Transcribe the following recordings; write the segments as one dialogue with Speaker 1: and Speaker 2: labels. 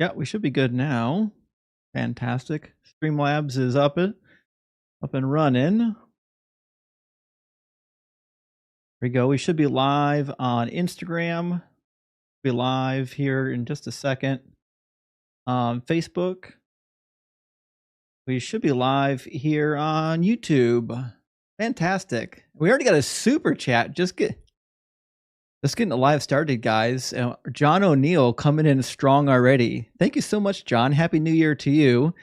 Speaker 1: Yeah, we should be good now. Fantastic. Streamlabs is up and running. Here we go. We should be live on Instagram. Be live here in just a second. Facebook. We should be live here on YouTube. Fantastic. We already got a super chat. Let's get the live started, guys. John O'Neill coming in strong already. Thank you so much, John. Happy New Year to you.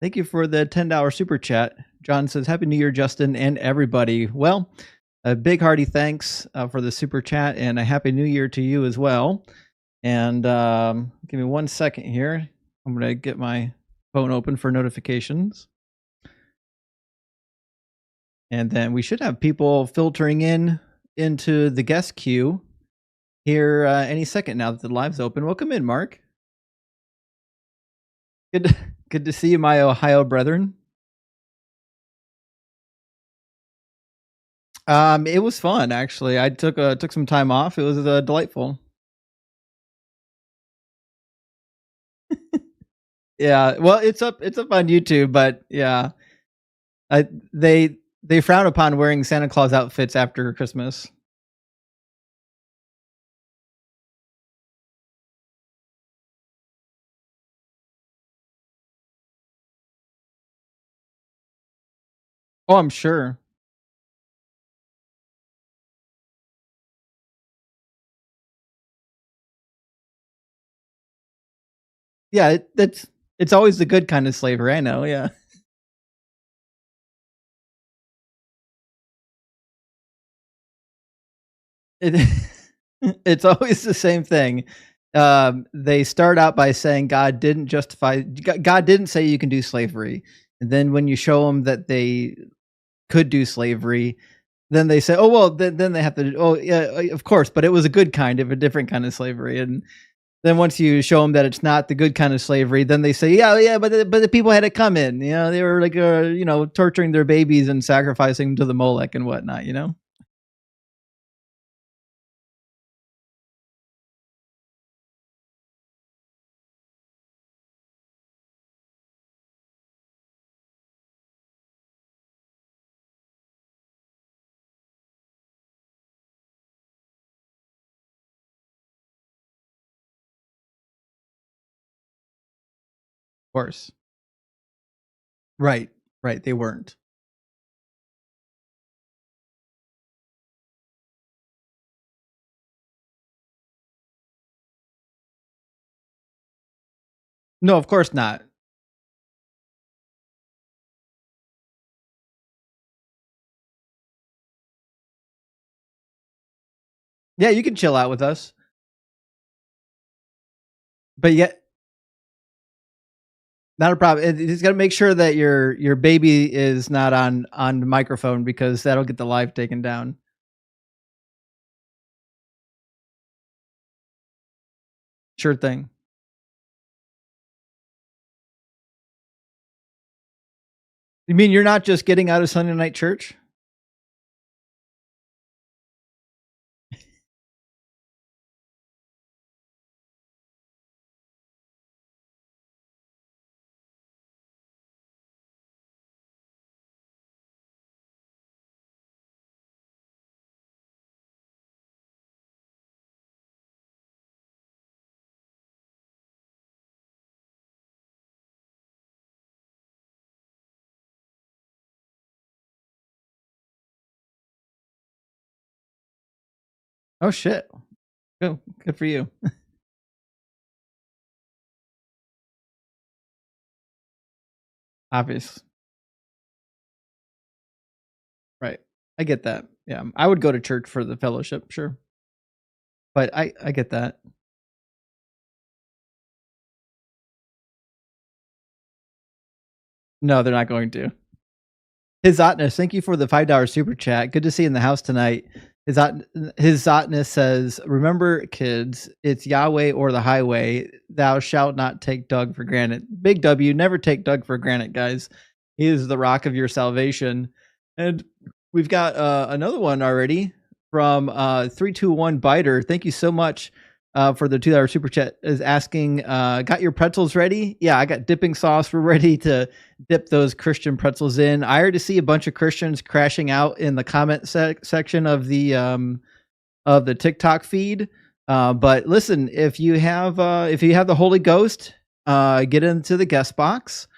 Speaker 1: Thank you for the $10 super chat. John says, Happy New Year, Justin, and everybody. Well, a big hearty thanks for the super chat, and a Happy New Year to you as well. And give me 1 second here. I'm going to get my phone open for notifications. And then we should have people filtering into the guest queue here any second now that the live's open. Welcome in, Mark. Good to see you, my Ohio brethren. It was fun, actually. I took some time off. It was delightful. Yeah, well, it's up on YouTube, but yeah, they frown upon wearing Santa Claus outfits after Christmas. Oh, I'm sure. Yeah, it's always the good kind of slavery. I know. Yeah. It's always the same thing. They start out by saying God didn't say you can do slavery, and then when you show them that they could do slavery, then they say, oh well, then they have to. Oh yeah, of course, but it was a different kind of slavery, and then once you show them that it's not the good kind of slavery, then they say, yeah, but the people had it come in. They were like, torturing their babies and sacrificing them to the Molech and whatnot. Of course. Right. They weren't. No, of course not. Yeah, you can chill out with us. But yet, not a problem. You just got to make sure that your baby is not on the microphone, because that'll get the live taken down. Sure thing. You mean you're not just getting out of Sunday night church? Oh shit. Good for you. Obvious. Right. I get that. Yeah. I would go to church for the fellowship, sure. But I get that. No, they're not going to. His Hotness, thank you for the $5 super chat. Good to see you in the house tonight. His Hotness says, remember, kids, it's Yahweh or the highway. Thou shalt not take Doug for granted. Big W, never take Doug for granted, guys. He is the rock of your salvation. And we've got another one already from 321 Biter. Thank you so much for the $2 super chat is asking, got your pretzels ready? Yeah, I got dipping sauce. We're ready to dip those Christian pretzels in. I already see a bunch of Christians crashing out in the comment section of the TikTok feed. But listen, if you have the Holy Ghost, get into the guest box.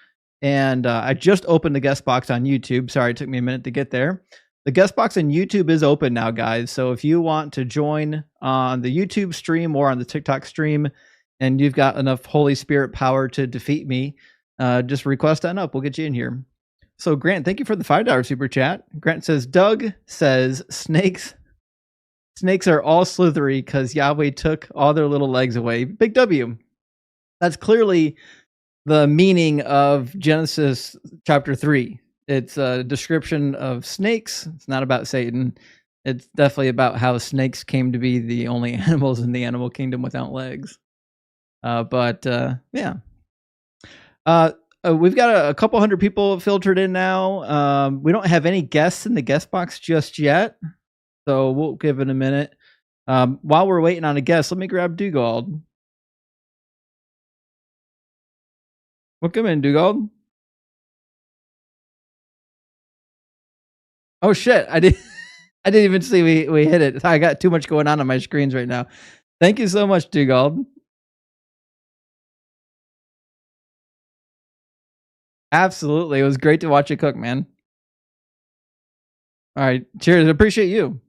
Speaker 1: And I just opened the guest box on YouTube. Sorry, it took me a minute to get there. The guest box on YouTube is open now, guys. So if you want to join on the YouTube stream or on the TikTok stream, and you've got enough Holy Spirit power to defeat me, just request on up. We'll get you in here. So Grant, thank you for the $5 super chat. Grant says, Doug says snakes are all slithery because Yahweh took all their little legs away. Big W. That's clearly the meaning of Genesis chapter 3. It's a description of snakes. It's not about Satan. It's definitely about how snakes came to be the only animals in the animal kingdom without legs. Yeah. We've got a couple hundred people filtered in now. We don't have any guests in the guest box just yet, so we'll give it a minute. While we're waiting on a guest, let me grab Dugald. Welcome in, Dugald. Oh shit! I didn't even see we hit it. I got too much going on my screens right now. Thank you so much, Dugald. Absolutely, it was great to watch you cook, man. All right, cheers. I appreciate you.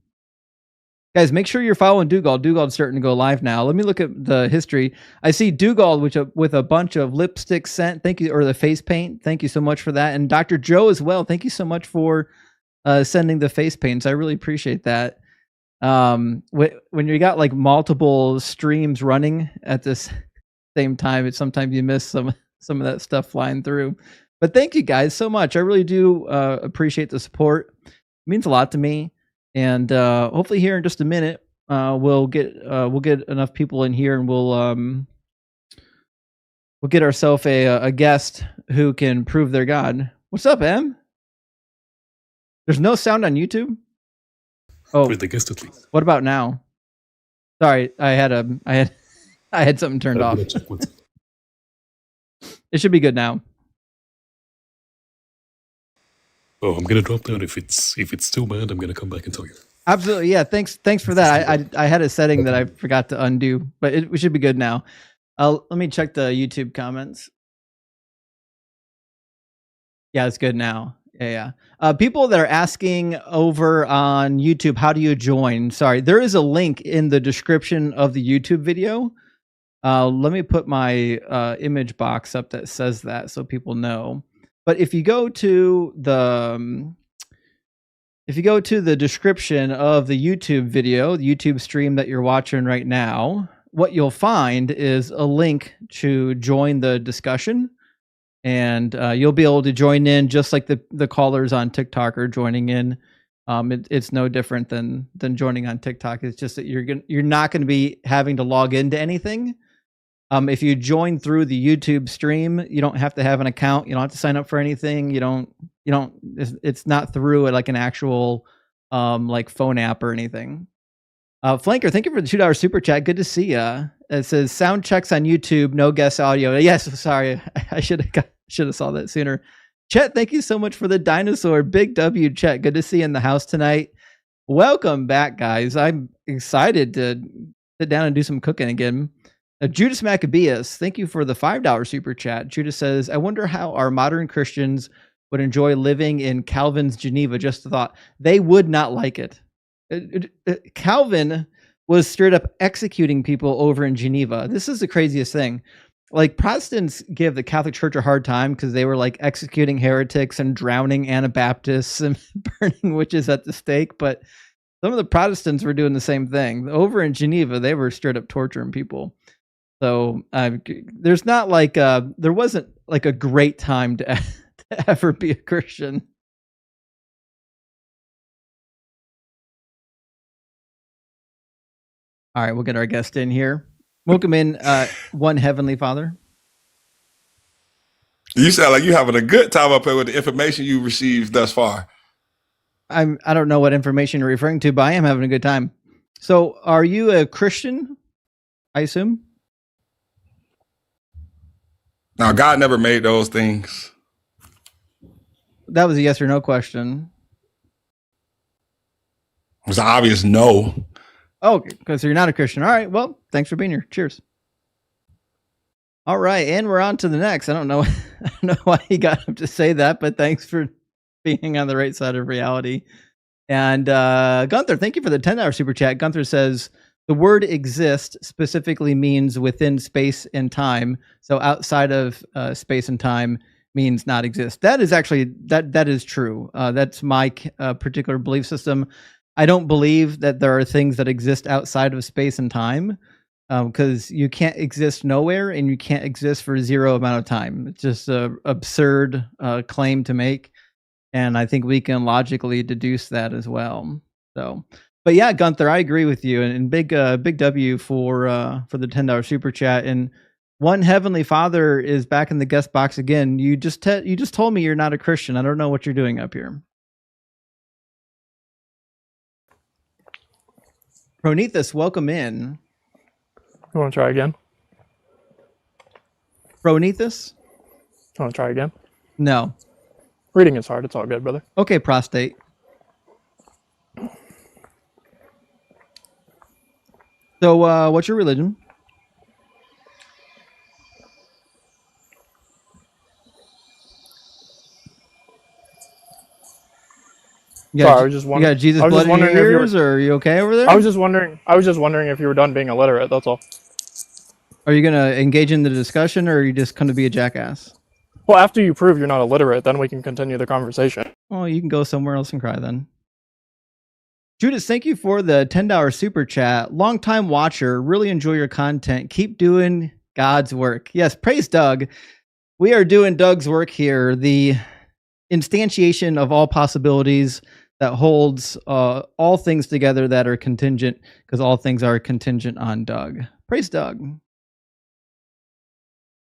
Speaker 1: Guys, make sure you're following Dugald. Dugald's starting to go live now. Let me look at the history. I see Dugald with a bunch of lipstick scent. Thank you, or the face paint. Thank you so much for that. And Dr. Joe as well. Thank you so much for sending the face paints. I really appreciate that. When you got like multiple streams running at this same time, sometimes you miss some of that stuff flying through. But thank you guys so much. I really do appreciate the support. It means a lot to me. And hopefully here in just a minute, we'll get enough people in here, and we'll get ourselves a guest who can prove their God. What's up, Em? There's no sound on YouTube. Oh,
Speaker 2: with the guest at least.
Speaker 1: What about now? Sorry, I had something turned off. It should be good now.
Speaker 2: Oh, I'm gonna drop down. If it's too bad, I'm gonna come back and tell you.
Speaker 1: Absolutely, yeah. Thanks for that. I had a setting that I forgot to undo, but we should be good now. Let me check the YouTube comments. Yeah, it's good now. Yeah. People that are asking over on YouTube, how do you join? Sorry, there is a link in the description of the YouTube video. Let me put my image box up that says that so people know. But if you go to the description of the YouTube video, the YouTube stream that you're watching right now, what you'll find is a link to join the discussion, and you'll be able to join in just like the callers on TikTok are joining in. It's no different than joining on TikTok. It's just that you're not going to be having to log into anything. If you join through the YouTube stream, you don't have to have an account. You don't have to sign up for anything. It's not through like an actual like phone app or anything. Flanker, thank you for the $2 super chat. Good to see you. It says sound checks on YouTube, no guest audio. Yes, sorry, I should have saw that sooner. Chet, thank you so much for the dinosaur. Big W, Chet. Good to see you in the house tonight. Welcome back, guys. I'm excited to sit down and do some cooking again. Judas Maccabeus, thank you for the $5 super chat. Judas says, I wonder how our modern Christians would enjoy living in Calvin's Geneva. Just a thought. They would not like it. Calvin was straight up executing people over in Geneva. This is the craziest thing. Like, Protestants give the Catholic Church a hard time because they were like executing heretics and drowning Anabaptists and burning witches at the stake. But some of the Protestants were doing the same thing. Over in Geneva, they were straight up torturing people. So there's not like there wasn't like a great time to ever be a Christian. All right, we'll get our guest in here. Welcome in, one Heavenly Father.
Speaker 3: You sound like you're having a good time up here with the information you received thus far.
Speaker 1: I don't know what information you're referring to, but I am having a good time. So, are you a Christian? I assume.
Speaker 3: Now, God never made those things.
Speaker 1: That was a yes or no question.
Speaker 3: It was an obvious no.
Speaker 1: Oh, because you're not a Christian. All right. Well, thanks for being here. Cheers. All right, and we're on to the next. I don't know why he got him to say that, but thanks for being on the right side of reality. And Gunther, thank you for the $10 super chat. Gunther says the word exist specifically means within space and time. So outside of space and time means not exist. That is actually that is true. That's my particular belief system. I don't believe that there are things that exist outside of space and time. Because you can't exist nowhere and you can't exist for zero amount of time. It's just an absurd claim to make. And I think we can logically deduce that as well. So, but yeah, Gunther, I agree with you. And big W for the $10 super chat. And One Heavenly Father is back in the guest box again. You just told me you're not a Christian. I don't know what you're doing up here. Pronethus, welcome in.
Speaker 4: You want to try again?
Speaker 1: Pronethus?
Speaker 4: You want to try again?
Speaker 1: No.
Speaker 4: Reading is hard. It's all good, brother.
Speaker 1: Okay, prostate. So, what's your religion? You got,
Speaker 4: Sorry, I was just wondering.
Speaker 1: you got Jesus
Speaker 4: I was
Speaker 1: blood
Speaker 4: just
Speaker 1: in your
Speaker 4: wondering if you
Speaker 1: ears, or are you okay over there?
Speaker 4: I was just wondering if you were done being illiterate. That's all.
Speaker 1: Are you gonna engage in the discussion, or are you just gonna be a jackass?
Speaker 4: Well, after you prove you're not illiterate, then we can continue the conversation.
Speaker 1: Oh, you can go somewhere else and cry then. Judas, thank you for the $10 super chat. Longtime watcher, really enjoy your content. Keep doing God's work. Yes, praise Doug. We are doing Doug's work here. The instantiation of all possibilities that holds all things together that are contingent, because all things are contingent on Doug. Praise Doug.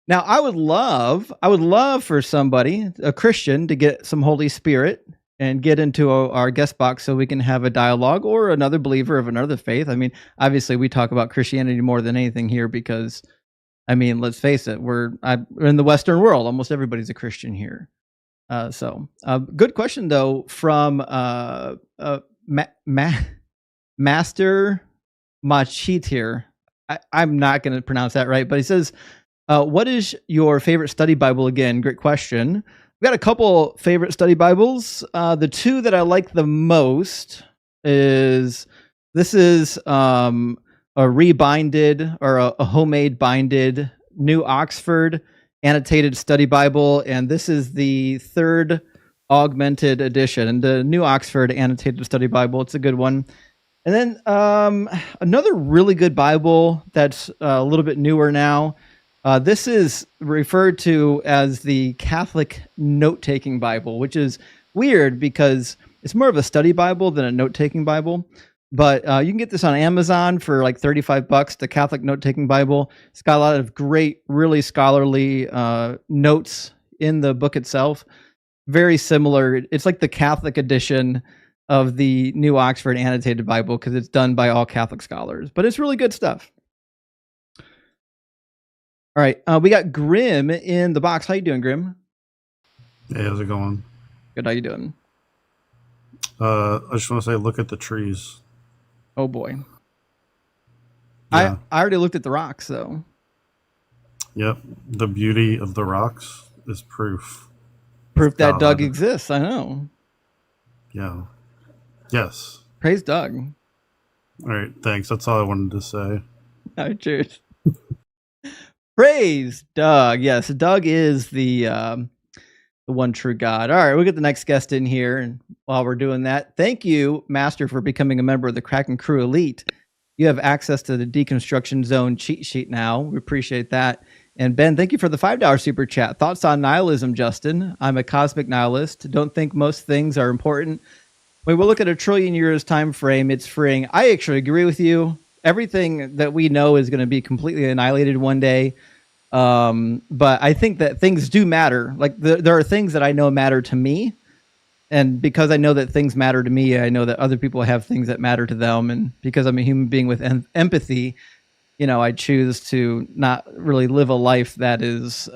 Speaker 1: Now, I would love for somebody, a Christian, to get some Holy Spirit and get into our guest box so we can have a dialogue, or another believer of another faith. I mean, obviously we talk about Christianity more than anything here because, I mean, let's face it, we're in the Western world. Almost everybody's a Christian here. Good question though from Master Machit here. I'm not going to pronounce that right, but he says, what is your favorite study Bible again? Great question. We've got a couple favorite study Bibles. The two that I like the most is a rebinded or a homemade binded New Oxford Annotated Study Bible, and this is the third augmented edition. The New Oxford Annotated Study Bible. It's a good one. And then another really good Bible that's a little bit newer now. This is referred to as the Catholic Note-Taking Bible, which is weird because it's more of a study Bible than a note-taking Bible. But you can get this on Amazon for like $35, the Catholic Note-Taking Bible. It's got a lot of great, really scholarly notes in the book itself. Very similar. It's like the Catholic edition of the New Oxford Annotated Bible because it's done by all Catholic scholars. But it's really good stuff. All right, we got Grim in the box. How you doing, Grim?
Speaker 5: Hey, how's it going?
Speaker 1: Good. How you doing?
Speaker 5: I just want to say, look at the trees.
Speaker 1: Oh boy.
Speaker 5: Yeah.
Speaker 1: I already looked at the rocks though.
Speaker 5: Yep, the beauty of the rocks is proof.
Speaker 1: Proof that
Speaker 5: God.
Speaker 1: Doug exists. I know.
Speaker 5: Yeah. Yes.
Speaker 1: Praise Doug.
Speaker 5: All right, thanks. That's all I wanted to say.
Speaker 1: All right, cheers. Praise Doug. Yes, Doug is the one true God. All right, we'll get the next guest in here, and while we're doing that, thank you, Master, for becoming a member of the Kraken Crew Elite. You have access to the Deconstruction Zone cheat sheet now. We appreciate that. And Ben, thank you for the $5 super chat. Thoughts on nihilism, Justin? I'm a cosmic nihilist. Don't think most things are important. When we look at a trillion years time frame, it's freeing. I actually agree with you. Everything that we know is going to be completely annihilated one day. But I think that things do matter. Like there are things that I know matter to me. And because I know that things matter to me, I know that other people have things that matter to them. And because I'm a human being with empathy, I choose to not really live a life that is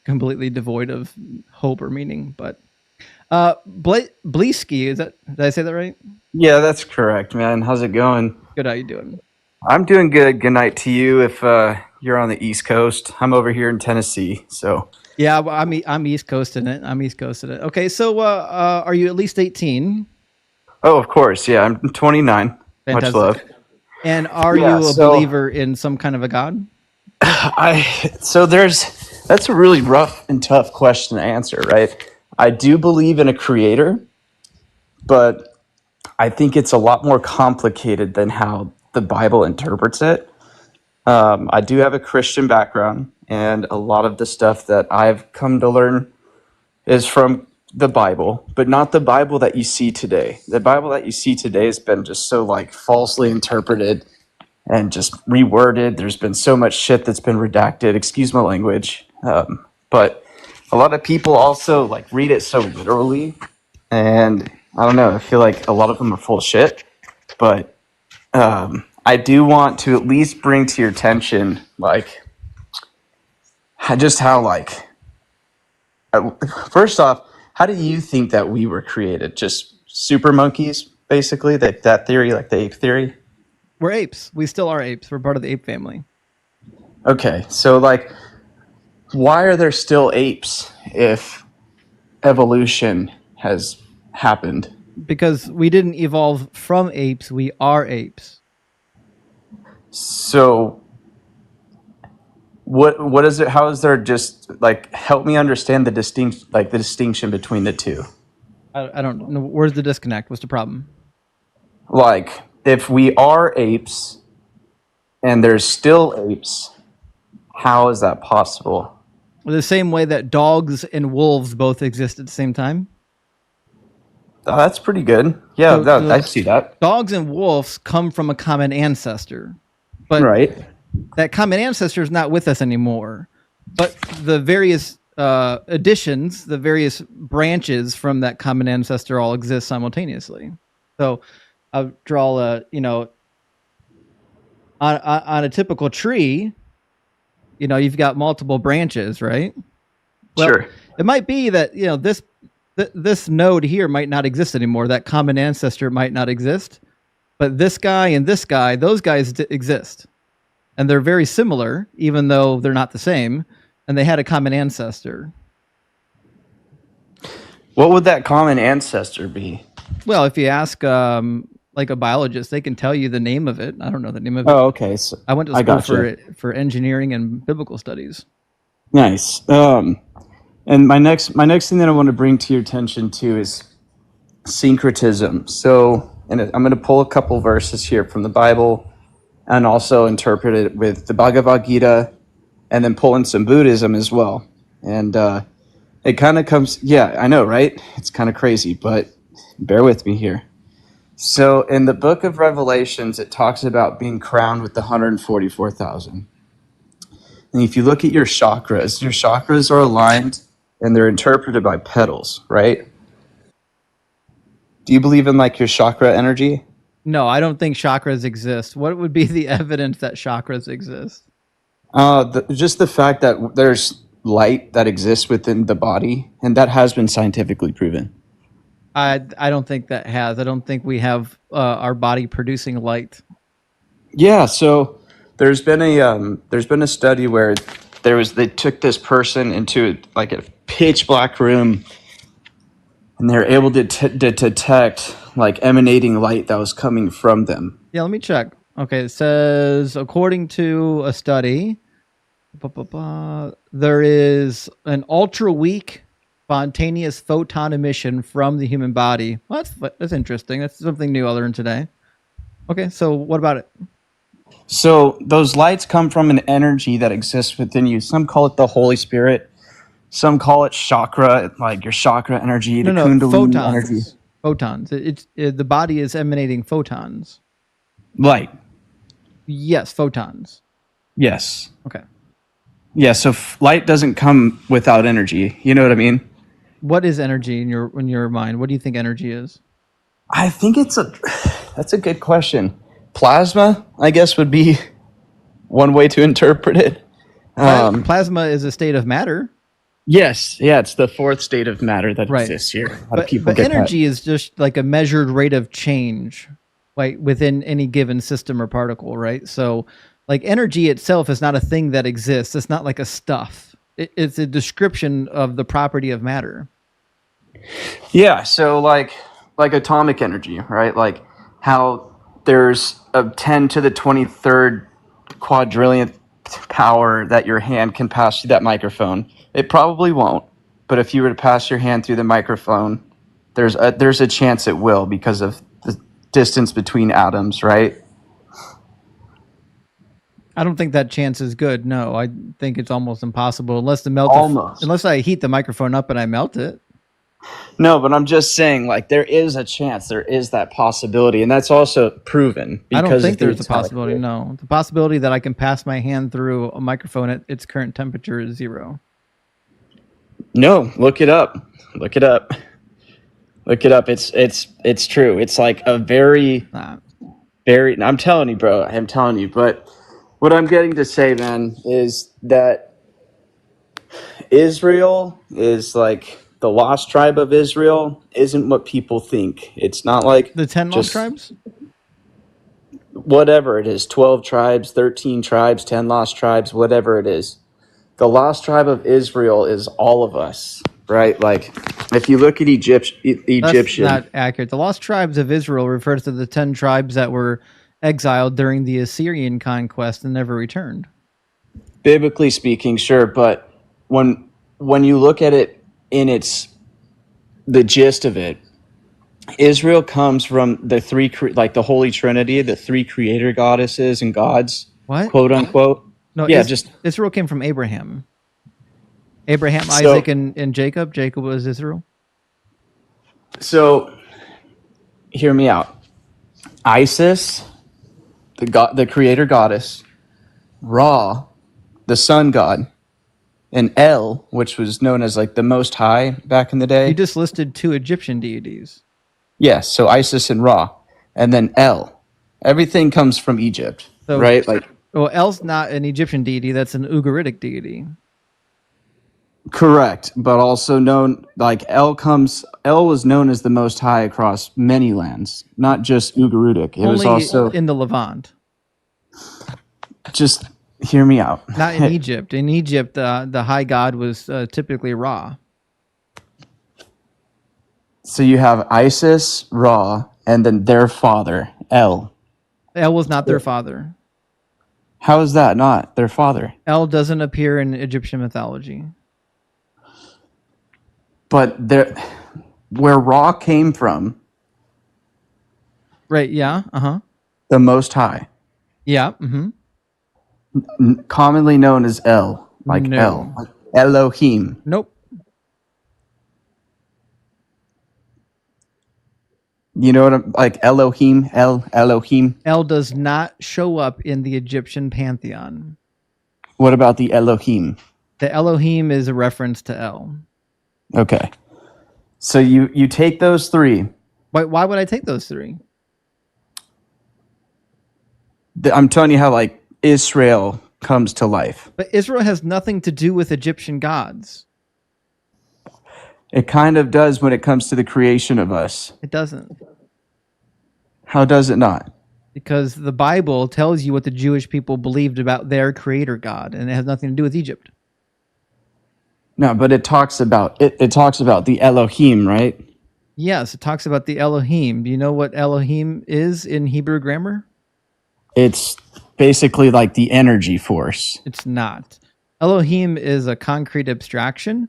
Speaker 1: completely devoid of hope or meaning. But Bleesky, did I say that right?
Speaker 6: Yeah, that's correct, man. How's it going?
Speaker 1: Good, how you doing?
Speaker 6: I'm doing good. Good night to you if you're on the East Coast. I'm over here in Tennessee, so.
Speaker 1: Yeah, well, I'm East Coasting it. Okay, so are you at least 18?
Speaker 6: Oh, of course. Yeah, I'm 29.
Speaker 1: Fantastic.
Speaker 6: Much love.
Speaker 1: And are
Speaker 6: Yeah,
Speaker 1: you a
Speaker 6: so-
Speaker 1: believer in some kind of a god?
Speaker 6: That's a really rough and tough question to answer, right? I do believe in a creator, but I think it's a lot more complicated than how the Bible interprets it. I do have a Christian background, and a lot of the stuff that I've come to learn is from the Bible, but not the Bible that you see today. The Bible that you see today has been just so falsely interpreted and just reworded. There's been so much shit that's been redacted. Excuse my language, but a lot of people also read it so literally, and I don't know. I feel like a lot of them are full of shit, but I do want to at least bring to your attention just how first off, how do you think that we were created? Just super monkeys, basically? That theory, the ape theory?
Speaker 1: We're apes. We still are apes. We're part of the ape family.
Speaker 6: Okay, so why are there still apes if evolution has happened?
Speaker 1: Because we didn't evolve from apes, we are apes.
Speaker 6: So what is it? How is there just help me understand the distinction between the two?
Speaker 1: I don't know. Where's the disconnect? What's the problem?
Speaker 6: If we are apes and there's still apes, how is that possible?
Speaker 1: The same way that dogs and wolves both exist at the same time.
Speaker 6: Oh, that's pretty good. Yeah, I see that.
Speaker 1: Dogs and wolves come from a common ancestor, but
Speaker 6: Right.
Speaker 1: that common ancestor is not with us anymore. But the various additions, the various branches from that common ancestor all exist simultaneously. So I'll draw on a typical tree, you've got multiple branches, right? Well,
Speaker 6: Sure.
Speaker 1: It might be that, this node here might not exist anymore. That common ancestor might not exist, but this guy and this guy, those guys exist. And they're very similar, even though they're not the same, and they had a common ancestor.
Speaker 6: What would that common ancestor be?
Speaker 1: Well, if you ask a biologist, they can tell you the name of it. I don't know the name of it.
Speaker 6: Oh, okay. So
Speaker 1: I went to school for engineering and biblical studies.
Speaker 6: Nice. And my next thing that I want to bring to your attention too is syncretism. So, and I'm going to pull a couple verses here from the Bible and also interpret it with the Bhagavad Gita, and then pull in some Buddhism as well. And it kind of comes, yeah, I know, right? It's kind of crazy, but bear with me here. So in the book of Revelations, it talks about being crowned with the 144,000. And if you look at your chakras are aligned and they're interpreted by petals, right? Do you believe in your chakra energy?
Speaker 1: No, I don't think chakras exist. What would be the evidence that chakras exist?
Speaker 6: Just the fact that there's light that exists within the body, and that has been scientifically proven.
Speaker 1: I don't think that has. I don't think we have our body producing light.
Speaker 6: Yeah, so there's been a study where they took this person into a pitch black room, and they're able to detect emanating light that was coming from them.
Speaker 1: Yeah, let me check. Okay, it says according to a study, there is an ultra weak spontaneous photon emission from the human body. Well, that's interesting. That's something new I learned today. Okay, so what about it?
Speaker 6: So those lights come from an energy that exists within you. Some call it the Holy Spirit. Some call it chakra, your chakra energy, Kundalini
Speaker 1: photons.
Speaker 6: energy.
Speaker 1: Photons. The body is emanating photons.
Speaker 6: Light.
Speaker 1: Yes, photons.
Speaker 6: Yes.
Speaker 1: Okay.
Speaker 6: Yeah, so light doesn't come without energy. You know what I mean?
Speaker 1: What is energy in your mind? What do you think energy is?
Speaker 6: I think that's a good question. Plasma, I guess, would be one way to interpret it.
Speaker 1: Plasma is a state of matter.
Speaker 6: Yes, yeah, it's the fourth state of matter that
Speaker 1: Right.
Speaker 6: exists here. A lot of people
Speaker 1: But
Speaker 6: get
Speaker 1: energy is just like a measured rate of change, like within any given system or particle, right? So like energy itself is not a thing that exists. It's not like a stuff. It's a description of the property of matter.
Speaker 6: Yeah, so like atomic energy, right? Like how there's a 10 to the 23rd quadrillionth power that your hand can pass through that microphone. It probably won't, but if you were to pass your hand through the microphone, there's a chance it will because of the distance between atoms, right?
Speaker 1: I don't think that chance is good. No, I think it's almost impossible unless unless I heat the microphone up and I melt it.
Speaker 6: No, but I'm just saying, like, there is a chance, there is that possibility, and that's also proven.
Speaker 1: I don't think there's a
Speaker 6: atomic
Speaker 1: possibility.
Speaker 6: theory.
Speaker 1: No, the possibility that I can pass my hand through a microphone at its current temperature is 0.
Speaker 6: No, look it up. Look it up. Look it up. It's true. It's like a very. I'm telling you, bro. I'm telling you. But what I'm getting to say, man, is that Israel is like the lost tribe of Israel isn't what people think. It's not like
Speaker 1: The 10 lost tribes?
Speaker 6: Whatever it is, 12 tribes, 13 tribes, 10 lost tribes, whatever it is. The lost tribe of Israel is all of us, right? Like, if you look at Egyptian.
Speaker 1: That's not accurate. The lost tribes of Israel refers to the 10 tribes that were exiled during the Assyrian conquest and never returned.
Speaker 6: Biblically speaking, sure, but when you look at it in the gist of it, Israel comes from the the Holy Trinity, the three creator goddesses and gods,
Speaker 1: What?
Speaker 6: quote unquote.
Speaker 1: No,
Speaker 6: yeah,
Speaker 1: Israel came from Abraham. Abraham, Isaac, and Jacob. Jacob was Israel.
Speaker 6: So, hear me out. Isis, the creator goddess, Ra, the sun god, and El, which was known as like the Most High back in the day.
Speaker 1: You just listed 2 Egyptian deities.
Speaker 6: Yes, so Isis and Ra, and then El. Everything comes from Egypt, right? Like,
Speaker 1: well, El's not an Egyptian deity; that's an Ugaritic deity.
Speaker 6: correct, but also known like El was known as the Most High across many lands, not just Ugaritic. It was also
Speaker 1: in the Levant.
Speaker 6: Just hear me out.
Speaker 1: Not in Egypt. In Egypt, the high god was typically Ra.
Speaker 6: So you have Isis, Ra, and then their father, El.
Speaker 1: El was not their father.
Speaker 6: How is that not their father?
Speaker 1: El doesn't appear in Egyptian mythology.
Speaker 6: But where Ra came from,
Speaker 1: right? Yeah.
Speaker 6: the Most High.
Speaker 1: Yeah.
Speaker 6: Commonly known as El, like
Speaker 1: No.
Speaker 6: El, like Elohim.
Speaker 1: Nope.
Speaker 6: You know what I'm like? Elohim, Elohim.
Speaker 1: El does not show up in the Egyptian pantheon.
Speaker 6: What about the Elohim?
Speaker 1: The Elohim is a reference to El.
Speaker 6: Okay. So you take those 3.
Speaker 1: Why would I take those 3?
Speaker 6: I'm telling you how like Israel comes to life.
Speaker 1: But Israel has nothing to do with Egyptian gods.
Speaker 6: It kind of does when it comes to the creation of us.
Speaker 1: It doesn't.
Speaker 6: How does it not?
Speaker 1: Because the Bible tells you what the Jewish people believed about their creator God, and it has nothing to do with Egypt.
Speaker 6: No, but it talks about it talks about the Elohim, right?
Speaker 1: Yes, it talks about the Elohim. Do you know what Elohim is in Hebrew grammar?
Speaker 6: It's basically like the energy force.
Speaker 1: It's not. Elohim is a concrete abstraction.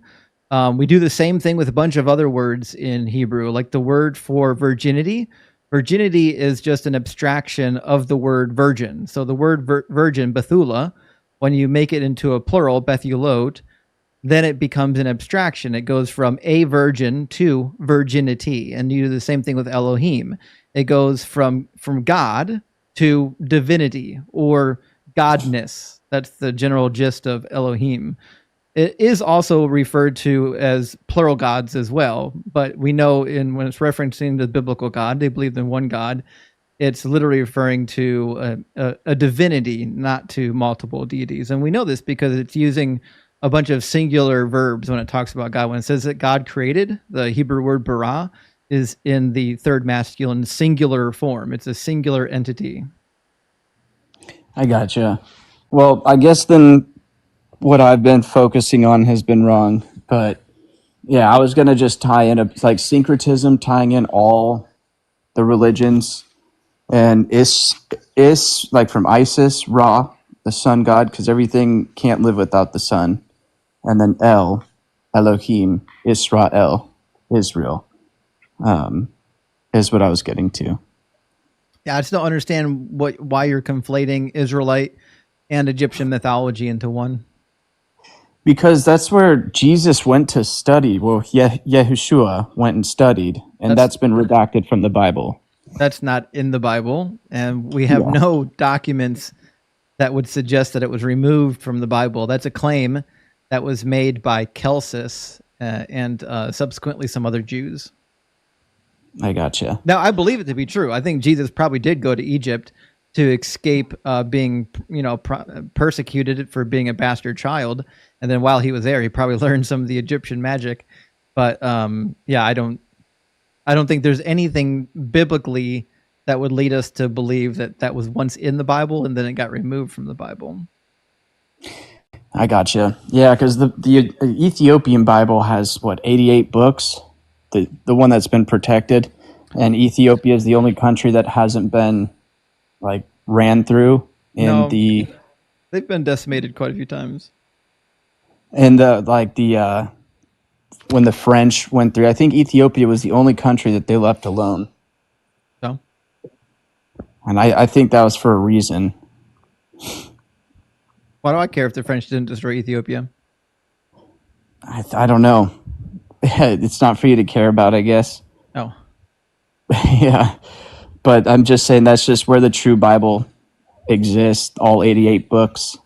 Speaker 1: We do the same thing with a bunch of other words in Hebrew, like the word for virginity. Virginity is just an abstraction of the word virgin. So the word virgin, Bethula, when you make it into a plural, Bethulot, then it becomes an abstraction. It goes from a virgin to virginity. And you do the same thing with Elohim. It goes from God to divinity or godness. That's the general gist of Elohim. It is also referred to as plural gods as well, but we know when it's referencing the biblical God, they believe in one God. it's literally referring to a divinity, not to multiple deities. And we know this because it's using a bunch of singular verbs when it talks about God. When it says that God created, the Hebrew word bara is in the third masculine singular form. It's a singular entity.
Speaker 6: I gotcha. Well, I guess then what I've been focusing on has been wrong. But yeah, I was going to just tie in like syncretism, tying in all the religions. And is like from Isis, Ra, the sun god, because everything can't live without the sun. And then Elohim, Israel, Israel, is what I was getting to.
Speaker 1: Yeah, I just don't understand why you're conflating Israelite and Egyptian mythology into one.
Speaker 6: Because that's where Jesus went to study. Well, Yahushua went and studied, and that's been redacted from the Bible.
Speaker 1: That's not in the Bible, and we have no documents that would suggest that it was removed from the Bible. That's a claim that was made by Celsus and subsequently some other Jews.
Speaker 6: I gotcha.
Speaker 1: Now, I believe it to be true. I think Jesus probably did go to Egypt to escape being, persecuted for being a bastard child, and then while he was there, he probably learned some of the Egyptian magic. But I don't think there's anything biblically that would lead us to believe that was once in the Bible and then it got removed from the Bible.
Speaker 6: I gotcha. Yeah, because the Ethiopian Bible has 88 books, the one that's been protected, and Ethiopia is the only country that hasn't been ran through they've
Speaker 1: been decimated quite a few times.
Speaker 6: And when the French went through, I think Ethiopia was the only country that they left alone.
Speaker 1: So,
Speaker 6: and I think that was for a reason.
Speaker 1: Why do I care if the French didn't destroy Ethiopia?
Speaker 6: I don't know. It's not for you to care about, I guess.
Speaker 1: Oh.
Speaker 6: Yeah. But I'm just saying that's just where the true Bible exists, all 88 books.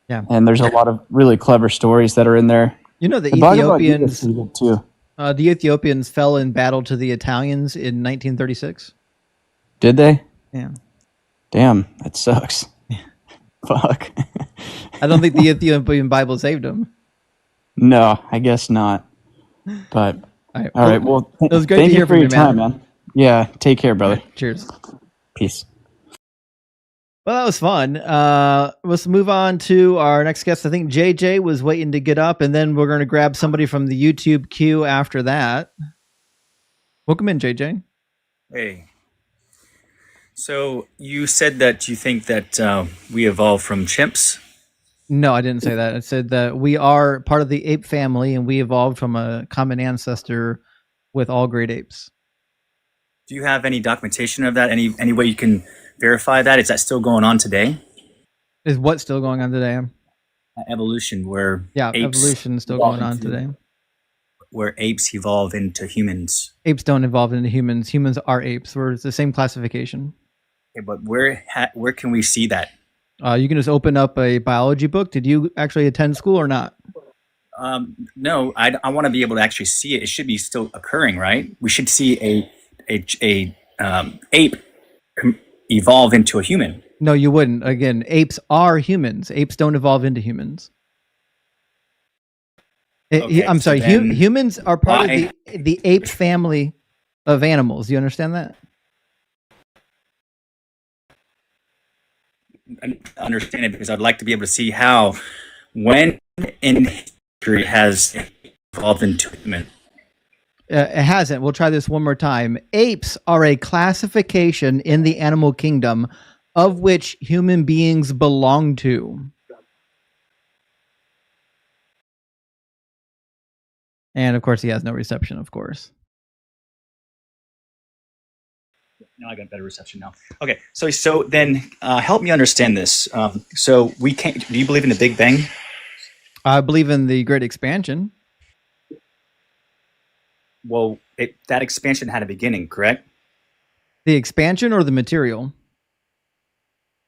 Speaker 1: Yeah.
Speaker 6: And there's a lot of really clever stories that are in there.
Speaker 1: The Ethiopians too. The Ethiopians fell in battle to the Italians in 1936.
Speaker 6: Did they?
Speaker 1: Yeah.
Speaker 6: Damn, that sucks. Fuck.
Speaker 1: I don't think the Ethiopian Bible saved them.
Speaker 6: No, I guess not. But all right. Well,
Speaker 1: it was great
Speaker 6: thank
Speaker 1: to hear
Speaker 6: you for
Speaker 1: from
Speaker 6: your time, man. Yeah. Take care, brother.
Speaker 1: Right, cheers.
Speaker 6: Peace.
Speaker 1: Well, that was fun. Let's move on to our next guest. I think JJ was waiting to get up, and then we're going to grab somebody from the YouTube queue after that. Welcome in, JJ.
Speaker 7: Hey. So you said that you think that we evolved from chimps?
Speaker 1: No, I didn't say that. I said that we are part of the ape family, and we evolved from a common ancestor with all great apes.
Speaker 7: Do you have any documentation of that? Any way you can verify that? Is that still going on today?
Speaker 1: Is what still going on today?
Speaker 7: Evolution, where
Speaker 1: evolution is still going on today.
Speaker 7: Where apes evolve into humans.
Speaker 1: Apes don't evolve into humans. Humans are apes. We're the same classification.
Speaker 7: Okay, but where can we see that?
Speaker 1: You can just open up a biology book. Did you actually attend school or not?
Speaker 7: No, I want to be able to actually see it. It should be still occurring, right? We should see a ape evolve into a human.
Speaker 1: No, you wouldn't. Again, apes are humans. Apes don't evolve into humans.
Speaker 7: Okay,
Speaker 1: I'm sorry. Humans are part
Speaker 7: of
Speaker 1: the ape family of animals. Do you understand that?
Speaker 7: I understand it because I'd like to be able to see how, when in history has evolved into human.
Speaker 1: It hasn't. We'll try this one more time. Apes are a classification in the animal kingdom of which human beings belong to. And of course, he has no reception, of course.
Speaker 7: Now I got better reception now. Okay, so then help me understand this. So we can't. Do you believe in the Big Bang?
Speaker 1: I believe in the Great Expansion.
Speaker 7: Well, that expansion had a beginning, correct?
Speaker 1: The expansion or the material?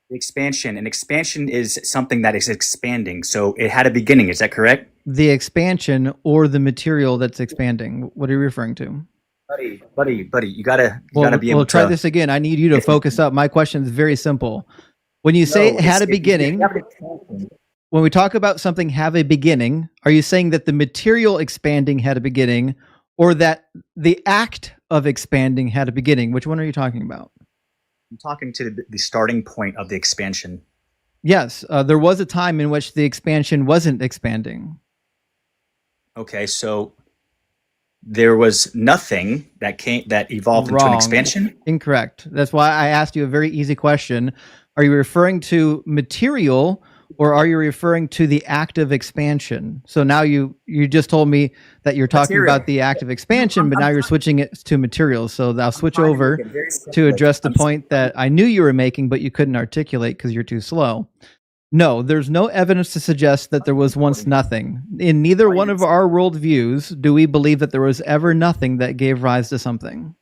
Speaker 7: The expansion. An expansion is something that is expanding. So it had a beginning. Is that correct?
Speaker 1: The expansion or the material that's expanding. What are you referring to?
Speaker 7: buddy, you gotta be able
Speaker 1: We'll try
Speaker 7: to.
Speaker 1: this again. I need you to focus up. My question is very simple. When you say it had a beginning, when we talk about something have a beginning, are you saying that the material expanding had a beginning, or that the act of expanding had a beginning? Which one are you talking about?
Speaker 7: I'm talking to the starting point of the expansion.
Speaker 1: Yes, there was a time in which the expansion wasn't expanding.
Speaker 7: Okay, so there was nothing that evolved into an expansion?
Speaker 1: Incorrect. That's why I asked you a very easy question. Are you referring to material, or are you referring to the act of expansion? So now you just told me that you're talking about the act of expansion, but now you're switching it to material. So I'll switch over to address the point that I knew you were making, but you couldn't articulate because you're too slow. No, there's no evidence to suggest that there was once nothing. In neither one of our worldviews do we believe that there was ever nothing that gave rise to something.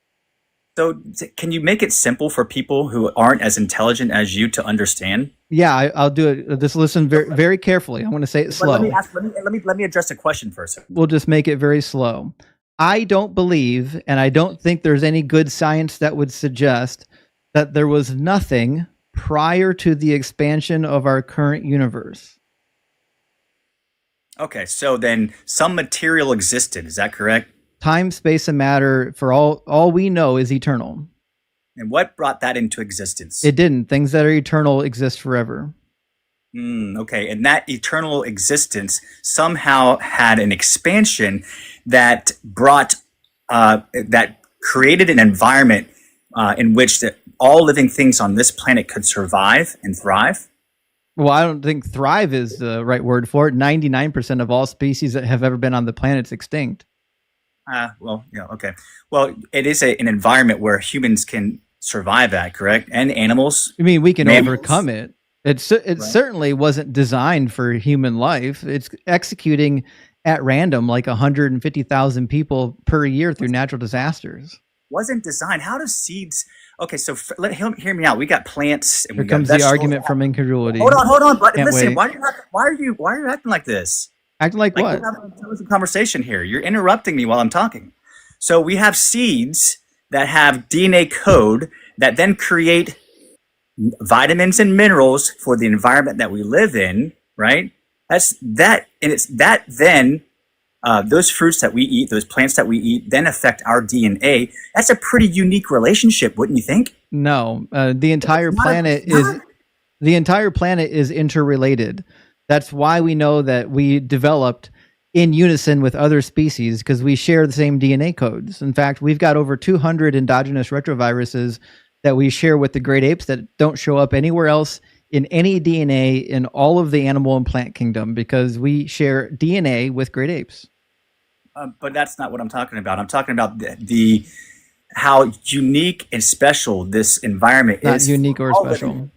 Speaker 7: So can you make it simple for people who aren't as intelligent as you to understand?
Speaker 1: Yeah, I'll do it. Just listen very, very carefully. I want to say it slow.
Speaker 7: Let me address a question first.
Speaker 1: We'll just make it very slow. I don't believe, and I don't think there's any good science that would suggest that there was nothing prior to the expansion of our current universe.
Speaker 7: Okay, so then some material existed. Is that correct?
Speaker 1: Time, space, and matter, for all we know, is eternal.
Speaker 7: And what brought that into existence?
Speaker 1: It didn't. Things that are eternal exist forever.
Speaker 7: Okay, and that eternal existence somehow had an expansion that brought that created an environment in which all living things on this planet could survive and thrive.
Speaker 1: Well, I don't think thrive is the right word for it. 99% of all species that have ever been on the planet is extinct.
Speaker 7: Well, yeah, okay. Well, it is an environment where humans can survive at, correct? And animals.
Speaker 1: I mean, we can
Speaker 7: mammals.
Speaker 1: overcome it. It certainly wasn't designed for human life. It's executing at random like 150,000 people per year through natural disasters.
Speaker 7: Wasn't designed. How does seeds? Okay, so hear me out. We got plants. And
Speaker 1: Here comes the argument from incredulity.
Speaker 7: Hold on. But
Speaker 1: Can't
Speaker 7: listen,
Speaker 1: wait.
Speaker 7: why are you acting like this?
Speaker 1: Acting like what?
Speaker 7: We're having an intelligent conversation here. You're interrupting me while I'm talking. So we have seeds that have DNA code that then create vitamins and minerals for the environment that we live in, right? That's that, and it's that then those fruits that we eat, those plants that we eat, then affect our DNA. That's a pretty unique relationship, wouldn't you think?
Speaker 1: No, the entire planet is interrelated. That's why we know that we developed in unison with other species, because we share the same DNA codes. In fact, we've got over 200 endogenous retroviruses that we share with the great apes that don't show up anywhere else in any DNA in all of the animal and plant kingdom, because we share DNA with great apes.
Speaker 7: But that's not what I'm talking about. I'm talking about the how unique and special this environment
Speaker 1: Not
Speaker 7: is.
Speaker 1: unique or special.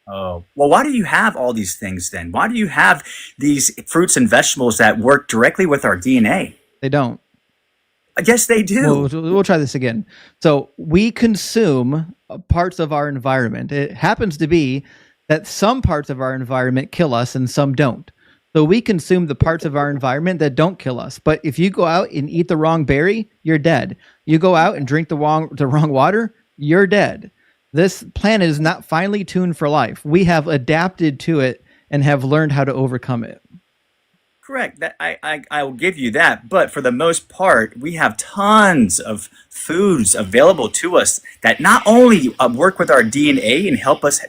Speaker 7: Oh, well, why do you have all these things then? Why do you have these fruits and vegetables that work directly with our DNA?
Speaker 1: They don't.
Speaker 7: Yes, they do.
Speaker 1: We'll try this again. So we consume parts of our environment. It happens to be that some parts of our environment kill us and some don't. So we consume the parts of our environment that don't kill us. But if you go out and eat the wrong berry, you're dead. You go out and drink the wrong water, you're dead. This planet is not finely tuned for life. We have adapted to it and have learned how to overcome it.
Speaker 7: Correct. That I will give you that. But for the most part, we have tons of foods available to us that not only work with our DNA and help us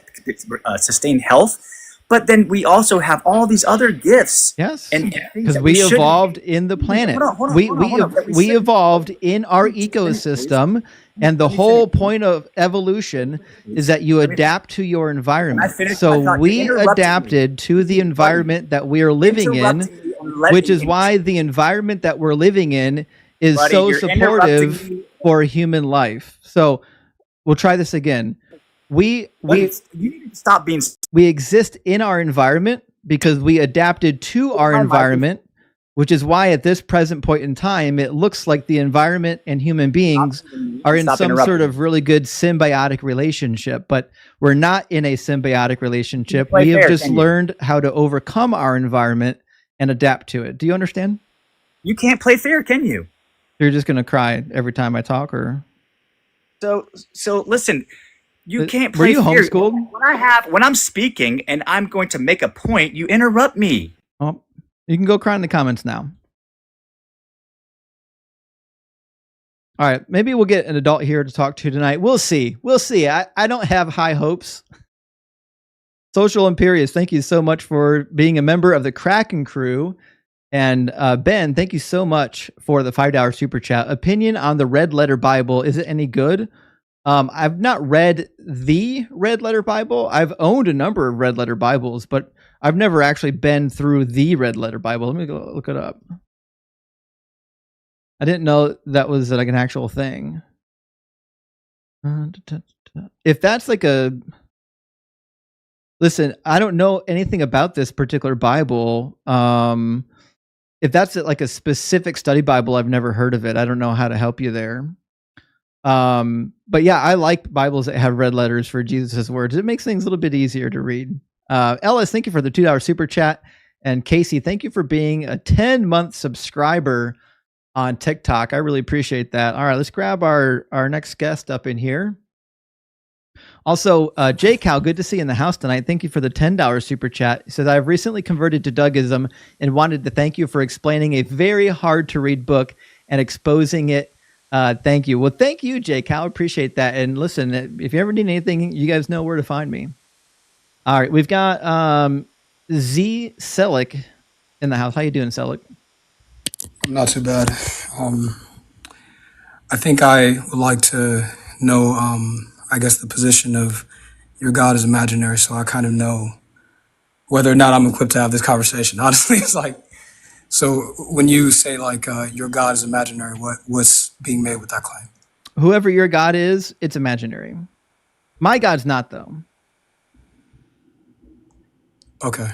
Speaker 7: sustain health, but then we also have all these other gifts.
Speaker 1: Yes,
Speaker 7: and
Speaker 1: because we evolved in the planet. We evolved in our ecosystem, and the whole point of evolution is that you adapt to your environment. So we adapted to the environment that we are living in, which is why the environment that we're living in is so supportive for human life. So we'll try this again. You need
Speaker 7: to stop being.
Speaker 1: We exist in our environment because we adapted to our environment, which is why at this present point in time, it looks like the environment and human beings are in some sort of really good symbiotic relationship, but we're not in a symbiotic relationship. We have just learned how to overcome our environment and adapt to it. Do you understand?
Speaker 7: You can't play fair, can you?
Speaker 1: You're just gonna cry every time I talk, or
Speaker 7: So listen, you can't
Speaker 1: were
Speaker 7: play
Speaker 1: you
Speaker 7: fear.
Speaker 1: homeschooled?
Speaker 7: When I'm speaking and I'm going to make a point, you interrupt me.
Speaker 1: Oh, you can go cry in the comments now. All right, maybe we'll get an adult here to talk to tonight. We'll see. We'll see. I don't have high hopes. Social Imperious, thank you so much for being a member of the Kraken crew. And Ben, thank you so much for the $5 super chat. Opinion on the Red Letter Bible, is it any good? I've not read the Red Letter Bible. I've owned a number of Red Letter Bibles, but I've never actually been through the Red Letter Bible. Let me go look it up. I didn't know that was like an actual thing. If that's like a... Listen, I don't know anything about this particular Bible. If that's like a specific study Bible, I've never heard of it. I don't know how to help you there. But yeah, I like Bibles that have red letters for Jesus' words. It makes things a little bit easier to read. Ellis, thank you for the $2 super chat. And Casey, thank you for being a 10-month subscriber on TikTok. I really appreciate that. All right, let's grab our next guest up in here. Also, J Cal, good to see you in the house tonight. Thank you for the $10 super chat. He says, I've recently converted to Dougism and wanted to thank you for explaining a very hard to read book and exposing it. Thank you. Well, thank you, J Cal. Appreciate that. And listen, if you ever need anything, you guys know where to find me. All right, we've got Z Selick in the house. How you doing, Selick?
Speaker 8: Not too bad. I think I would like to know, I guess, the position of your God is imaginary, so I kind of know whether or not I'm equipped to have this conversation. Honestly, it's like, so when you say like your God is imaginary, what's being made with that claim?
Speaker 1: Whoever your God is, it's imaginary. My God's not, though.
Speaker 8: Okay.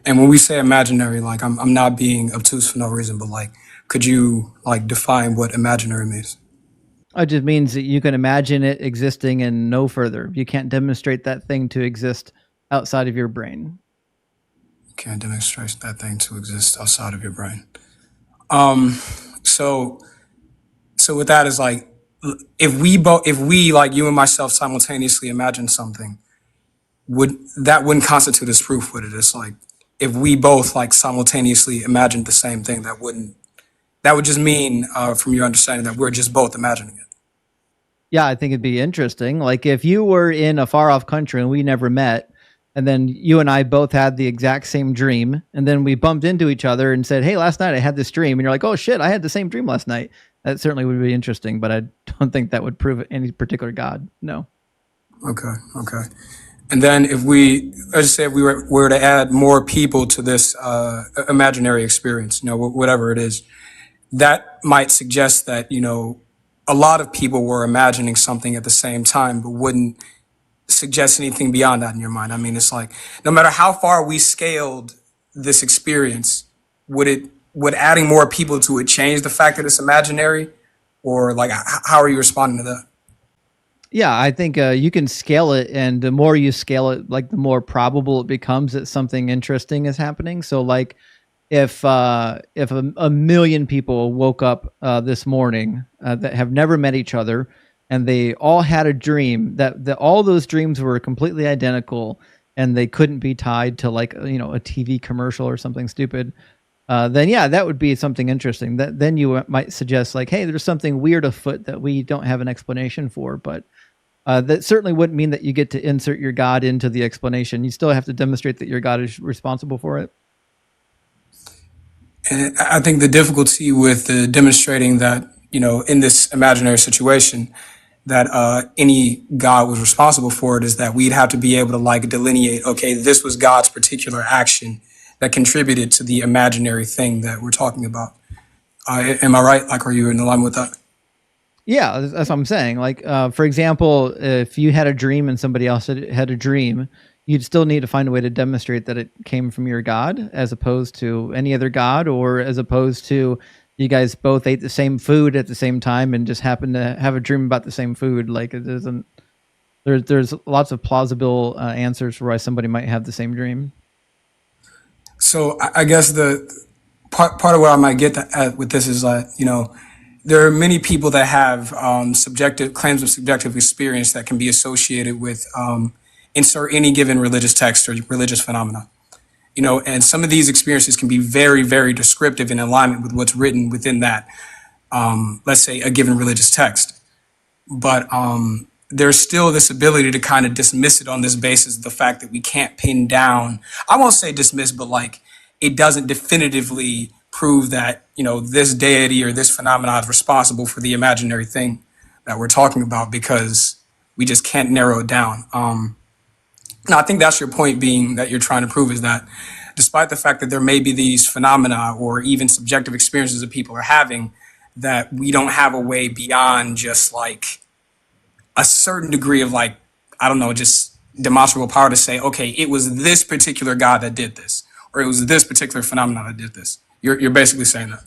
Speaker 8: And when we say imaginary, like I'm not being obtuse for no reason, but like, could you like define what imaginary means?
Speaker 1: It just means that you can imagine it existing and no further. You can't demonstrate that thing to exist outside of your brain.
Speaker 8: You can't demonstrate that thing to exist outside of your brain. So with that is like, if we like you and myself simultaneously imagine something, wouldn't constitute as proof, would it? It's like if we both like simultaneously imagined the same thing, that would just mean, from your understanding, that we're just both imagining it.
Speaker 1: Yeah, I think it'd be interesting. Like if you were in a far off country and we never met, and then you and I both had the exact same dream, and then we bumped into each other and said, hey, last night I had this dream, and you're like, oh shit, I had the same dream last night. That certainly would be interesting, but I don't think that would prove any particular God. No.
Speaker 8: Okay. And then if let's say if we were to add more people to this imaginary experience, whatever it is, that might suggest that, a lot of people were imagining something at the same time, but wouldn't suggest anything beyond that in your mind. I mean, it's like, no matter how far we scaled this experience, would adding more people to it change the fact that it's imaginary? Or like, how are you responding to that?
Speaker 1: Yeah, I think you can scale it, and the more you scale it, like the more probable it becomes that something interesting is happening. So like if a million people woke up this morning that have never met each other, and they all had a dream that all those dreams were completely identical, and they couldn't be tied to like a TV commercial or something stupid, then yeah, that would be something interesting. Then you might suggest like, hey, there's something weird afoot that we don't have an explanation for, but that certainly wouldn't mean that you get to insert your God into the explanation. You still have to demonstrate that your God is responsible for it.
Speaker 8: And I think the difficulty with demonstrating that, in this imaginary situation, that any God was responsible for it, is that we'd have to be able to like delineate, okay, this was God's particular action that contributed to the imaginary thing that we're talking about. Am I right? Like, are you in alignment with that?
Speaker 1: Yeah, that's what I'm saying. Like, for example, if you had a dream and somebody else had a dream, you'd still need to find a way to demonstrate that it came from your God, as opposed to any other God, or as opposed to you guys both ate the same food at the same time and just happened to have a dream about the same food. Like, it doesn't. There's lots of plausible answers for why somebody might have the same dream.
Speaker 8: So I guess the part of what I might get at with this is that, there are many people that have subjective claims of subjective experience that can be associated with insert any given religious text or religious phenomena. You know, and some of these experiences can be very, very descriptive in alignment with what's written within that, let's say, a given religious text. But there's still this ability to kind of dismiss it on this basis of the fact that we can't pin down, I won't say dismiss, but like it doesn't definitively prove that, you know, this deity or this phenomenon is responsible for the imaginary thing that we're talking about, because we just can't narrow it down. Now, I think that's your point being that you're trying to prove, is that despite the fact that there may be these phenomena or even subjective experiences that people are having, that we don't have a way beyond just like a certain degree of like, I don't know, just demonstrable power to say, okay, it was this particular God that did this, or it was this particular phenomenon that did this. You're basically saying that.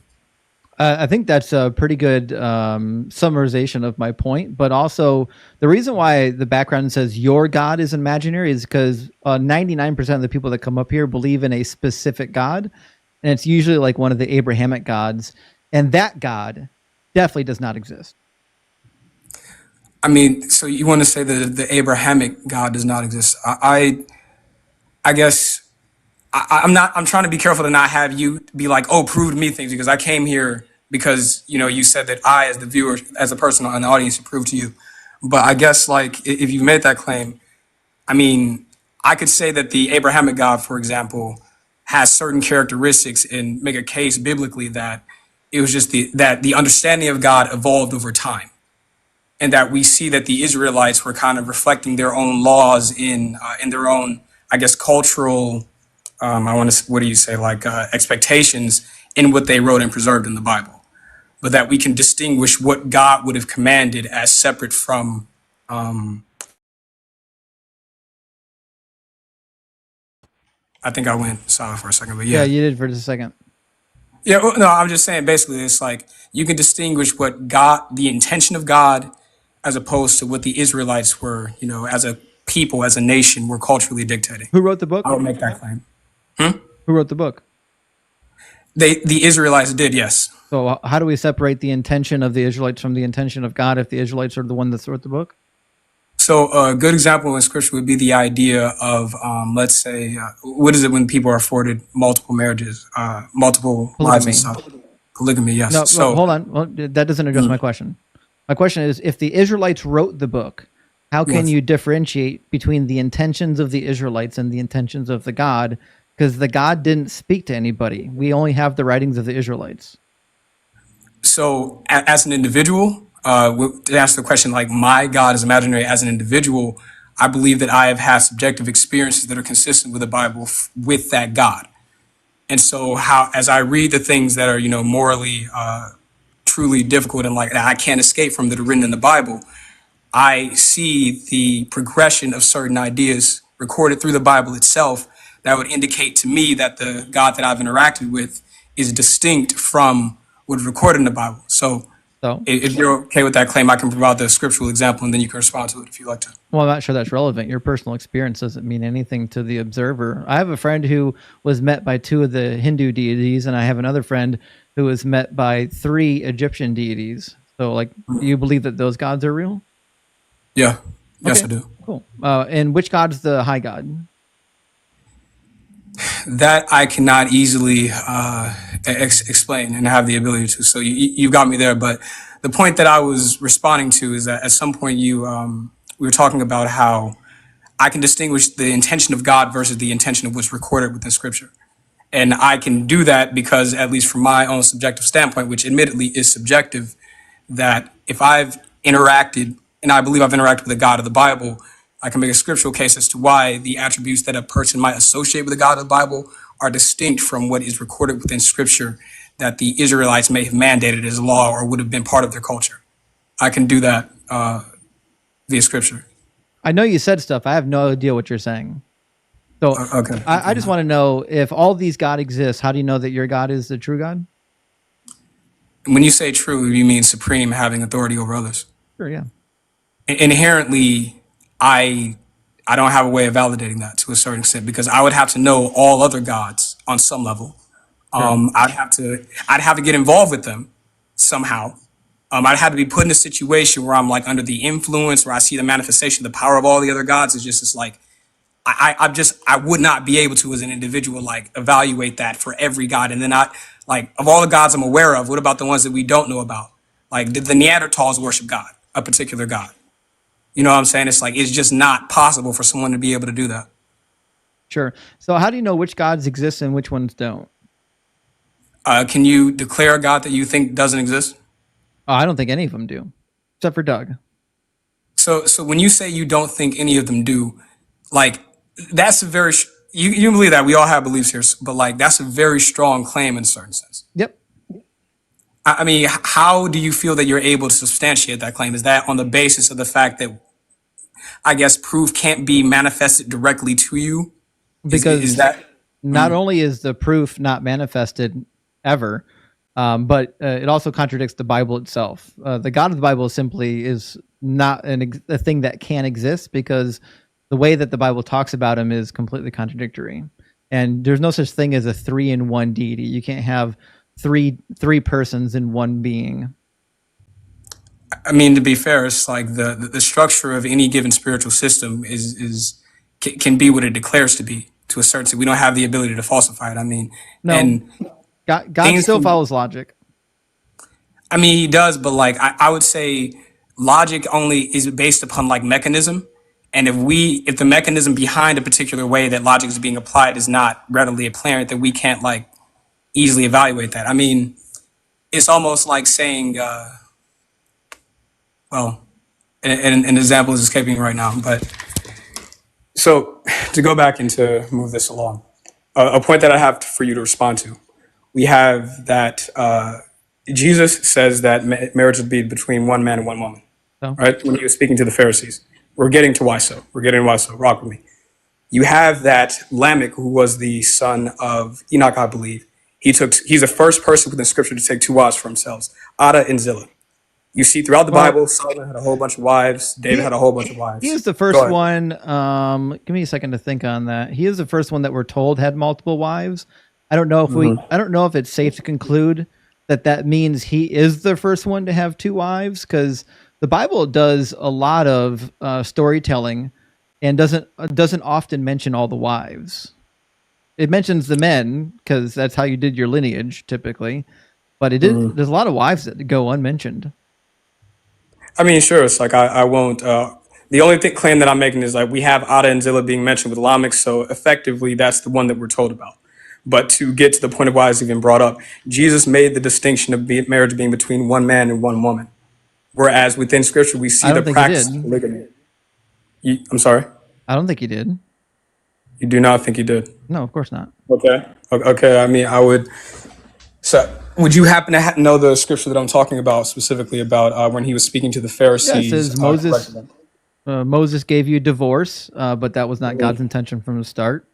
Speaker 1: I think that's a pretty good summarization of my point. But also, the reason why the background says your God is imaginary is because 99% of the people that come up here believe in a specific God. And it's usually like one of the Abrahamic gods. And that God definitely does not exist.
Speaker 8: I mean, so you want to say that the Abrahamic God does not exist? I guess I'm trying to be careful to not have you be like, oh, prove to me things, because I came here because, you know, you said that I, as the viewer, as a person in the audience, should prove to you. But I guess, like, if you made that claim, I mean, I could say that the Abrahamic God, for example, has certain characteristics and make a case biblically that it was just that the understanding of God evolved over time. And that we see that the Israelites were kind of reflecting their own laws in their own, I guess, cultural, what do you say, like expectations in what they wrote and preserved in the Bible. But that we can distinguish what God would have commanded as separate from, I think I went silent for a second, but
Speaker 1: Yeah, you did for just a second.
Speaker 8: Yeah, well, no, I'm just saying, basically, it's like you can distinguish what God, the intention of God, as opposed to what the Israelites were, you know, as a people, as a nation, were culturally dictating.
Speaker 1: Who wrote the book?
Speaker 8: I would make that claim.
Speaker 1: Who wrote the book?
Speaker 8: The Israelites did, yes.
Speaker 1: So how do we separate the intention of the Israelites from the intention of God if the Israelites are the one that wrote the book?
Speaker 8: So a good example in Scripture would be the idea of, let's say, what is it when people are afforded multiple marriages, multiple lives and stuff? Polygamy, yes.
Speaker 1: No,
Speaker 8: so
Speaker 1: hold on. Well, that doesn't address my question. My question is, if the Israelites wrote the book, how can you differentiate between the intentions of the Israelites and the intentions of the God? Because the God didn't speak to anybody. We only have the writings of the Israelites.
Speaker 8: So as an individual, to answer the question, like my God is imaginary as an individual, I believe that I have had subjective experiences that are consistent with the Bible with that God. And so as I read the things that are, you know, morally, truly difficult and like that I can't escape from that are written in the Bible, I see the progression of certain ideas recorded through the Bible itself that would indicate to me that the God that I've interacted with is distinct from what is recorded in the Bible. So if you're okay with that claim, I can provide the scriptural example and then you can respond to it if you'd like to.
Speaker 1: Well, I'm not sure that's relevant. Your personal experience doesn't mean anything to the observer. I have a friend who was met by 2 of the Hindu deities, and I have another friend who was met by 3 Egyptian deities. So, like, do you believe that those gods are real?
Speaker 8: Yeah. Yes,
Speaker 1: Okay.
Speaker 8: I do.
Speaker 1: Cool. And which god's the high god?
Speaker 8: That I cannot easily explain and have the ability to. So you got me there. But the point that I was responding to is that at some point we were talking about how I can distinguish the intention of God versus the intention of what's recorded within Scripture. And I can do that because, at least from my own subjective standpoint, which admittedly is subjective, that if I've interacted, and I believe I've interacted with the God of the Bible, I can make a scriptural case as to why the attributes that a person might associate with the God of the Bible are distinct from what is recorded within Scripture that the Israelites may have mandated as law or would have been part of their culture. I can do that via Scripture.
Speaker 1: I know you said stuff. I have no idea what you're saying. So
Speaker 8: Okay.
Speaker 1: I just want to know, if all these God exists, how do you know that your God is the true God?
Speaker 8: When you say true, you mean supreme, having authority over others.
Speaker 1: Sure, yeah.
Speaker 8: Inherently, I don't have a way of validating that to a certain extent because I would have to know all other gods on some level. I'd have to get involved with them somehow I'd have to be put in a situation where I'm like under the influence, where I see the manifestation, the power of all the other gods. It's like I would not be able to as an individual like evaluate that for every god. And then like of all the gods I'm aware of, what about the ones that we don't know about? Like did the Neanderthals worship God, a particular god? You know what I'm saying? It's like it's just not possible for someone to be able to do that.
Speaker 1: Sure. So how do you know which gods exist and which ones don't?
Speaker 8: Can you declare a god that you think doesn't exist?
Speaker 1: Oh, I don't think any of them do, except for Doug.
Speaker 8: So when you say you don't think any of them do, like that's a very you believe that we all have beliefs here, but like that's a very strong claim in a certain sense.
Speaker 1: Yep.
Speaker 8: I mean, how do you feel that you're able to substantiate that claim? Is that on the basis of the fact that I guess proof can't be manifested directly to you?
Speaker 1: Because
Speaker 8: is that
Speaker 1: not only is the proof not manifested ever, but it also contradicts the Bible itself. The God of the Bible simply is not a thing that can exist, because the way that the Bible talks about him is completely contradictory. And there's no such thing as a 3-in-1 deity. You can't have three persons in one being.
Speaker 8: I mean, to be fair, it's like the structure of any given spiritual system can be what it declares to be to a certain extent. We don't have the ability to falsify it. I mean,
Speaker 1: no,
Speaker 8: and
Speaker 1: God still follows logic.
Speaker 8: I mean, he does, but like I would say logic only is based upon like mechanism. And if the mechanism behind a particular way that logic is being applied is not readily apparent, then we can't like easily evaluate that. I mean, it's almost like saying, well, an example is escaping me right now, but so to go back and to move this along, a point that I have for you to respond to, we have that Jesus says that marriage would be between one man and one woman, right? When he was speaking to the Pharisees. We're getting to why so. Rock with me. You have that Lamech, who was the son of Enoch, I believe. He's the first person within Scripture to take two wives for himself, Ada and Zillah. You see throughout the Bible, Solomon had a whole bunch of wives. David had a whole bunch of wives.
Speaker 1: He is the first one. Give me a second to think on that. He is the first one that we're told had multiple wives. I don't know if I don't know if it's safe to conclude that means he is the first one to have two wives, because the Bible does a lot of storytelling and doesn't often mention all the wives. It mentions the men because that's how you did your lineage typically, but there's a lot of wives that go unmentioned.
Speaker 8: I mean, sure. It's like I won't. The only claim that I'm making is like we have Ada and Zillah being mentioned with Lamech, so effectively that's the one that we're told about. But to get to the point of why it's even brought up, Jesus made the distinction of marriage being between one man and one woman. Whereas within Scripture, we see the practice of polygamy. I'm sorry?
Speaker 1: I don't think he did.
Speaker 8: You do not think he did?
Speaker 1: No, of course not.
Speaker 8: Okay. I mean, I would. So, would you happen to know the Scripture that I'm talking about specifically about when he was speaking to the Pharisees?
Speaker 1: Yeah, it says Moses gave you divorce, but that was not God's intention from the start,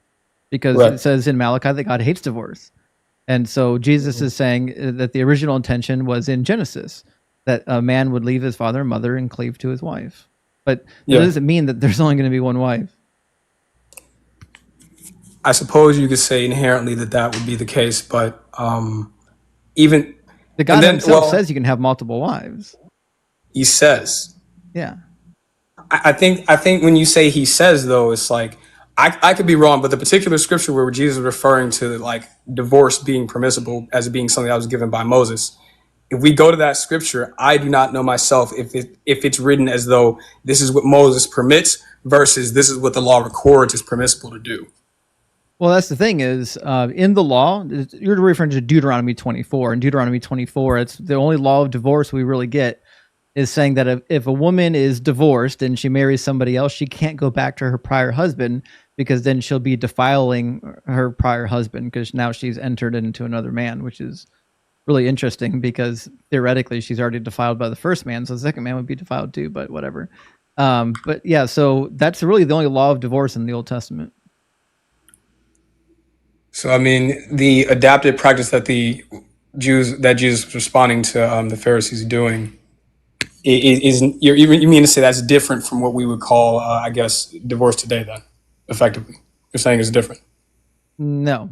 Speaker 1: because it says in Malachi that God hates divorce. And so Jesus is saying that the original intention was in Genesis, that a man would leave his father and mother and cleave to his wife. But that doesn't mean that there's only going to be one wife.
Speaker 8: I suppose you could say inherently that would be the case, but even
Speaker 1: the God himself says you can have multiple wives.
Speaker 8: He says.
Speaker 1: Yeah.
Speaker 8: I think when you say he says, though, it's like I could be wrong, but the particular scripture where Jesus is referring to like divorce being permissible as being something that was given by Moses. If we go to that scripture, I do not know myself if it's written as though this is what Moses permits versus this is what the law records is permissible to do.
Speaker 1: Well, that's the thing is, in the law, you're referring to Deuteronomy 24. In Deuteronomy 24, it's the only law of divorce we really get is saying that if a woman is divorced and she marries somebody else, she can't go back to her prior husband, because then she'll be defiling her prior husband, because now she's entered into another man, which is really interesting because theoretically she's already defiled by the first man, so the second man would be defiled too, but whatever. But yeah, so that's really the only law of divorce in the Old Testament.
Speaker 8: So, I mean, the adapted practice that Jesus was responding to the Pharisees doing you mean to say that's different from what we would call, I guess, divorce today then, effectively? You're saying it's different?
Speaker 1: No.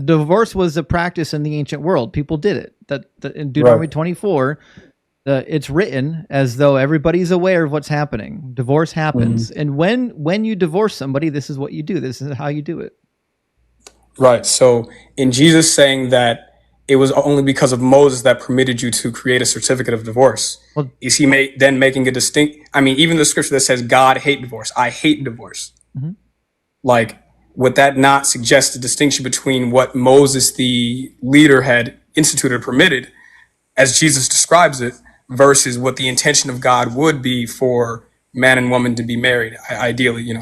Speaker 1: Divorce was a practice in the ancient world. People did it. That in Deuteronomy 24, it's written as though everybody's aware of what's happening. Divorce happens, and when you divorce somebody, this is what you do. This is how you do it.
Speaker 8: Right. So in Jesus saying that it was only because of Moses that permitted you to create a certificate of divorce,
Speaker 1: Well,
Speaker 8: is he then making a distinct? I mean, even the scripture that says God hate divorce, I hate divorce. Like, would that not suggest a distinction between what Moses, the leader, had instituted or permitted, as Jesus describes it, versus what the intention of God would be for man and woman to be married, ideally,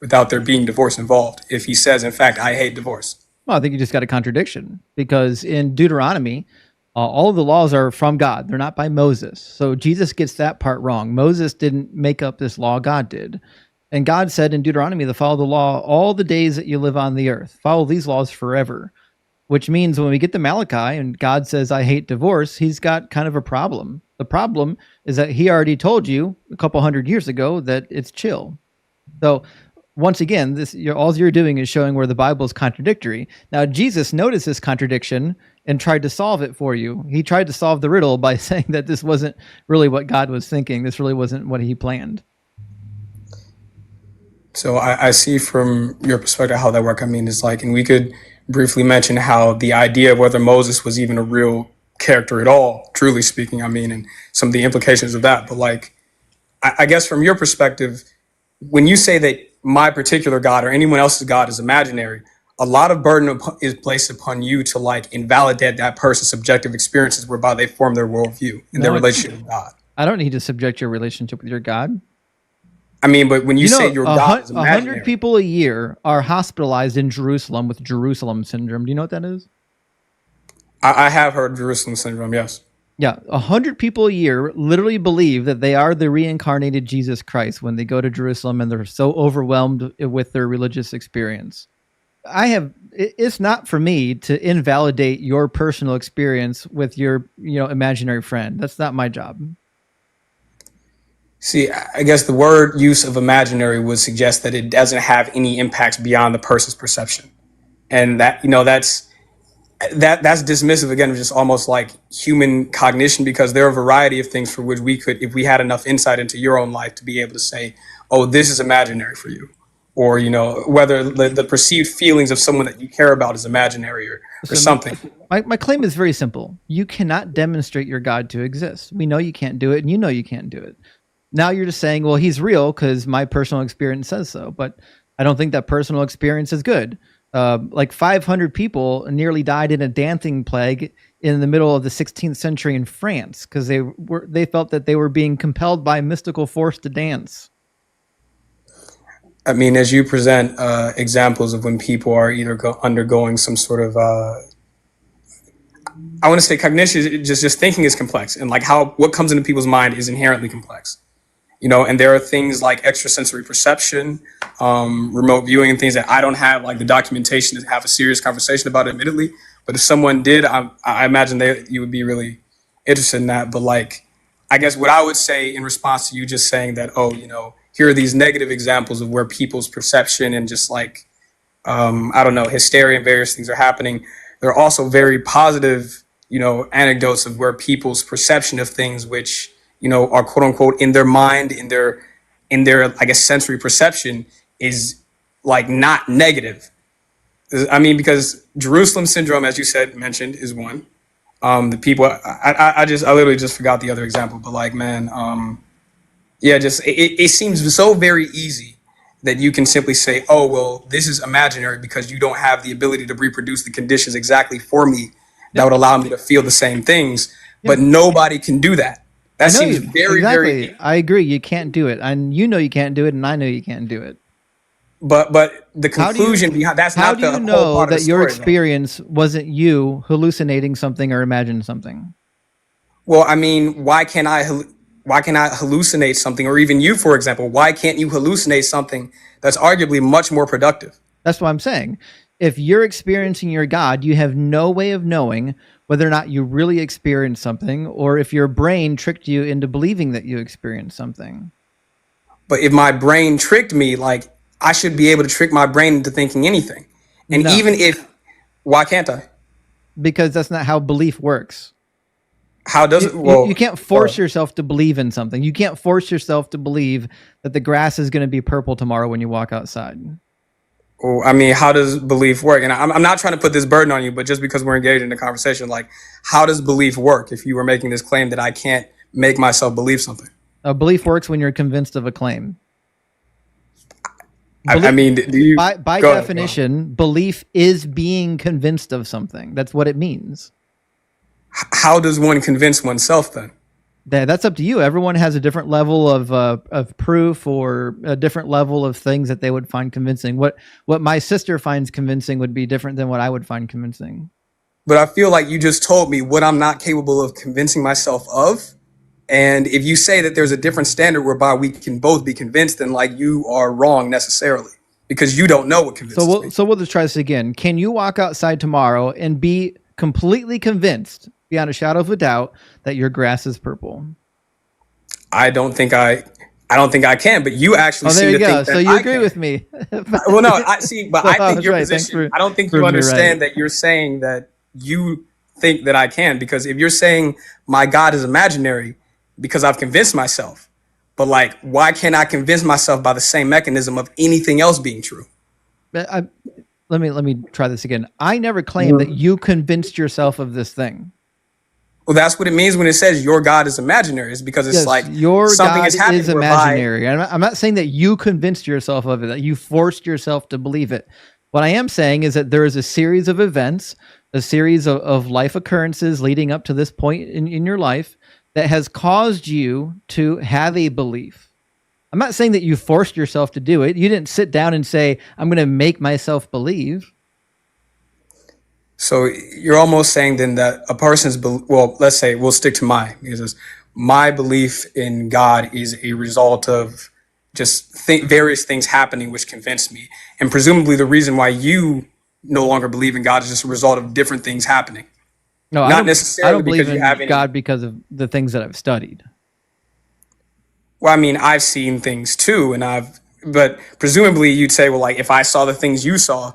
Speaker 8: without there being divorce involved, if he says, in fact, I hate divorce?
Speaker 1: Well, I think you just got a contradiction, because in Deuteronomy, all of the laws are from God. They're not by Moses. So Jesus gets that part wrong. Moses didn't make up this law. God did. And God said in Deuteronomy to follow the law all the days that you live on the earth. Follow these laws forever, which means when we get to Malachi and God says, I hate divorce, he's got kind of a problem. The problem is that he already told you a couple hundred years ago that it's chill. So once again, all you're doing is showing where the Bible is contradictory. Now, Jesus noticed this contradiction and tried to solve it for you. He tried to solve the riddle by saying that this wasn't really what God was thinking. This really wasn't what he planned.
Speaker 8: So I see from your perspective how that works. I mean, it's like, and we could briefly mention how the idea of whether Moses was even a real character at all, truly speaking, I mean, and some of the implications of that. But like, I guess from your perspective, when you say that my particular God or anyone else's God is imaginary, a lot of burden is placed upon you to like invalidate that person's subjective experiences whereby they form their worldview and their relationship with God.
Speaker 1: I don't need to subject your relationship with your God.
Speaker 8: I mean, but when you say your God is imaginary,
Speaker 1: 100 people a year are hospitalized in Jerusalem with Jerusalem syndrome. Do you know what that is?
Speaker 8: I have heard Jerusalem syndrome, yes.
Speaker 1: Yeah, 100 people a year literally believe that they are the reincarnated Jesus Christ when they go to Jerusalem, and they're so overwhelmed with their religious experience. It's not for me to invalidate your personal experience with your, imaginary friend. That's not my job.
Speaker 8: See, I guess the word use of imaginary would suggest that it doesn't have any impacts beyond the person's perception. And that, that's dismissive again of just almost like human cognition, because there are a variety of things for which we could, if we had enough insight into your own life, to be able to say, oh, this is imaginary for you. Or, whether the perceived feelings of someone that you care about is imaginary or something.
Speaker 1: My claim is very simple. You cannot demonstrate your God to exist. We know you can't do it, and you know you can't do it. Now you're just saying, well, he's real because my personal experience says so. But I don't think that personal experience is good. Like 500 people nearly died in a dancing plague in the middle of the 16th century in France because they felt that they were being compelled by a mystical force to dance.
Speaker 8: I mean, as you present examples of when people are either undergoing some sort of, I want to say cognition, just thinking is complex, and like what comes into people's mind is inherently complex. And there are things like extrasensory perception, remote viewing, and things that I don't have like the documentation to have a serious conversation about, admittedly. But if someone did, I imagine you would be really interested in that. But like, I guess what I would say in response to you just saying that, here are these negative examples of where people's perception and just like, I don't know, hysteria and various things are happening. There are also very positive, anecdotes of where people's perception of things, which, are quote unquote in their mind, in their, I guess, sensory perception, is like not negative. I mean, because Jerusalem syndrome, as you mentioned, is one. The people, I literally just forgot the other example, but like, man, it seems so very easy that you can simply say, oh, well, this is imaginary because you don't have the ability to reproduce the conditions exactly for me that would allow me to feel the same things. But nobody can do that. That seems very, very.
Speaker 1: I agree. You can't do it. And you can't do it. And I know you can't do it.
Speaker 8: But the conclusion behind that's not the whole part of the story. How do you know that your experience
Speaker 1: wasn't you hallucinating something or imagining something?
Speaker 8: Well, I mean, why can't I hallucinate something? Or even you, for example, why can't you hallucinate something that's arguably much more productive?
Speaker 1: That's what I'm saying. If you're experiencing your God, you have no way of knowing whether or not you really experienced something, or if your brain tricked you into believing that you experienced something.
Speaker 8: But if my brain tricked me, like, I should be able to trick my brain into thinking anything. And even if Why can't I?
Speaker 1: Because that's not how belief works.
Speaker 8: How does it? Well,
Speaker 1: you can't force yourself to believe in something. You can't force yourself to believe that the grass is going to be purple tomorrow when you walk outside.
Speaker 8: well, I mean, how does belief work? And I'm not trying to put this burden on you, but just because we're engaged in the conversation, like, how does belief work if you were making this claim that I can't make myself believe something?
Speaker 1: A belief works when you're convinced of a claim.
Speaker 8: I mean, do you,
Speaker 1: by
Speaker 8: go ahead,
Speaker 1: definition, belief is being convinced of something. That's what it means.
Speaker 8: how does one convince oneself then?
Speaker 1: That's up to you. Everyone has a different level of proof or a different level of things that they would find convincing. What my sister finds convincing would be different than what I would find convincing.
Speaker 8: But I feel like you just told me what I'm not capable of convincing myself of. And if you say that there's a different standard whereby we can both be convinced, then like you are wrong necessarily because you don't know what convinces me.
Speaker 1: So we'll just try this again. Can you walk outside tomorrow and be completely convinced, beyond a shadow of a doubt, that your grass is purple?
Speaker 8: I don't think I can, but you actually
Speaker 1: there
Speaker 8: seem
Speaker 1: you
Speaker 8: to
Speaker 1: go.
Speaker 8: think that
Speaker 1: So you
Speaker 8: I
Speaker 1: agree
Speaker 8: can.
Speaker 1: with me.
Speaker 8: Well, no, I see, but
Speaker 1: So
Speaker 8: I think
Speaker 1: was
Speaker 8: your
Speaker 1: right. Thanks
Speaker 8: position.
Speaker 1: for
Speaker 8: I don't think you
Speaker 1: proving me
Speaker 8: understand
Speaker 1: right.
Speaker 8: that you're saying that you think that I can, because if you're saying my God is imaginary because I've convinced myself, but like, why can't I convince myself by the same mechanism of anything else being true?
Speaker 1: Let me try this again. I never claimed that you convinced yourself of this thing.
Speaker 8: Well, that's what it means when it says your God is imaginary. It's because it's
Speaker 1: Yes,
Speaker 8: like
Speaker 1: your
Speaker 8: something
Speaker 1: God
Speaker 8: is happening
Speaker 1: is
Speaker 8: whereby
Speaker 1: imaginary. I'm not saying that you convinced yourself of it, that you forced yourself to believe it. What I am saying is that there is a series of events, a series of life occurrences leading up to this point in your life that has caused you to have a belief. I'm not saying that you forced yourself to do it. You didn't sit down and say, I'm going to make myself believe.
Speaker 8: So you're almost saying then that a person's, well, let's say we'll stick to because my belief in God is a result of just various things happening which convinced me. And presumably the reason why you no longer believe in God is just a result of different things happening.
Speaker 1: No,
Speaker 8: Not
Speaker 1: I don't
Speaker 8: necessarily
Speaker 1: believe
Speaker 8: because you have
Speaker 1: in
Speaker 8: any.
Speaker 1: God because of the things that I've studied.
Speaker 8: Well, I mean, I've seen things too, but presumably you'd say, well, like if I saw the things you saw,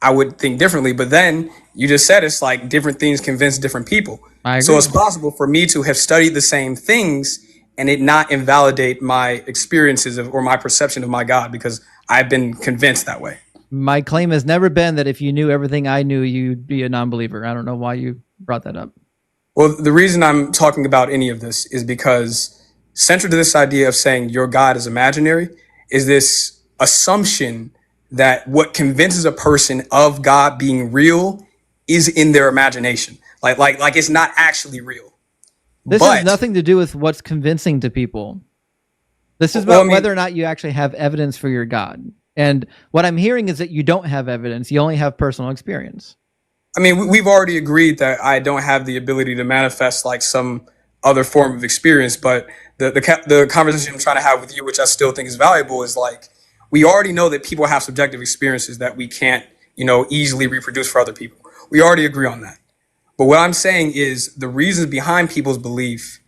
Speaker 8: I would think differently. But then you just said it's like different things convince different people.
Speaker 1: I agree.
Speaker 8: So it's possible for me to have studied the same things and it not invalidate my experiences or my perception of my God because I've been convinced that way.
Speaker 1: My claim has never been that if you knew everything I knew, you'd be a non-believer. I don't know why you brought that up.
Speaker 8: Well, the reason I'm talking about any of this is because central to this idea of saying your God is imaginary is this assumption that what convinces a person of God being real is in their imagination. Like it's not actually real.
Speaker 1: This has nothing to do with what's convincing to people. This is about whether or not you actually have evidence for your God. And what I'm hearing is that you don't have evidence. You only have personal experience.
Speaker 8: I mean, we've already agreed that I don't have the ability to manifest like some other form of experience, but the conversation I'm trying to have with you, which I still think is valuable, is like, we already know that people have subjective experiences that we can't, easily reproduce for other people. We already agree on that. But what I'm saying is the reasons behind people's belief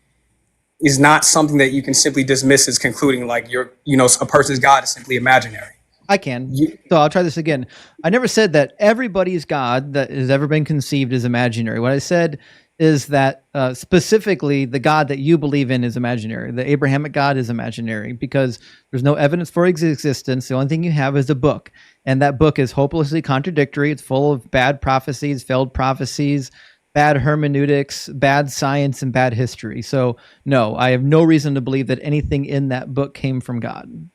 Speaker 8: is not something that you can simply dismiss as concluding like a person's God is simply imaginary.
Speaker 1: I can. So I'll try this again. I never said that everybody's God that has ever been conceived is imaginary. What I said is that specifically the God that you believe in is imaginary. The Abrahamic God is imaginary because there's no evidence for its existence. The only thing you have is a book. And that book is hopelessly contradictory. It's full of bad prophecies, failed prophecies, bad hermeneutics, bad science, and bad history. So no, I have no reason to believe that anything in that book came from God.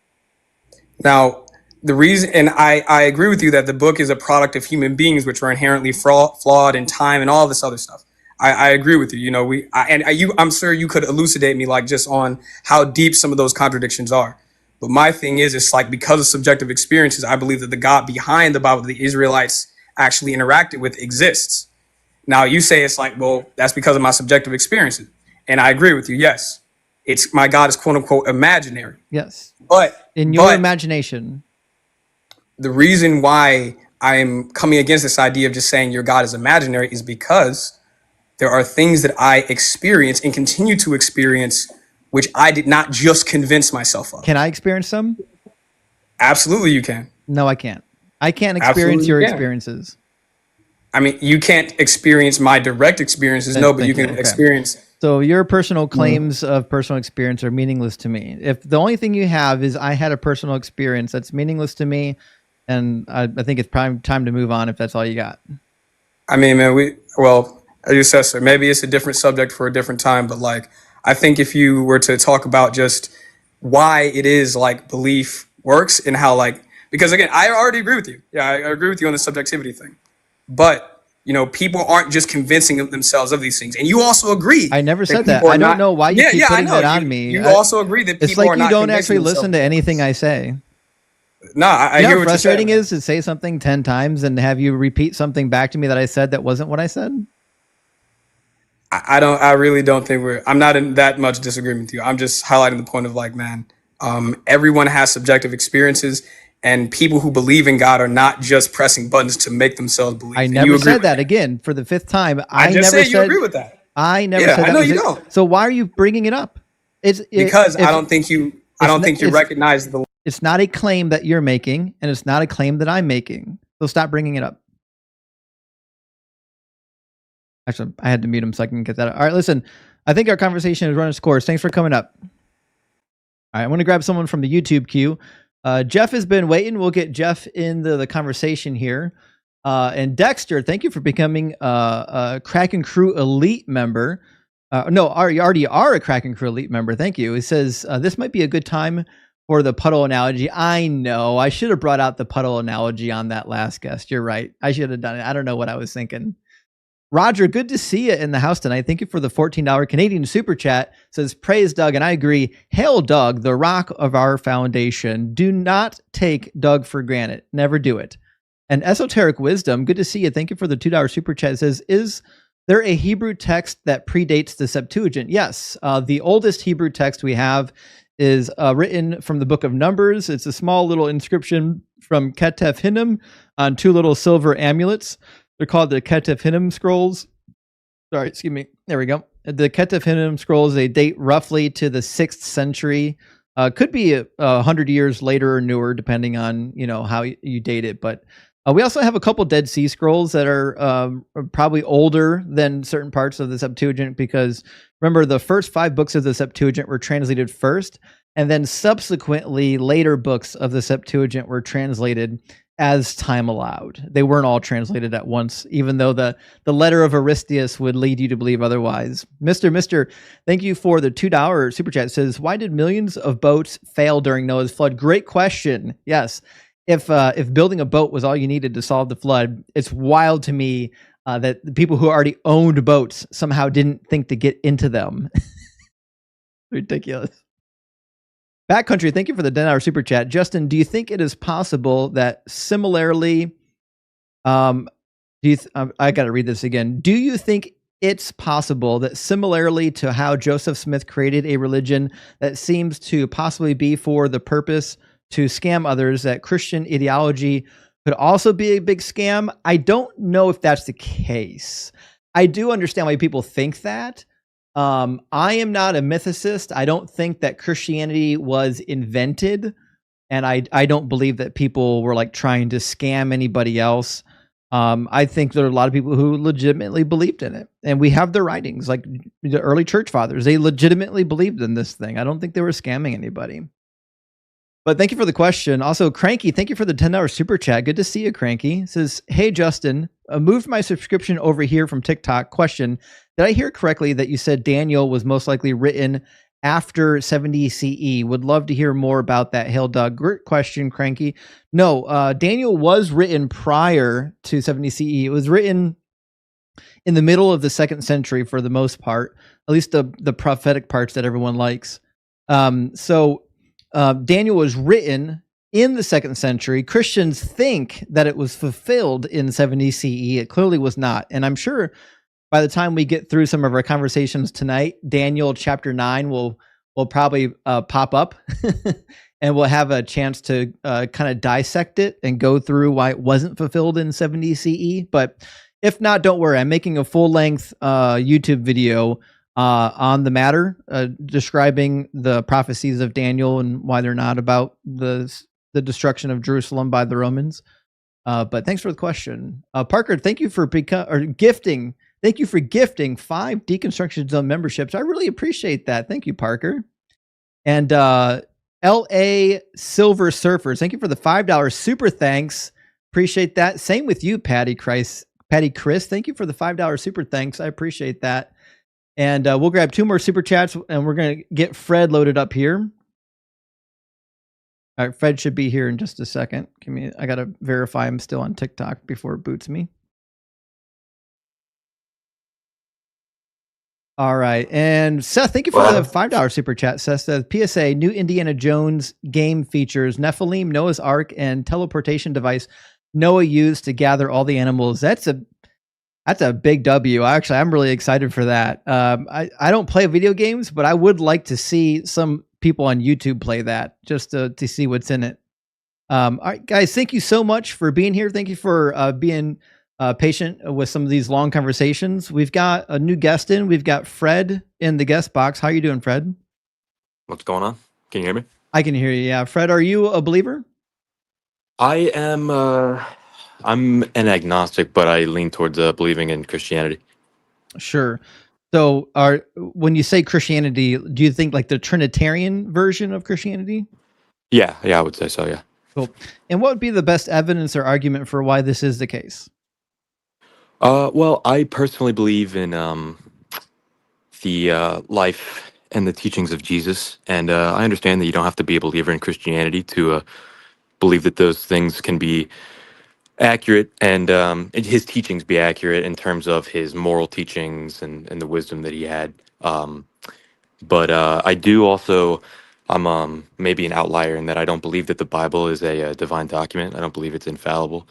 Speaker 8: Now, the reason, and I agree with you that the book is a product of human beings, which are inherently flawed in time and all this other stuff. I agree with you. I'm sure you could elucidate me like just on how deep some of those contradictions are. But my thing is, it's like because of subjective experiences, I believe that the God behind the Bible, the Israelites actually interacted with, exists. Now you say it's like, well, that's because of my subjective experiences, and I agree with you. Yes, it's my God is quote unquote imaginary.
Speaker 1: Yes,
Speaker 8: but
Speaker 1: in your imagination.
Speaker 8: The reason why I'm coming against this idea of just saying your God is imaginary is because there are things that I experience and continue to experience, which I did not just convince myself of.
Speaker 1: Can I experience some?
Speaker 8: Absolutely, you can.
Speaker 1: No, I can't. I can't experience your experiences.
Speaker 8: I mean, you can't experience my direct experiences, no, but you
Speaker 1: Thank
Speaker 8: can
Speaker 1: you. Okay.
Speaker 8: experience.
Speaker 1: So your personal claims of personal experience are meaningless to me. If the only thing you have is I had a personal experience, that's meaningless to me, and I think it's time to move on if that's all you got.
Speaker 8: I mean, man, as you said, sir, maybe it's a different subject for a different time, but like, I think if you were to talk about just why it is like belief works and how like, because again, I already agree with you. Yeah, I agree with you on the subjectivity thing, but you know, people aren't just convincing themselves of these things. And you also agree.
Speaker 1: I never said that.
Speaker 8: people are
Speaker 1: I don't
Speaker 8: not-
Speaker 1: know why you keep putting that on me.
Speaker 8: You also agree that people
Speaker 1: It's like
Speaker 8: are
Speaker 1: you
Speaker 8: not
Speaker 1: don't
Speaker 8: convincing
Speaker 1: actually listen
Speaker 8: themselves
Speaker 1: to
Speaker 8: of
Speaker 1: anything
Speaker 8: this.
Speaker 1: I say.
Speaker 8: No, I
Speaker 1: You know
Speaker 8: hear
Speaker 1: how
Speaker 8: what
Speaker 1: frustrating
Speaker 8: you're saying.
Speaker 1: is to say something 10 times and have you repeat something back to me that I said that wasn't what I said?
Speaker 8: I really don't think I'm not in that much disagreement with you. I'm just highlighting the point of like, man, everyone has subjective experiences, and people who believe in God are not just pressing buttons to make themselves believe.
Speaker 1: I
Speaker 8: And
Speaker 1: never
Speaker 8: you agree
Speaker 1: said
Speaker 8: with
Speaker 1: that again for the 5th time.
Speaker 8: I just
Speaker 1: never
Speaker 8: said you
Speaker 1: said
Speaker 8: agree with that.
Speaker 1: I never
Speaker 8: Yeah,
Speaker 1: said
Speaker 8: I
Speaker 1: that
Speaker 8: know
Speaker 1: was
Speaker 8: you
Speaker 1: it.
Speaker 8: don't.
Speaker 1: So why are you bringing it up?
Speaker 8: Because I
Speaker 1: if-
Speaker 8: don't think you
Speaker 1: it's
Speaker 8: recognize the.
Speaker 1: It's not a claim that you're making, and it's not a claim that I'm making. So stop bringing it up. Actually, I had to mute him so I can get that out. All right, listen. I think our conversation has run its course. Thanks for coming up. All right, I'm going to grab someone from the YouTube queue. Jeff has been waiting. We'll get Jeff into the conversation here. And Dexter, thank you for becoming a Kraken Crew Elite member. You already are a Kraken Crew Elite member. Thank you. He says, this might be a good time for the puddle analogy. I know. I should have brought out the puddle analogy on that last guest. You're right. I should have done it. I don't know what I was thinking. Roger, good to see you in the house tonight. Thank you for the $14 Canadian super chat. Says, praise Doug, and I agree. Hail Doug, the rock of our foundation. Do not take Doug for granted. Never do it. And Esoteric Wisdom, good to see you. Thank you for the $2 super chat. It says, is there a Hebrew text that predates the Septuagint? Yes. The oldest Hebrew text we have is written from the book of Numbers. It's a small little inscription from Ketef Hinnom on 2 little silver amulets. They're called the Ketef Hinnom scrolls. Sorry, excuse me. There we go. The Ketef Hinnom scrolls, they date roughly to the 6th century. Could be 100 years later or newer, depending on how you date it. But we also have a couple Dead Sea Scrolls that are probably older than certain parts of the Septuagint, because remember, the first 5 books of the Septuagint were translated first, and then subsequently later books of the Septuagint were translated as time allowed. They weren't all translated at once, even though the letter of Aristeas would lead you to believe otherwise. Mister, thank you for the $2 super chat. It says, why did millions of boats fail during Noah's flood? Great question. Yes. If building a boat was all you needed to solve the flood, it's wild to me that the people who already owned boats somehow didn't think to get into them. Ridiculous. Backcountry, thank you for the $10 super chat. Justin, do you think it is possible that similarly, I got to read this again. Do you think it's possible that similarly to how Joseph Smith created a religion that seems to possibly be for the purpose to scam others, that Christian ideology could also be a big scam? I don't know if that's the case. I do understand why people think that. I am not a mythicist. I don't think that Christianity was invented, and I don't believe that people were like trying to scam anybody else. I think there are a lot of people who legitimately believed in it, and we have their writings, like the early church fathers. They legitimately believed in this thing. I don't think they were scamming anybody. But thank you for the question. Also, Cranky, thank you for the $10 super chat. Good to see you, Cranky. It says, hey, Justin, moved my subscription over here from TikTok. Question, did I hear correctly that you said Daniel was most likely written after 70 CE? Would love to hear more about that. Hail Doug. Great question, Cranky. No, Daniel was written prior to 70 CE. It was written in the middle of the 2nd century for the most part, at least the prophetic parts that everyone likes. Daniel was written in the 2nd century. Christians think that it was fulfilled in 70 CE. It clearly was not. And I'm sure by the time we get through some of our conversations tonight, Daniel chapter 9 will probably pop up and we'll have a chance to kind of dissect it and go through why it wasn't fulfilled in 70 CE. But if not, don't worry. I'm making a full-length YouTube video on the matter, describing the prophecies of Daniel and why they're not about the destruction of Jerusalem by the Romans. But thanks for the question, Parker. Thank you for gifting. Thank you for gifting 5 Deconstruction Zone memberships. I really appreciate that. Thank you, Parker. And L.A. Silver Surfers, thank you for the $5 super thanks. Appreciate that. Same with you, Patty Chris. Thank you for the $5 super thanks. I appreciate that. And we'll grab 2 more super chats, and we're going to get Fred loaded up here. All right, Fred should be here in just a second. I got to verify I'm still on TikTok before it boots me. All right. And Seth, thank you for the $5 super chat. Seth says, PSA, new Indiana Jones game features Nephilim, Noah's Ark, and teleportation device Noah used to gather all the animals. That's a big W. I'm really excited for that. I don't play video games, but I would like to see some people on YouTube play that just to see what's in it. All right, guys, thank you so much for being here. Thank you for being patient with some of these long conversations. We've got a new guest in. We've got Fred in the guest box. How you doing, Fred?
Speaker 9: What's going on? Can you hear me?
Speaker 1: I can hear you. Yeah, Fred, are you a believer?
Speaker 9: I am. I'm an agnostic, but I lean towards believing in Christianity.
Speaker 1: Sure. So, when you say Christianity, do you think like the Trinitarian version of Christianity?
Speaker 9: Yeah, I would say so. Yeah.
Speaker 1: Cool. And what would be the best evidence or argument for why this is the case?
Speaker 9: Well, I personally believe in the life and the teachings of Jesus, and I understand that you don't have to be a believer in Christianity to believe that those things can be accurate, and his teachings be accurate in terms of his moral teachings and the wisdom that he had. But I do also, I'm maybe an outlier in that I don't believe that the Bible is a divine document. I don't believe it's infallible.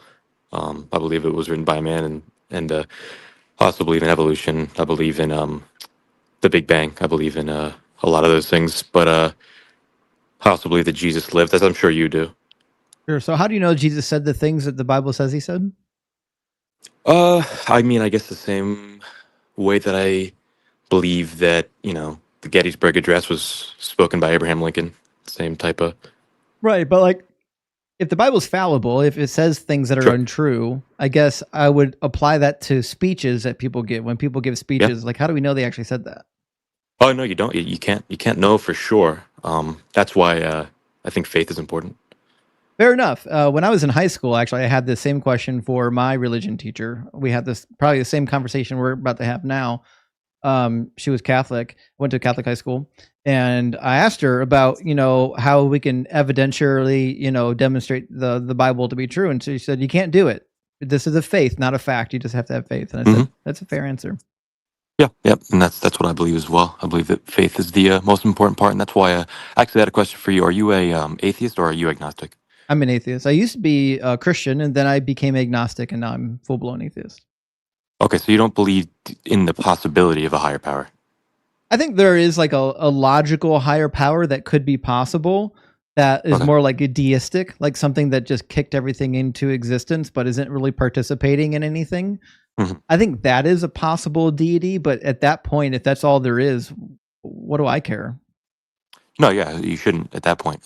Speaker 9: I believe it was written by a man, and I also believe in evolution. I believe in the Big Bang. I believe in a lot of those things. But I also believe that Jesus lived, as I'm sure you do.
Speaker 1: Sure. So how do you know Jesus said the things that the Bible says he said?
Speaker 9: I mean, I guess the same way that I believe that, the Gettysburg Address was spoken by Abraham Lincoln. Same type of...
Speaker 1: Right, but like, if the Bible's fallible, if it says things that are untrue, I guess I would apply that to speeches that people give. When people give speeches, like, how do we know they actually said that?
Speaker 9: Oh, no, you don't. You can't know for sure. That's why I think faith is important.
Speaker 1: Fair enough. When I was in high school, actually, I had the same question for my religion teacher. We had probably the same conversation we're about to have now. She was Catholic, went to a Catholic high school, and I asked her about, how we can evidentially, demonstrate the Bible to be true. And she said, you can't do it. This is a faith, not a fact. You just have to have faith. And I said, that's a fair answer.
Speaker 9: Yeah, and that's what I believe as well. I believe that faith is the most important part, and that's why I actually had a question for you. Are you a atheist or are you agnostic?
Speaker 1: I'm an atheist. I used to be a Christian, and then I became agnostic, and now I'm full-blown atheist.
Speaker 9: Okay, so you don't believe in the possibility of a higher power?
Speaker 1: I think there is like a logical higher power that could be possible that is more like a deistic, like something that just kicked everything into existence but isn't really participating in anything. I think that is a possible deity, but at that point, if that's all there is, what do I care?
Speaker 9: No, yeah, you shouldn't at that point.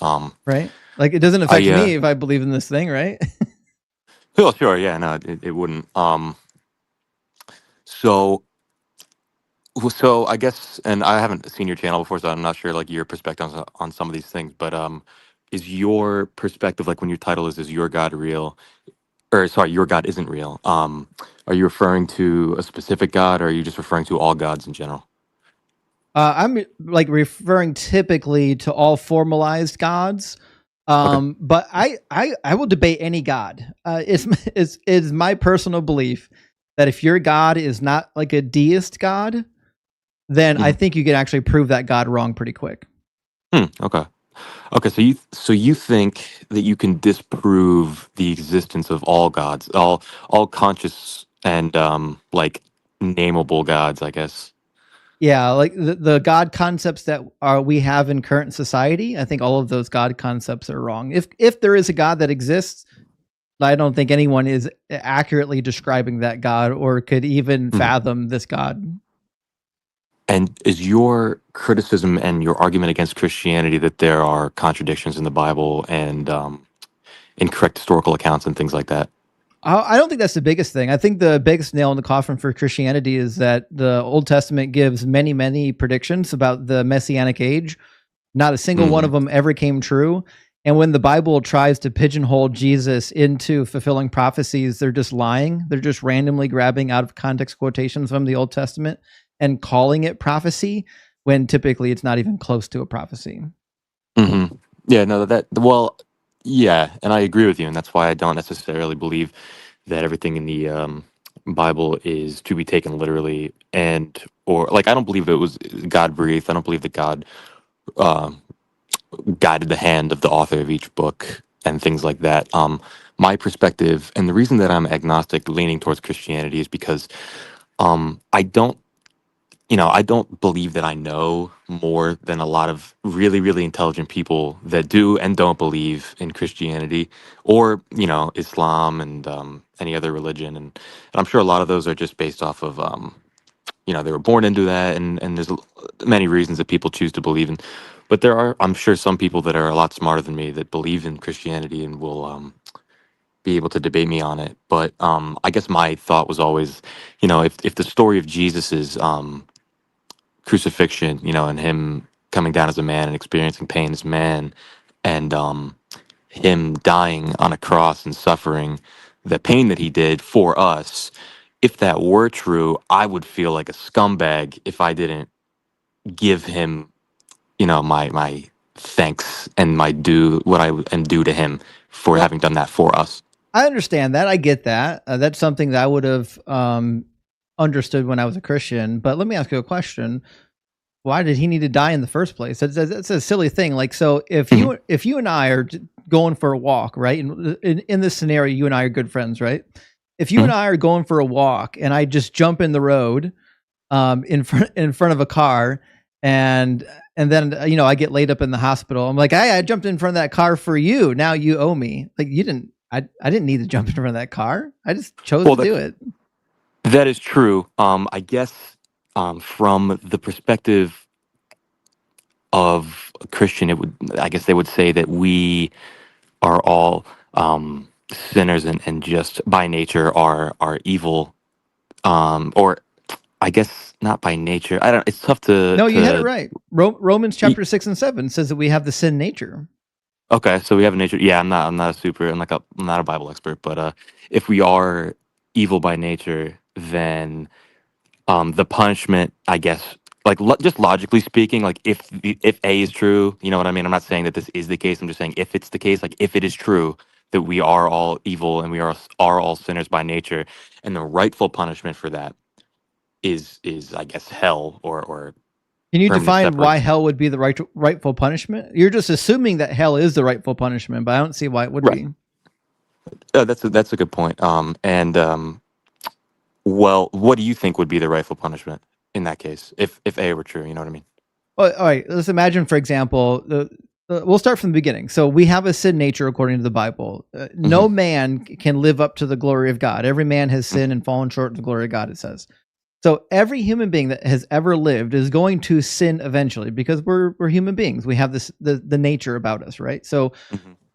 Speaker 1: Right? Like, it doesn't affect me if I believe in this thing, right?
Speaker 9: Oh, sure, yeah, no, it wouldn't. So I guess, and I haven't seen your channel before, so I'm not sure like your perspective on some of these things. But is your perspective, like when your title is your God real, or sorry, your God isn't real? Are you referring to a specific God, or are you just referring to all gods in general?
Speaker 1: I'm like referring typically to all formalized gods. But I will debate any God. It's my personal belief that if your God is not like a deist God, then I think you can actually prove that God wrong pretty quick.
Speaker 9: Okay. So you think that you can disprove the existence of all gods, all conscious and like nameable gods, I guess.
Speaker 1: Yeah, like the God concepts that we have in current society, I think all of those God concepts are wrong. If there is a God that exists, I don't think anyone is accurately describing that God or could even fathom this God.
Speaker 9: And is your criticism and your argument against Christianity that there are contradictions in the Bible and incorrect historical accounts and things like that?
Speaker 1: I don't think that's the biggest thing. I think the biggest nail in the coffin for Christianity is that the Old Testament gives many, many predictions about the Messianic age. Not a single one of them ever came true. And when the Bible tries to pigeonhole Jesus into fulfilling prophecies, they're just lying. They're just randomly grabbing out of context quotations from the Old Testament and calling it prophecy when typically it's not even close to a prophecy.
Speaker 9: Yeah, no, yeah, and I agree with you, and that's why I don't necessarily believe that everything in the Bible is to be taken literally, or like I don't believe it was God breathed. I don't believe that God guided the hand of the author of each book and things like that. My perspective, and the reason that I'm agnostic, leaning towards Christianity, is because I don't. I don't believe that I know more than a lot of really, really intelligent people that do and don't believe in Christianity or, Islam and any other religion. And I'm sure a lot of those are just based off of, they were born into that. And there's many reasons that people choose to believe in. But there are, I'm sure, some people that are a lot smarter than me that believe in Christianity and will be able to debate me on it. But I guess my thought was always, if the story of Jesus's crucifixion, and him coming down as a man and experiencing pain as man, and him dying on a cross and suffering the pain that he did for us. If that were true, I would feel like a scumbag if I didn't give him, my thanks and my due, what I am due to him for having done that for us.
Speaker 1: I understand that. I get that. That's something that I would have understood when I was a Christian. But let me ask you a question. Why did he need to die in the first place? That's a silly thing. Like, so if you and I are going for a walk, right? In this scenario, you and I are good friends, right? If you and I are going for a walk and I just jump in the road in front of a car and then I get laid up in the hospital. I'm like, I jumped in front of that car for you. Now you owe me. Like, you didn't. I didn't need to jump in front of that car. I just chose to do it.
Speaker 9: That is true. I guess from the perspective of a Christian, I guess they would say that we are all sinners and just by nature are evil. Or I guess not by nature. I don't. It's tough to.
Speaker 1: No, you had it right. Romans chapter 6 and 7 says that we have the sin nature.
Speaker 9: Okay, so we have a nature. Yeah, I'm not a Bible expert, but if we are evil by nature, then the punishment, I guess, like just logically speaking, like if A is true, you know what I mean? I'm not saying that this is the case. I'm just saying if it's the case, like if it is true that we are all evil and we are all sinners by nature, and the rightful punishment for that is I guess hell or.
Speaker 1: Can you define why hell would be the rightful punishment? You're just assuming that hell is the rightful punishment, but I don't see why it would be.
Speaker 9: That's a good point. Well, what do you think would be the rightful punishment in that case, if A were true? You know what I mean?
Speaker 1: Well, all right. Let's imagine, for example, we'll start from the beginning. So we have a sin nature according to the Bible. No man can live up to the glory of God. Every man has sinned and fallen short of the glory of God, it says. So every human being that has ever lived is going to sin eventually because we're human beings. We have the nature about us, right? So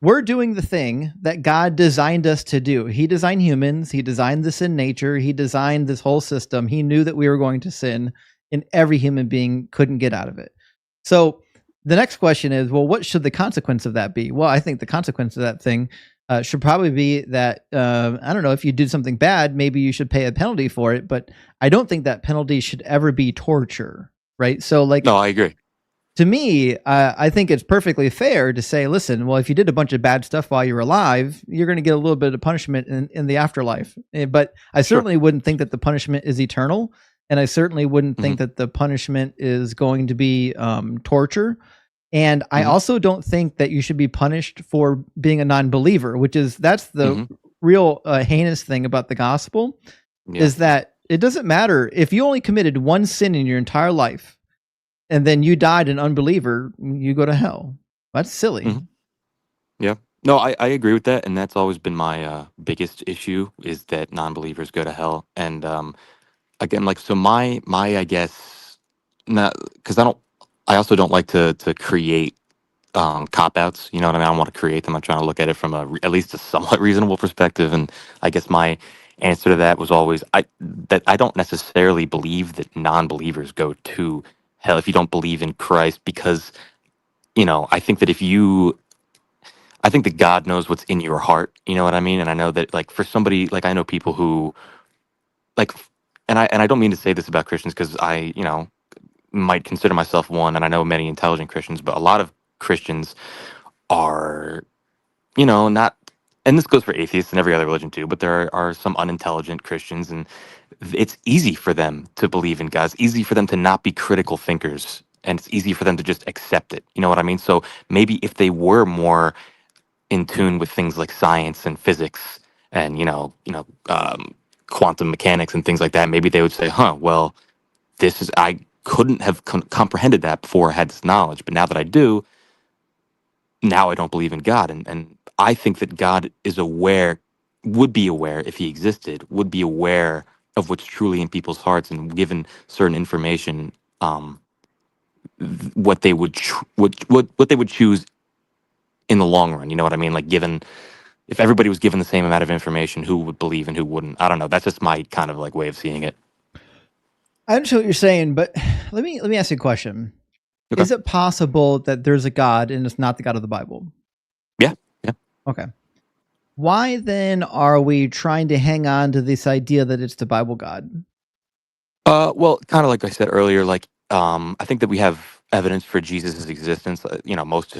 Speaker 1: we're doing the thing that God designed us to do. He designed humans. He designed the sin nature. He designed this whole system. He knew that we were going to sin, and every human being couldn't get out of it. So the next question is, well, what should the consequence of that be? Well, I think the consequence of that thing should probably be that, I don't know, if you did something bad, maybe you should pay a penalty for it, but I don't think that penalty should ever be torture, right? So like,
Speaker 9: no, I agree.
Speaker 1: To me, I think it's perfectly fair to say, listen, well, if you did a bunch of bad stuff while you're alive, you're going to get a little bit of punishment in the afterlife. But I certainly wouldn't think that the punishment is eternal. And I certainly wouldn't think that the punishment is going to be torture. And I also don't think that you should be punished for being a non-believer, that's the real heinous thing about the gospel, is that it doesn't matter if you only committed one sin in your entire life and then you died an unbeliever, you go to hell. That's silly.
Speaker 9: Yeah. No, I agree with that. And that's always been my biggest issue is that non-believers go to hell. And again, like, so I guess, not because I also don't like to create cop outs. You know what I mean? I don't want to create them. I'm trying to look at it from at least a somewhat reasonable perspective. And I guess my answer to that was always that I don't necessarily believe that non-believers go to hell if you don't believe in Christ, because I think that I think that God knows what's in your heart. You know what I mean? And I know that, like, for somebody, like, I know people who, like, and I don't mean to say this about Christians, because I might consider myself one, and I know many intelligent Christians, but a lot of Christians are, not, and this goes for atheists and every other religion too, but there are some unintelligent Christians, and it's easy for them to believe in God. It's easy for them to not be critical thinkers, and it's easy for them to just accept it. You know what I mean? So maybe if they were more in tune with things like science and physics and quantum mechanics and things like that, maybe they would say, "Huh, well, I couldn't have comprehended that before I had this knowledge, but now that I do, now I don't believe in God." And I think that God is would be aware if he existed, would be aware of what's truly in people's hearts, and given certain information, what they would what they would choose in the long run. You know what I mean? Like, given if everybody was given the same amount of information, who would believe and who wouldn't? I don't know. That's just my kind of like way of seeing it.
Speaker 1: I understand what you're saying, but let me ask you a question.
Speaker 9: Okay.
Speaker 1: Is it possible that there's a God and it's not the God of the Bible?
Speaker 9: Yeah. Yeah.
Speaker 1: Okay. Why then are we trying to hang on to this idea that it's the Bible God?
Speaker 9: Well, kind of like I said earlier, like, I think that we have evidence for Jesus' existence. Most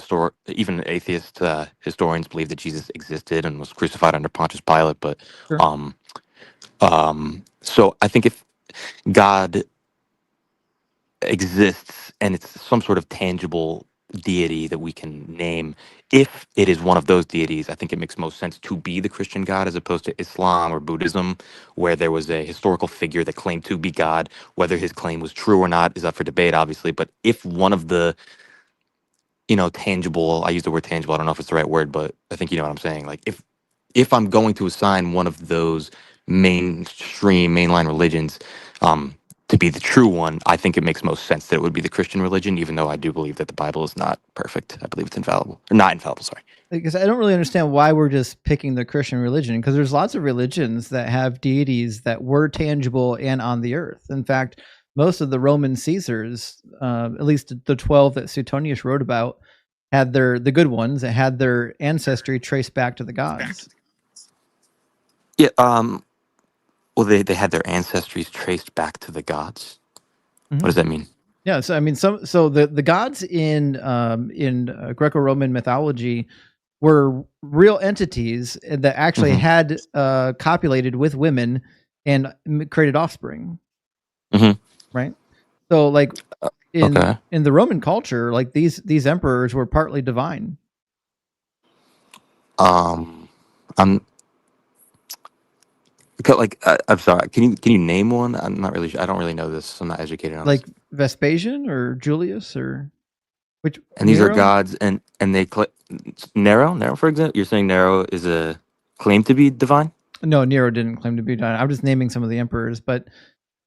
Speaker 9: even atheist historians believe that Jesus existed and was crucified under Pontius Pilate. But,
Speaker 1: Sure.
Speaker 9: so I think if God exists and it's some sort of tangible deity that we can name, if it is one of those deities, I think it makes most sense to be the Christian God as opposed to Islam or Buddhism, where there was a historical figure that claimed to be God. Whether his claim was true or not is up for debate, obviously, but if one of the tangible, I use the word tangible, I don't know if it's the right word, but I think you know what I'm saying. Like, if I'm going to assign one of those mainline religions to be the true one, I think it makes most sense that it would be the Christian religion, even though I do believe that the Bible is not perfect. I believe it's infallible. Or not infallible, sorry.
Speaker 1: Because I don't really understand why we're just picking the Christian religion, because there's lots of religions that have deities that were tangible and on the earth. In fact, most of the Roman Caesars, at least the 12 that Suetonius wrote about, had the good ones that had their ancestry traced back to the gods.
Speaker 9: Yeah, well, they had their ancestries traced back to the gods.
Speaker 1: Mm-hmm.
Speaker 9: What does that mean?
Speaker 1: Yeah, so I mean, so the gods in Greco-Roman mythology were real entities that actually had copulated with women and created offspring. Right. So, like, in the Roman culture, like these emperors were partly divine.
Speaker 9: I'm sorry. Can you name one? I'm not really sure. I don't really know this. I'm not educated on
Speaker 1: Like
Speaker 9: this.
Speaker 1: Vespasian or Julius or which?
Speaker 9: And these
Speaker 1: Nero?
Speaker 9: are gods, and they Nero, for example. You're saying Nero is a claim to be divine?
Speaker 1: No, Nero didn't claim to be divine. I'm just naming some of the emperors, but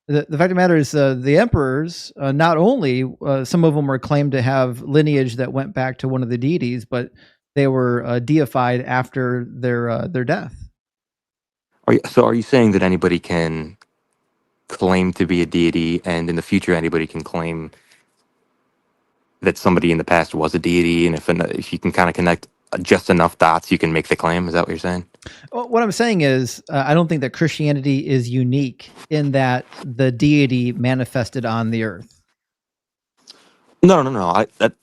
Speaker 1: the fact of the matter is, the emperors, not only some of them were claimed to have lineage that went back to one of the deities, but they were deified after their death.
Speaker 9: Are you saying that anybody can claim to be a deity, and in the future anybody can claim that somebody in the past was a deity, and if you can kind of connect just enough dots, you can make the claim? Is that what you're saying?
Speaker 1: Well, what I'm saying is, I don't think that Christianity is unique in that the deity manifested on the earth.
Speaker 9: No.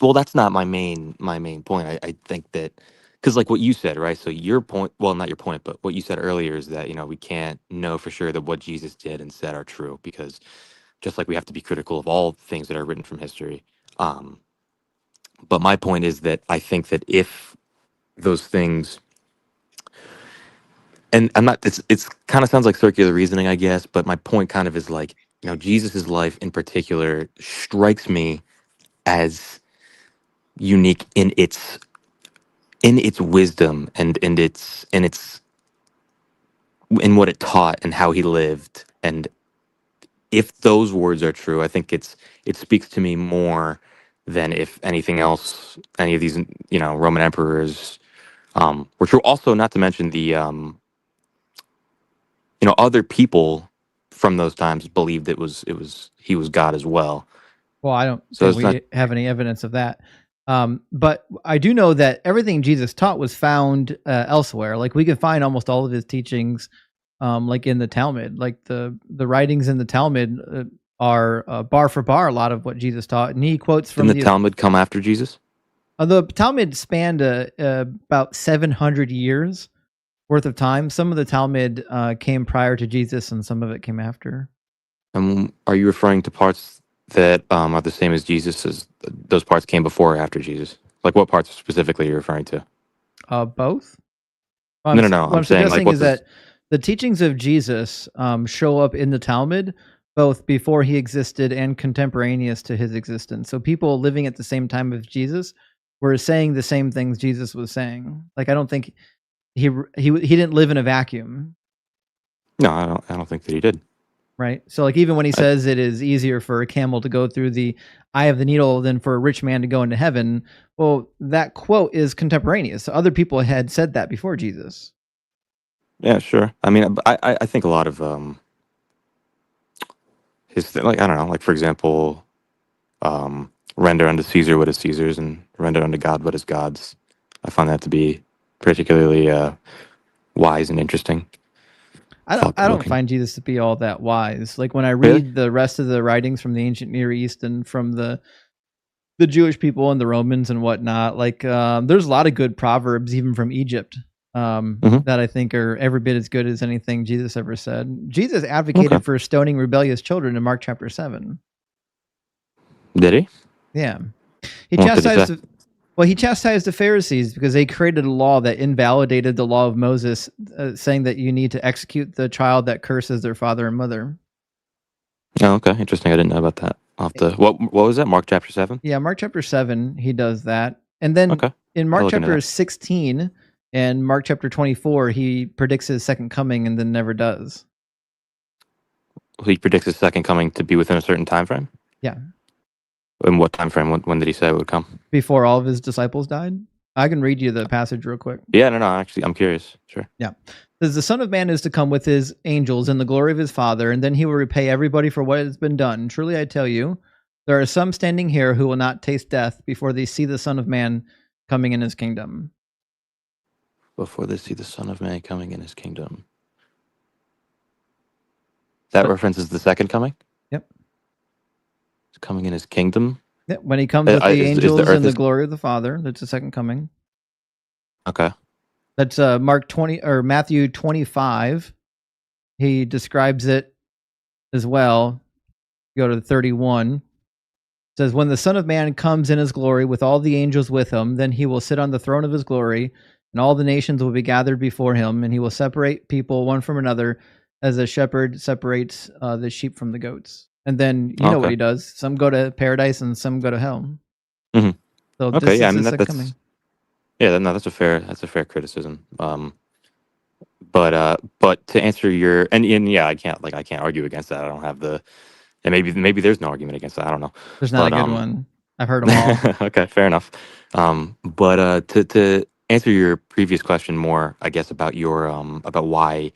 Speaker 9: Well, that's not my main point. I think that, because, like, what you said, right? So your point, well, not your point, but what you said earlier is that we can't know for sure that what Jesus did and said are true, because just like we have to be critical of all things that are written from history. But my point is that I think that if those things, and I'm not, it's kind of sounds like circular reasoning, I guess, but my point kind of is like, Jesus's life in particular strikes me as unique in its wisdom and in what it taught and how he lived. And if those words are true, I think it speaks to me more than if anything else, any of these, Roman emperors were true. Also, not to mention the, other people from those times believed he was God as well.
Speaker 1: Well, I don't
Speaker 9: So
Speaker 1: think
Speaker 9: it's not.
Speaker 1: we have any evidence of that. But I do know that everything Jesus taught was found elsewhere. Like we can find almost all of his teachings, like in the Talmud. Like the writings in the Talmud are bar for bar a lot of what Jesus taught, and he quotes from
Speaker 9: Didn't the Talmud come after Jesus?
Speaker 1: The Talmud spanned about 700 years worth of time. Some of the Talmud came prior to Jesus, and some of it came after.
Speaker 9: And are you referring to parts that are the same as Jesus, as those parts came before or after Jesus? Like what parts specifically are you referring to?
Speaker 1: Both.
Speaker 9: No.
Speaker 1: What
Speaker 9: I'm
Speaker 1: I'm
Speaker 9: saying, like,
Speaker 1: suggesting
Speaker 9: what
Speaker 1: is
Speaker 9: does
Speaker 1: that the teachings of Jesus show up in the Talmud both before he existed and contemporaneous to his existence. So people living at the same time as Jesus were saying the same things Jesus was saying. Like I don't think he didn't live in a vacuum,
Speaker 9: No, I don't think that he did.
Speaker 1: right? So like even when he says it is easier for a camel to go through the eye of the needle than for a rich man to go into heaven, well, that quote is contemporaneous. So other people had said that before Jesus.
Speaker 9: Yeah, sure. I mean, I think a lot of like, I don't know, like, for example, render unto Caesar what is Caesar's and render unto God what is God's. I find that to be particularly wise and interesting.
Speaker 1: I don't find Jesus to be all that wise. Like when I
Speaker 9: Really?
Speaker 1: read the rest of the writings from the ancient Near East and from the Jewish people and the Romans and whatnot, like there's a lot of good proverbs even from Egypt that I think are every bit as good as anything Jesus ever said. Jesus advocated for stoning rebellious children in Mark chapter 7.
Speaker 9: Did he?
Speaker 1: Yeah. He
Speaker 9: What did he
Speaker 1: chastised
Speaker 9: say?
Speaker 1: he chastised the Pharisees because they created a law that invalidated the law of Moses, saying that you need to execute the child that curses their father and mother.
Speaker 9: Oh, okay, interesting. I didn't know about that. I'll have to, what was that? Mark chapter 7?
Speaker 1: Yeah, Mark chapter 7, he does that. And then in Mark
Speaker 9: look into
Speaker 1: chapter
Speaker 9: that.
Speaker 1: 16 and Mark chapter 24, he predicts his second coming and then never does.
Speaker 9: He predicts his second coming to be within a certain time frame?
Speaker 1: Yeah. In
Speaker 9: what time frame? When did he say it would come?
Speaker 1: Before all of his disciples died. I can read you the passage real quick.
Speaker 9: Yeah, no, actually, I'm curious. Sure.
Speaker 1: Yeah. It says, the Son of Man is to come with his angels in the glory of his Father, and then he will repay everybody for what has been done. Truly I tell you, there are some standing here who will not taste death before they see the Son of Man coming in his kingdom.
Speaker 9: Before they see the Son of Man coming in his kingdom. That references the second coming?
Speaker 1: Yep.
Speaker 9: He's coming in his kingdom?
Speaker 1: Yeah, when he comes with the angels and the glory of the Father, that's the second coming.
Speaker 9: Okay.
Speaker 1: That's Matthew 25. He describes it as well. Go to 31. It says, when the Son of Man comes in his glory with all the angels with him, then he will sit on the throne of his glory, and all the nations will be gathered before him, and he will separate people one from another as a shepherd separates the sheep from the goats. And then you know what he does. Some go to paradise and some go to hell.
Speaker 9: Mm-hmm.
Speaker 1: So this is his second coming.
Speaker 9: Yeah, no, that's a fair criticism. But to answer your and yeah, I can't argue against that. I don't have the, and maybe there's no argument against that. I don't know.
Speaker 1: There's not a good one. I've heard them all.
Speaker 9: Okay, fair enough. But to answer your previous question more, I guess, about your about why,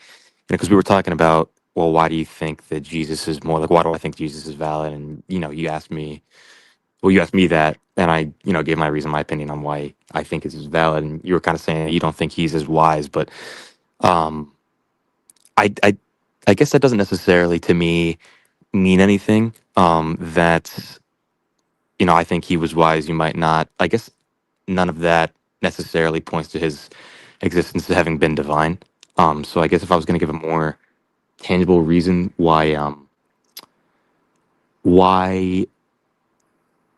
Speaker 9: because we were talking about, well, why do you think that Jesus is more, like, why do I think Jesus is valid? And you asked me that, and I gave my reason, my opinion on why I think it is valid, and you were kind of saying that you don't think he's as wise, but I guess that doesn't necessarily to me mean anything. That I think he was wise. You might not. I guess none of that necessarily points to his existence as having been divine. So I guess if I was going to give a more tangible reason why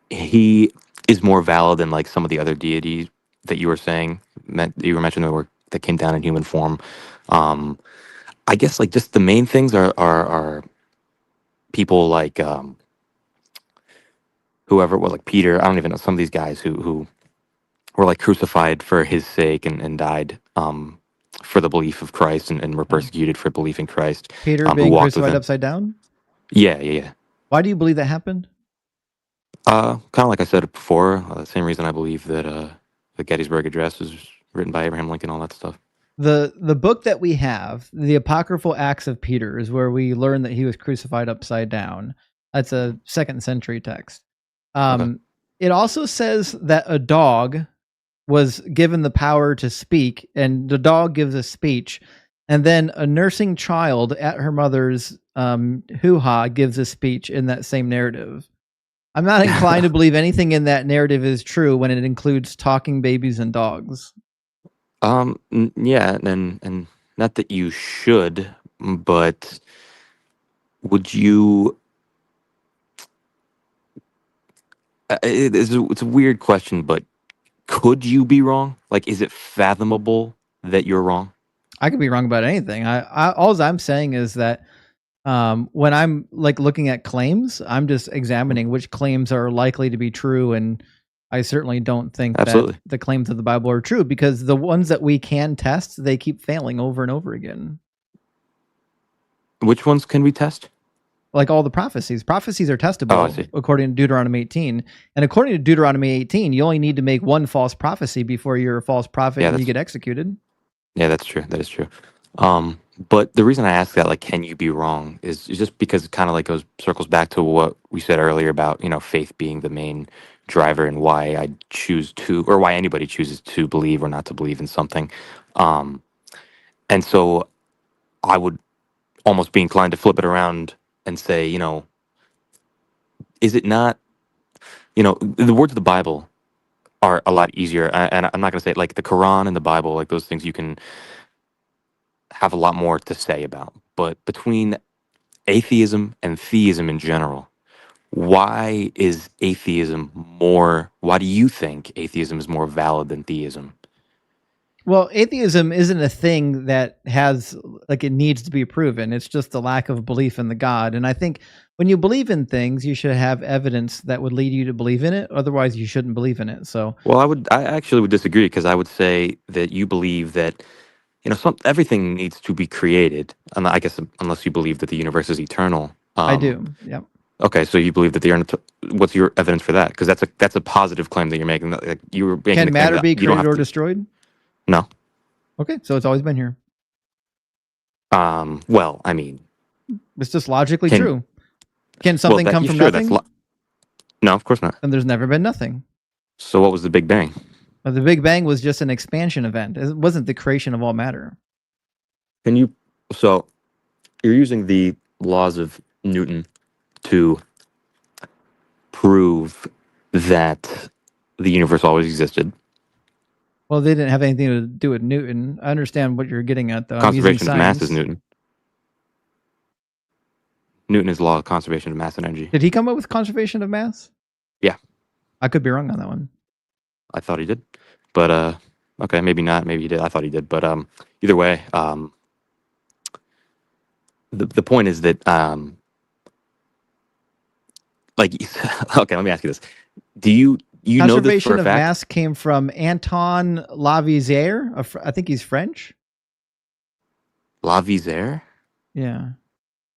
Speaker 9: he is more valid than like some of the other deities that you were saying, that you were mentioning that came down in human form, I guess like just the main things are people like whoever, well, like Peter. I don't even know, some of these guys who were like crucified for his sake and died for the belief of Christ and were persecuted for belief in Christ.
Speaker 1: Peter being crucified upside down?
Speaker 9: Yeah.
Speaker 1: Why do you believe that happened?
Speaker 9: Kind of like I said before, the same reason I believe that the Gettysburg Address was written by Abraham Lincoln, all that stuff.
Speaker 1: The book that we have, the Apocryphal Acts of Peter, is where we learn that he was crucified upside down. That's a 2nd century text. It also says that a dog was given the power to speak, and the dog gives a speech, and then a nursing child at her mother's hoo-ha gives a speech in that same narrative. I'm not inclined to believe anything in that narrative is true when it includes talking babies and dogs.
Speaker 9: Yeah, and not that you should, but would you? It's a weird question, but could you be wrong? Like, is it fathomable that you're wrong?
Speaker 1: I could be wrong about anything. All I'm saying is that when I'm like looking at claims, I'm just examining which claims are likely to be true, and I certainly don't think
Speaker 9: Absolutely.
Speaker 1: that the claims of the Bible are true, because the ones that we can test, they keep failing over and over again.
Speaker 9: Which ones can we test?
Speaker 1: Like all the prophecies. Prophecies are
Speaker 9: Oh, I
Speaker 1: testable
Speaker 9: see.
Speaker 1: according to Deuteronomy 18. And according to Deuteronomy 18, you only need to make one false prophecy before you're a false prophet
Speaker 9: Yeah,
Speaker 1: and you
Speaker 9: that's
Speaker 1: get executed.
Speaker 9: yeah, that's true. That is true. But the reason I ask that, like, can you be wrong, is just because it kind of like circles back to what we said earlier about, faith being the main driver and why I choose to, or why anybody chooses to believe or not to believe in something. And so I would almost be inclined to flip it around and say, is it not, the words of the Bible are a lot easier. And I'm not going to say like the Quran and the Bible, like those things you can have a lot more to say about. But between atheism and theism in general, why do you think atheism is more valid than theism?
Speaker 1: Well, atheism isn't a thing that has, like, it needs to be proven. It's just the lack of belief in the God. And I think when you believe in things, you should have evidence that would lead you to believe in it. Otherwise, you shouldn't believe in it. So,
Speaker 9: Well, I actually would disagree, because I would say that you believe that, everything needs to be created. And I guess unless you believe that the universe is eternal.
Speaker 1: I do. Yep.
Speaker 9: Okay, so you believe that what's your evidence for that? Because that's a positive claim that you're making. Like, you were making
Speaker 1: Can
Speaker 9: the claim
Speaker 1: matter
Speaker 9: that
Speaker 1: be
Speaker 9: you don't
Speaker 1: created
Speaker 9: have
Speaker 1: or
Speaker 9: to.
Speaker 1: destroyed?
Speaker 9: No.
Speaker 1: Okay, so it's always been here.
Speaker 9: Well, I mean,
Speaker 1: It's just logically
Speaker 9: Can-
Speaker 1: true. Can something come from
Speaker 9: sure,
Speaker 1: nothing?
Speaker 9: no, of course not.
Speaker 1: And there's never been nothing.
Speaker 9: So what was the Big Bang?
Speaker 1: The Big Bang was just an expansion event. It wasn't the creation of all matter.
Speaker 9: So you're using the laws of Newton to prove that the universe always existed.
Speaker 1: Well, they didn't have anything to do with Newton. I understand what you're getting at, though. I'm using
Speaker 9: Conservation of mass is
Speaker 1: science.
Speaker 9: Newton. Newton is the law of conservation of mass and energy.
Speaker 1: Did he come up with conservation of mass?
Speaker 9: Yeah.
Speaker 1: I could be wrong on that one.
Speaker 9: I thought he did, but okay, maybe not. Maybe he did. I thought he did, but either way, the point is that like, okay, let me ask you this: do you know this for
Speaker 1: Conservation
Speaker 9: a
Speaker 1: of
Speaker 9: fact?
Speaker 1: mass came from Anton Lavoisier. I think he's French.
Speaker 9: Lavoisier?
Speaker 1: Yeah.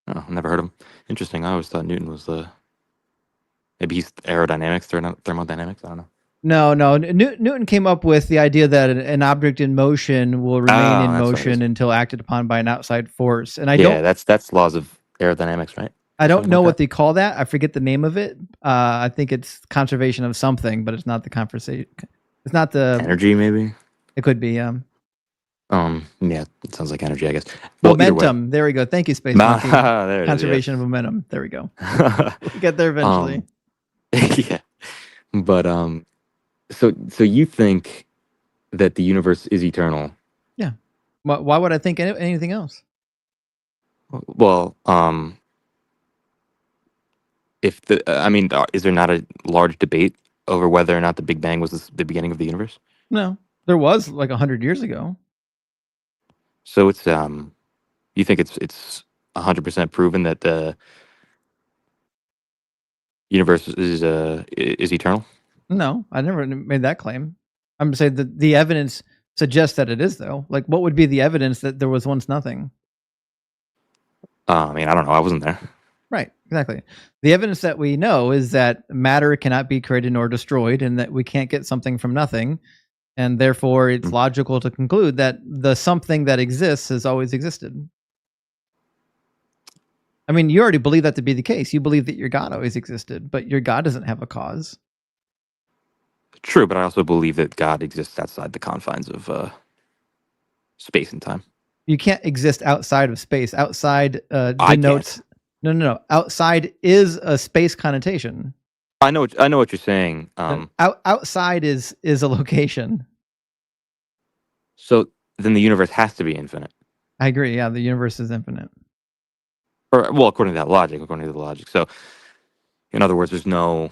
Speaker 9: Oh, never heard of him. Interesting. I always thought Newton was maybe he's aerodynamics, thermodynamics. I don't know.
Speaker 1: No. Newton came up with the idea that an object in motion will remain in
Speaker 9: that's what it
Speaker 1: motion
Speaker 9: is.
Speaker 1: until acted upon by an outside force. And
Speaker 9: that's laws of aerodynamics, right?
Speaker 1: I don't
Speaker 9: Something
Speaker 1: know
Speaker 9: like
Speaker 1: what they call that. I forget the name of it. I think it's conservation of something, but it's not the conversation. It's not the
Speaker 9: Energy, maybe.
Speaker 1: It could be.
Speaker 9: Yeah, it sounds like energy, I guess. Well, either way.
Speaker 1: Momentum. There we go. Thank you, Space Monkey.
Speaker 9: There it is,
Speaker 1: Conservation
Speaker 9: yes.
Speaker 1: of momentum. There we go. We'll get there eventually.
Speaker 9: Yeah, but so you think that the universe is eternal?
Speaker 1: Yeah. Why would I think anything else?
Speaker 9: Well, is there not a large debate over whether or not the Big Bang was the beginning of the universe?
Speaker 1: No, there was like 100 years ago.
Speaker 9: So it's you think it's 100% proven that the universe is eternal?
Speaker 1: No, I never made that claim. I'm saying that the evidence suggests that it is, though. Like, what would be the evidence that there was once nothing?
Speaker 9: I mean, I don't know. I wasn't there.
Speaker 1: Right, exactly. The evidence that we know is that matter cannot be created nor destroyed, and that we can't get something from nothing, and therefore it's logical to conclude that the something that exists has always existed. I mean, you already believe that to be the case. You believe that your God always existed, but your God doesn't have a cause.
Speaker 9: True, but I also believe that God exists outside the confines of space and time.
Speaker 1: You can't exist outside of space. Outside
Speaker 9: I
Speaker 1: denotes
Speaker 9: can't.
Speaker 1: no. Outside is a space connotation.
Speaker 9: I know what you're saying.
Speaker 1: Outside is a location.
Speaker 9: So then the universe has to be infinite.
Speaker 1: I agree. Yeah, the universe is infinite.
Speaker 9: Or, well, according to the logic. So, in other words, there's no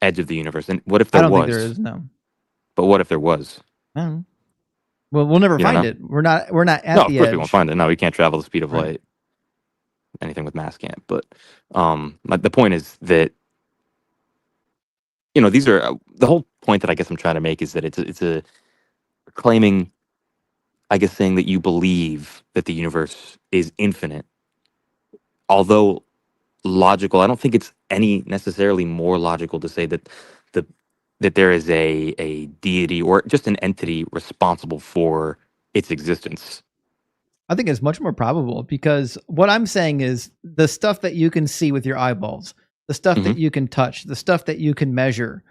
Speaker 9: edge of the universe. And what if there
Speaker 1: I don't
Speaker 9: was?
Speaker 1: think there is. No.
Speaker 9: But what if there was?
Speaker 1: I don't know. Well, we'll never find it. We're not at
Speaker 9: no,
Speaker 1: the
Speaker 9: of course
Speaker 1: edge.
Speaker 9: we won't find it. No, we can't travel the speed of
Speaker 1: Right.
Speaker 9: light. Anything with mass can't. But the point is that these are the whole point that I guess I'm trying to make is that it's a claiming, I guess, saying that you believe that the universe is infinite, although logical. I don't think it's any necessarily more logical to say that that there is a deity or just an entity responsible for its existence.
Speaker 1: I think it's much more probable because what I'm saying is the stuff that you can see with your eyeballs, the stuff that you can touch, the stuff that you can measure,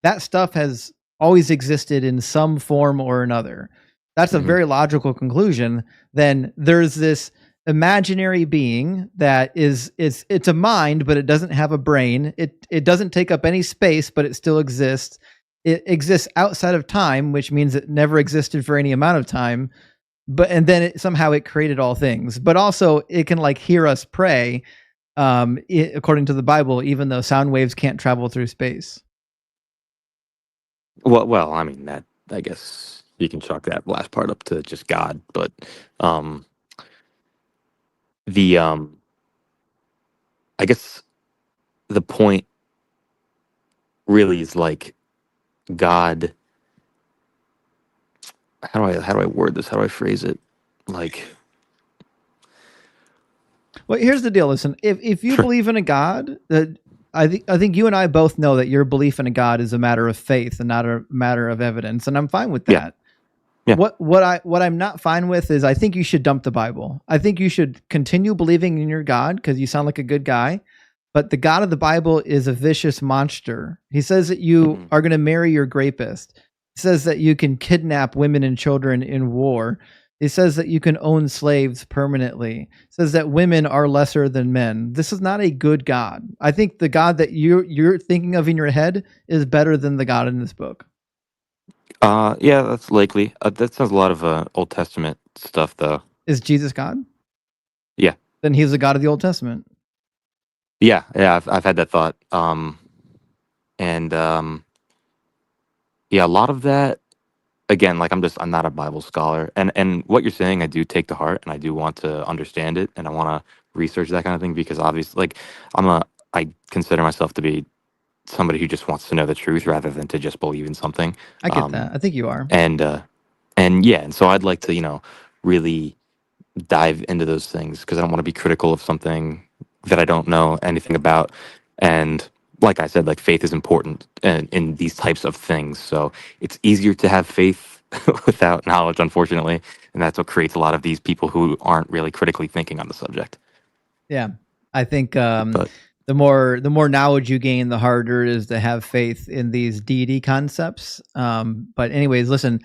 Speaker 1: that stuff has always existed in some form or another. That's a very logical conclusion. Then there's this imaginary being that it's a mind, but it doesn't have a brain. It doesn't take up any space, but it still exists. It exists outside of time, which means it never existed for any amount of time. And then somehow it created all things, but also it can like hear us pray, according to the Bible, even though sound waves can't travel through space.
Speaker 9: Well, I mean that. I guess you can chalk that last part up to just God, but I guess the point really is like God. How do I word this? How do I phrase it? Like,
Speaker 1: well, here's the deal. Listen, if you believe in a God, I think you and I both know that your belief in a God is a matter of faith and not a matter of evidence, and I'm fine with that.
Speaker 9: Yeah.
Speaker 1: What I'm not fine with is I think you should dump the Bible. I think you should continue believing in your God because you sound like a good guy, but the God of the Bible is a vicious monster. He says that you are going to marry your rapist. He says that you can kidnap women and children in war. He says that you can own slaves permanently. He says that women are lesser than men. This is not a good God. I think the God that you're thinking of in your head is better than the God in this book.
Speaker 9: Yeah, that's likely. That sounds a lot of Old Testament stuff, though.
Speaker 1: Is Jesus God?
Speaker 9: Yeah.
Speaker 1: Then he's the God of the Old Testament.
Speaker 9: Yeah. I've had that thought. Yeah, a lot of that. Again, like I'm not a Bible scholar, and what you're saying, I do take to heart, and I do want to understand it, and I want to research that kind of thing because obviously, like I consider myself to be somebody who just wants to know the truth rather than to just believe in something.
Speaker 1: I get that. I think you are.
Speaker 9: And so I'd like to really dive into those things because I don't want to be critical of something that I don't know anything about. And like I said, like faith is important in these types of things. So it's easier to have faith without knowledge, unfortunately, and that's what creates a lot of these people who aren't really critically thinking on the subject.
Speaker 1: Yeah, I think the more knowledge you gain, the harder it is to have faith in these deity concepts. But anyways, listen,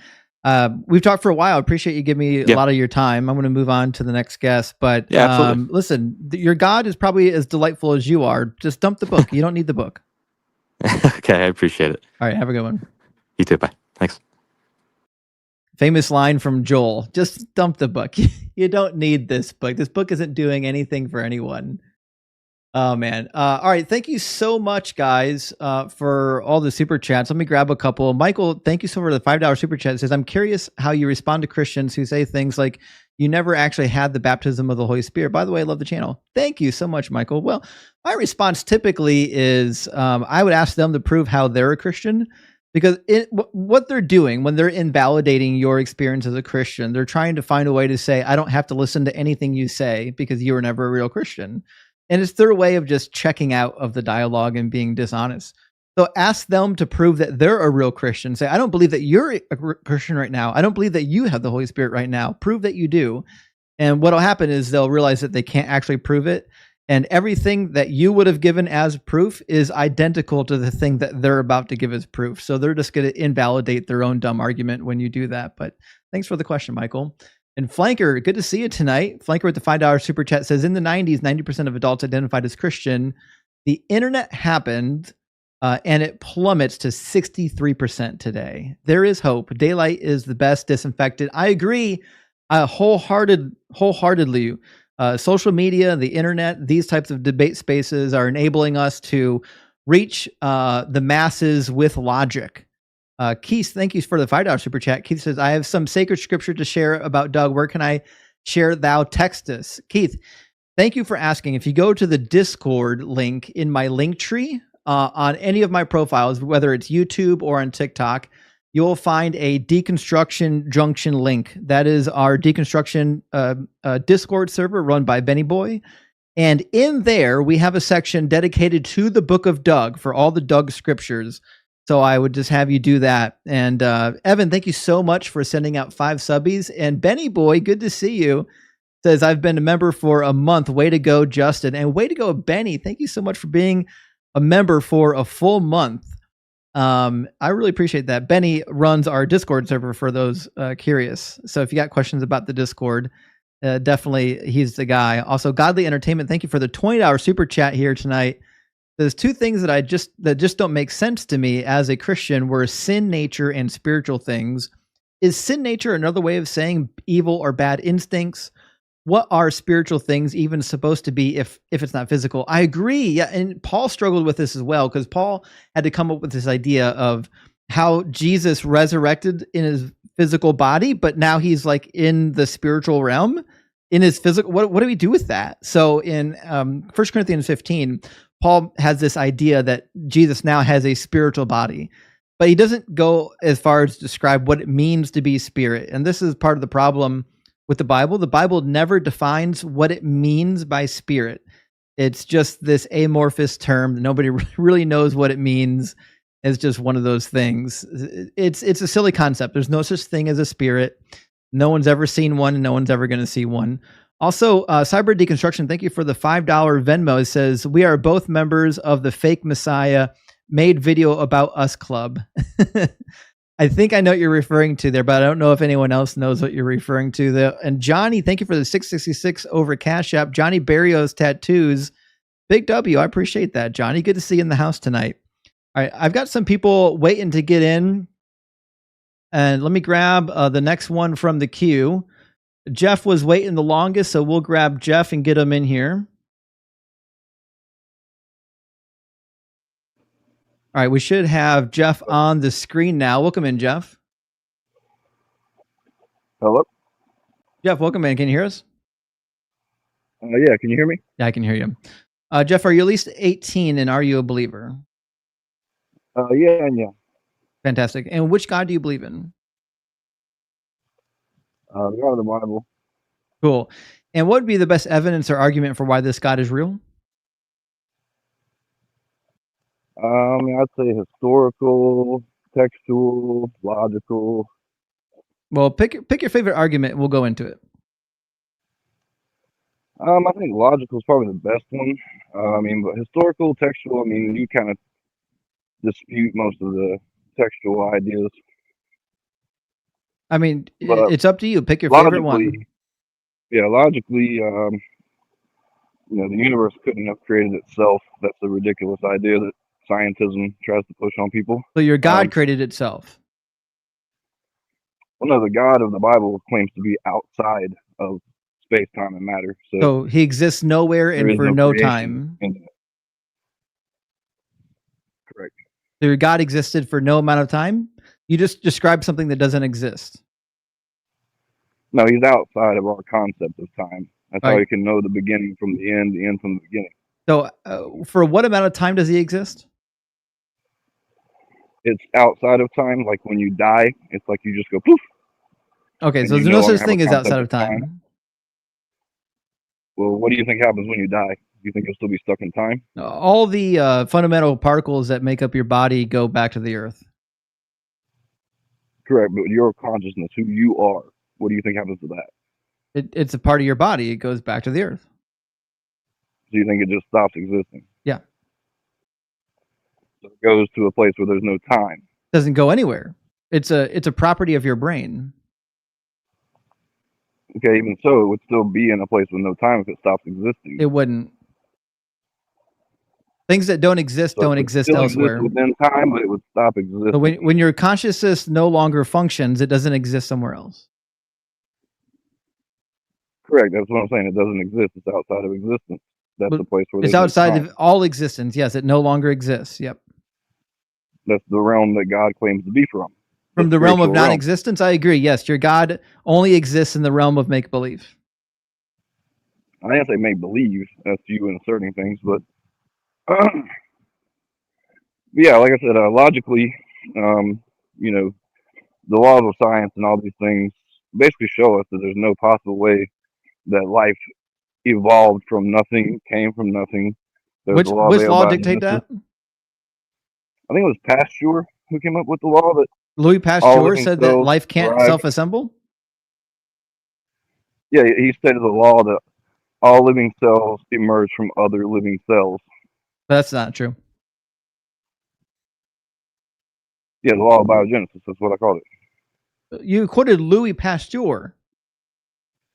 Speaker 1: we've talked for a while. I appreciate you giving me a lot of your time. I'm going to move on to the next guest, but listen, your God is probably as delightful as you are. Just dump the book. You don't need the book.
Speaker 9: Okay, I appreciate it.
Speaker 1: All right, have a good one.
Speaker 9: You too. Bye. Thanks.
Speaker 1: Famous line from Joel: just dump the book. You don't need this book. This book isn't doing anything for anyone. Oh man. All right. Thank you so much, guys, for all the super chats. Let me grab a couple. Michael, thank you so much for the $5 super chat. It says, I'm curious how you respond to Christians who say things like you never actually had the baptism of the Holy Spirit. By the way, I love the channel. Thank you so much, Michael. Well, my response typically is I would ask them to prove how they're a Christian, because what they're doing when they're invalidating your experience as a Christian, they're trying to find a way to say, I don't have to listen to anything you say because you were never a real Christian. And it's their way of just checking out of the dialogue and being dishonest. So ask them to prove that they're a real Christian. Say, I don't believe that you're a Christian right now. I don't believe that you have the Holy Spirit right now. Prove that you do. And what'll happen is they'll realize that they can't actually prove it. And everything that you would have given as proof is identical to the thing that they're about to give as proof. So they're just going to invalidate their own dumb argument when you do that. But thanks for the question, Michael. And Flanker, good to see you tonight. Flanker with the $5 super chat says, in the 90s, 90% of adults identified as Christian. The internet happened, and it plummets to 63% today. There is hope. Daylight is the best disinfectant. I agree wholeheartedly. Social media, the internet, these types of debate spaces are enabling us to reach the masses with logic. Keith, thank you for the $5 super chat. Keith says, I have some sacred scripture to share about Doug. Where can I share? Thou text us. Keith, thank you for asking. If you go to the Discord link in my link tree on any of my profiles, whether it's YouTube or on TikTok, you will find a Deconstruction Junction link. That is our Deconstruction Discord server run by Benny Boy. And in there, we have a section dedicated to the book of Doug for all the Doug scriptures. So I would just have you do that. And Evan, thank you so much for sending out 5 subbies. And Benny Boy, good to see you. Says, I've been a member for a month. Way to go, Justin. And way to go, Benny. Thank you so much for being a member for a full month. I really appreciate that. Benny runs our Discord server for those curious. So if you got questions about the Discord, definitely he's the guy. Also, Godly Entertainment, thank you for the $20 super chat here tonight. There's 2 things that just don't make sense to me as a Christian were sin nature and spiritual things. Is sin nature another way of saying evil or bad instincts? What are spiritual things even supposed to be if it's not physical? I agree. Yeah, and Paul struggled with this as well, because Paul had to come up with this idea of how Jesus resurrected in his physical body, but now he's like in the spiritual realm in his physical. What do we do with that? So in 1 Corinthians 15, Paul has this idea that Jesus now has a spiritual body, but he doesn't go as far as to describe what it means to be spirit. And this is part of the problem with the Bible. The Bible never defines what it means by spirit. It's just this amorphous term. Nobody really knows what it means. It's just one of those things. It's a silly concept. There's no such thing as a spirit. No one's ever seen one, and no one's ever going to see one. Also, Cyber Deconstruction, thank you for the $5 Venmo. It says, we are both members of the Fake Messiah Made Video About Us Club. I think I know what you're referring to there, but I don't know if anyone else knows what you're referring to there. And Johnny, thank you for the 666 over Cash App. Johnny Barrios Tattoos. Big W. I appreciate that, Johnny. Good to see you in the house tonight. All right, I've got some people waiting to get in. And let me grab the next one from the queue. Jeff was waiting the longest, so we'll grab Jeff and get him in here. All right, we should have Jeff on the screen now. Welcome in, Jeff.
Speaker 10: Hello?
Speaker 1: Jeff, welcome in. Can you hear us?
Speaker 10: Yeah, can you hear me?
Speaker 1: Yeah, I can hear you. Jeff, are you at least 18 and are you a believer?
Speaker 10: Yeah.
Speaker 1: Fantastic. And which God do you believe in?
Speaker 10: The God of the Bible.
Speaker 1: Cool. And what would be the best evidence or argument for why this God is real?
Speaker 10: I'd say historical, textual, logical.
Speaker 1: Well, pick your favorite argument. We'll go into it.
Speaker 10: I think logical is probably the best one. But historical, textual, you kind of dispute most of the textual ideas.
Speaker 1: But, it's up to you. Pick your favorite one.
Speaker 10: Yeah, logically, the universe couldn't have created itself. That's a ridiculous idea that scientism tries to push on people.
Speaker 1: So your God created itself.
Speaker 10: Well, no, the God of the Bible claims to be outside of space, time, and matter.
Speaker 1: So he exists nowhere and for no time.
Speaker 10: Correct.
Speaker 1: So your God existed for no amount of time? You just described something that doesn't exist.
Speaker 10: No, he's outside of our concept of time. That's how you can know the beginning from the end from the beginning.
Speaker 1: So for what amount of time does he exist?
Speaker 10: It's outside of time. Like when you die, it's like you just go poof.
Speaker 1: Okay, so there's no such thing as outside of time.
Speaker 10: Well, what do you think happens when you die? you think you'll still be stuck in time?
Speaker 1: All the fundamental particles that make up your body go back to the earth.
Speaker 10: Correct, but your consciousness, who you are, what do you think happens to that?
Speaker 1: It's a part of your body. It goes back to the earth.
Speaker 10: So you think it just stops existing?
Speaker 1: Yeah.
Speaker 10: So it goes to a place where there's no time.
Speaker 1: Doesn't go anywhere. It's a property of your brain.
Speaker 10: Okay, even so, it would still be in a place with no time if it stops existing.
Speaker 1: It wouldn't. Things that don't exist
Speaker 10: So
Speaker 1: don't
Speaker 10: it
Speaker 1: exist
Speaker 10: still
Speaker 1: elsewhere.
Speaker 10: exists within time, but it would stop existing.
Speaker 1: But when your consciousness no longer functions, it doesn't exist somewhere else.
Speaker 10: Correct, that's what I'm saying. It doesn't exist. It's outside of existence. That's the place where
Speaker 1: It's
Speaker 10: there's no
Speaker 1: outside
Speaker 10: time.
Speaker 1: of all existence. Yes, it no longer exists. Yep.
Speaker 10: That's the realm that God claims to be from.
Speaker 1: From the realm of
Speaker 10: spiritual realm.
Speaker 1: non-existence, I agree. Yes, your God only exists in the realm of make-believe.
Speaker 10: I didn't say make believe. That's you inserting things, but yeah, like I said, logically, you know, the laws of science and all these things basically show us that there's no possible way that life evolved from nothing, came from nothing. There's
Speaker 1: Which
Speaker 10: the law
Speaker 1: which
Speaker 10: of
Speaker 1: law
Speaker 10: abiogenesis.
Speaker 1: dictate that?
Speaker 10: I think it was Pasteur who came up with the law that
Speaker 1: Louis
Speaker 10: all
Speaker 1: Pasteur
Speaker 10: living
Speaker 1: said that
Speaker 10: cells
Speaker 1: life can't
Speaker 10: derive-
Speaker 1: self-assemble.
Speaker 10: Yeah, he stated the law that all living cells emerge from other living cells.
Speaker 1: But that's not true.
Speaker 10: Yeah, the law of biogenesis. That's what I called it.
Speaker 1: You quoted Louis Pasteur.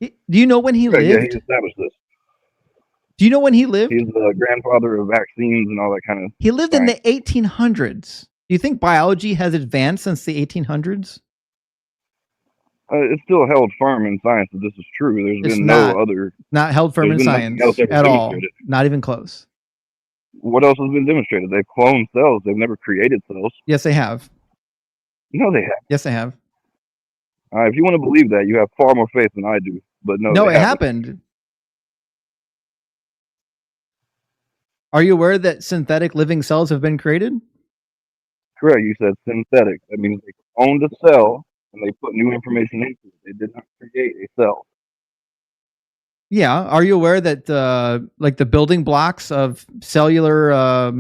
Speaker 1: Do you know when he
Speaker 10: Correct, yeah,
Speaker 1: lived?
Speaker 10: he established this.
Speaker 1: Do you know when he lived?
Speaker 10: He's the grandfather of vaccines and all that kind of.
Speaker 1: He lived in the 1800s. Do you think biology has advanced since the 1800s?
Speaker 10: It's still held firm in science that this is true. There's
Speaker 1: It's
Speaker 10: been
Speaker 1: not.
Speaker 10: no other.
Speaker 1: Not held firm in
Speaker 10: There's been nothing
Speaker 1: science
Speaker 10: else ever
Speaker 1: at all.
Speaker 10: demonstrated.
Speaker 1: Not even close.
Speaker 10: What else has been demonstrated? They've cloned cells. They've never created cells.
Speaker 1: Yes, they have.
Speaker 10: No, they have.
Speaker 1: Yes, they have.
Speaker 10: If you want to believe that, you have far more faith than I do. But no,
Speaker 1: No,
Speaker 10: they
Speaker 1: it
Speaker 10: haven't.
Speaker 1: happened. Are you aware that synthetic living cells have been created?
Speaker 10: Correct. You said synthetic. That means they owned a cell and they put new information into it. They did not create a cell.
Speaker 1: Yeah. Are you aware that like the building blocks of cellular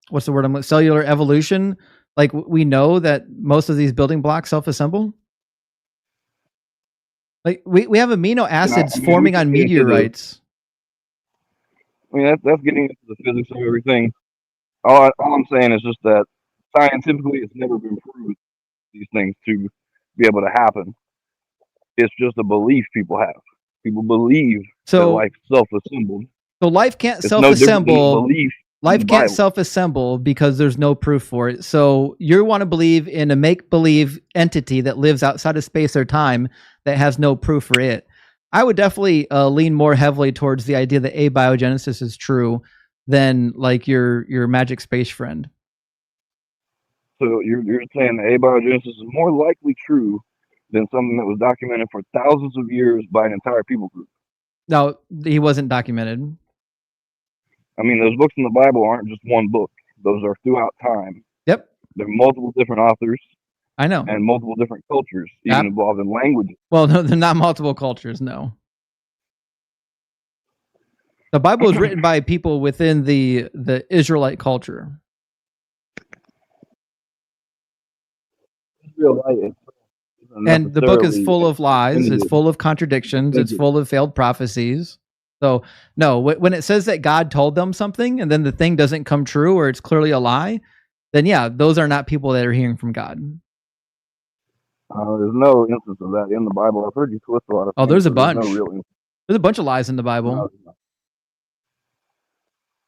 Speaker 1: what's the word? Cellular evolution? Like we know that most of these building blocks self-assemble. Like we have amino acids forming on meteorites.
Speaker 10: I mean, that's getting into the physics of everything. All I'm saying is just that scientifically, it's never been proved these things to be able to happen. It's just a belief people have. People believe that life self-assembled.
Speaker 1: So life can't
Speaker 10: It's no different than
Speaker 1: self-assemble.
Speaker 10: belief in
Speaker 1: Life
Speaker 10: the
Speaker 1: can't
Speaker 10: Bible.
Speaker 1: self-assemble because there's no proof for it. So you want to believe in a make-believe entity that lives outside of space or time that has no proof for it. I would definitely lean more heavily towards the idea that abiogenesis is true than like your magic space friend.
Speaker 10: So you're saying that abiogenesis is more likely true than something that was documented for thousands of years by an entire people group.
Speaker 1: No, he wasn't documented.
Speaker 10: I mean, those books in the Bible aren't just one book. Those are throughout time.
Speaker 1: Yep.
Speaker 10: There are multiple different authors.
Speaker 1: I know.
Speaker 10: And multiple different cultures, even involved in languages.
Speaker 1: Well, no, they're not multiple cultures, no. The Bible is written by people within the Israelite culture. And the book is full of lies. It's full of contradictions. It's full of failed prophecies. So, no, when it says that God told them something and then the thing doesn't come true or it's clearly a lie, then yeah, those are not people that are hearing from God.
Speaker 10: There's no instance of that in the Bible. I've heard you twist a lot of things.
Speaker 1: There's a
Speaker 10: but
Speaker 1: bunch.
Speaker 10: no real instance.
Speaker 1: There's a bunch of lies in the Bible.
Speaker 10: No.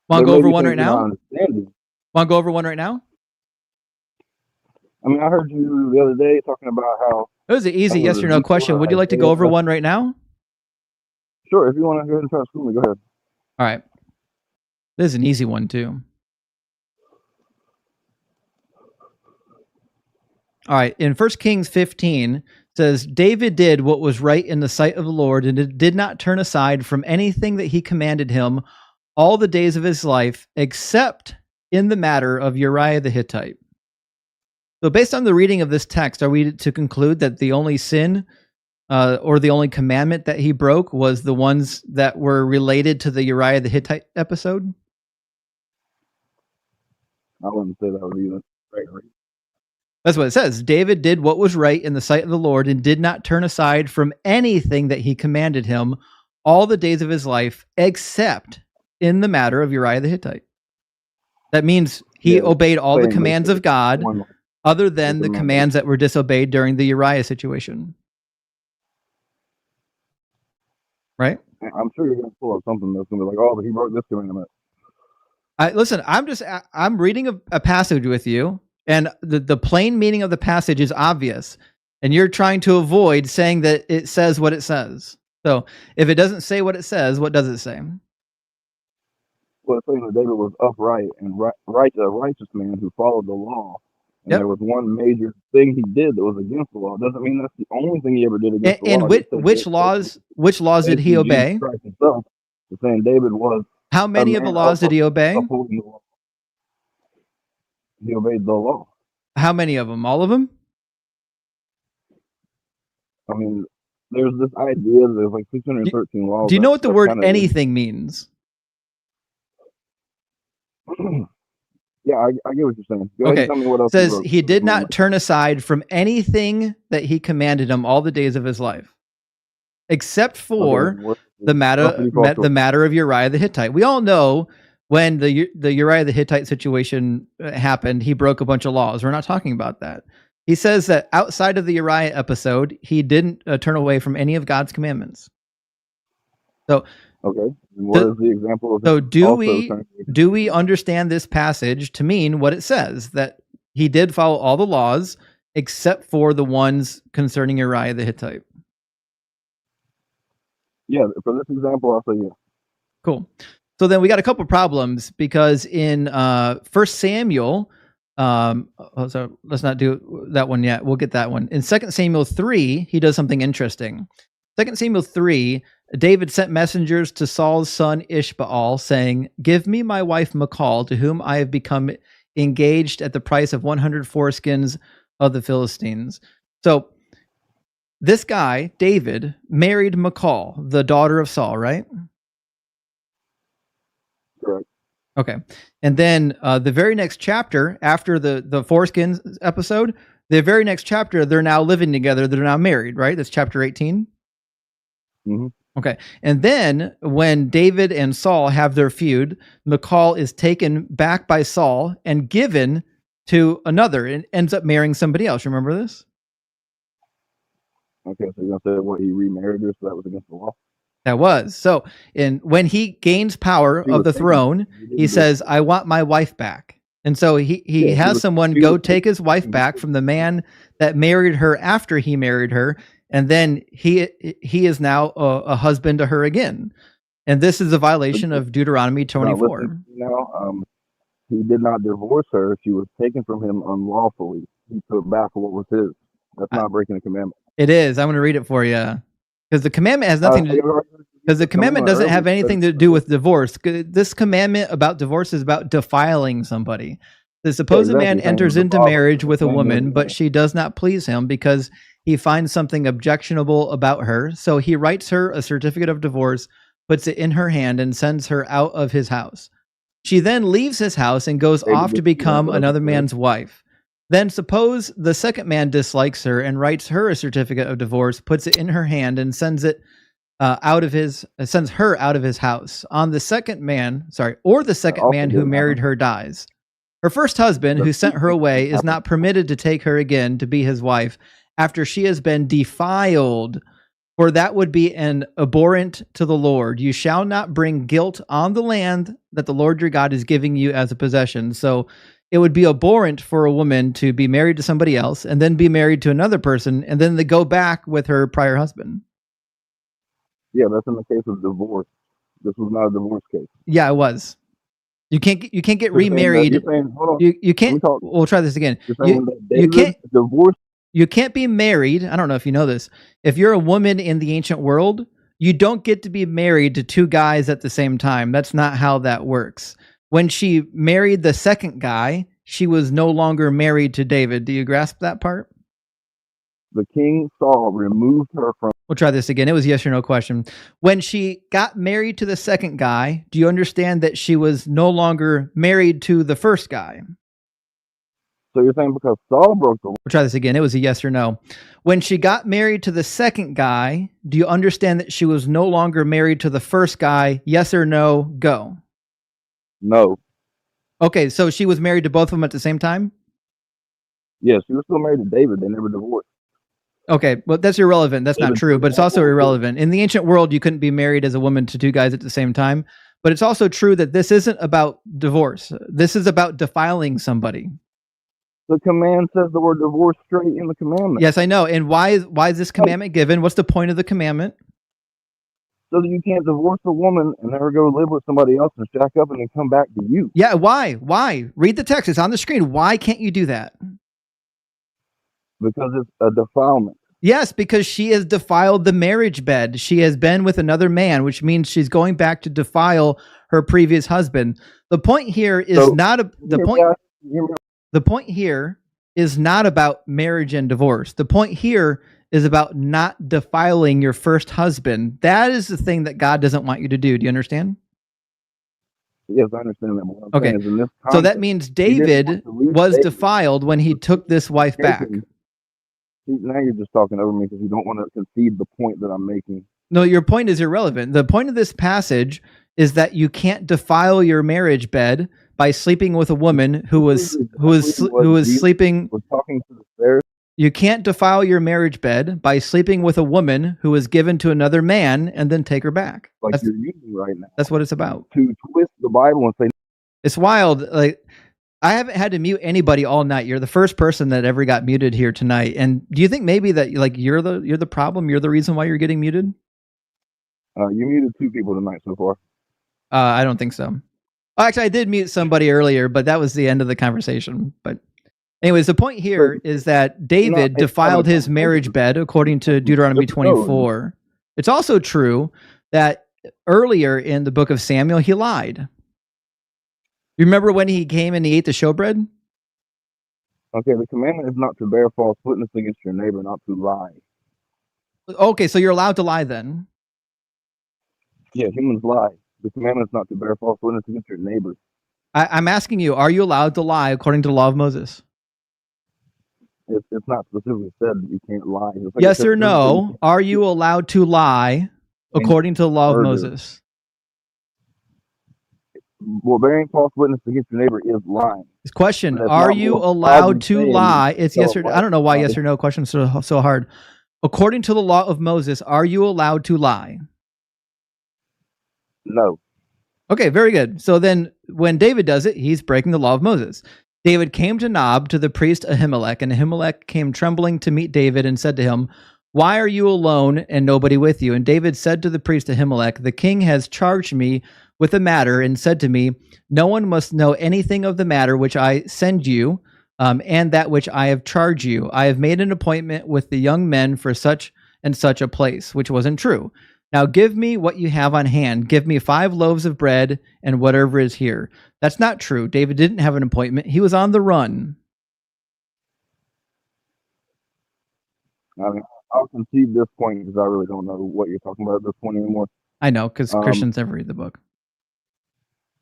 Speaker 1: Want to go over one right
Speaker 10: You're
Speaker 1: now?
Speaker 10: not understanding.
Speaker 1: Want to go over one right now?
Speaker 10: I mean, I heard you the other day talking about how...
Speaker 1: It was an easy yes or no question. Would you like to go over one right now?
Speaker 10: Sure, if you want to go ahead and try to school me, go ahead.
Speaker 1: All right. This is an easy one, too. All right. In 1 Kings 15, it says, David did what was right in the sight of the Lord and did not turn aside from anything that he commanded him all the days of his life, except in the matter of Uriah the Hittite. So based on the reading of this text, are we to conclude that the only sin or the only commandment that he broke was the ones that were related to the Uriah the Hittite episode?
Speaker 10: I wouldn't say that would be right.
Speaker 1: That's what it says. David did what was right in the sight of the Lord and did not turn aside from anything that he commanded him all the days of his life, except in the matter of Uriah the Hittite. That means he obeyed all the commands of God, other than the commands that were disobeyed during the Uriah situation. Right?
Speaker 10: I'm sure you're going to pull up something that's going to be like, oh, but he broke this commandment.
Speaker 1: Listen, I'm reading a passage with you, and the plain meaning of the passage is obvious, and you're trying to avoid saying that it says what it says. So if it doesn't say what it says, what does it say?
Speaker 10: Well, it's saying that David was upright and a righteous man who followed the law. And there was one major thing he did that was against the law. Doesn't mean that's the only thing he ever did against the law.
Speaker 1: And which laws did he obey?
Speaker 10: Christ himself is saying David was.
Speaker 1: How many of the laws did he obey?
Speaker 10: He obeyed the law.
Speaker 1: How many of them? All of them?
Speaker 10: I mean, there's this idea that there's like 613 laws.
Speaker 1: Do you know what the word anything means?
Speaker 10: Yeah, I get what you're saying. Go ahead and tell me what else.
Speaker 1: It says he did not turn aside from anything that he commanded him all the days of his life, except for the matter of Uriah the Hittite. We all know when the Uriah the Hittite situation happened, he broke a bunch of laws. We're not talking about that. He says that outside of the Uriah episode, he didn't turn away from any of God's commandments. So,
Speaker 10: okay, and what is the example of?
Speaker 1: So do we understand this passage to mean what it says, that he did follow all the laws except for the ones concerning Uriah the Hittite?
Speaker 10: Yeah, for this example, I'll say yes.
Speaker 1: Cool. So then we got a couple problems, because in 1 Samuel, so let's not do that one yet. We'll get that one. In 2 Samuel 3, he does something interesting. 2 Samuel 3, David sent messengers to Saul's son Ishbaal, saying, "Give me my wife Michal, to whom I have become engaged at the price of 100 foreskins of the Philistines." So this guy, David, married Michal, the daughter of Saul, right?
Speaker 10: Correct.
Speaker 1: Okay. And then the very next chapter, after the foreskins episode, the very next chapter, they're now living together. They're now married, right? That's chapter 18.
Speaker 10: Mm-hmm.
Speaker 1: Okay. And then when David and Saul have their feud, Michal is taken back by Saul and given to another and ends up marrying somebody else. Remember this?
Speaker 10: Okay, so you're going to say what, he remarried her, so that was against the law?
Speaker 1: That was. So when he gains power of the throne, he says, "I want my wife back." And so he has someone go take his wife back from the man that married her after he married her, and then he is now a husband to her again. And this is a violation of Deuteronomy 24.
Speaker 10: He did not divorce her. She was taken from him unlawfully. He took back what was his. That's not breaking the commandment.
Speaker 1: It is. I'm going to read it for you, because the commandment has nothing to do. Because the commandment doesn't have anything to do with divorce. This commandment about divorce is about defiling somebody. The supposed man enters into marriage with a woman, but she does not please him because he finds something objectionable about her. So he writes her a certificate of divorce, puts it in her hand, and sends her out of his house. She then leaves his house and goes off to become another man's wife. Then suppose the second man dislikes her and writes her a certificate of divorce, puts it in her hand, and sends her out of his house. The second man who married her dies. Her first husband, who sent her away, is not permitted to take her again to be his wife after she has been defiled, for that would be an abhorrent to the Lord. You shall not bring guilt on the land that the Lord your God is giving you as a possession. So it would be abhorrent for a woman to be married to somebody else and then be married to another person, and then they go back with her prior husband.
Speaker 10: Yeah, that's in the case of divorce. This was not a divorce case.
Speaker 1: Yeah, it was. You can't get remarried. You can't. We'll try this again. You can't
Speaker 10: divorce.
Speaker 1: You can't be married. I don't know if you know this. If you're a woman in the ancient world, you don't get to be married to two guys at the same time. That's not how that works. When she married the second guy, she was no longer married to David. Do you grasp that part?
Speaker 10: The king Saul removed her from
Speaker 1: We'll try this again. It was a yes or no question. When she got married to the second guy, do you understand that she was no longer married to the first guy?
Speaker 10: So you're saying because Saul broke the law?
Speaker 1: We'll try this again. It was a yes or no. When she got married to the second guy, do you understand that she was no longer married to the first guy? Yes or no? Go.
Speaker 10: No.
Speaker 1: Okay, so she was married to both of them at the same time?
Speaker 10: Yes, she was still married to David. They never divorced.
Speaker 1: Okay, well, that's irrelevant. That's not true, but it's also irrelevant. In the ancient world, you couldn't be married as a woman to two guys at the same time, but it's also true that this isn't about divorce. This is about defiling somebody.
Speaker 10: The command says the word divorce straight in the commandment.
Speaker 1: Yes, I know. And why is this commandment given? What's the point of the commandment?
Speaker 10: So that you can't divorce a woman and never go live with somebody else and shack up and then come back to you.
Speaker 1: Yeah, why? Why? Read the text. It's on the screen. Why can't you do that?
Speaker 10: Because it's a defilement.
Speaker 1: Yes, because she has defiled the marriage bed. She has been with another man, which means she's going back to defile her previous husband. The point here is the point here is not about marriage and divorce. The point here is about not defiling your first husband. That is the thing that God doesn't want you to do. Do you understand?
Speaker 10: Yes, I understand that. What I'm
Speaker 1: Okay.
Speaker 10: saying is in this
Speaker 1: So that
Speaker 10: context,
Speaker 1: means David was defiled when he took this wife back.
Speaker 10: See, now you're just talking over me because you don't want to concede the point that I'm making.
Speaker 1: No, your point is irrelevant. The point of this passage is that you can't defile your marriage bed by sleeping with a woman who was sleeping.
Speaker 10: Was talking to the stairs.
Speaker 1: You can't defile your marriage bed by sleeping with a woman who was given to another man and then take her back.
Speaker 10: Like you're using right now.
Speaker 1: That's what it's about.
Speaker 10: To twist the Bible and say
Speaker 1: it's wild. Like I haven't had to mute anybody all night. You're the first person that ever got muted here tonight. And do you think maybe that like you're the problem? You're the reason why you're getting muted?
Speaker 10: You muted 2 people tonight so far.
Speaker 1: I don't think so. Actually, I did mute somebody earlier, but that was the end of the conversation. But anyways, the point here is that David defiled his marriage bed according to Deuteronomy 24. It's also true that earlier in the book of Samuel, he lied. You remember when he came and he ate the showbread?
Speaker 10: Okay, the commandment is not to bear false witness against your neighbor, not to lie.
Speaker 1: Okay, so you're allowed to lie then.
Speaker 10: Yeah, humans lie. The commandment is not to bear false witness against your neighbor.
Speaker 1: I'm asking you, are you allowed to lie according to the law of Moses?
Speaker 10: It's not specifically said that you can't lie. Like
Speaker 1: yes or no, are you allowed to lie according to the law of Moses?
Speaker 10: Well, bearing false witness against your neighbor is lying.
Speaker 1: This question, are you allowed to lie? It's yes or no. I don't know why yes or no question is so hard. According to the law of Moses, are you allowed to lie?
Speaker 10: No.
Speaker 1: Okay, very good. So then when David does it, he's breaking the law of Moses. David came to Nob to the priest Ahimelech, and Ahimelech came trembling to meet David and said to him, "Why are you alone and nobody with you?" And David said to the priest Ahimelech, "The king has charged me with a matter and said to me, 'No one must know anything of the matter which I send you, and that which I have charged you. I have made an appointment with the young men for such and such a place,'" which wasn't true. "Now give me what you have on hand. Give me 5 loaves of bread and whatever is here." That's not true. David didn't have an appointment. He was on the run.
Speaker 10: I mean, I'll concede this point because I really don't know what you're talking about at this point anymore.
Speaker 1: I know, because Christians never read the book.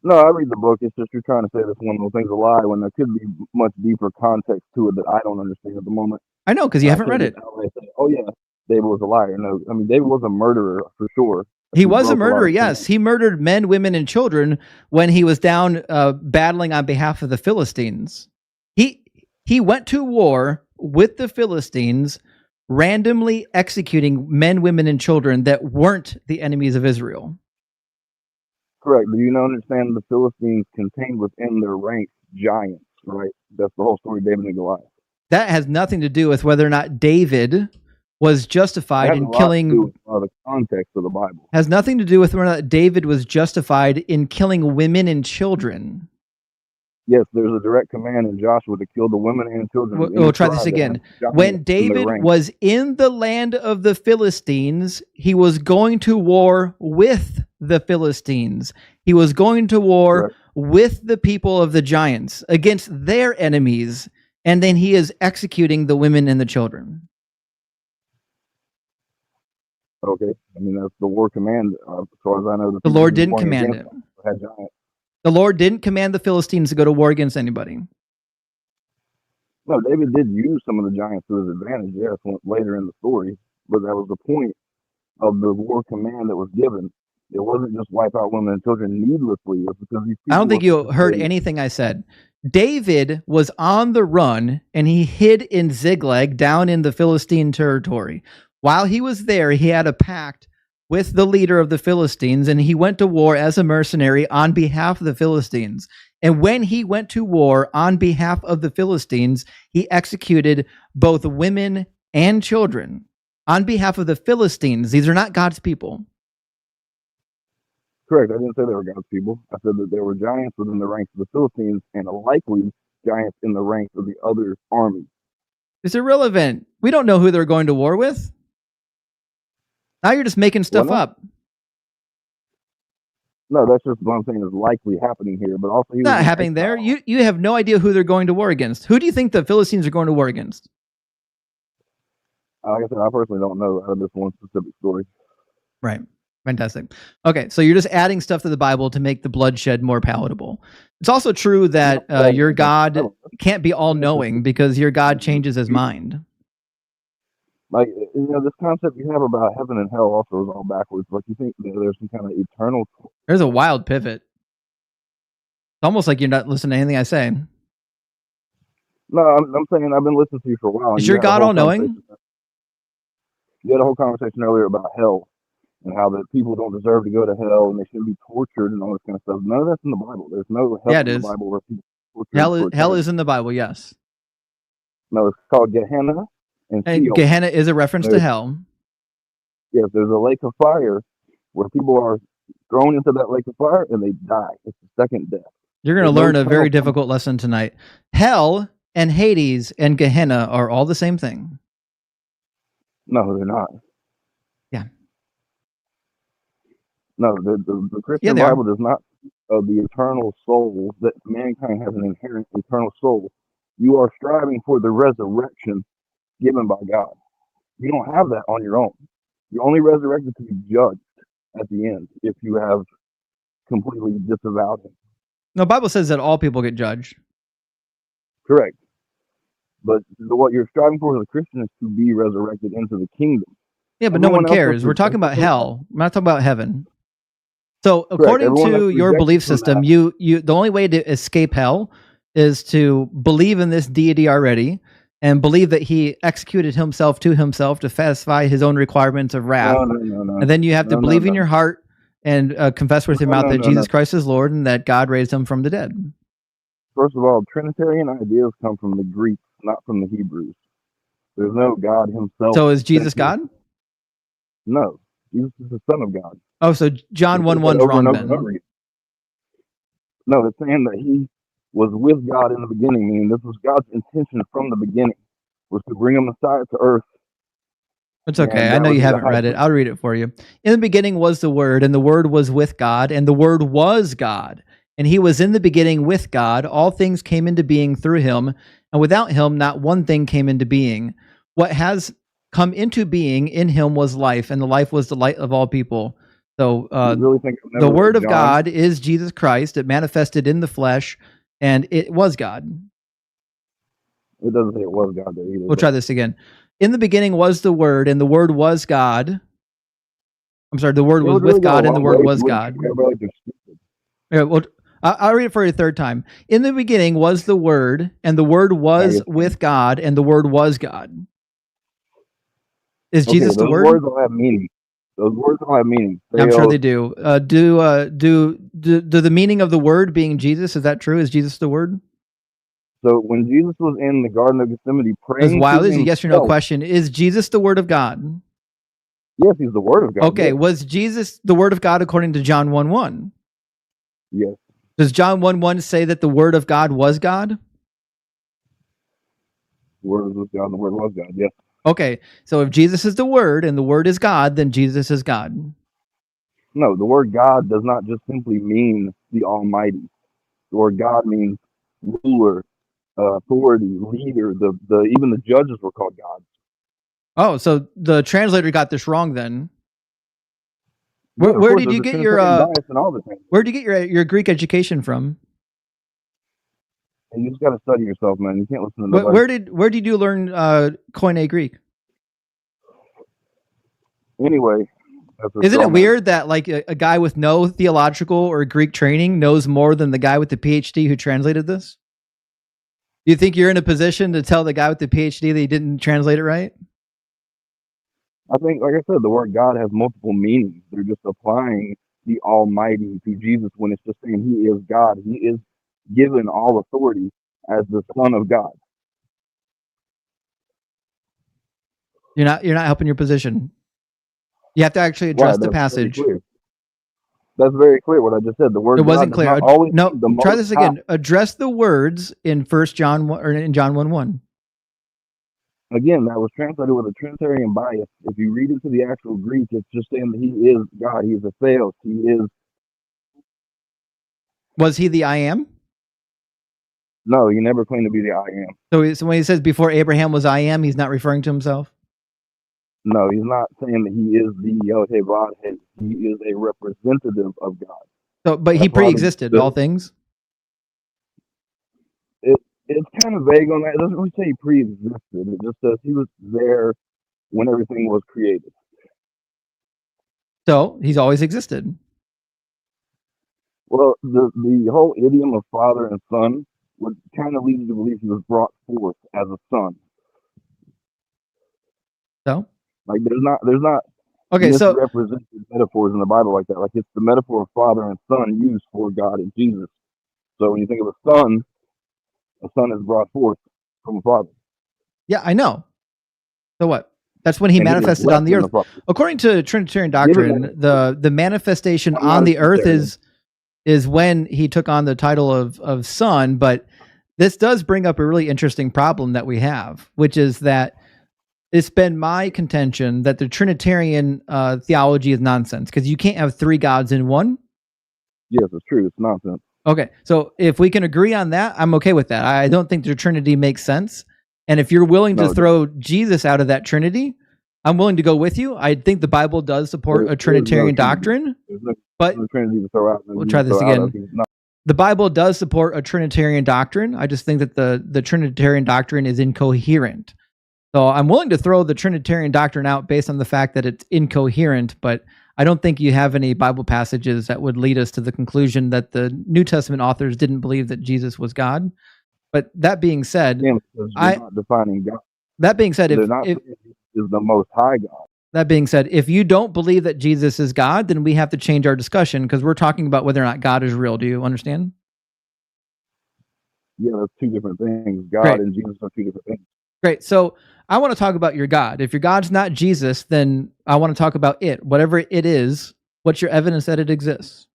Speaker 10: No, I read the book. It's just you're trying to say this one of those things a lie when there could be much deeper context to it that I don't understand at the moment.
Speaker 1: I know, because you haven't read it.
Speaker 10: Say, oh, yeah, David was a liar. No, I mean, David was a murderer for sure.
Speaker 1: He was a murderer, yes. He murdered men, women, and children when he was down battling on behalf of the Philistines. He went to war with the Philistines, randomly executing men, women, and children that weren't the enemies of Israel.
Speaker 10: Correct. Do you understand the Philistines contained within their ranks giants, right? That's the whole story of David and Goliath.
Speaker 1: That has nothing to do with whether or not David was justified in killing.
Speaker 10: The context of the Bible
Speaker 1: has nothing to do with whether or not David was justified in killing women and children.
Speaker 10: Yes, there's a direct command in Joshua to kill the women and children.
Speaker 1: We'll try this again. When David was in the land of the Philistines, he was going to war with the Philistines. He was going to war with the people of the giants against their enemies, and then he is executing the women and the children.
Speaker 10: Okay, I mean that's the war command. As far as I know,
Speaker 1: The Lord didn't command it.
Speaker 10: Had giants.
Speaker 1: The Lord didn't command the Philistines to go to war against anybody.
Speaker 10: No, David did use some of the giants to his advantage. Yes, later in the story, but that was the point of the war command that was given. It wasn't just wipe out women and children needlessly. It was because these people
Speaker 1: I don't think you heard anything I said. David was on the run and he hid in Ziklag down in the Philistine territory. While he was there, he had a pact with the leader of the Philistines and he went to war as a mercenary on behalf of the Philistines. And when he went to war on behalf of the Philistines, he executed both women and children on behalf of the Philistines. These are not God's people.
Speaker 10: Correct. I didn't say they were God's people. I said that there were giants within the ranks of the Philistines and likely giants in the ranks of the other armies.
Speaker 1: It's irrelevant. We don't know who they're going to war with. Now you're just making stuff up.
Speaker 10: No, that's just what I'm saying is likely happening here. But also,
Speaker 1: it's not happening there. You have no idea who they're going to war against. Who do you think the Philistines are going to war against?
Speaker 10: Like I said, I personally don't know out of this one specific story.
Speaker 1: Right. Fantastic. Okay, so you're just adding stuff to the Bible to make the bloodshed more palatable. It's also true that your God can't be all-knowing because your God changes his mind.
Speaker 10: Like, you know, this concept you have about heaven and hell also is all backwards. Like, you think that there's some kind of eternal...
Speaker 1: There's a wild pivot. It's almost like you're not listening to anything I say.
Speaker 10: No, I'm saying I've been listening to you for a while.
Speaker 1: Is your God all-knowing?
Speaker 10: You had a whole conversation earlier about hell and how that people don't deserve to go to hell and they shouldn't be tortured and all this kind of stuff. None of that's in the Bible. There's no hell in the Bible where people
Speaker 1: hell is in the Bible, yes.
Speaker 10: No, it's called Gehenna.
Speaker 1: And Gehenna is a reference to hell.
Speaker 10: Yes, there's a lake of fire where people are thrown into that lake of fire and they die. It's the second death.
Speaker 1: You're going to learn a very difficult lesson tonight. Hell and Hades and Gehenna are all the same thing.
Speaker 10: No, they're not.
Speaker 1: Yeah.
Speaker 10: No, the Christian Bible does not of the eternal soul, that mankind has an inherent eternal soul. You are striving for the resurrection given by God. You don't have that on your own. You're only resurrected to be judged at the end if you have completely disavowed him.
Speaker 1: No, the Bible says that all people get judged.
Speaker 10: Correct. But what you're striving for as a Christian is to be resurrected into the kingdom.
Speaker 1: Yeah, but no one cares. We're talking about hell. We're not talking about heaven. So according to your belief system, you the only way to escape hell is to believe in this deity already and believe that he executed himself to satisfy his own requirements of wrath.
Speaker 10: No.
Speaker 1: And then you have to believe in your heart and confess with your mouth that Jesus Christ is Lord and that God raised him from the dead.
Speaker 10: First of all, Trinitarian ideas come from the Greeks, not from the Hebrews. There's no God himself.
Speaker 1: So is Jesus God?
Speaker 10: No. Jesus is the Son of God.
Speaker 1: Oh, so John 1:1 is wrong then.
Speaker 10: No, it's saying that he was with God in the beginning, meaning this was God's intention from the beginning, was to bring a Messiah to earth.
Speaker 1: It's okay. I know you haven't read it. I'll read it for you. In the beginning was the Word, and the Word was with God, and the Word was God. And he was in the beginning with God. All things came into being through him, and without him, not one thing came into being. What has come into being in him was life, and the life was the light of all people. So
Speaker 10: really think
Speaker 1: the Word of God is Jesus Christ. It manifested in the flesh, and it was God.
Speaker 10: It doesn't say it was God there either.
Speaker 1: We'll try this again. In the beginning was the Word, and the Word was God. I'm sorry, the Word was with God, and the Word was God. Yeah, well, I'll read it for you a third time. In the beginning was the Word, and the Word was with God, and the Word was God. Is Jesus the Word?
Speaker 10: Those words all have meaning. Those words all have meaning.
Speaker 1: I'm sure they do. Do the meaning of the Word being Jesus, is that true? Is Jesus the Word?
Speaker 10: So when Jesus was in the Garden of Gethsemane praying,
Speaker 1: wild is a yes or no question. Is Jesus the Word of God?
Speaker 10: Yes, he's the Word of God.
Speaker 1: Okay, yes. Was Jesus the Word of God according to John 1:1?
Speaker 10: Yes.
Speaker 1: Does John 1:1 say that the Word of God was God?
Speaker 10: The Word was with God, and the Word was God, yes.
Speaker 1: Okay, so if Jesus is the Word and the Word is God, then Jesus is God.
Speaker 10: No, the word God does not just simply mean the Almighty. The word God means ruler, authority, leader. Even the judges were called gods.
Speaker 1: Oh, so the translator got this wrong then. Where,
Speaker 10: Yeah, of
Speaker 1: where
Speaker 10: course,
Speaker 1: did
Speaker 10: there's
Speaker 1: you
Speaker 10: a
Speaker 1: get your
Speaker 10: Trinitarian bias in all the things.
Speaker 1: where did you get your Greek education from?
Speaker 10: And you just got to study yourself, man. You can't listen to nobody.
Speaker 1: Where did you learn Koine Greek?
Speaker 10: Anyway,
Speaker 1: isn't it weird that like a guy with no theological or Greek training knows more than the guy with the PhD who translated this? You think you're in a position to tell the guy with the PhD that he didn't translate it right?
Speaker 10: I think, like I said, the word God has multiple meanings. They're just applying the Almighty to Jesus when it's just saying He is God. He is given all authority as the Son of God.
Speaker 1: You're not helping your position. You have to actually address the passage.
Speaker 10: That's very clear what I just said. The word
Speaker 1: it wasn't
Speaker 10: God
Speaker 1: clear.
Speaker 10: no,
Speaker 1: try this again. Address the words in 1 John 1 or in John 1:1.
Speaker 10: Again, that was translated with a Trinitarian bias. If you read into the actual Greek, it's just saying that He is God. He is a theos. He is.
Speaker 1: Was He the I am?
Speaker 10: No, He never claimed to be the I am.
Speaker 1: So when He says before Abraham was I am, He's not referring to Himself?
Speaker 10: No, He's not saying that He is the Yod-Heh Vod-Heh. He is a representative of God.
Speaker 1: So, but He pre-existed all things?
Speaker 10: It's kind of vague on that. It doesn't really say He pre-existed. It just says He was there when everything was created.
Speaker 1: So He's always existed.
Speaker 10: Well, the whole idiom of father and son would kind of lead you to believe He was brought forth as a son.
Speaker 1: So?
Speaker 10: Like there's not
Speaker 1: okay, so
Speaker 10: misrepresented metaphors in the Bible like that. Like it's the metaphor of father and son used for God and Jesus. So when you think of a son is brought forth from a father.
Speaker 1: Yeah, I know. So what? That's when He manifested on the earth. According to Trinitarian doctrine, the manifestation on the earth is when He took on the title of son. But this does bring up a really interesting problem that we have, which is that it's been my contention that the Trinitarian theology is nonsense because you can't have three gods in one.
Speaker 10: Yes, it's true. It's nonsense.
Speaker 1: Okay, so if we can agree on that, I'm okay with that. I don't think the Trinity makes sense. And if you're willing to throw Jesus out of that Trinity, I'm willing to go with you. I think the Bible does support a Trinitarian doctrine. But we'll try this again. The Bible does support a Trinitarian doctrine. I just think that the Trinitarian doctrine is incoherent. So I'm willing to throw the Trinitarian doctrine out based on the fact that it's incoherent, but I don't think you have any Bible passages that would lead us to the conclusion that the New Testament authors didn't believe that Jesus was God. But that being said,
Speaker 10: not defining God.
Speaker 1: That being said, if
Speaker 10: is the Most High God.
Speaker 1: That being said, if you don't believe that Jesus is God, then we have to change our discussion because we're talking about whether or not God is real. Do you understand?
Speaker 10: Yeah, that's two different things. God and Jesus are two different things.
Speaker 1: Great. So I want to talk about your God. If your God's not Jesus, then I want to talk about it. Whatever it is, what's your evidence that it exists?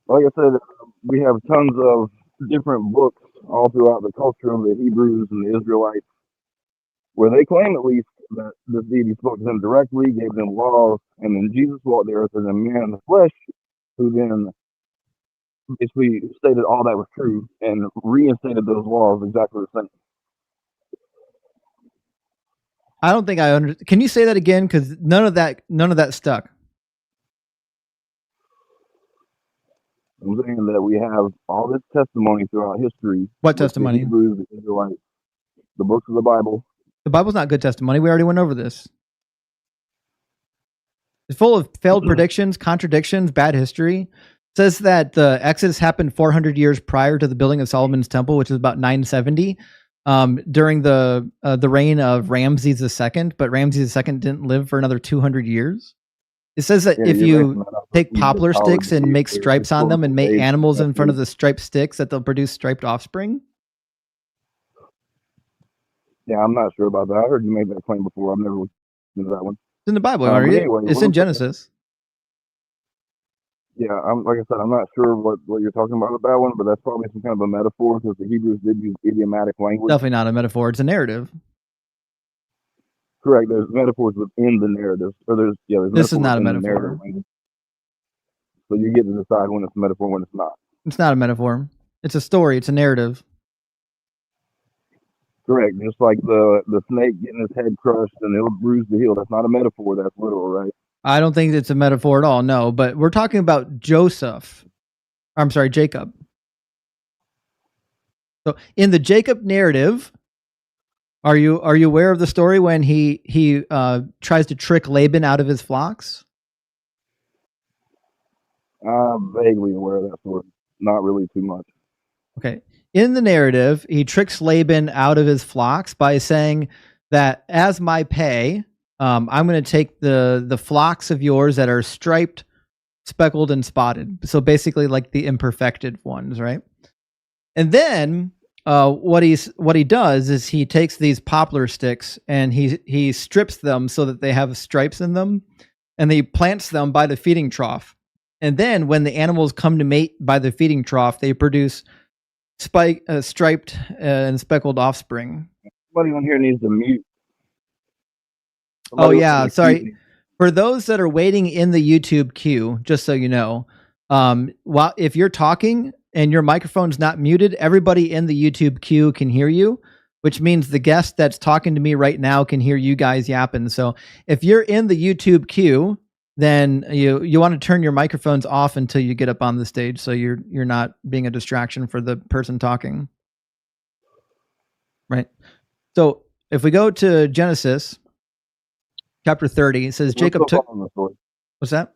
Speaker 10: Like I said, we have tons of different books all throughout the culture of the Hebrews and the Israelites, where they claim at least that this deity spoke to them directly, gave them laws, and then Jesus walked the earth as a man in the flesh, who then basically stated all that was true and reinstated those laws exactly the same.
Speaker 1: I don't think I understand. Can you say that again? Because none of that stuck.
Speaker 10: I'm saying that we have all this testimony throughout history.
Speaker 1: What testimony?
Speaker 10: The Hebrews, the Israelites, the books of the Bible.
Speaker 1: The Bible's not good testimony. We already went over this. It's full of failed predictions, contradictions, bad history. It says that the Exodus happened 400 years prior to the building of Solomon's temple, which is about 970, during the reign of Ramses II. But Ramses II didn't live for another 200 years. It says that if you take poplar sticks and make stripes on them and make animals in front of the striped sticks, that they'll produce striped offspring.
Speaker 10: Yeah, I'm not sure about that. I heard you make that claim before. I've never looked into that one.
Speaker 1: It's in the Bible.
Speaker 10: Anyway,
Speaker 1: it's in Genesis.
Speaker 10: Yeah, like I said, I'm not sure what you're talking about with that one, but that's probably some kind of a metaphor because the Hebrews did use idiomatic language.
Speaker 1: Definitely not a metaphor. It's a narrative.
Speaker 10: Correct. There's metaphors within the narrative.
Speaker 1: This is not a metaphor.
Speaker 10: So you get to decide when it's a metaphor and when it's not.
Speaker 1: It's not a metaphor. It's a story. It's a narrative.
Speaker 10: Correct. Just like the snake getting his head crushed and it'll bruise the heel. That's not a metaphor. That's literal, right?
Speaker 1: I don't think it's a metaphor at all. No, but we're talking about Jacob. So in the Jacob narrative, are you aware of the story when he tries to trick Laban out of his flocks?
Speaker 10: I'm vaguely aware of that story. Not really too much.
Speaker 1: Okay. In the narrative, he tricks Laban out of his flocks by saying that as my pay, I'm going to take the flocks of yours that are striped, speckled, and spotted. So basically like the imperfected ones, right? And then what he does is he takes these poplar sticks and he strips them so that they have stripes in them, and he plants them by the feeding trough. And then when the animals come to mate by the feeding trough, they produce striped and speckled offspring.
Speaker 10: Somebody on here needs to mute.
Speaker 1: Oh yeah, sorry. For those that are waiting in the YouTube queue, just so you know, while if you're talking and your microphone's not muted, everybody in the YouTube queue can hear you, which means the guest that's talking to me right now can hear you guys yapping. So if you're in the YouTube queue, then you want to turn your microphones off until you get up on the stage, so you're not being a distraction for the person talking. Right. So if we go to Genesis chapter 30, it says Jacob took. What's that?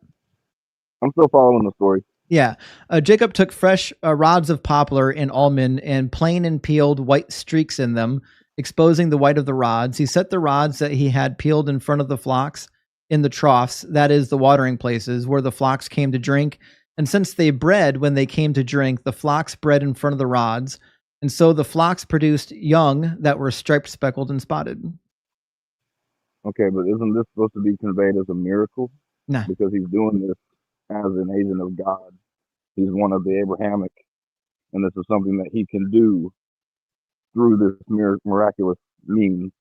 Speaker 10: I'm still following the story.
Speaker 1: Yeah. Jacob took fresh rods of poplar and almond and plain and peeled white streaks in them, exposing the white of the rods. He set the rods that he had peeled in front of the flocks in the troughs, that is the watering places where the flocks came to drink. And since they bred when they came to drink, the flocks bred in front of the rods. And so the flocks produced young that were striped, speckled, and spotted.
Speaker 10: Okay, but isn't this supposed to be conveyed as a miracle?
Speaker 1: Nah.
Speaker 10: Because he's doing this as an agent of God. He's one of the Abrahamic, and this is something that he can do through this miraculous means.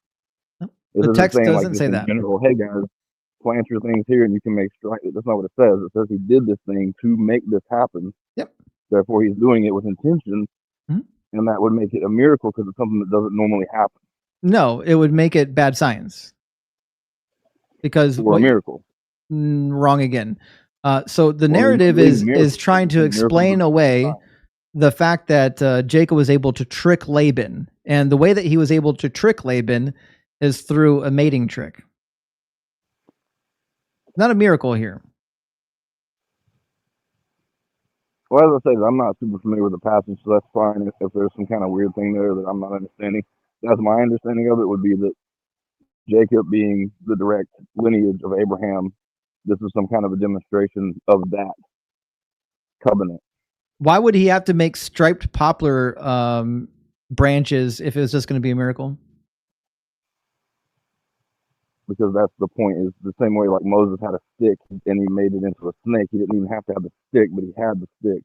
Speaker 1: The text doesn't say that.
Speaker 10: General, hey guys, plant your things here and you can make strike. That's not what it says. It says he did this thing to make this happen.
Speaker 1: Yep.
Speaker 10: Therefore, he's doing it with intention, and that would make it a miracle because it's something that doesn't normally happen.
Speaker 1: No, it would make it bad science. Because
Speaker 10: or a miracle.
Speaker 1: Wrong again. So the narrative is trying to explain away the fact that Jacob was able to trick Laban, and the way that he was able to trick Laban is through a mating trick. Not a miracle here.
Speaker 10: Well, as I said, I'm not super familiar with the passage, so that's fine. If there's some kind of weird thing there that I'm not understanding, that's my understanding of it would be that Jacob being the direct lineage of Abraham, this is some kind of a demonstration of that covenant.
Speaker 1: Why would he have to make striped poplar branches if it was just going to be a miracle?
Speaker 10: Because that's the point, is the same way like Moses had a stick and he made it into a snake. He didn't even have to have the stick, but he had the stick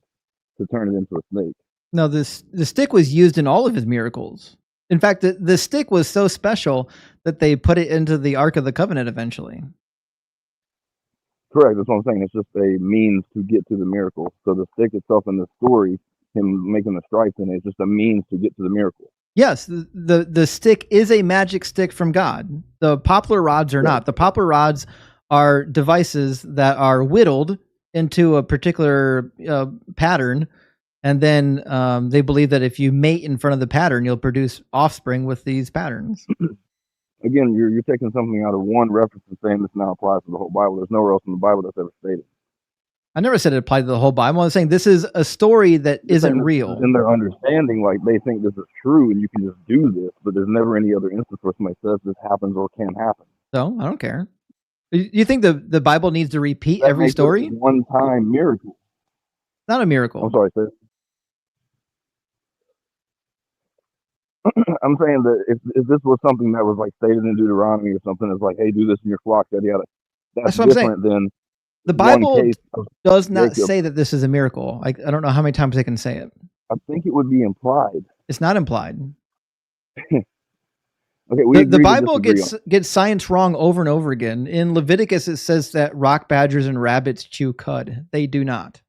Speaker 10: to turn it into a snake.
Speaker 1: No, the stick was used in all of his miracles. In fact, the stick was so special that they put it into the Ark of the Covenant eventually.
Speaker 10: Correct. That's what I'm saying. It's just a means to get to the miracle. So the stick itself in the story, him making the stripes in it, is just a means to get to the miracle.
Speaker 1: Yes, the stick is a magic stick from God. The poplar rods are not. The poplar rods are devices that are whittled into a particular pattern, and then they believe that if you mate in front of the pattern, you'll produce offspring with these patterns.
Speaker 10: Again, you're taking something out of one reference and saying this now applies to the whole Bible. There's nowhere else in the Bible that's ever stated.
Speaker 1: I never said it applied to the whole Bible. I'm saying this is a story that isn't real.
Speaker 10: In their understanding, like they think this is true and you can just do this, but there's never any other instance where somebody says this happens or can happen.
Speaker 1: So I don't care. You think the Bible needs to repeat every story?
Speaker 10: One-time miracle.
Speaker 1: Not a miracle.
Speaker 10: I'm sorry, sir. I'm saying that if this was something that was like stated in Deuteronomy or something, it's like, hey, do this in your flock, yada yada. That's
Speaker 1: what
Speaker 10: different than
Speaker 1: the Bible does not say that this is a miracle. I don't know how many times they can say it.
Speaker 10: I think it would be implied.
Speaker 1: It's not implied.
Speaker 10: Okay,
Speaker 1: the Bible gets science wrong over and over again. In Leviticus, it says that rock badgers and rabbits chew cud. They do not.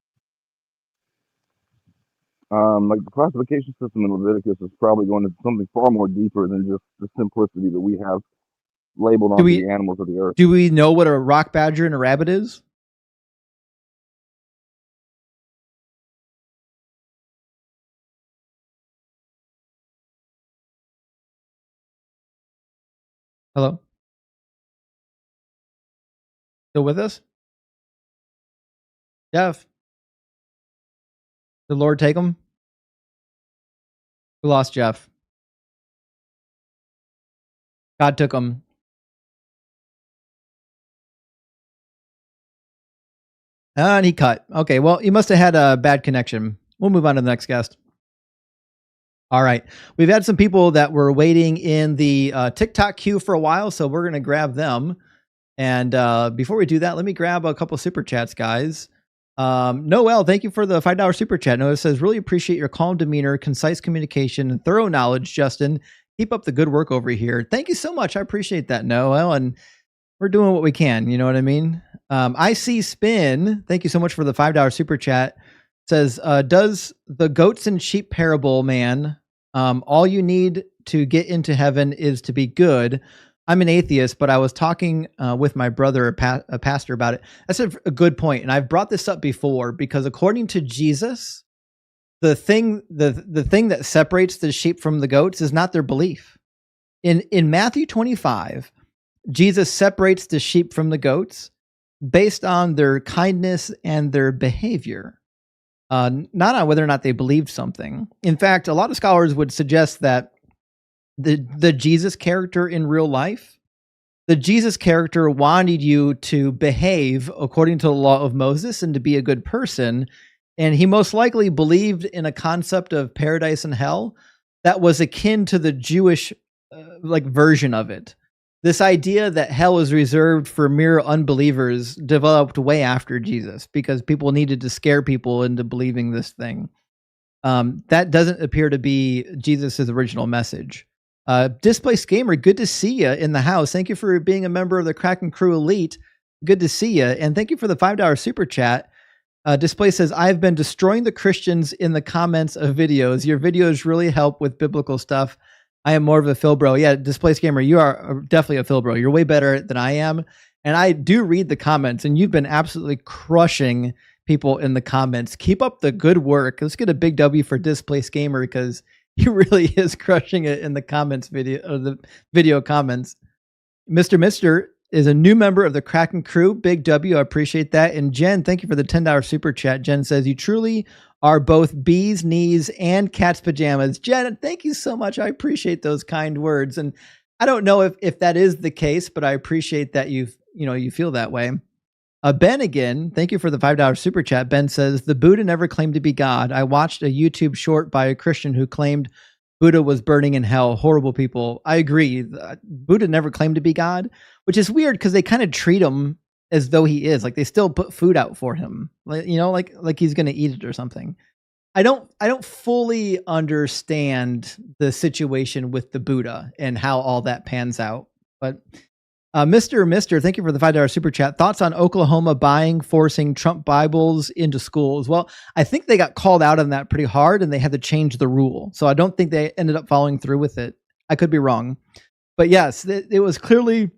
Speaker 10: Like the classification system in Leviticus is probably going into something far more deeper than just the simplicity that we have labeled on the animals of the earth.
Speaker 1: Do we know what a rock badger and a rabbit is? Hello? Still with us? Jeff? Did the Lord take him? We lost Jeff. God took him. And he cut. Okay, well, he must have had a bad connection. We'll move on to the next guest. All right. We've had some people that were waiting in the TikTok queue for a while, so we're going to grab them. And before we do that, let me grab a couple super chats, guys. Noel, thank you for the $5 super chat. Noel says, really appreciate your calm demeanor, concise communication, and thorough knowledge, Justin. Keep up the good work over here. Thank you so much. I appreciate that, Noel. And we're doing what we can. You know what I mean? I see Spin. Thank you so much for the $5 super chat. Says, does the goats and sheep parable, man, all you need to get into heaven is to be good. I'm an atheist, but I was talking with my brother, a pastor, about it. That's a good point. And I've brought this up before because according to Jesus, the thing that separates the sheep from the goats is not their belief. In Matthew 25, Jesus separates the sheep from the goats based on their kindness and their behavior, not on whether or not they believed something. In fact, a lot of scholars would suggest that the Jesus character in real life, the Jesus character wanted you to behave according to the law of Moses and to be a good person. And he most likely believed in a concept of paradise and hell that was akin to the Jewish version of it. This idea that hell is reserved for mere unbelievers developed way after Jesus because people needed to scare people into believing this thing. That doesn't appear to be Jesus's original message. Displaced Gamer, good to see you in the house. Thank you for being a member of the Kraken Crew Elite. Good to see you. And thank you for the $5 super chat. Display says, I've been destroying the Christians in the comments of videos. Your videos really help with biblical stuff. I am more of a Phil bro. Yeah, Displaced Gamer, you are definitely a Phil bro. You're way better than I am. And I do read the comments, and you've been absolutely crushing people in the comments. Keep up the good work. Let's get a big W for Displaced Gamer because he really is crushing it in the comments the video comments. Mr. Mister is a new member of the Kraken Crew. Big W. I appreciate that. And Jen, thank you for the $10 super chat. Jen says, you truly are both bees, knees, and cat's pajamas. Jen, thank you so much. I appreciate those kind words. And I don't know if that is the case, but I appreciate that you feel that way. Ben again, thank you for the $5 super chat. Ben says, the Buddha never claimed to be God. I watched a YouTube short by a Christian who claimed Buddha was burning in hell. Horrible people. I agree. Buddha never claimed to be God, which is weird because they kind of treat him as though he is. Like they still put food out for him, like he's going to eat it or something. I don't fully understand the situation with the Buddha and how all that pans out. But Mr. Thank you for the $5 super chat. Thoughts on Oklahoma forcing Trump Bibles into schools? Well, I think they got called out on that pretty hard and they had to change the rule. So I don't think they ended up following through with it. I could be wrong. But yes, it was clearly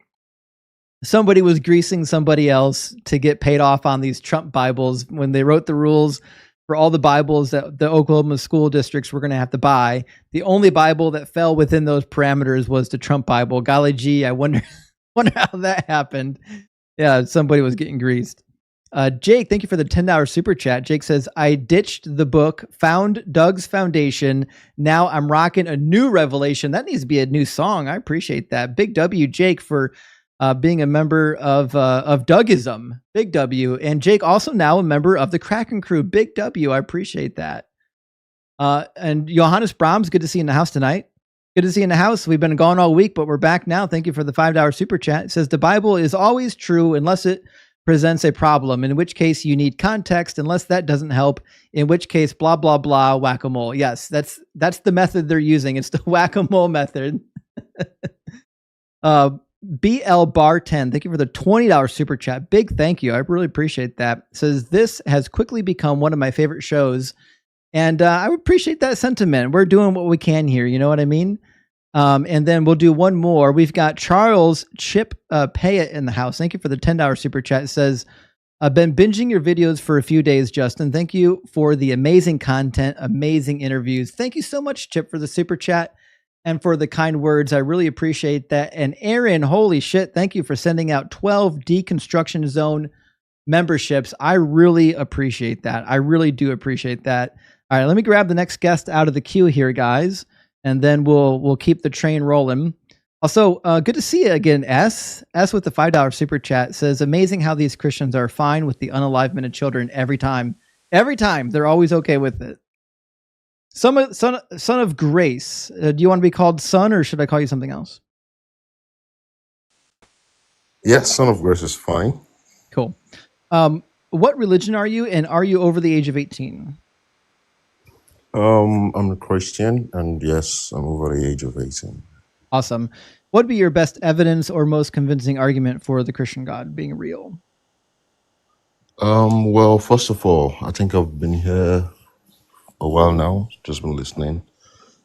Speaker 1: somebody was greasing somebody else to get paid off on these Trump Bibles when they wrote the rules for all the Bibles that the Oklahoma school districts were going to have to buy. The only Bible that fell within those parameters was the Trump Bible. Golly gee, I wonder how that happened. Yeah, somebody was getting greased. Jake, thank you for the $10 super chat. Jake says, I ditched the book, found Doug's Foundation. Now I'm rocking a new revelation. That needs to be a new song. I appreciate that. Big W, Jake, for being a member of Dougism. Big W. And Jake also now a member of the Kraken Crew. Big W. I appreciate that. And Johannes Brahms, good to see you in the house tonight. Good to see you in the house. We've been gone all week, but we're back now. Thank you for the $5 super chat. It says the Bible is always true unless it presents a problem, in which case you need context, unless that doesn't help, in which case blah, blah, blah, whack-a-mole. Yes, that's the method they're using. It's the whack-a-mole method. BL Bar 10, thank you for the $20 super chat. Big thank you. I really appreciate that. It says this has quickly become one of my favorite shows. And I would appreciate that sentiment. We're doing what we can here. You know what I mean? And then we'll do one more. We've got Charles Chip Payet in the house. Thank you for the $10 super chat. It says, I've been binging your videos for a few days, Justin. Thank you for the amazing content, amazing interviews. Thank you so much, Chip, for the super chat and for the kind words. I really appreciate that. And Aaron, holy shit, thank you for sending out 12 Deconstruction Zone memberships. I really appreciate that. I really do appreciate that. All right, let me grab the next guest out of the queue here, guys, and then we'll keep the train rolling. Also, good to see you again, S. S with the $5 super chat says, amazing how these Christians are fine with the unalivement children every time. Every time. They're always okay with it. Son of Grace. Do you want to be called son, or should I call you something else?
Speaker 11: Yes, Son of Grace is fine.
Speaker 1: Cool. What religion are you, and are you over the age of 18?
Speaker 11: I'm a Christian, and yes, I'm over the age of 18.
Speaker 1: Awesome. What would be your best evidence or most convincing argument for the Christian God being real?
Speaker 11: Well, first of all, I think I've been here a while now, just been listening.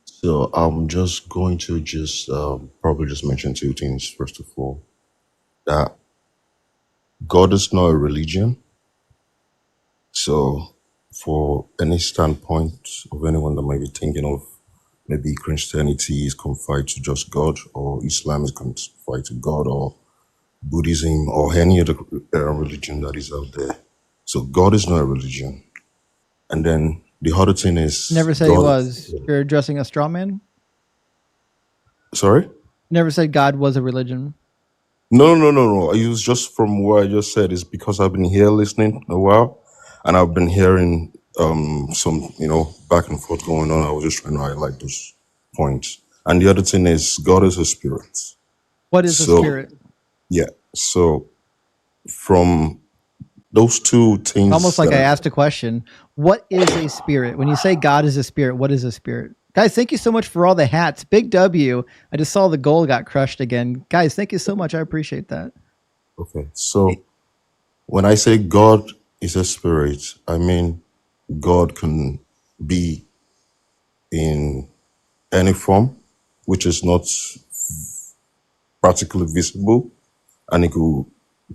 Speaker 11: So I'm just going to probably just mention two things. First of all, that God is not a religion. So for any standpoint of anyone that might be thinking of maybe Christianity is confined to just God, or Islam is confined to God, or Buddhism, or any other religion that is out there. So God is not a religion. And then the other thing is...
Speaker 1: Never said
Speaker 11: God,
Speaker 1: he was. You're addressing a straw man?
Speaker 11: Sorry?
Speaker 1: Never said God was a religion.
Speaker 11: No. It was just from what I just said. It's because I've been here listening a while, and I've been hearing some, back and forth going on. I was just trying to highlight those points. And the other thing is, God is a spirit.
Speaker 1: What is a spirit?
Speaker 11: Yeah. So from those two things...
Speaker 1: Almost like I asked a question. What is a spirit? When you say God is a spirit, what is a spirit? Guys, thank you so much for all the hats. Big W. I just saw the goal got crushed again. Guys, thank you so much. I appreciate that.
Speaker 11: Okay. So when I say God is a spirit, I mean God can be in any form, which is not practically visible, and it could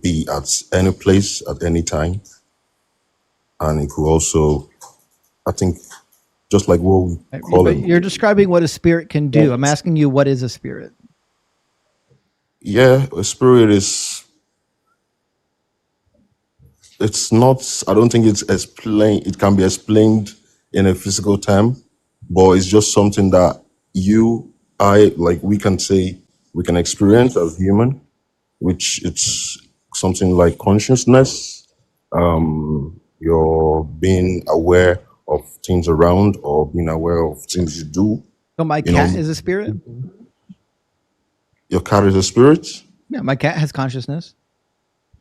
Speaker 11: be at any place at any time, and it could also, I think, just like what we call it.
Speaker 1: You're describing what a spirit can do. I'm asking you, what is a spirit?
Speaker 11: Yeah, a spirit is... It's not... I don't think it's explained. It can be explained in a physical term, but it's just something that we can say we can experience as human, which it's something like consciousness. You're being aware of things around, or being aware of things you do.
Speaker 1: So my cat is a spirit?
Speaker 11: Your cat is a spirit?
Speaker 1: Yeah, my cat has consciousness.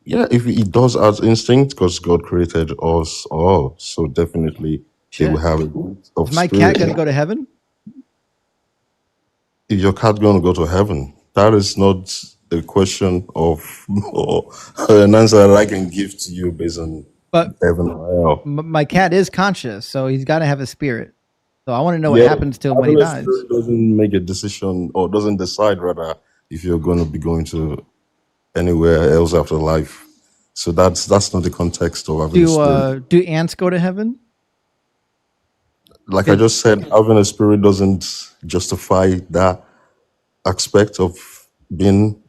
Speaker 11: Yeah, if it does have instinct, because God created us all, so definitely they will have a bit of
Speaker 1: Is my
Speaker 11: spirit.
Speaker 1: cat going to go to heaven?
Speaker 11: If your cat going to go to heaven, that is not a question of or an answer that I can give to you based on heaven or hell.
Speaker 1: My cat is conscious, so he's got to have a spirit. So I want to know what happens to him when he dies.
Speaker 11: Spirit doesn't make a decision, or doesn't decide rather, if you're going to be going to anywhere else after life. So that's not the context of having a spirit.
Speaker 1: Do ants go to heaven?
Speaker 11: Like I just said, having a spirit doesn't justify that aspect of being,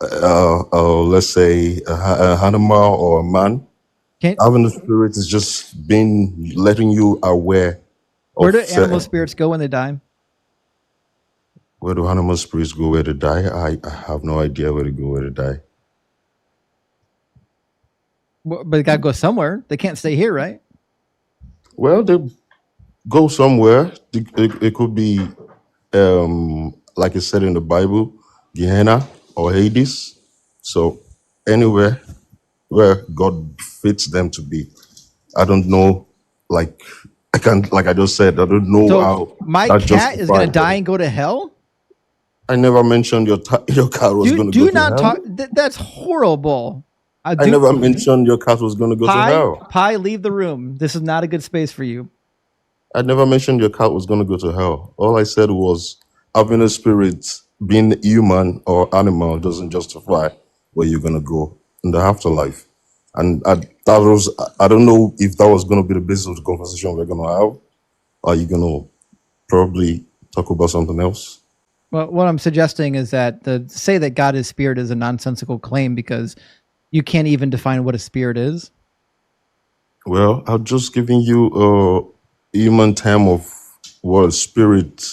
Speaker 11: let's say an animal or a man. Having a spirit is just letting you aware.
Speaker 1: Where do animal spirits go when they die?
Speaker 11: Where do animal spirits go where they die? I have no idea where they go where they die.
Speaker 1: But they got to go somewhere. They can't stay here, right?
Speaker 11: Well, they go somewhere. It could be, like it said in the Bible, Gehenna or Hades. So anywhere where God fits them to be. I don't know, like I just said, I don't know how.
Speaker 1: My cat is going to die and go to hell?
Speaker 11: I never mentioned your cat was going to go to hell.
Speaker 1: Do not talk. That's horrible.
Speaker 11: I never mentioned your cat was going to go to hell.
Speaker 1: Pi, leave the room. This is not a good space for you.
Speaker 11: I never mentioned your cat was going to go to hell. All I said was having a spirit, being human or animal, doesn't justify where you're going to go in the afterlife. And I don't know if that was going to be the basis of the conversation we're going to have. Are you going to probably talk about something else?
Speaker 1: Well, what I'm suggesting is that say that God is spirit is a nonsensical claim because you can't even define what a spirit is.
Speaker 11: Well, I'm just giving you a human term of what a spirit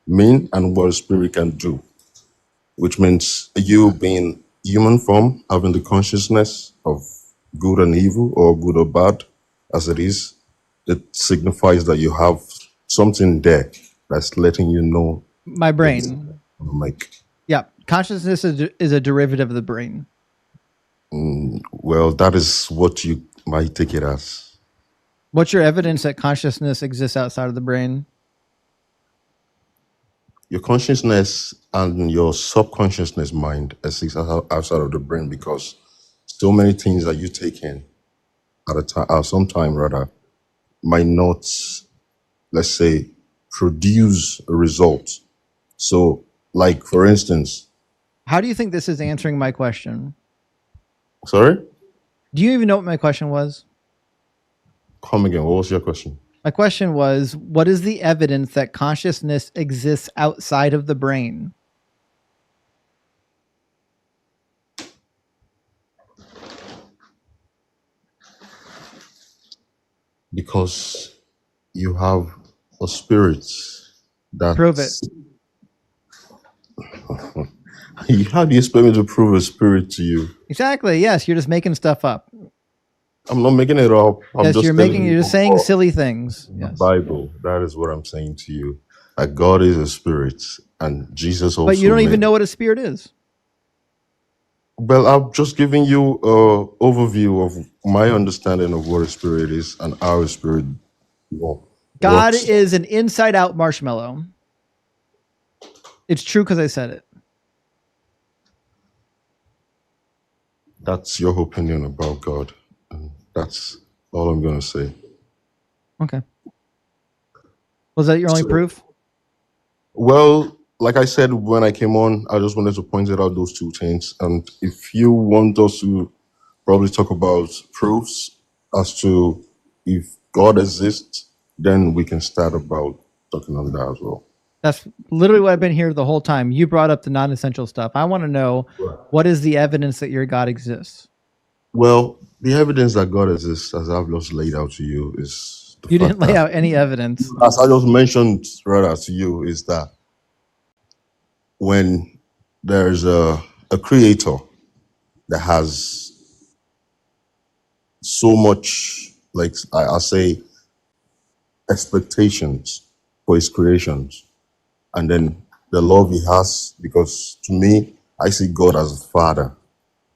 Speaker 11: mean and what a spirit can do, which means you being human form, having the consciousness of good and evil or good or bad as it is. It signifies that you have something there that's letting you know.
Speaker 1: My brain.
Speaker 11: Like,
Speaker 1: yeah, consciousness is a derivative of the brain.
Speaker 11: Well, that is what you might take it as.
Speaker 1: What's your evidence that consciousness exists outside of the brain?
Speaker 11: Your consciousness and your subconsciousness mind exists outside of the brain because so many things that you take in at a time, or sometime rather, might not, let's say, produce a result. So, like for instance,
Speaker 1: how do you think this is answering my question?
Speaker 11: Sorry?
Speaker 1: Do you even know what my question was?
Speaker 11: Come again. What was your question?
Speaker 1: My question was, what is the evidence that consciousness exists outside of the brain?
Speaker 11: Because you have a spirit that...
Speaker 1: Prove it.
Speaker 11: How do you expect me to prove a spirit to you?
Speaker 1: Exactly. Yes, you're just making stuff up.
Speaker 11: I'm not making it up.
Speaker 1: Yes, you're just saying silly things.
Speaker 11: Yes. The Bible. That is what I'm saying to you. That God is a spirit, and Jesus also.
Speaker 1: But you don't even know what a spirit is.
Speaker 11: Well, I'm just giving you an overview of my understanding of what a spirit is and how a spirit works.
Speaker 1: God is an inside-out marshmallow. It's true because I said it.
Speaker 11: That's your opinion about God. And that's all I'm going to say.
Speaker 1: Okay. Was that your only proof?
Speaker 11: Well, like I said when I came on, I just wanted to point out those two things. And if you want us to probably talk about proofs as to if God exists, then we can start about talking on that as well.
Speaker 1: That's literally what I've been here the whole time. You brought up the non-essential stuff. I want to know what is the evidence that your God exists?
Speaker 11: Well, the evidence that God exists, as I've just laid out to you, is...
Speaker 1: You didn't lay out any evidence.
Speaker 11: As I just mentioned rather to you, is that when there's a creator that has so much, like I say, expectations for his creations, and then the love he has, because to me, I see God as a father,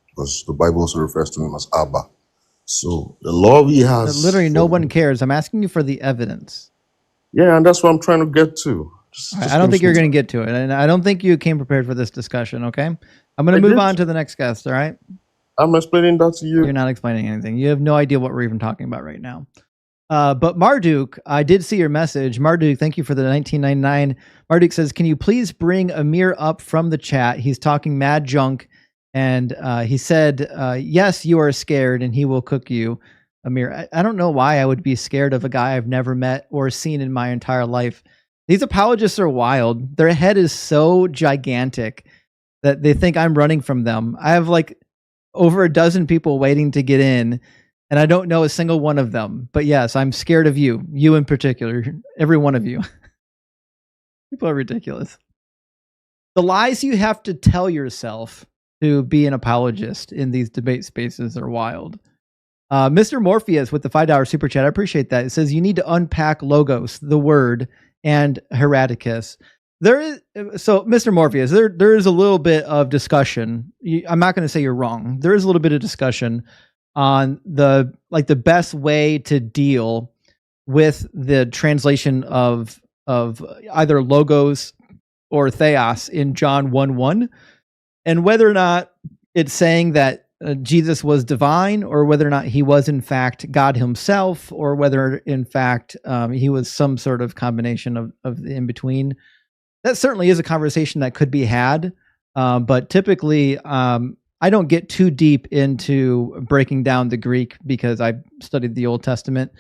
Speaker 11: because the Bible also refers to him as Abba. So the love he has...
Speaker 1: Literally, no one cares. I'm asking you for the evidence.
Speaker 11: Yeah, and that's what I'm trying to get to.
Speaker 1: I don't think you're going to get to it. And I don't think you came prepared for this discussion, okay? I'm going to move on to the next guest, all right?
Speaker 11: I'm explaining that to you.
Speaker 1: You're not explaining anything. You have no idea what we're even talking about right now. But Marduk, I did see your message. Marduk, thank you for the 1999. Marduk says, can you please bring Amir up from the chat? He's talking mad junk. And he said, yes, you are scared and he will cook you. Amir, I don't know why I would be scared of a guy I've never met or seen in my entire life. These apologists are wild. Their head is so gigantic that they think I'm running from them. I have like over a dozen people waiting to get in, and I don't know a single one of them. But yes, I'm scared of you in particular, every one of you. People are ridiculous. The lies you have to tell yourself to be an apologist in these debate spaces are wild. Mr. Morpheus with the $5 super chat. I appreciate that. It says you need to unpack logos, the word, and Hereticus. There is, so Mr. Morpheus, there is a little bit of discussion. I'm not going to say you're wrong. There is a little bit of discussion on the best way to deal with the translation of either logos or theos in John 1:1, and whether or not it's saying that Jesus was divine, or whether or not he was in fact God himself, or whether in fact he was some sort of combination of the in between. That certainly is a conversation that could be had, but typically I don't get too deep into breaking down the Greek because I studied the Old Testament.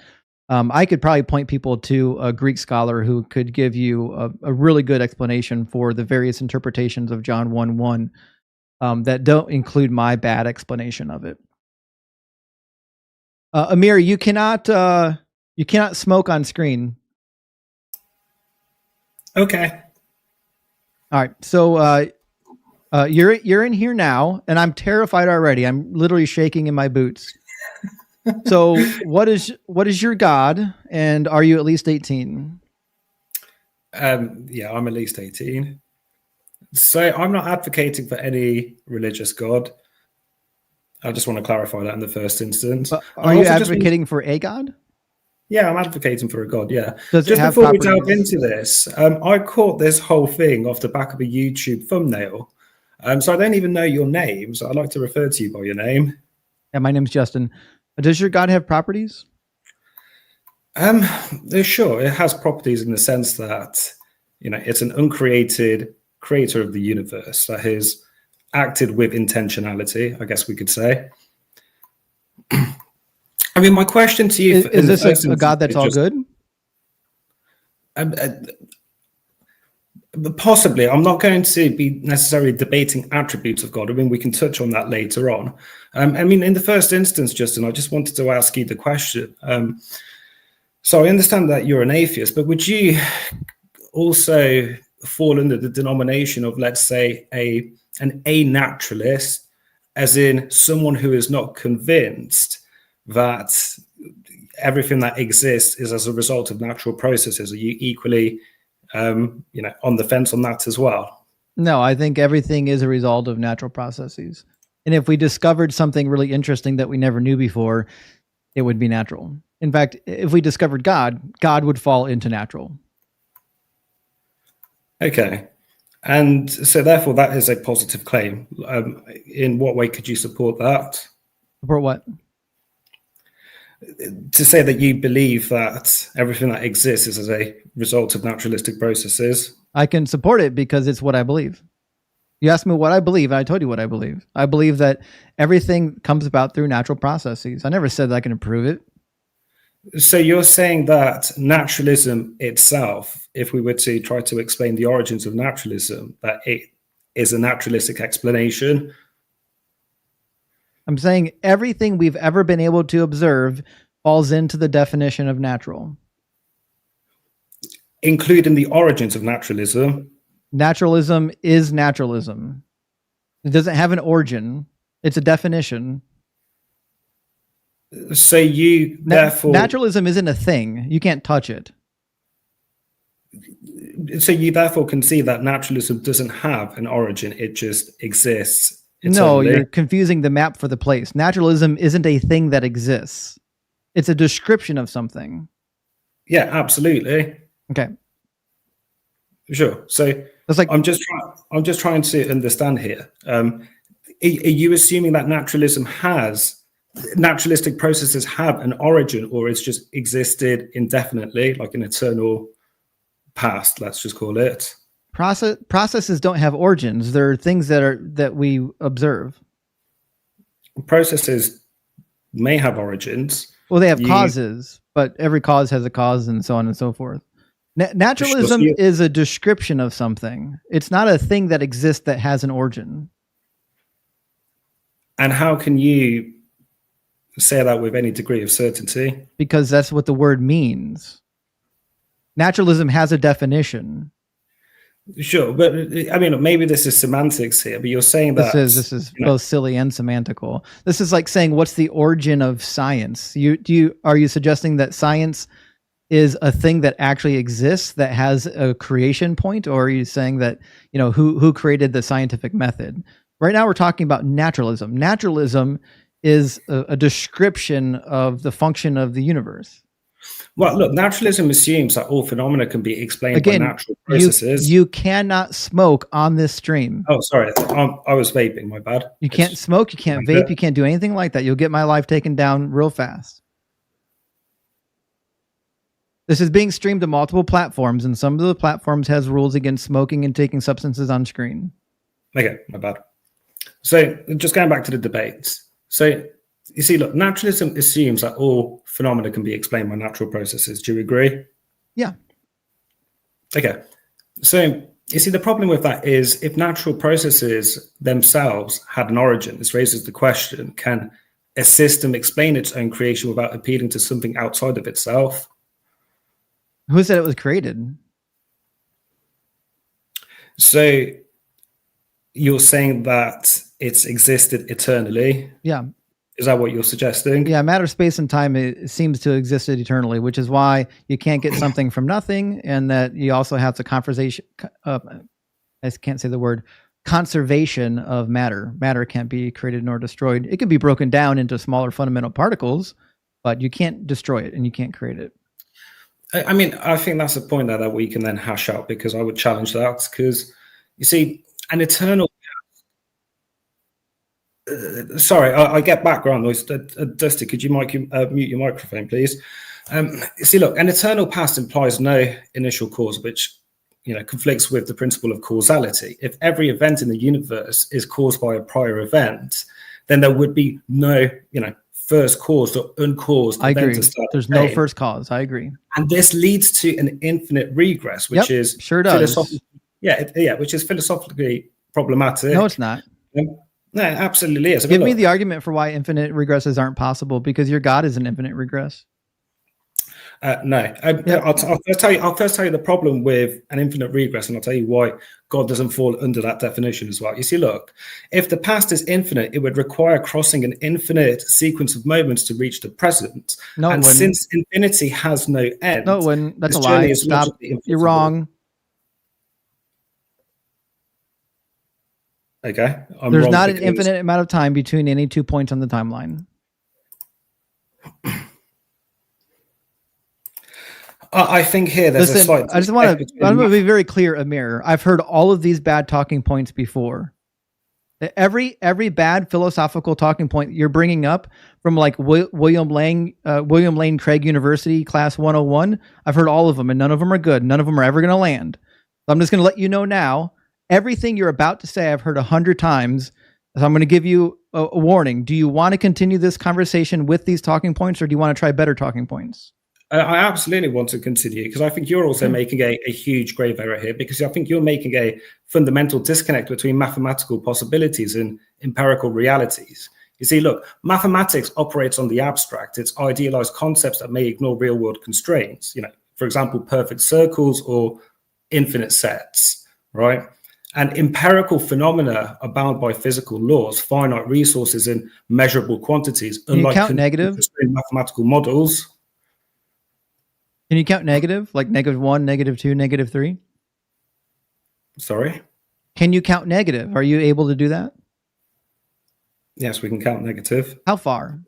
Speaker 1: I could probably point people to a Greek scholar who could give you a really good explanation for the various interpretations of John 1:1 that don't include my bad explanation of it. Amir, you cannot smoke on screen.
Speaker 12: Okay.
Speaker 1: All right, so you're in here now, and I'm terrified already. I'm literally shaking in my boots. So, what is your God, and are you at least 18?
Speaker 12: Yeah, I'm at least 18. So I'm not advocating for any religious God. I just want to clarify that in the first instance.
Speaker 1: Are you advocating for a God?
Speaker 12: Yeah, I'm advocating for a God, yeah.
Speaker 1: Does it
Speaker 12: just
Speaker 1: have
Speaker 12: before we
Speaker 1: properties?
Speaker 12: delve into this, I caught this whole thing off the back of a YouTube thumbnail. So I don't even know your name, so I'd like to refer to you by your name.
Speaker 1: Yeah, my name's Justin. Does your God have properties?
Speaker 12: Sure, it has properties in the sense that, it's an uncreated creator of the universe that has acted with intentionality, I guess we could say. I mean, my question to you
Speaker 1: is this a God that's all good?
Speaker 12: Possibly. I'm not going to be necessarily debating attributes of God. I mean, we can touch on that later on. I mean, in the first instance, Justin, I just wanted to ask you the question. So I understand that you're an atheist, but would you also fall under the denomination of, let's say, an a-naturalist, as in someone who is not convinced that everything that exists is as a result of natural processes? Are you equally on the fence on that as well?
Speaker 1: No, I think everything is a result of natural processes. And if we discovered something really interesting that we never knew before, it would be natural. In fact, if we discovered God, God would fall into natural.
Speaker 12: Okay. And so therefore that is a positive claim. In what way could you support that?
Speaker 1: Support what?
Speaker 12: To say that you believe that everything that exists is as a result of naturalistic processes.
Speaker 1: I can support it because it's what I believe. You asked me what I believe, and I told you what I believe. I believe that everything comes about through natural processes. I never said that I can prove it.
Speaker 12: So you're saying that naturalism itself, if we were to try to explain the origins of naturalism, that it is a naturalistic explanation?
Speaker 1: I'm saying everything we've ever been able to observe falls into the definition of natural.
Speaker 12: Including the origins of naturalism?
Speaker 1: Naturalism is naturalism. It doesn't have an origin. It's a definition.
Speaker 12: So you therefore...
Speaker 1: Naturalism isn't a thing. You can't touch it.
Speaker 12: So you therefore can see that naturalism doesn't have an origin. It just exists eternally.
Speaker 1: No, you're confusing the map for the place. Naturalism isn't a thing that exists. It's a description of something.
Speaker 12: Yeah, absolutely.
Speaker 1: Okay.
Speaker 12: Sure. So
Speaker 1: it's like
Speaker 12: I'm just trying to understand here. Are you assuming that naturalistic processes have an origin, or it's just existed indefinitely, like an eternal past, let's just call it?
Speaker 1: Processes don't have origins. They're things that we observe.
Speaker 12: Processes may have origins.
Speaker 1: Well, they have causes, but every cause has a cause, and so on and so forth. Naturalism is a description of something. It's not a thing that exists that has an origin.
Speaker 12: And how can you say that with any degree of certainty?
Speaker 1: Because that's what the word means. Naturalism has a definition.
Speaker 12: Sure, but I mean, maybe this is semantics here, but you're saying that
Speaker 1: this is both silly and semantical. This is like saying, what's the origin of science? Are you suggesting that science is a thing that actually exists, that has a creation point, or are you saying that who created the scientific method? Right now, we're talking about naturalism. Naturalism is a description of the function of the universe.
Speaker 12: Well, look, naturalism assumes that all phenomena can be explained by natural processes.
Speaker 1: You cannot smoke on this stream.
Speaker 12: Oh, sorry. I was vaping, my bad.
Speaker 1: You can't smoke, you can't vape, you can't do anything like that. You'll get my life taken down real fast. This is being streamed to multiple platforms, and some of the platforms has rules against smoking and taking substances on screen.
Speaker 12: Okay, my bad. So just going back to the debates. So you see, look, naturalism assumes that all phenomena can be explained by natural processes. Do you agree?
Speaker 1: Yeah.
Speaker 12: Okay. So you see, the problem with that is if natural processes themselves had an origin, this raises the question, can a system explain its own creation without appealing to something outside of itself?
Speaker 1: Who said it was created?
Speaker 12: So you're saying that it's existed eternally?
Speaker 1: Yeah.
Speaker 12: Is that what you're suggesting?
Speaker 1: Yeah, matter, space, and time, it seems to exist eternally, which is why you can't get something from nothing, and that you also have the I can't say the word, conservation of matter. Matter can't be created nor destroyed. It can be broken down into smaller fundamental particles, but you can't destroy it and you can't create it.
Speaker 12: I mean, I think that's a point there that we can then hash out, because I would challenge that, because you see, an eternal... sorry, I get background noise. Dusty, could you mute your microphone, please? You see, look, an eternal past implies no initial cause, which conflicts with the principle of causality. If every event in the universe is caused by a prior event, then there would be no, first caused or uncaused
Speaker 1: I
Speaker 12: event.
Speaker 1: agree. There's no first cause. I agree.
Speaker 12: And this leads to an infinite regress, which is
Speaker 1: sure does.
Speaker 12: Which is philosophically problematic.
Speaker 1: No, it's not.
Speaker 12: No, it absolutely is.
Speaker 1: Give me the argument for why infinite regresses aren't possible, because your God is an infinite regress.
Speaker 12: No, I'll first tell you the problem with an infinite regress, and I'll tell you why God doesn't fall under that definition as well. You see, look, if the past is infinite, it would require crossing an infinite sequence of moments to reach the present.
Speaker 1: No,
Speaker 12: and since infinity has no end,
Speaker 1: no, when that's a lie. Stop. You're wrong.
Speaker 12: Okay,
Speaker 1: there's not an infinite amount of time between any 2 points on the timeline.
Speaker 12: I think here there's a slight...
Speaker 1: I just want to be very clear, Amir. I've heard all of these bad talking points before. Every bad philosophical talking point you're bringing up from like William Lane Craig University Class 101, I've heard all of them, and none of them are good. None of them are ever going to land. So I'm just going to let you know now. Everything you're about to say, I've heard 100 times. So I'm going to give you a warning. Do you want to continue this conversation with these talking points, or do you want to try better talking points?
Speaker 12: I absolutely want to continue, because I think you're also making a huge grave error here, because I think you're making a fundamental disconnect between mathematical possibilities and empirical realities. You see, look, mathematics operates on the abstract. It's idealized concepts that may ignore real world constraints, for example, perfect circles or infinite sets, right? And empirical phenomena are bound by physical laws, finite resources, and measurable quantities.
Speaker 1: Can you count negative?
Speaker 12: Mathematical models.
Speaker 1: Can you count negative, like -1, -2, -3?
Speaker 12: Sorry?
Speaker 1: Can you count negative? Are you able to do that?
Speaker 12: Yes, we can count negative.
Speaker 1: How far?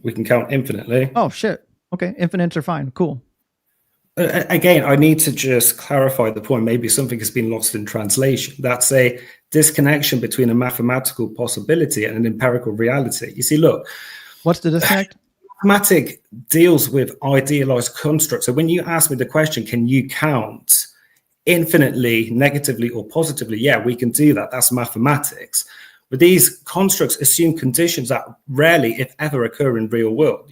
Speaker 12: We can count infinitely.
Speaker 1: Oh, shit. Okay, infinites are fine. Cool.
Speaker 12: Again, I need to just clarify the point. Maybe something has been lost in translation. That's a disconnection between a mathematical possibility and an empirical reality. You see, look.
Speaker 1: What's the disconnect?
Speaker 12: Mathematics deals with idealized constructs. So when you ask me the question, can you count infinitely, negatively, or positively? Yeah, we can do that. That's mathematics. But these constructs assume conditions that rarely, if ever, occur in real world.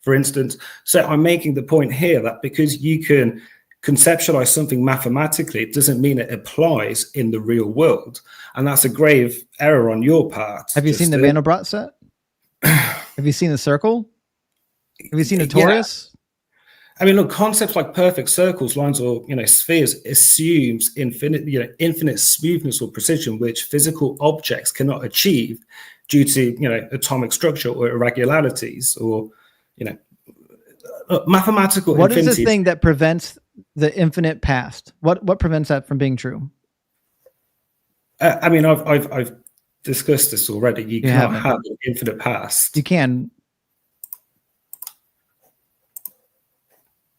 Speaker 12: For instance, so I'm making the point here that because you can conceptualize something mathematically, it doesn't mean it applies in the real world. And that's a grave error on your part.
Speaker 1: Have you seen the Mandelbrot set? Have you seen the circle? Have you seen the torus?
Speaker 12: I mean, look, concepts like perfect circles, lines, or spheres assumes infinite smoothness or precision, which physical objects cannot achieve due to atomic structure or irregularities or mathematical.
Speaker 1: What is this thing that prevents the infinite past? What prevents that from being true?
Speaker 12: I mean, I've discussed this already. You cannot have an infinite past.
Speaker 1: You can.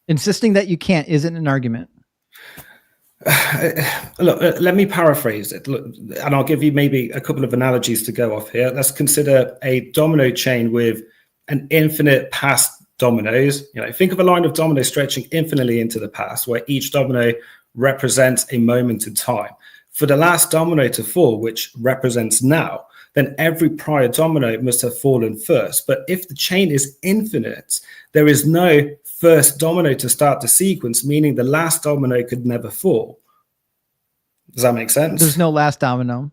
Speaker 1: Insisting that you can't isn't an argument.
Speaker 12: Look, let me paraphrase it. Look, and I'll give you maybe a couple of analogies to go off here. Let's consider a domino chain with an infinite past dominoes. Think of a line of dominoes stretching infinitely into the past, where each domino represents a moment in time. For the last domino to fall, which represents now, then every prior domino must have fallen first. But if the chain is infinite, there is no first domino to start the sequence, meaning the last domino could never fall. Does that make sense?
Speaker 1: There's no last domino.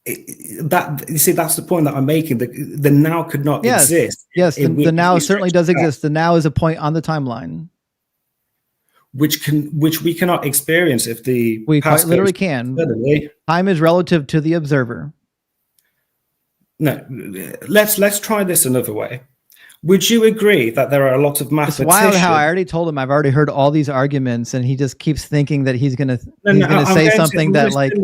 Speaker 12: That's the point that I'm making. The now could not exist.
Speaker 1: Yes, the now certainly does exist. The now is a point on the timeline.
Speaker 12: Which we cannot experience if we
Speaker 1: quite literally can. Suddenly. Time is relative to the observer.
Speaker 12: No, let's try this another way. Would you agree that there are a lot of mathematicians?
Speaker 1: It's wild how I already told him I've already heard all these arguments, and he just keeps thinking that he's gonna say something that like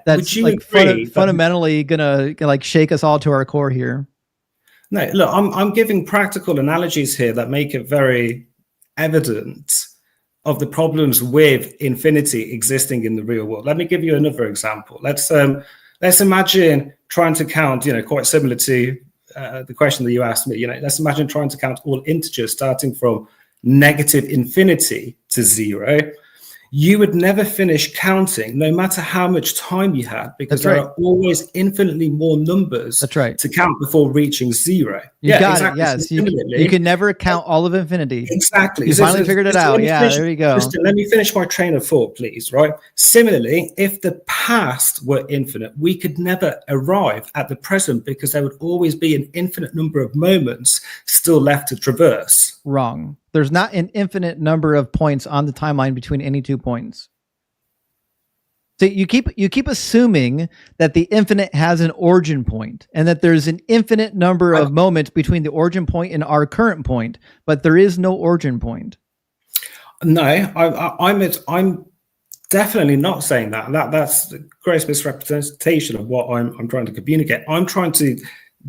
Speaker 1: that's like fundamentally gonna like shake us all to our core here.
Speaker 12: No, look, I'm giving practical analogies here that make it very evident of the problems with infinity existing in the real world. Let me give you another example. Let's imagine trying to count, quite similar to the question that you asked me. Let's imagine trying to count all integers starting from negative infinity to 0. You would never finish counting, no matter how much time you had, because there are always infinitely more numbers to count before reaching 0.
Speaker 1: You got it. Yes, you can never count all of infinity.
Speaker 12: Exactly.
Speaker 1: You finally figured it out. Yeah, there you go.
Speaker 12: Let me finish my train of thought, please. Right. Similarly, if the past were infinite, we could never arrive at the present because there would always be an infinite number of moments still left to traverse.
Speaker 1: Wrong. There's not an infinite number of points on the timeline between any 2 points. So you keep assuming that the infinite has an origin point and that there's an infinite number of moments between the origin point and our current point, but there is no origin point.
Speaker 12: No, I'm definitely not saying that. That's a gross misrepresentation of what I'm trying to communicate. I'm trying to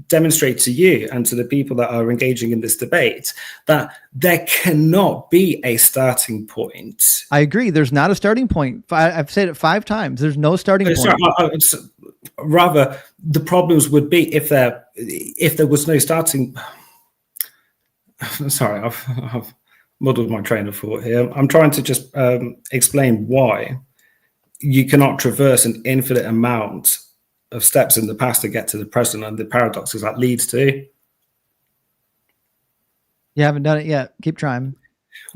Speaker 12: demonstrate to you and to the people that are engaging in this debate that there cannot be a starting point.
Speaker 1: I agree. There's not a starting point. I've said it 5 times. There's no starting point.
Speaker 12: Rather, the problems would be if there was no starting. Sorry, I've muddled my train of thought here. I'm trying to just explain why you cannot traverse an infinite amount of steps in the past to get to the present and the paradoxes that leads to.
Speaker 1: You haven't done it yet. Keep trying.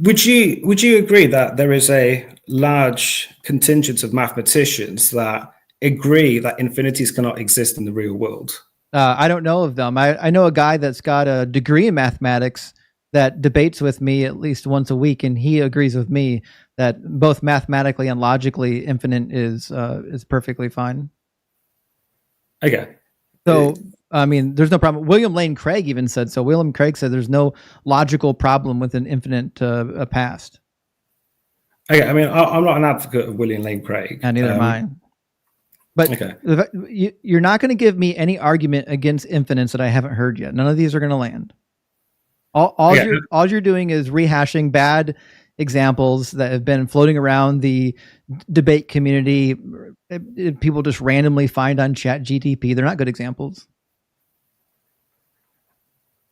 Speaker 12: Would you agree that there is a large contingent of mathematicians that agree that infinities cannot exist in the real world?
Speaker 1: I don't know of them. I know a guy that's got a degree in mathematics that debates with me at least once a week, and he agrees with me that both mathematically and logically infinite is perfectly fine.
Speaker 12: Okay.
Speaker 1: So, I mean, there's no problem. William Lane Craig even said so. William Craig said there's no logical problem with an infinite past.
Speaker 12: Okay. I mean, I'm not an advocate of William Lane Craig.
Speaker 1: And neither am I. But you're not going to give me any argument against infinites that I haven't heard yet. None of these are going to land. All you're doing is rehashing bad examples that have been floating around the debate community. People just randomly find on ChatGPT. They're not good examples.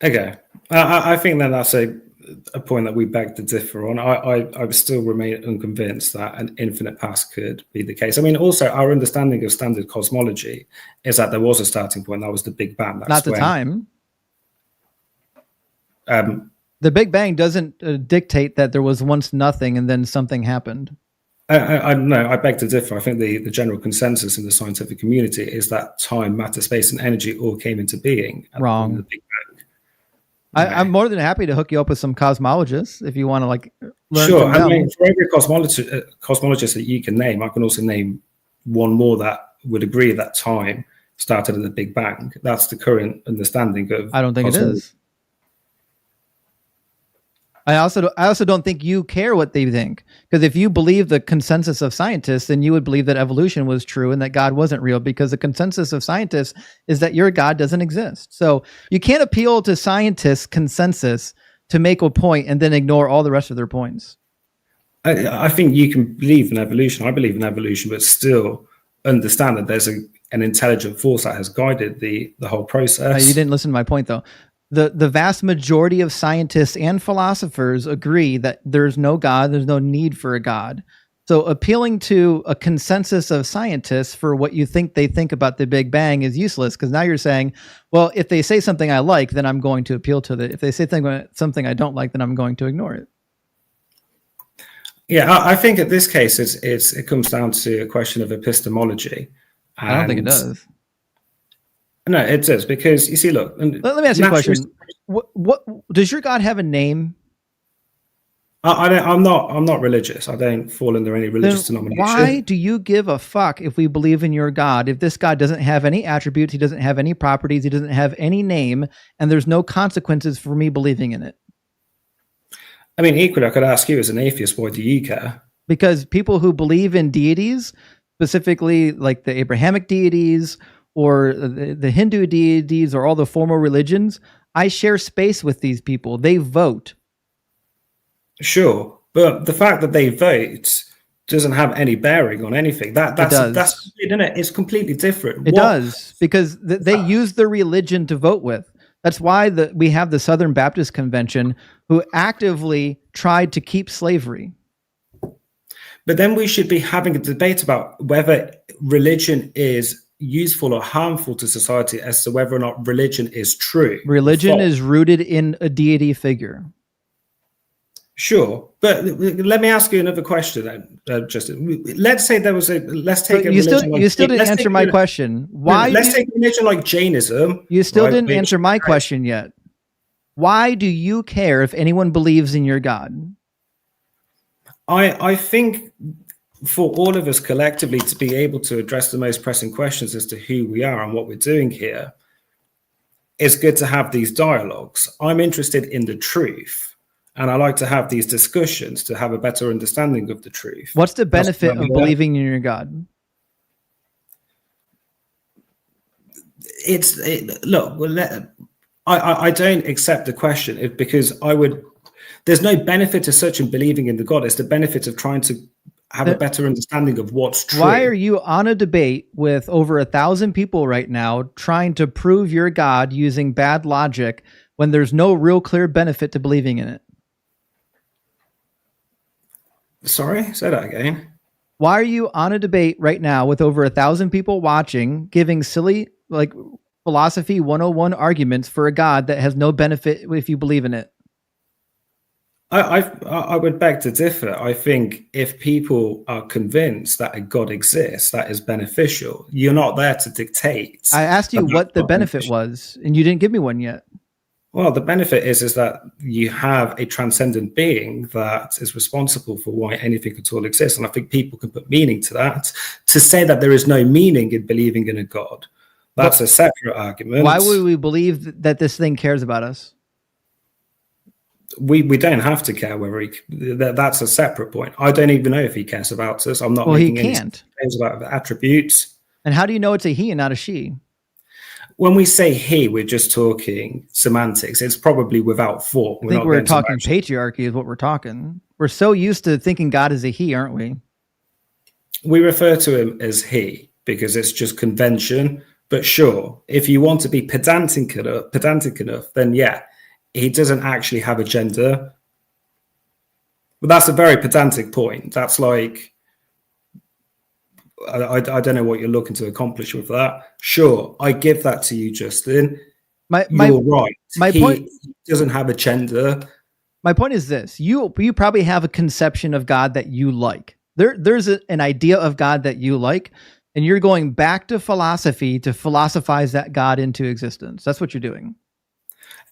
Speaker 12: Okay. I think that that's a point that we beg to differ on. I still remain unconvinced that an infinite past could be the case. I mean, also our understanding of standard cosmology is that there was a starting point. That was the Big Bang.
Speaker 1: Not the time. The Big Bang doesn't dictate that there was once nothing and then something happened.
Speaker 12: I beg to differ. I think the general consensus in the scientific community is that time, matter, space, and energy all came into being.
Speaker 1: Wrong.
Speaker 12: The Big Bang.
Speaker 1: I'm more than happy to hook you up with some cosmologists if you want to learn.
Speaker 12: Sure. I mean, for every cosmologist that you can name, I can also name one more that would agree that time started at the Big Bang. That's the current understanding of.
Speaker 1: I don't think it is. I also don't think you care what they think, because if you believe the consensus of scientists, then you would believe that evolution was true and that God wasn't real, because the consensus of scientists is that your God doesn't exist. So you can't appeal to scientists' consensus to make a point and then ignore all the rest of their points.
Speaker 12: I think you can believe in evolution. I believe in evolution, but still understand that there's an intelligent force that has guided the whole process.
Speaker 1: You didn't listen to my point, though. The vast majority of scientists and philosophers agree that there's no God, there's no need for a God. So appealing to a consensus of scientists for what you think they think about the Big Bang is useless, because now you're saying, well, if they say something I like, then I'm going to appeal to it. If they say something I don't like, then I'm going to ignore it.
Speaker 12: Yeah, I think in this case, it comes down to a question of epistemology.
Speaker 1: I don't think it does.
Speaker 12: No, it does, because you see, look.
Speaker 1: Let me ask you a question. What does your God have a name?
Speaker 12: I'm not religious. I don't fall under any religious denomination.
Speaker 1: Why do you give a fuck if we believe in your God, if this God doesn't have any attributes, he doesn't have any properties, he doesn't have any name, and there's no consequences for me believing in it?
Speaker 12: I mean, equally, I could ask you as an atheist, why do you care?
Speaker 1: Because people who believe in deities, specifically like the Abrahamic deities or the Hindu deities or all the formal religions, I share space with these people. They vote.
Speaker 12: Sure, but the fact that they vote doesn't have any bearing on anything. That's it's completely different.
Speaker 1: It does, because they use the religion to vote with. That's why we have the Southern Baptist Convention, who actively tried to keep slavery.
Speaker 12: But then we should be having a debate about whether religion is useful or harmful to society, as to whether or not religion is true.
Speaker 1: Religion is rooted in a deity figure.
Speaker 12: Sure, but let me ask you another question then, Justin. Let's say there was let's take a
Speaker 1: you still didn't answer my question. Why?
Speaker 12: Let's take a religion like Jainism.
Speaker 1: You still didn't answer my question yet. Why do you care if anyone believes in your God?
Speaker 12: I think for all of us collectively to be able to address the most pressing questions as to who we are and what we're doing here, it's good to have these dialogues. I'm interested in the truth, and I like to have these discussions to have a better understanding of the truth.
Speaker 1: What's the benefit of believing in your God?
Speaker 12: I don't accept the question because there's no benefit as such in believing in the God. It's the benefit of trying to have a better understanding of what's true.
Speaker 1: Why are you on a debate with over 1,000 people right now trying to prove your God using bad logic when there's no real clear benefit to believing in it?
Speaker 12: Sorry, say that again.
Speaker 1: Why are you on a debate right now with over 1,000 people watching, giving silly, like, philosophy 101 arguments for a God that has no benefit if you believe in it?
Speaker 12: I would beg to differ. I think if people are convinced that a God exists, that is beneficial. You're not there to dictate.
Speaker 1: I asked you what the benefit was, and you didn't give me one yet.
Speaker 12: Well, the benefit is that you have a transcendent being that is responsible for why anything at all exists. And I think people can put meaning to that. To say that there is no meaning in believing in a God, that's a separate argument.
Speaker 1: Why would we believe that this thing cares about us?
Speaker 12: We don't have to care whether that's a separate point. I don't even know if he cares about us. I'm not making any claims about attributes.
Speaker 1: And how do you know it's a he and not a she?
Speaker 12: When we say he, we're just talking semantics. It's probably without thought.
Speaker 1: I think we're talking patriarchy is what we're talking. We're so used to thinking God is a he, aren't we?
Speaker 12: We refer to him as he because it's just convention. But sure, if you want to be pedantic enough, then yeah, he doesn't actually have a gender. But that's a very pedantic point. That's like, I don't know what you're looking to accomplish with that. Sure, I give that to you, Justin. You're right. He doesn't have a gender.
Speaker 1: My point is this. You probably have a conception of God that you like. There's an idea of God that you like, and you're going back to philosophy to philosophize that God into existence. That's what you're doing.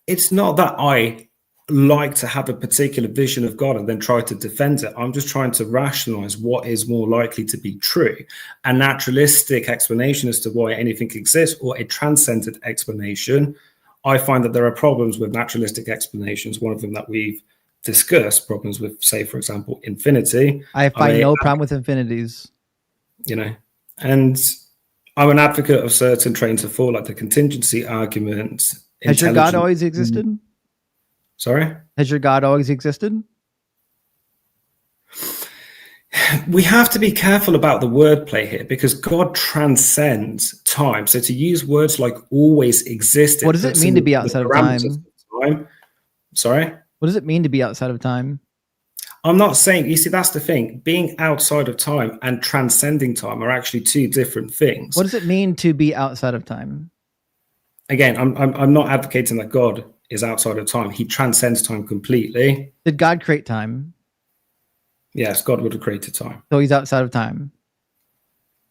Speaker 12: It's not that I like to have a particular vision of God and then try to defend it. I'm just trying to rationalize what is more likely to be true. A naturalistic explanation as to why anything exists or a transcendent explanation. I find that there are problems with naturalistic explanations. One of them that we've discuss problems with, say, for example, infinity.
Speaker 1: I find no problem with infinities.
Speaker 12: You know, and I'm an advocate of certain trains of thought, like the contingency argument.
Speaker 1: Has your God always existed?
Speaker 12: Sorry?
Speaker 1: Has your God always existed?
Speaker 12: We have to be careful about the wordplay here because God transcends time. So to use words like always existed.
Speaker 1: What does it mean to be outside of time?
Speaker 12: Sorry?
Speaker 1: What does it mean to be outside of time?
Speaker 12: I'm not saying, you see, that's the thing. Being outside of time and transcending time are actually two different things.
Speaker 1: What does it mean to be outside of time?
Speaker 12: Again, I'm not advocating that God is outside of time. He transcends time completely.
Speaker 1: Did God create time?
Speaker 12: Yes, God would have created time.
Speaker 1: So he's outside of time.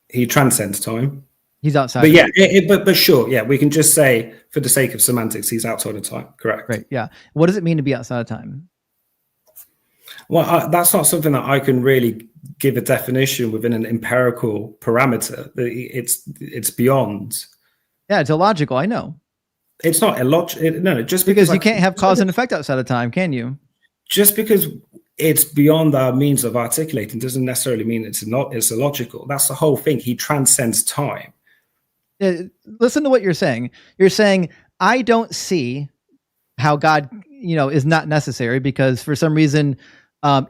Speaker 12: He transcends time.
Speaker 1: He's outside.
Speaker 12: But yeah, but sure, yeah, we can just say, for the sake of semantics, he's outside of time. Correct.
Speaker 1: Right. Yeah. What does it mean to be outside of time?
Speaker 12: Well, that's not something that I can really give a definition within an empirical parameter. It's beyond.
Speaker 1: Yeah, it's illogical. I know.
Speaker 12: It's not illogical. No, just
Speaker 1: because you can't have cause and effect outside of time, can you?
Speaker 12: Just because it's beyond our means of articulating doesn't necessarily mean it's illogical. That's the whole thing. He transcends time.
Speaker 1: Listen to what you're saying. You're saying, I don't see how God, is not necessary because for some reason,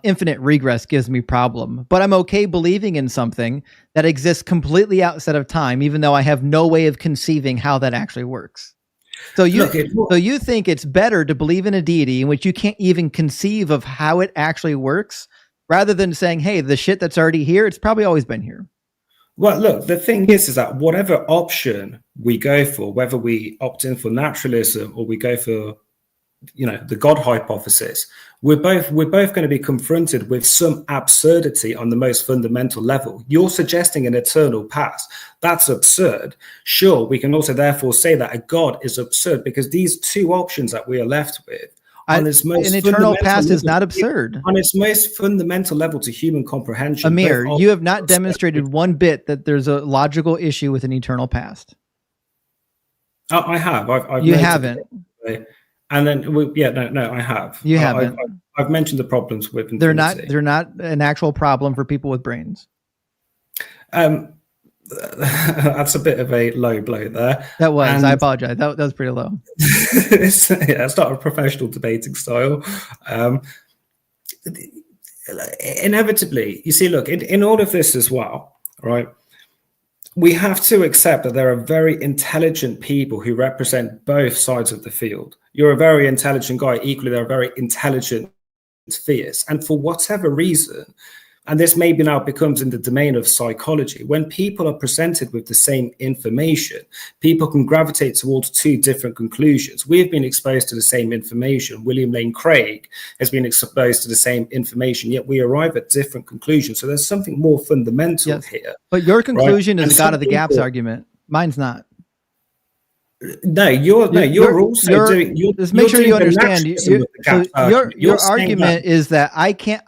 Speaker 1: infinite regress gives me problem, but I'm okay believing in something that exists completely outside of time, even though I have no way of conceiving how that actually works. So you think it's better to believe in a deity in which you can't even conceive of how it actually works, rather than saying, hey, the shit that's already here, it's probably always been here.
Speaker 12: Well, look, the thing is that whatever option we go for, whether we opt in for naturalism or we go for, the God hypothesis, we're both going to be confronted with some absurdity on the most fundamental level. You're suggesting an eternal past. That's absurd. Sure, we can also therefore say that a God is absurd because these two options that we are left with
Speaker 1: an eternal past is not absurd.
Speaker 12: On its most fundamental level to human comprehension.
Speaker 1: Amir, you have not demonstrated one bit that there's a logical issue with an eternal past.
Speaker 12: I have.
Speaker 1: You haven't.
Speaker 12: And then, I have.
Speaker 1: You haven't.
Speaker 12: I've mentioned the problems with infinity.
Speaker 1: They're not an actual problem for people with brains.
Speaker 12: That's a bit of a low blow there.
Speaker 1: That was. I apologize. That was pretty low.
Speaker 12: It's not a professional debating style. Inevitably, you see, look, in all of this as well, right? We have to accept that there are very intelligent people who represent both sides of the field. You're a very intelligent guy. Equally, there are very intelligent theists. And for whatever reason, and this maybe now becomes in the domain of psychology, when people are presented with the same information, people can gravitate towards two different conclusions. We have been exposed to the same information. William Lane Craig has been exposed to the same information, yet we arrive at different conclusions. So there's something more fundamental here.
Speaker 1: But your conclusion is a God of the gaps argument. Mine's not.
Speaker 12: You're also doing.
Speaker 1: Just make sure you understand. Your argument is that I can't.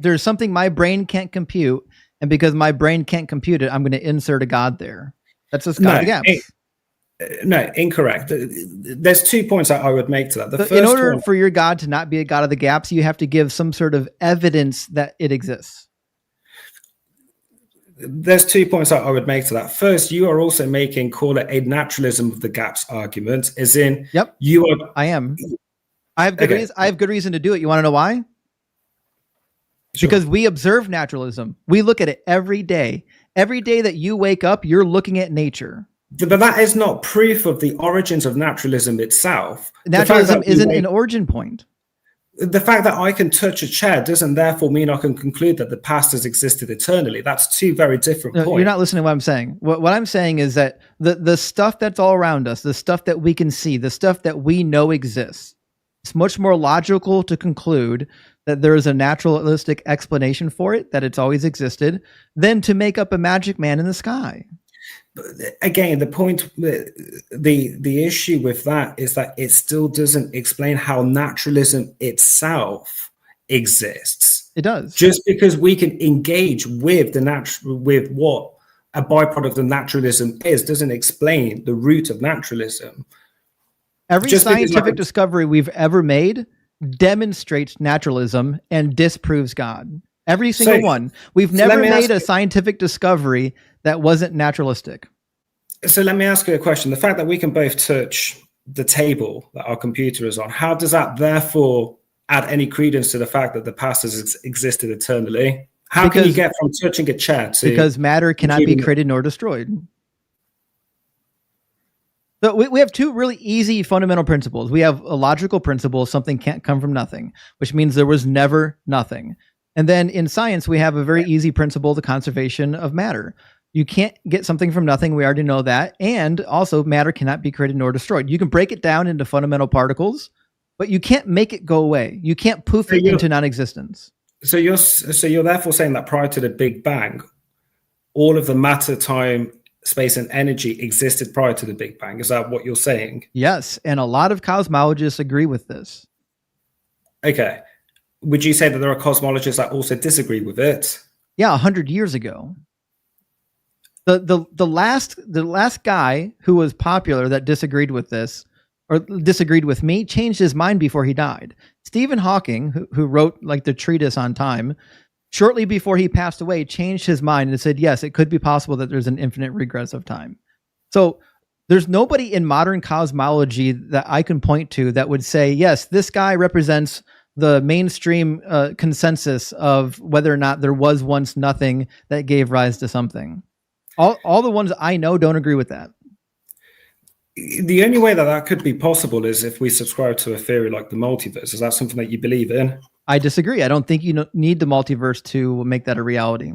Speaker 1: There's something my brain can't compute, and because my brain can't compute it, I'm going to insert a God there. That's just God of the gaps.
Speaker 12: No, incorrect. There's 2 points that I would make to that. The first
Speaker 1: in order for your God to not be a God of the gaps, you have to give some sort of evidence that it exists.
Speaker 12: There's 2 points that I would make to that. First, you are also call it a naturalism of the gaps argument, as in,
Speaker 1: yep,
Speaker 12: you are.
Speaker 1: I am. I have good reason to do it. You want to know why? Sure. Because we observe naturalism. We look at it every day. Every day that you wake up, you're looking at nature.
Speaker 12: But that is not proof of the origins of naturalism itself.
Speaker 1: Naturalism isn't an origin point.
Speaker 12: The fact that I can touch a chair doesn't therefore mean I can conclude that the past has existed eternally. That's two very different points.
Speaker 1: You're not listening to what I'm saying. What I'm saying is that the stuff that's all around us, the stuff that we can see, the stuff that we know exists, it's much more logical to conclude that there is a naturalistic explanation for it, that it's always existed, than to make up a magic man in the sky.
Speaker 12: Again, the point, the issue with that is that it still doesn't explain how naturalism itself exists.
Speaker 1: It does.
Speaker 12: Just because we can engage with with what a byproduct of naturalism is, doesn't explain the root of naturalism.
Speaker 1: Every scientific discovery we've ever made demonstrates naturalism and disproves God. Every single one. We've never made a scientific discovery that wasn't naturalistic.
Speaker 12: So let me ask you a question. The fact that we can both touch the table that our computer is on, how does that therefore add any credence to the fact that the past has existed eternally? How can you get from touching a chair to...
Speaker 1: Because matter cannot be created nor destroyed. So we have two really easy fundamental principles. We have a logical principle, something can't come from nothing, which means there was never nothing. And then in science, we have a very easy principle, the conservation of matter. You can't get something from nothing. We already know that. And also matter cannot be created nor destroyed. You can break it down into fundamental particles, but you can't make it go away. You can't poof it into non-existence.
Speaker 12: So you're therefore saying that prior to the Big Bang, all of the matter, time, space, and energy existed prior to the Big Bang. Is that what you're saying?
Speaker 1: Yes. And a lot of cosmologists agree with this.
Speaker 12: Okay. Would you say that there are cosmologists that also disagree with it?
Speaker 1: Yeah, 100 years ago. The last guy who was popular that disagreed with this, or disagreed with me, changed his mind before he died. Stephen Hawking, who wrote like the treatise on time, shortly before he passed away, changed his mind and said, yes, it could be possible that there's an infinite regress of time. So there's nobody in modern cosmology that I can point to that would say, yes, this guy represents the mainstream consensus of whether or not there was once nothing that gave rise to something. All the ones I know don't agree with that.
Speaker 12: The only way that that could be possible is if we subscribe to a theory like the multiverse. Is that something that you believe in?
Speaker 1: I disagree. I don't think you need the multiverse to make that a reality.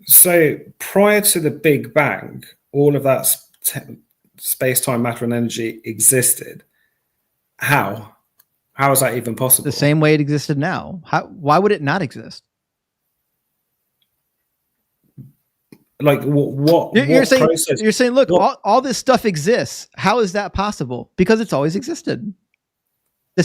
Speaker 12: So prior to the Big Bang, all of that space, time, matter, and energy existed. How? How is that even possible?
Speaker 1: The same way it existed now. Why would it not exist?
Speaker 12: Like what?
Speaker 1: You're saying, look, all this stuff exists. How is that possible? Because it's always existed. The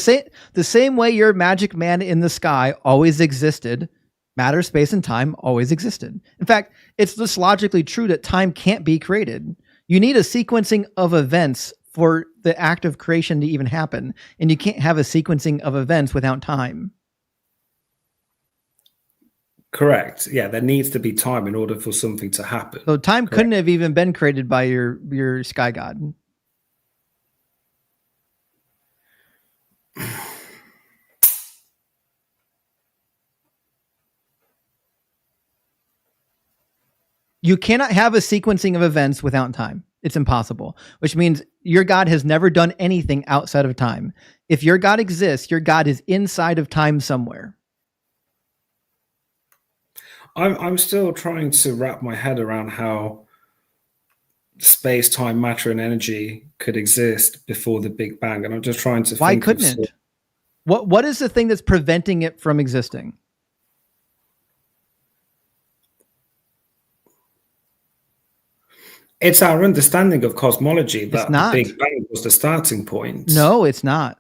Speaker 1: same way your magic man in the sky always existed, matter, space, and time always existed. In fact, it's just logically true that time can't be created. You need a sequencing of events for the act of creation to even happen, and you can't have a sequencing of events without time.
Speaker 12: Correct. Yeah, there needs to be time in order for something to happen.
Speaker 1: So time couldn't have even been created by your sky god. You cannot have a sequencing of events without time. It's impossible, which means your God has never done anything outside of time. If your God exists, your God is inside of time somewhere.
Speaker 12: I'm still trying to wrap my head around how space, time, matter, and energy could exist before the Big Bang, and I'm just trying to.
Speaker 1: Why couldn't it? What is the thing that's preventing it from existing?
Speaker 12: It's our understanding of cosmology that
Speaker 1: the
Speaker 12: Big Bang was the starting point.
Speaker 1: No, it's not.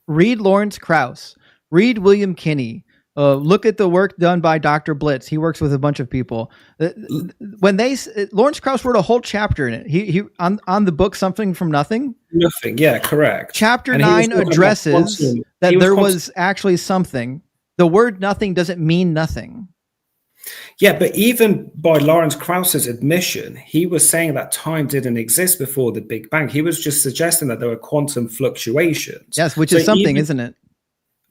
Speaker 1: Read Lawrence Krauss. Read William Kinney. Look at the work done by Dr. Blitz. He works with a bunch of people. Lawrence Krauss wrote a whole chapter in it. He on the book Something from Nothing.
Speaker 12: Nothing. Yeah, correct.
Speaker 1: Chapter 9 addresses that there was actually something. The word nothing doesn't mean nothing.
Speaker 12: Yeah, but even by Lawrence Krauss's admission, he was saying that time didn't exist before the Big Bang. He was just suggesting that there were quantum fluctuations.
Speaker 1: Yes, which is something, isn't it?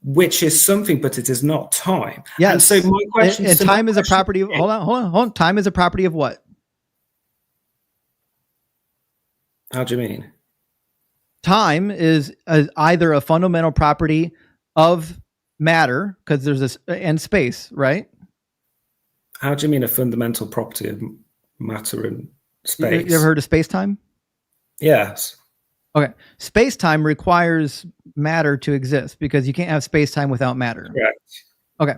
Speaker 12: Which is something, but it is not time.
Speaker 1: Yes.
Speaker 12: And so my question
Speaker 1: and time is a property of, hold on. Time is a property of what?
Speaker 12: How do you mean?
Speaker 1: Time is either a fundamental property of matter, because there's this, and space, right?
Speaker 12: How do you mean a fundamental property of matter and space?
Speaker 1: You ever heard of space-time?
Speaker 12: Yes.
Speaker 1: Okay. Space-time requires matter to exist because you can't have space-time without matter.
Speaker 12: Correct.
Speaker 1: Okay.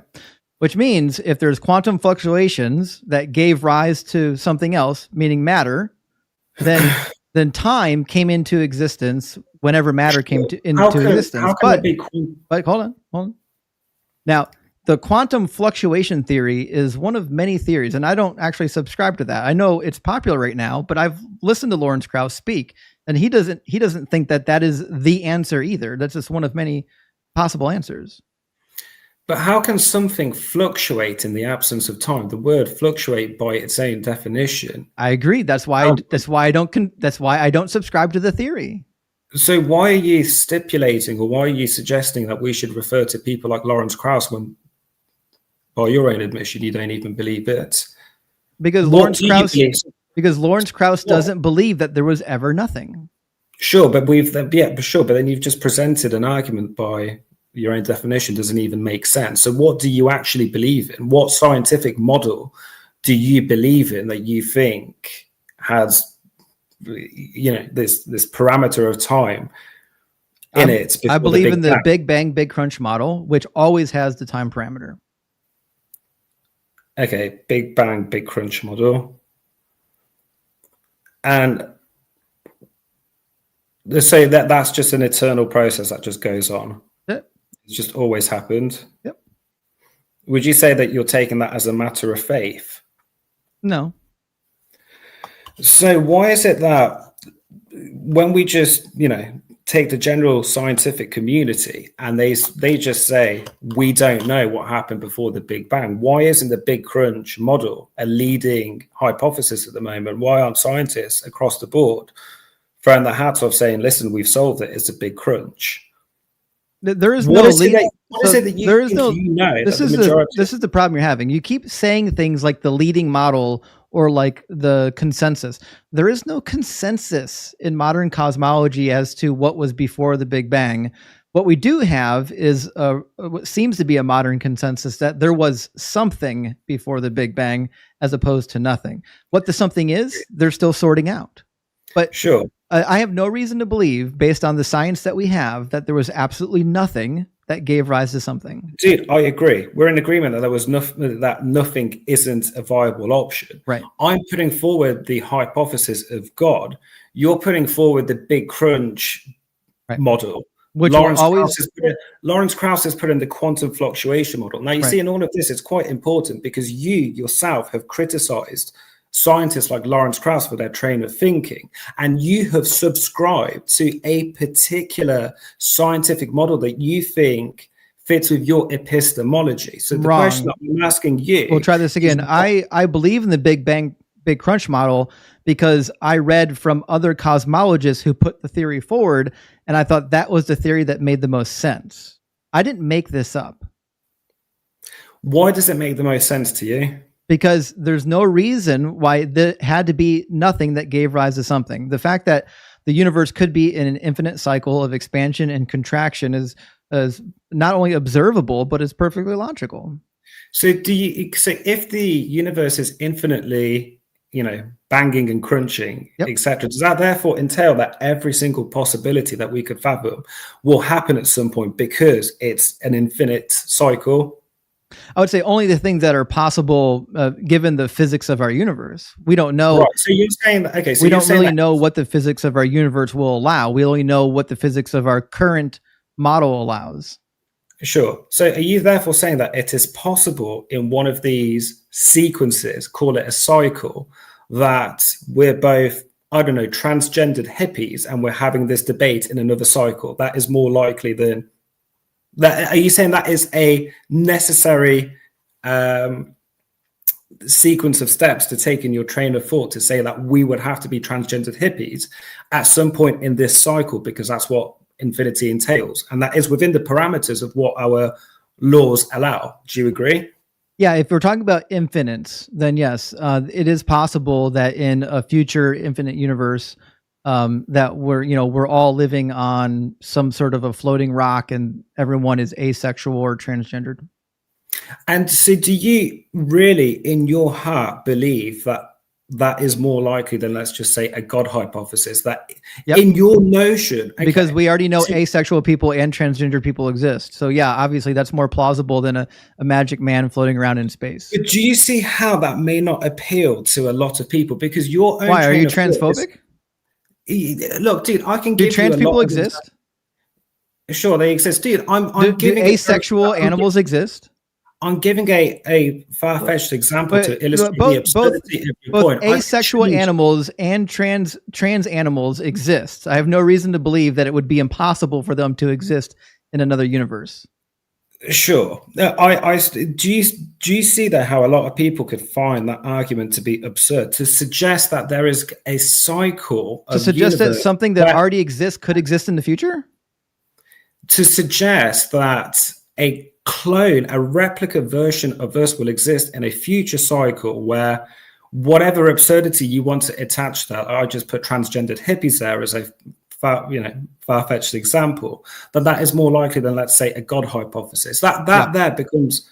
Speaker 1: Which means if there's quantum fluctuations that gave rise to something else, meaning matter, then time came into existence whenever matter came into existence.
Speaker 12: But
Speaker 1: hold on. Now, the quantum fluctuation theory is one of many theories, and I don't actually subscribe to that. I know it's popular right now, but I've listened to Lawrence Krauss speak, and he doesn't think that is the answer either. That's just one of many possible answers.
Speaker 12: But how can something fluctuate in the absence of time? The word fluctuate by its own definition.
Speaker 1: I agree. That's why I don't subscribe to the theory.
Speaker 12: So why are you stipulating, or why are you suggesting that we should refer to people like Lawrence Krauss when, by your own admission, you don't even believe it?
Speaker 1: Because Lawrence Krauss doesn't believe that there was ever nothing.
Speaker 12: Sure, but but then you've just presented an argument by your own definition doesn't even make sense. So what do you actually believe in? What scientific model do you believe in that you think has, this parameter of time in it?
Speaker 1: I believe in the Big Bang, Big Crunch model, which always has the time parameter.
Speaker 12: Okay, Big Bang, Big Crunch model. And they say that's just an eternal process that just goes on. It's just always happened.
Speaker 1: Yep.
Speaker 12: Would you say that you're taking that as a matter of faith?
Speaker 1: No.
Speaker 12: So why is it that when we just, take the general scientific community and they just say, we don't know what happened before the Big Bang, why isn't the Big Crunch model a leading hypothesis at the moment? Why aren't scientists across the board throwing their hats off saying, listen, we've solved it, it's a Big Crunch?
Speaker 1: There is
Speaker 12: This is
Speaker 1: the problem you're having. You keep saying things like the leading model or like the consensus. There is no consensus in modern cosmology as to what was before the Big Bang. What we do have is what seems to be a modern consensus that there was something before the Big Bang as opposed to nothing. What the something is, they're still sorting out. But
Speaker 12: sure.
Speaker 1: I have no reason to believe, based on the science that we have, that there was absolutely nothing that gave rise to something.
Speaker 12: Dude, I agree. We're in agreement that there was nothing isn't a viable option.
Speaker 1: Right.
Speaker 12: I'm putting forward the hypothesis of God. You're putting forward the Big Crunch model.
Speaker 1: Which
Speaker 12: Lawrence Krauss has put in the quantum fluctuation model. Now, you see, in all of this, it's quite important because you yourself have criticized scientists like Lawrence Krauss for their train of thinking, and you have subscribed to a particular scientific model that you think fits with your epistemology. So the question that I'm asking you,
Speaker 1: we'll try this again. I believe in the Big Bang, Big Crunch model because I read from other cosmologists who put the theory forward, and I thought that was the theory that made the most sense. I didn't make this up.
Speaker 12: Why does it make the most sense to you?
Speaker 1: Because there's no reason why there had to be nothing that gave rise to something. The fact that the universe could be in an infinite cycle of expansion and contraction is not only observable, but is perfectly logical.
Speaker 12: So if the universe is infinitely, banging and crunching, etc., does that therefore entail that every single possibility that we could fathom will happen at some point because it's an infinite cycle?
Speaker 1: I would say only the things that are possible given the physics of our universe. We don't know.
Speaker 12: Right. So you're saying that, okay. So
Speaker 1: we don't really know what the physics of our universe will allow. We only know what the physics of our current model allows.
Speaker 12: Sure. So are you therefore saying that it is possible in one of these sequences, call it a cycle, that we're both, transgendered hippies and we're having this debate in another cycle? That is more likely than that. Are you saying that is a necessary sequence of steps to take in your train of thought to say that we would have to be transgendered hippies at some point in this cycle because that's what infinity entails, and that is within the parameters of what our laws allow? Do you agree?
Speaker 1: Yeah, if we're talking about infinites, then yes, it is possible that in a future infinite universe, that we're all living on some sort of a floating rock, and everyone is asexual or transgendered.
Speaker 12: And so, do you really, in your heart, believe that that is more likely than, let's just say, a God hypothesis? That in your notion,
Speaker 1: because we already know asexual people and transgender people exist. So yeah, obviously that's more plausible than a magic man floating around in space.
Speaker 12: But do you see how that may not appeal to a lot of people? Because your own
Speaker 1: why are you transphobic?
Speaker 12: Look, dude, I can give
Speaker 1: do trans
Speaker 12: you a
Speaker 1: people
Speaker 12: lot
Speaker 1: exist?
Speaker 12: Sure, they exist, dude. I'm
Speaker 1: do
Speaker 12: giving
Speaker 1: asexual animals exist?
Speaker 12: I'm giving a far-fetched example to illustrate the
Speaker 1: both
Speaker 12: absurdity of your
Speaker 1: both
Speaker 12: point.
Speaker 1: asexual animals and trans animals exist. I have no reason to believe that it would be impossible for them to exist in another universe.
Speaker 12: Sure. Do you see there how a lot of people could find that argument to be absurd, to suggest that there is a cycle
Speaker 1: To
Speaker 12: of
Speaker 1: suggest that
Speaker 12: universe
Speaker 1: something that
Speaker 12: where-
Speaker 1: already exists could exist in the future?
Speaker 12: to suggest that a clone, a replica version of us will exist in a future cycle where whatever absurdity you want to attach that, I just put transgendered hippies there as a far-fetched example, that is more likely than, let's say, a God hypothesis. That becomes,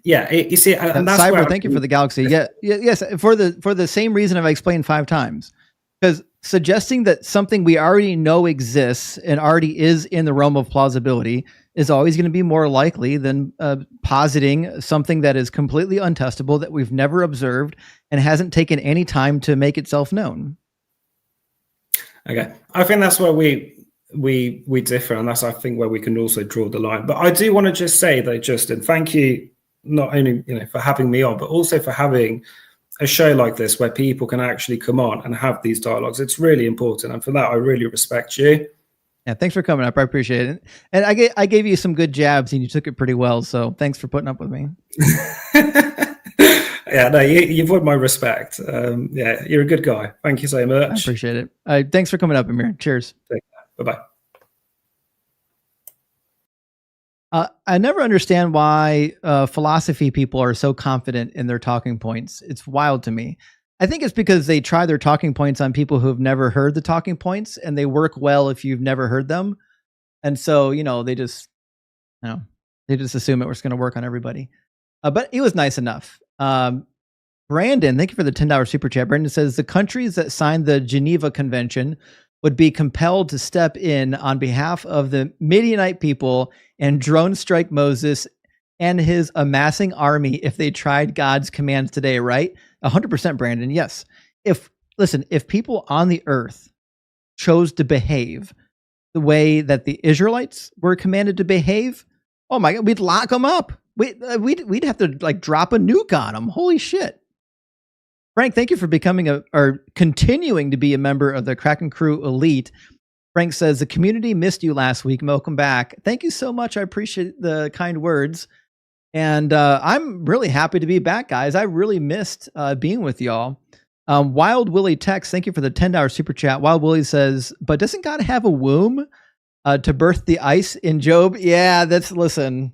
Speaker 12: you see, and that's
Speaker 1: Cyber,
Speaker 12: where
Speaker 1: thank you for the galaxy. Yes, for the same reason I've explained 5 times. Because suggesting that something we already know exists and already is in the realm of plausibility is always going to be more likely than positing something that is completely untestable, that we've never observed and hasn't taken any time to make itself known.
Speaker 12: Okay, I think that's where we differ, and that's, I think, where we can also draw the line. But I do want to just say though, Justin, thank you not only for having me on, but also for having a show like this where people can actually come on and have these dialogues. It's really important, and for that, I really respect you.
Speaker 1: Yeah, thanks for coming up. I appreciate it. And I gave you some good jabs, and you took it pretty well. So thanks for putting up with me.
Speaker 12: Yeah, no, you've won my respect. Yeah, you're a good guy. Thank you so much.
Speaker 1: I appreciate it. Thanks for coming up, Amir. Cheers.
Speaker 12: Bye-bye.
Speaker 1: I never understand why philosophy people are so confident in their talking points. It's wild to me. I think it's because they try their talking points on people who have never heard the talking points, and they work well if you've never heard them. And so, they just assume it was going to work on everybody. But it was nice enough. Brandon, thank you for the $10 super chat. Brandon says the countries that signed the Geneva Convention would be compelled to step in on behalf of the Midianite people and drone strike Moses and his amassing army if they tried God's commands today, right? 100%, Brandon. Yes. If people on the earth chose to behave the way that the Israelites were commanded to behave, oh my God, we'd lock them up. We'd have to drop a nuke on them. Holy shit. Frank, thank you for continuing to be a member of the Kraken Crew Elite. Frank says, the community missed you last week. Welcome back. Thank you so much. I appreciate the kind words. And I'm really happy to be back, guys. I really missed being with y'all. Wild Willie Tex, thank you for the $10 super chat. Wild Willie says, but doesn't God have a womb to birth the ice in Job? Yeah, listen.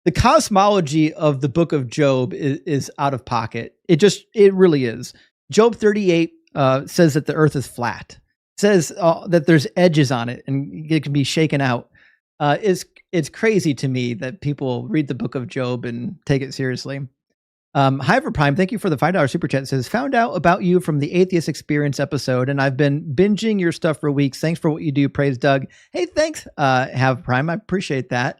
Speaker 1: The cosmology of the book of Job is out of pocket. It really is. Job 38 says that the earth is flat. It says that there's edges on it and it can be shaken out. It's crazy to me that people read the book of Job and take it seriously. Hyver Prime, thank you for the $5 super chat. It says, found out about you from the Atheist Experience episode, and I've been binging your stuff for weeks. Thanks for what you do. Praise Doug. Hey, thanks, Hyver Prime. I appreciate that.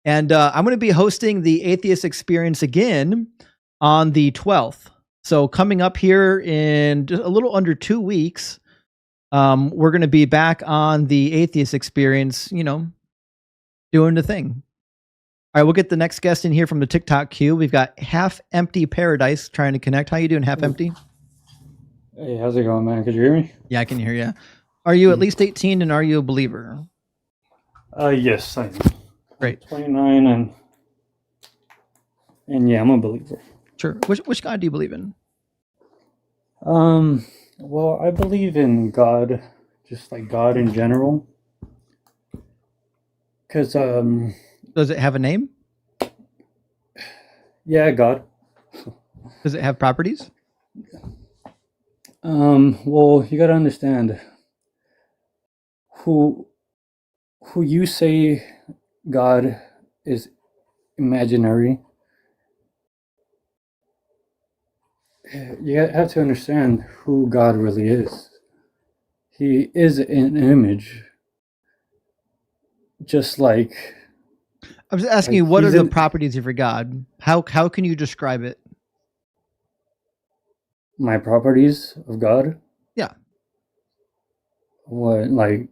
Speaker 1: And I'm going to be hosting the Atheist Experience again on the 12th. So coming up here in a little under 2 weeks, we're going to be back on the Atheist Experience, doing the thing. All right, we'll get the next guest in here from the TikTok queue. We've got Half Empty Paradise trying to connect. How you doing, Half Empty?
Speaker 13: Hey, how's it going, man? Could you hear me?
Speaker 1: Yeah, I can hear you. Are you at least 18 and are you a believer?
Speaker 13: Yes, I am.
Speaker 1: Great.
Speaker 13: 29 and yeah, I'm a believer.
Speaker 1: Sure. Which God do you believe in?
Speaker 13: Well, I believe in God, just like God in general. Because
Speaker 1: does it have a name?
Speaker 13: Yeah, God.
Speaker 1: Does it have properties?
Speaker 13: Well, you got to understand who you say God is imaginary. You have to understand who God really is. He is an image, just like.
Speaker 1: I was asking you, what are the properties of your God? How can you describe it?
Speaker 13: My properties of God?
Speaker 1: Yeah.
Speaker 13: What, like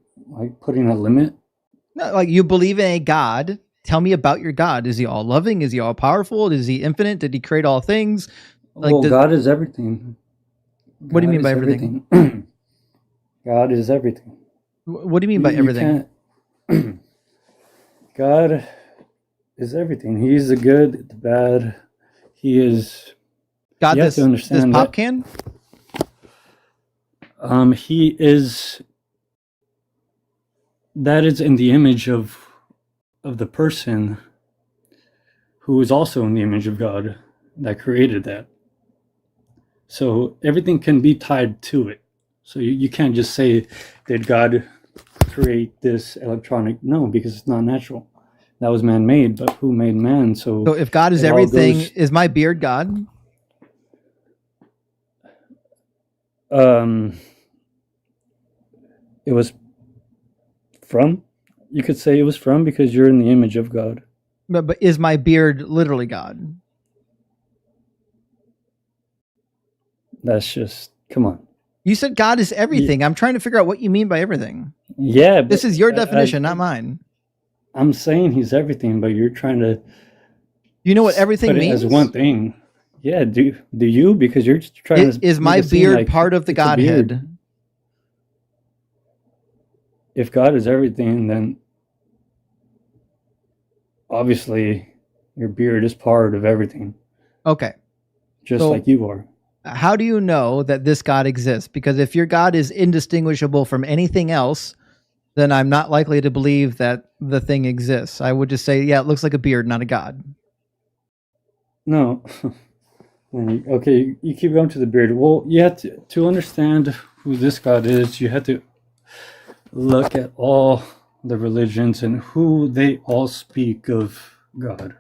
Speaker 13: putting a limit?
Speaker 1: No, like you believe in a God, tell me about your God. Is he all loving? Is he all powerful? Is he infinite? Did he create all things? Like,
Speaker 13: well, God is everything.
Speaker 1: What do you mean by everything?
Speaker 13: God is everything.
Speaker 1: What do you mean by everything?
Speaker 13: God is everything. He's the good, the bad. He is.
Speaker 1: God,
Speaker 13: you have to understand
Speaker 1: this pop can?
Speaker 13: He is. That is in the image of the person who is also in the image of God that created that. So everything can be tied to it. So you can't just say, did God create this electronic? No, because it's not natural. That was man-made, but who made man? So
Speaker 1: if God is everything, is my beard God?
Speaker 13: It was from, you could say it was from, because you're in the image of God.
Speaker 1: But is my beard literally God?
Speaker 13: That's just, come on.
Speaker 1: You said God is everything. I'm trying to figure out what you mean by everything.
Speaker 13: Yeah.
Speaker 1: This is your definition, not mine.
Speaker 13: I'm saying he's everything, but you're trying to.
Speaker 1: You know what everything means?
Speaker 13: As one thing. Yeah. Do you? Because you're trying to.
Speaker 1: Is my beard part of the Godhead?
Speaker 13: If God is everything, then obviously your beard is part of everything.
Speaker 1: Okay.
Speaker 13: Just like you are.
Speaker 1: How do you know that this God exists? Because if your God is indistinguishable from anything else, then I'm not likely to believe that the thing exists. I would just say, yeah, it looks like a beard, not a God.
Speaker 13: No. Okay, you keep going to the beard. Well, you have to understand who this God is, you have to look at all the religions and who they all speak of God.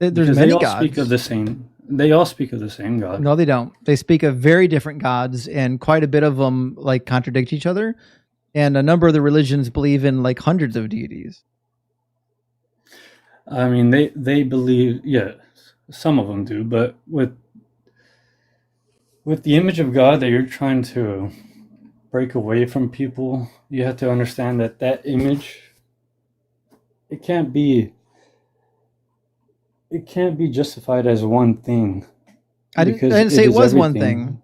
Speaker 1: There's many gods.
Speaker 13: Speak of the same. They all speak of the same God.
Speaker 1: No, they don't. They speak of very different gods, and quite a bit of them like contradict each other. And a number of the religions believe in like hundreds of deities.
Speaker 13: I mean, they believe, yeah, some of them do, but with the image of God that you're trying to break away from people, you have to understand that image, it can't be justified as one thing.
Speaker 1: I didn't say it was one thing.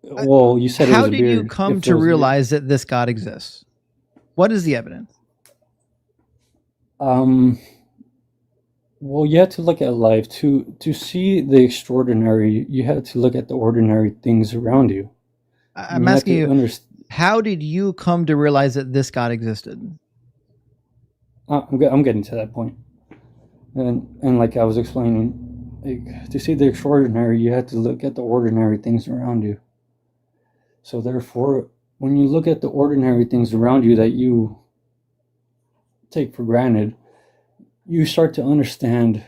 Speaker 13: Well, you said it was a beard.
Speaker 1: How did you come to realize that this God exists? What is the evidence?
Speaker 13: Well, you have to look at life. To see the extraordinary, you have to look at the ordinary things around you.
Speaker 1: I'm asking you, how did you come to realize that this God existed?
Speaker 13: I'm getting to that point. And like I was explaining, like, to see the extraordinary, you have to look at the ordinary things around you. So therefore, when you look at the ordinary things around you that you take for granted, you start to understand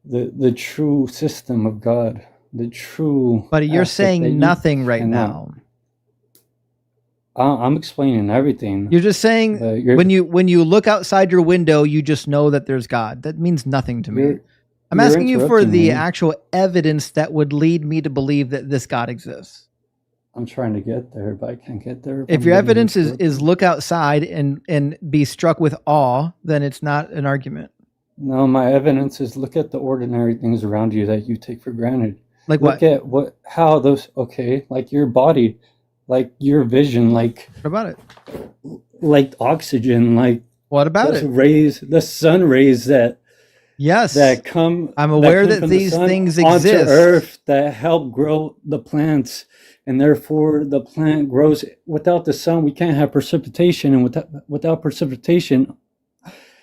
Speaker 13: the true system of God, the true.
Speaker 1: But you're saying nothing right now.
Speaker 13: I'm explaining everything.
Speaker 1: You're just saying when you look outside your window, you just know that there's God. That means nothing to me. I'm asking you for the actual evidence that would lead me to believe that this God exists.
Speaker 13: I'm trying to get there, but I can't get there.
Speaker 1: If your evidence is look outside and be struck with awe, then it's not an argument.
Speaker 13: No, my evidence is look at the ordinary things around you that you take for granted.
Speaker 1: Like what?
Speaker 13: Look at how those, like your body, like your vision, like.
Speaker 1: What about it?
Speaker 13: Like oxygen, like.
Speaker 1: What about it?
Speaker 13: The sun rays that.
Speaker 1: Yes.
Speaker 13: That come.
Speaker 1: I'm aware that these things exist.
Speaker 13: Onto Earth that help grow the plants. And therefore, the plant grows. Without the sun, we can't have precipitation, and without precipitation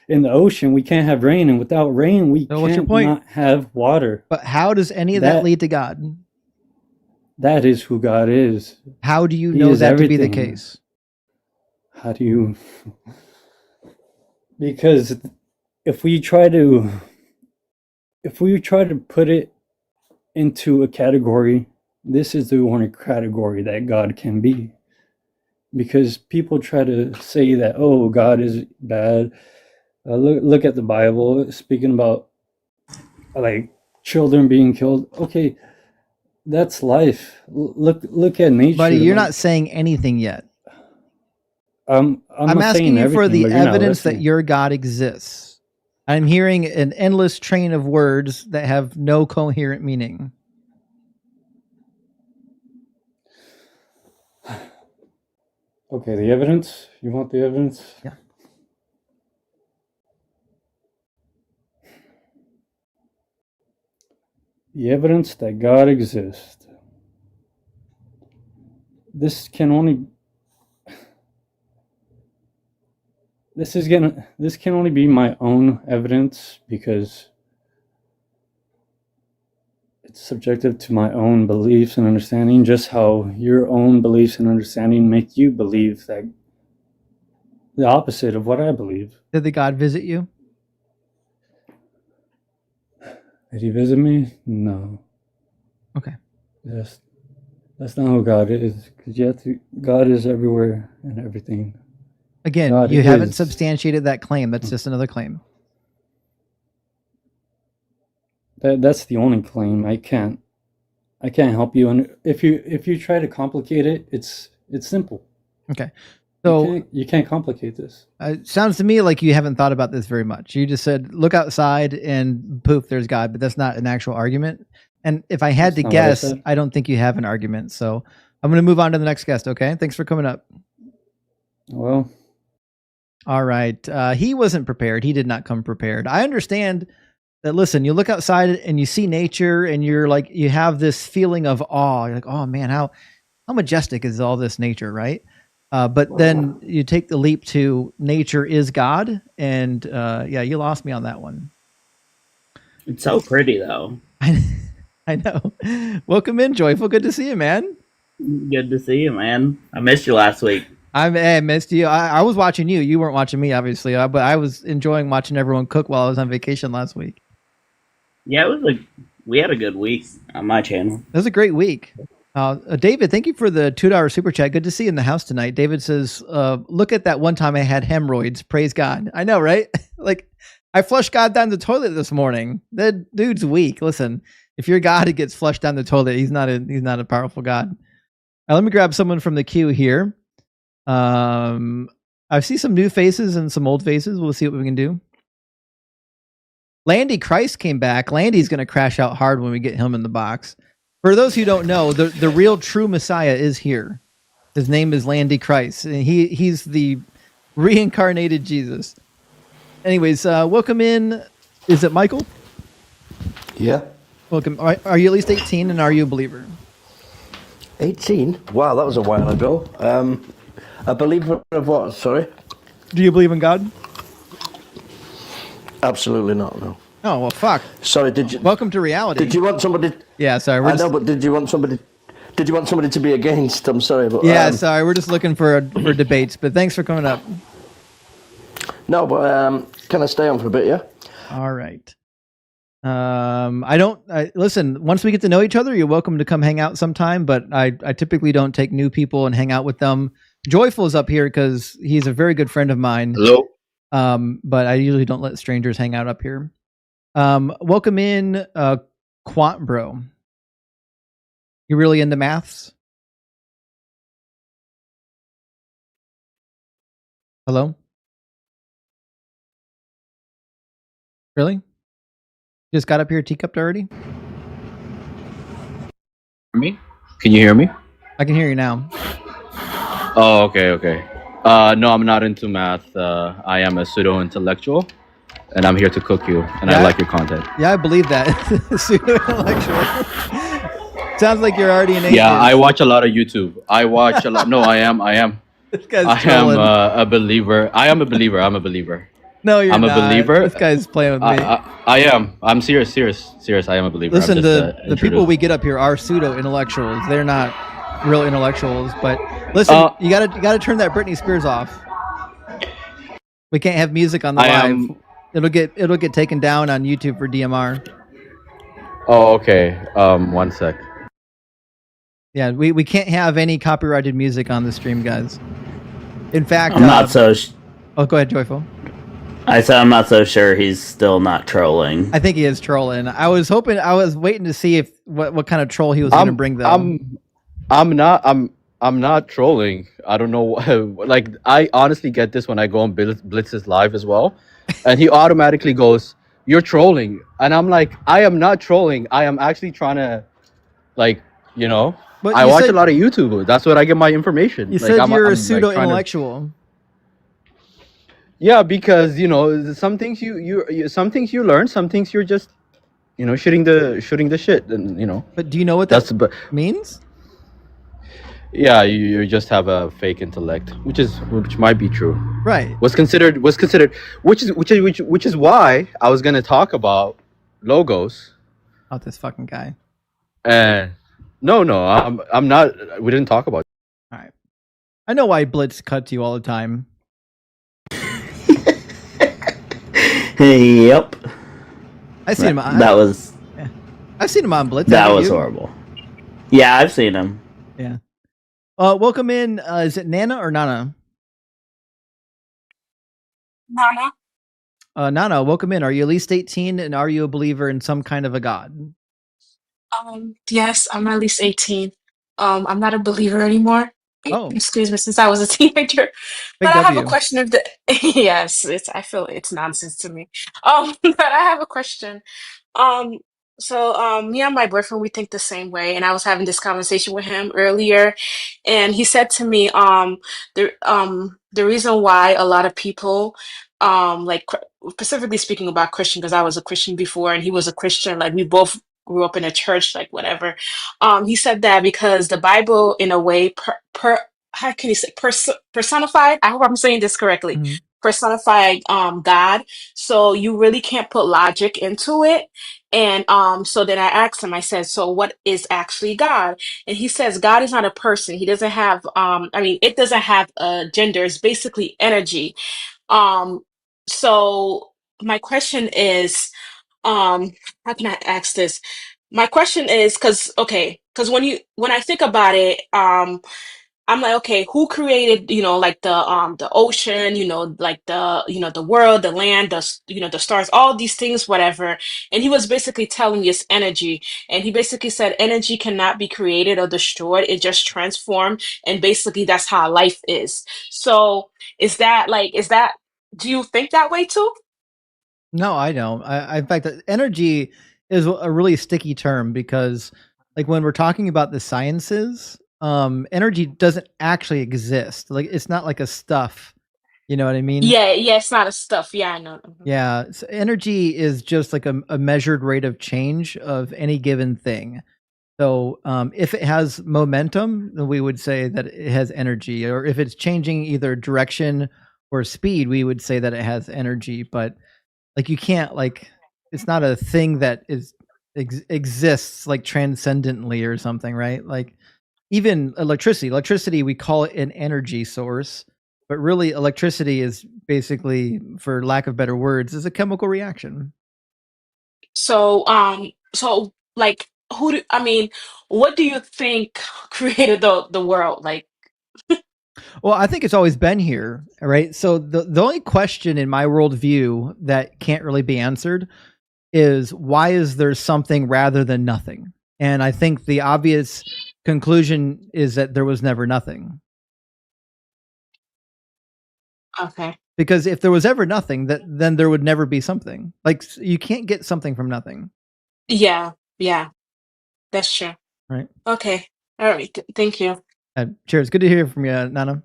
Speaker 13: in the ocean, we can't have rain, and without rain, we can't not have water.
Speaker 1: But how does any of that lead to God?
Speaker 13: That is who God is.
Speaker 1: How do you know that to be the case?
Speaker 13: How do you? Because if we try to put it into a category. This is the only category that God can be. Because people try to say that, oh, God is bad. Look at the Bible, speaking about like children being killed. Okay, that's life. Look at nature.
Speaker 1: Buddy, you're not saying anything yet.
Speaker 13: I'm
Speaker 1: I'm
Speaker 13: not
Speaker 1: asking
Speaker 13: saying
Speaker 1: you for
Speaker 13: everything,
Speaker 1: the
Speaker 13: but you're not
Speaker 1: evidence that
Speaker 13: listening.
Speaker 1: your God exists. I'm hearing an endless train of words that have no coherent meaning.
Speaker 13: Okay, the evidence. You want the evidence?
Speaker 1: Yeah.
Speaker 13: The evidence that God exists. This can only be my own evidence because it's subjective to my own beliefs and understanding, just how your own beliefs and understanding make you believe that the opposite of what I believe.
Speaker 1: Did the God visit you?
Speaker 13: Did he visit me? No.
Speaker 1: Okay.
Speaker 13: That's not who God is, because God is everywhere and everything.
Speaker 1: Again,
Speaker 13: God
Speaker 1: you haven't
Speaker 13: is-
Speaker 1: substantiated that claim. That's just another claim.
Speaker 13: That's the only claim. I can't help you. And if you try to complicate it, it's simple.
Speaker 1: Okay. So
Speaker 13: you can't complicate this.
Speaker 1: it sounds to me like you haven't thought about this very much. You just said, look outside and poof, there's God, but that's not an actual argument. And if I had
Speaker 13: That's
Speaker 1: to
Speaker 13: not what I
Speaker 1: guess,
Speaker 13: said.
Speaker 1: I don't think you have an argument. So I'm going to move on to the next guest. Okay. Thanks for coming up.
Speaker 13: Well,
Speaker 1: all right. He wasn't prepared. He did not come prepared. I understand that. Listen, you look outside and you see nature and you're like, you have this feeling of awe. You're like, oh man, how majestic is all this nature, right? But then you take the leap to nature is God. And yeah, you lost me on that one.
Speaker 14: It's so pretty though.
Speaker 1: I know. Welcome in, Joyful. Good to see you, man.
Speaker 14: Good to see you, man. I missed you last week.
Speaker 1: I missed you. I was watching you. You weren't watching me, obviously, but I was enjoying watching everyone cook while I was on vacation last week.
Speaker 14: Yeah, we had a good week on my channel.
Speaker 1: It was a great week. David, thank you for the $2 super chat. Good to see you in the house tonight. David says, look at that one time I had hemorrhoids. Praise God. I know, right? Like, I flushed God down the toilet this morning. That dude's weak. Listen, if your God gets flushed down the toilet, he's not a powerful God. Let me grab someone from the queue here. I see some new faces and some old faces. We'll see what we can do. Landy Christ came back. Landy's going to crash out hard when we get him in the box. For those who don't know, the real true Messiah is here. His name is Landy Christ, and he's the reincarnated Jesus. Anyways, welcome in. Is it Michael?
Speaker 15: Yeah.
Speaker 1: Welcome. Are you at least 18, and are you a believer?
Speaker 15: 18? Wow, that was a while ago. A believer of what? Sorry?
Speaker 1: Do you believe in God?
Speaker 15: Absolutely not, no.
Speaker 1: Oh, well, fuck.
Speaker 15: Sorry, did you...
Speaker 1: Welcome to reality.
Speaker 15: Did you want somebody...
Speaker 1: Yeah, sorry.
Speaker 15: I know, but did you want somebody to be against? I'm sorry, but...
Speaker 1: Yeah, sorry. We're just looking for debates, but thanks for coming up.
Speaker 15: No, but can I stay on for a bit, yeah?
Speaker 1: All right. Listen, once we get to know each other, you're welcome to come hang out sometime, but I typically don't take new people and hang out with them. Joyful is up here because he's a very good friend of mine.
Speaker 10: Hello.
Speaker 1: But I usually don't let strangers hang out up here. Welcome in, Quant Bro. You really into maths? Hello? Really? Just got up here teacupped already?
Speaker 16: Me? Can you hear me?
Speaker 1: I can hear you now.
Speaker 16: Oh, okay. No, I'm not into math. I am a pseudo-intellectual, and I'm here to cook you, and I like your content.
Speaker 1: Yeah, I believe that. Pseudo-intellectual. Sounds like you're already an atheist.
Speaker 16: Yeah, I watch a lot of YouTube. I watch a lot. No, I am.
Speaker 1: This guy's
Speaker 16: I
Speaker 1: trolling.
Speaker 16: am a believer. I'm a believer.
Speaker 1: No, you're
Speaker 16: I'm
Speaker 1: not.
Speaker 16: a believer.
Speaker 1: This guy's playing with me.
Speaker 16: I am. I'm serious. I am a believer.
Speaker 1: Listen,
Speaker 16: I'm just,
Speaker 1: the people we get up here are pseudo-intellectuals. They're not real intellectuals. But listen, you gotta turn that Britney Spears off. We can't have music on the live. It'll get taken down on YouTube for DMR.
Speaker 16: Oh, okay. 1 sec.
Speaker 1: Yeah, we can't have any copyrighted music on the stream, guys. In fact,
Speaker 14: I'm not so.
Speaker 1: Oh, go ahead, Joyful.
Speaker 14: I said I'm not so sure he's still not trolling.
Speaker 1: I think he is trolling. I was waiting to see if what kind of troll he was going to bring though.
Speaker 16: I'm not. I'm not trolling. I don't know. Like, I honestly get this when I go on Blitz's live as well, and he automatically goes, "You're trolling," and I'm like, "I am not trolling. I am actually trying to, like, you know,
Speaker 1: But
Speaker 16: I
Speaker 1: you
Speaker 16: watch a
Speaker 1: said
Speaker 16: lot of YouTube. That's what I get my information.
Speaker 1: you
Speaker 16: Like,
Speaker 1: said you're a
Speaker 16: I'm like
Speaker 1: pseudo
Speaker 16: trying to,
Speaker 1: intellectual.
Speaker 16: yeah, because you know, some things some things you learn, some things you're just, you know, shooting the shit, and you know.
Speaker 1: But do you know what
Speaker 16: That's
Speaker 1: that
Speaker 16: but
Speaker 1: means?
Speaker 16: yeah, you just have a fake intellect, which might be true.
Speaker 1: Right.
Speaker 16: Was considered, which is why I was gonna talk about logos.
Speaker 1: Not this fucking guy.
Speaker 16: And no, I'm not. We didn't talk about.
Speaker 1: All right. I know why Blitz cuts you all the time.
Speaker 14: Yep.
Speaker 1: I seen him.
Speaker 14: That was.
Speaker 1: Yeah. I've seen him on Blitz.
Speaker 14: That
Speaker 1: haven't
Speaker 14: was
Speaker 1: you?
Speaker 14: horrible. Yeah, I've seen him.
Speaker 1: Yeah. Welcome in. Is it Nana or Nana?
Speaker 17: Nana.
Speaker 1: Nana, welcome in. Are you at least 18, and are you a believer in some kind of a god?
Speaker 17: Yes, I'm at least 18. I'm not a believer anymore.
Speaker 1: Oh.
Speaker 17: Excuse me, since I was a teenager.
Speaker 1: Big
Speaker 17: But I have a
Speaker 1: W.
Speaker 17: question of the yes, I feel it's nonsense to me. But I have a question. Um, me and my boyfriend, we think the same way, and I was having this conversation with him earlier, and he said to me, the reason why a lot of people, like specifically speaking about Christian, because I was a Christian before, and he was a Christian, like we both grew up in a church, like whatever. He said that because the Bible, in a way, how can you say personified? I hope I'm saying this correctly. Personified God, so you really can't put logic into it. And so then I asked him, I said, so what is actually God? And he says God is not a person. He doesn't have I mean, it doesn't have a gender. It's basically energy. Um, so my question is, how can I ask this? My question is because when I think about it, I'm like, okay, who created, like the ocean, like the world, the land, the stars, all these things, whatever. And he was basically telling me it's energy. And he basically said energy cannot be created or destroyed. It just transformed. And basically that's how life is. So do you think that way too?
Speaker 1: No, I don't. In fact, energy is a really sticky term because, like, when we're talking about the sciences, energy doesn't actually exist. Like, it's not like a stuff. You know what I mean?
Speaker 17: Yeah, it's not a stuff. Yeah, I know.
Speaker 1: Yeah. So energy is just like a measured rate of change of any given thing. So if it has momentum, then we would say that it has energy. Or if it's changing either direction or speed, we would say that it has energy. But like, you can't, like, it's not a thing that exists like transcendently or something, right? Like, even electricity, we call it an energy source, but really electricity is basically, for lack of better words, is a chemical reaction.
Speaker 17: So, like, what do you think created the world? Like,
Speaker 1: Well, I think it's always been here, right? So the only question in my worldview that can't really be answered is, why is there something rather than nothing? And I think the obvious conclusion is that there was never nothing.
Speaker 17: okay.
Speaker 1: Because if there was ever nothing, then there would never be something. Like, you can't get something from nothing.
Speaker 17: Yeah, that's true.
Speaker 1: Right.
Speaker 17: Okay. All right. Thank you.
Speaker 1: Cheers. Good to hear from you, Nana.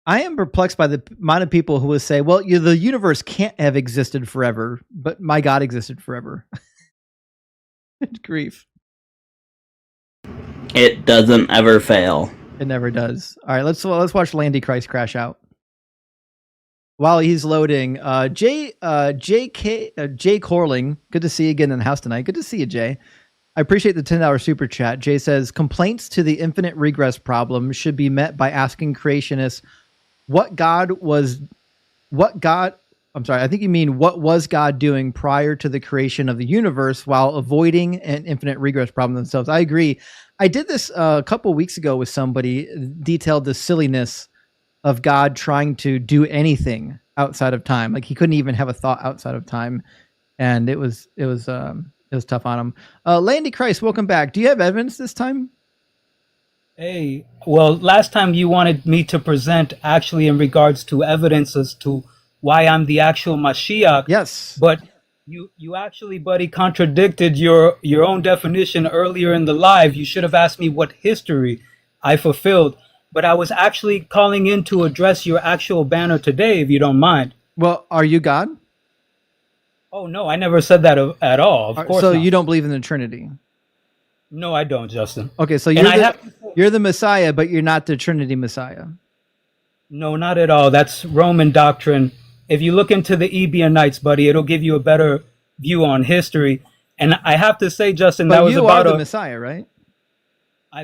Speaker 1: I am perplexed by the amount of people who will say, well, the universe can't have existed forever, but my God existed forever. Grief.
Speaker 14: It doesn't ever fail.
Speaker 1: It never does. All right, let's watch Landy Christ crash out. While he's loading, Jay Corling, good to see you again in the house tonight. Good to see you, Jay. I appreciate the $10 super chat. Jay says, complaints to the infinite regress problem should be met by asking creationists what was God doing prior to the creation of the universe while avoiding an infinite regress problem themselves. I agree. I did this a couple weeks ago with somebody, detailed the silliness of God trying to do anything outside of time. Like, he couldn't even have a thought outside of time. And it was It was tough on him. Landy Christ, welcome back. Do you have evidence this time?
Speaker 18: Hey, well, last time you wanted me to present actually in regards to evidence as to why I'm the actual Mashiach.
Speaker 1: Yes.
Speaker 18: But you actually, buddy, contradicted your own definition earlier in the live. You should have asked me what history I fulfilled. But I was actually calling in to address your actual banner today, if you don't mind.
Speaker 1: Well, are you God?
Speaker 18: Oh, no, I never said that at all. Of course
Speaker 1: So
Speaker 18: not.
Speaker 1: you don't believe in the Trinity?
Speaker 18: No, I don't, Justin.
Speaker 1: Okay, so
Speaker 18: And
Speaker 1: you're the Messiah, but you're not the Trinity Messiah.
Speaker 18: No, not at all. That's Roman doctrine. If you look into the Ebionites, buddy, it'll give you a better view on history. And I have to say, Justin,
Speaker 1: But
Speaker 18: that was
Speaker 1: you
Speaker 18: about
Speaker 1: are the Messiah, right?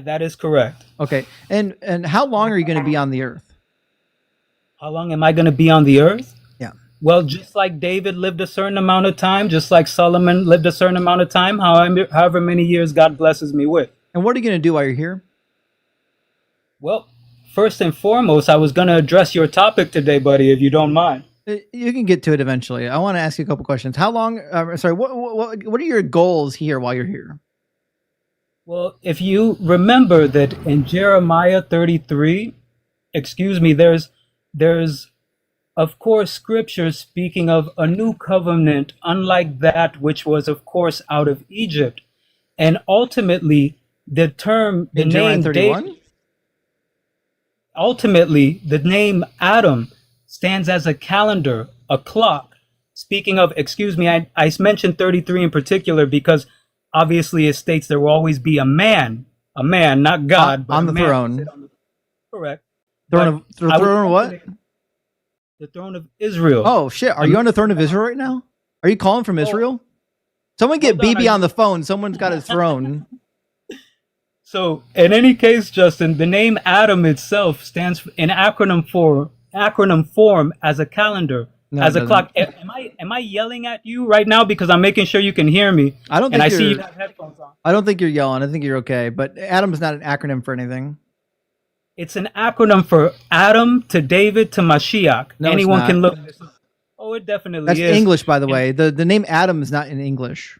Speaker 18: that is correct.
Speaker 1: Okay, and how long are you going to be on the earth?
Speaker 18: How long am I going to be on the earth?
Speaker 1: Yeah.
Speaker 18: Well, just like David lived a certain amount of time, just like Solomon lived a certain amount of time, however many years God blesses me with.
Speaker 1: And what are you going to do while you're here?
Speaker 18: Well, first and foremost, I was going to address your topic today, buddy, if you don't mind.
Speaker 1: You can get to it eventually. I want to ask you a couple questions. How long? Sorry, what are your goals here while you're here?
Speaker 18: Well, if you remember that in Jeremiah 33, there's of course scripture speaking of a new covenant, unlike that which was, of course, out of Egypt, and ultimately the name Adam stands as a calendar, a clock. Speaking of, I mentioned 33 in particular because obviously it states there will always be a man, not God, but
Speaker 1: on the throne.
Speaker 18: Correct.
Speaker 1: Throne of what?
Speaker 18: The throne of Israel.
Speaker 1: Oh shit! Are you on the throne of Israel right now? Are you calling from Israel? Someone get BB on the phone. Someone's got his throne.
Speaker 18: So, in any case, Justin, the name Adam itself stands in acronym form as a calendar, as a clock. Am I yelling at you right now because I'm making sure you can hear me?
Speaker 1: I don't think
Speaker 18: I see you have headphones on.
Speaker 1: I don't think you're yelling. I think you're okay. But Adam's not an acronym for anything.
Speaker 18: It's an acronym for Adam to David to Mashiach.
Speaker 1: No,
Speaker 18: Anyone
Speaker 1: it's
Speaker 18: can
Speaker 1: not.
Speaker 18: look this up. Oh, it definitely
Speaker 1: That's
Speaker 18: is.
Speaker 1: English, by the way. The name Adam is not in English.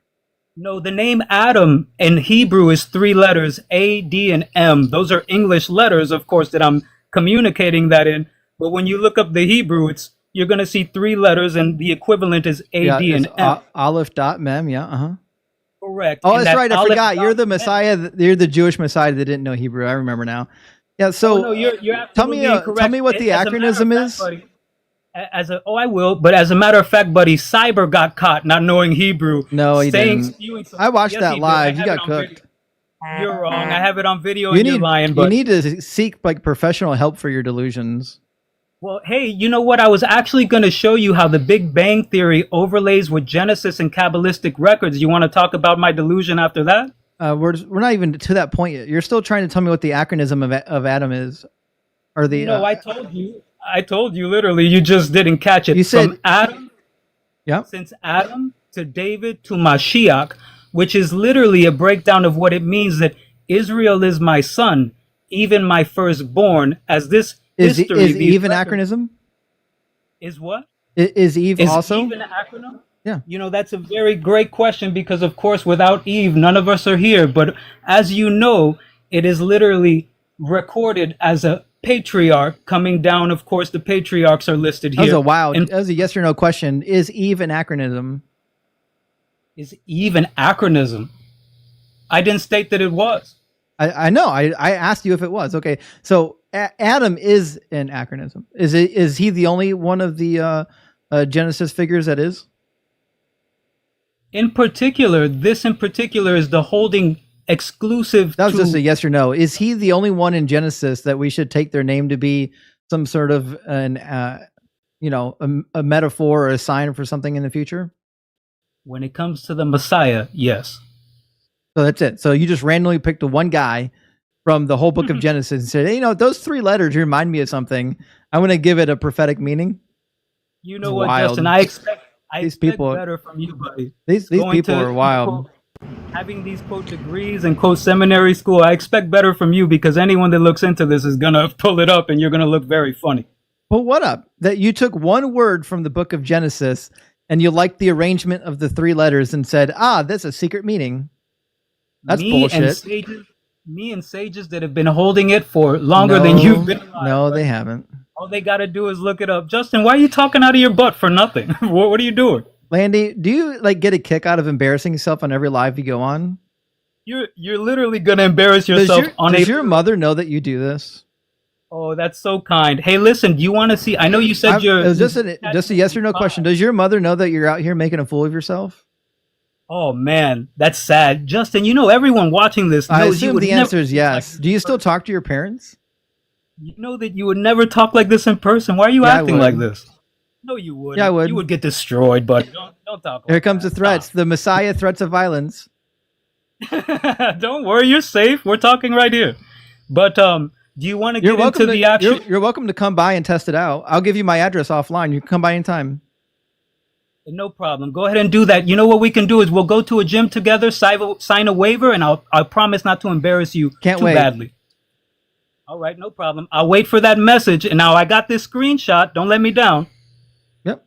Speaker 18: No, the name Adam in Hebrew is 3 letters, A, D, and M. Those are English letters, of course, that I'm communicating that in. But when you look up the Hebrew, you're going to see 3 letters, and the equivalent is A, D, and M.
Speaker 1: Aleph dot mem, yeah,
Speaker 18: Correct.
Speaker 1: Oh,
Speaker 18: And
Speaker 1: that's
Speaker 18: that
Speaker 1: right. I
Speaker 18: Aleph
Speaker 1: forgot. You're
Speaker 18: dot
Speaker 1: the Messiah. You're the Jewish Messiah that didn't know Hebrew. I remember now. Yeah. So
Speaker 18: no, you're
Speaker 1: tell me what the acronym is.
Speaker 18: Buddy, I will. But as a matter of fact, buddy, Cyber got caught not knowing Hebrew.
Speaker 1: No, he didn't. I watched that live. You got cooked.
Speaker 18: You're wrong. I have it on video. You're lying. But
Speaker 1: you need to seek professional help for your delusions.
Speaker 18: Well, hey, you know what? I was actually going to show you how the Big Bang Theory overlays with Genesis and Kabbalistic records. You want to talk about my delusion after that?
Speaker 1: We're not even to that point yet. You're still trying to tell me what the acronym of Adam is, or the.
Speaker 18: No, I told you. I told you literally. You just didn't catch it.
Speaker 1: You said
Speaker 18: from Adam.
Speaker 1: Yeah.
Speaker 18: Since Adam to David to Mashiach, which is literally a breakdown of what it means that Israel is my son, even my firstborn. As this history
Speaker 1: is Eve an acronym?
Speaker 18: Is what?
Speaker 1: Is Eve also?
Speaker 18: Eve an acronym?
Speaker 1: Yeah.
Speaker 18: You know, that's a very great question because, of course, without Eve, none of us are here. But as you know, it is literally recorded as a patriarch coming down. Of course, the patriarchs are listed here.
Speaker 1: That was a yes or no question. Is Eve an acronym?
Speaker 18: Is Eve an acronym? I didn't state that it was.
Speaker 1: I know. I asked you if it was. Okay. So Adam is an acronym. Is he the only one of the Genesis figures that is?
Speaker 18: In particular, this in particular is the holding exclusive.
Speaker 1: That was just a yes or no. Is he the only one in Genesis that we should take their name to be some sort of a metaphor or a sign for something in the future?
Speaker 18: When it comes to the Messiah, yes.
Speaker 1: So that's it. So you just randomly picked the one guy from the whole book of Genesis and said, hey, those 3 letters remind me of something. I'm going to give it a prophetic meaning.
Speaker 18: You know what, Justin? I expect better from you, buddy.
Speaker 1: These people are wild.
Speaker 18: Having these quote degrees and quote seminary school, I expect better from you because anyone that looks into this is gonna pull it up and you're gonna look very funny.
Speaker 1: Well, what up? That you took one word from the book of Genesis and you liked the arrangement of the 3 letters and said, that's a secret meaning. That's bullshit.
Speaker 18: Me and sages that have been holding it for longer than you've been alive.
Speaker 1: No, they haven't.
Speaker 18: All they got to do is look it up. Justin, why are you talking out of your butt for nothing? What are you doing?
Speaker 1: Landy, do you like get a kick out of embarrassing yourself on every live you go on?
Speaker 18: You're literally gonna embarrass yourself
Speaker 1: Does your mother know that you do this?
Speaker 18: Oh, that's so kind. Hey, listen, do you want to see? I know you said
Speaker 1: it was just a yes or no question. Does your mother know that you're out here making a fool of yourself?
Speaker 18: Oh man, that's sad. Justin, you know everyone watching this knows
Speaker 1: I assume
Speaker 18: you would
Speaker 1: the answer is yes. Do you still talk to your parents?
Speaker 18: You know that you would never talk like this in person. Why are you acting like this? No, you wouldn't.
Speaker 1: Yeah, I would.
Speaker 18: You would get destroyed, but don't talk.
Speaker 1: Here comes the threats. The Messiah threats of violence.
Speaker 18: Don't worry, you're safe. We're talking right here. But do you want to get into the action?
Speaker 1: You're welcome to come by and test it out. I'll give you my address offline. You can come by anytime.
Speaker 18: No problem. Go ahead and do that. You know what we can do is we'll go to a gym together, sign a waiver, and I promise not to embarrass you too badly. All right, no problem. I'll wait for that message. And now I got this screenshot. Don't let me down.
Speaker 1: Yep.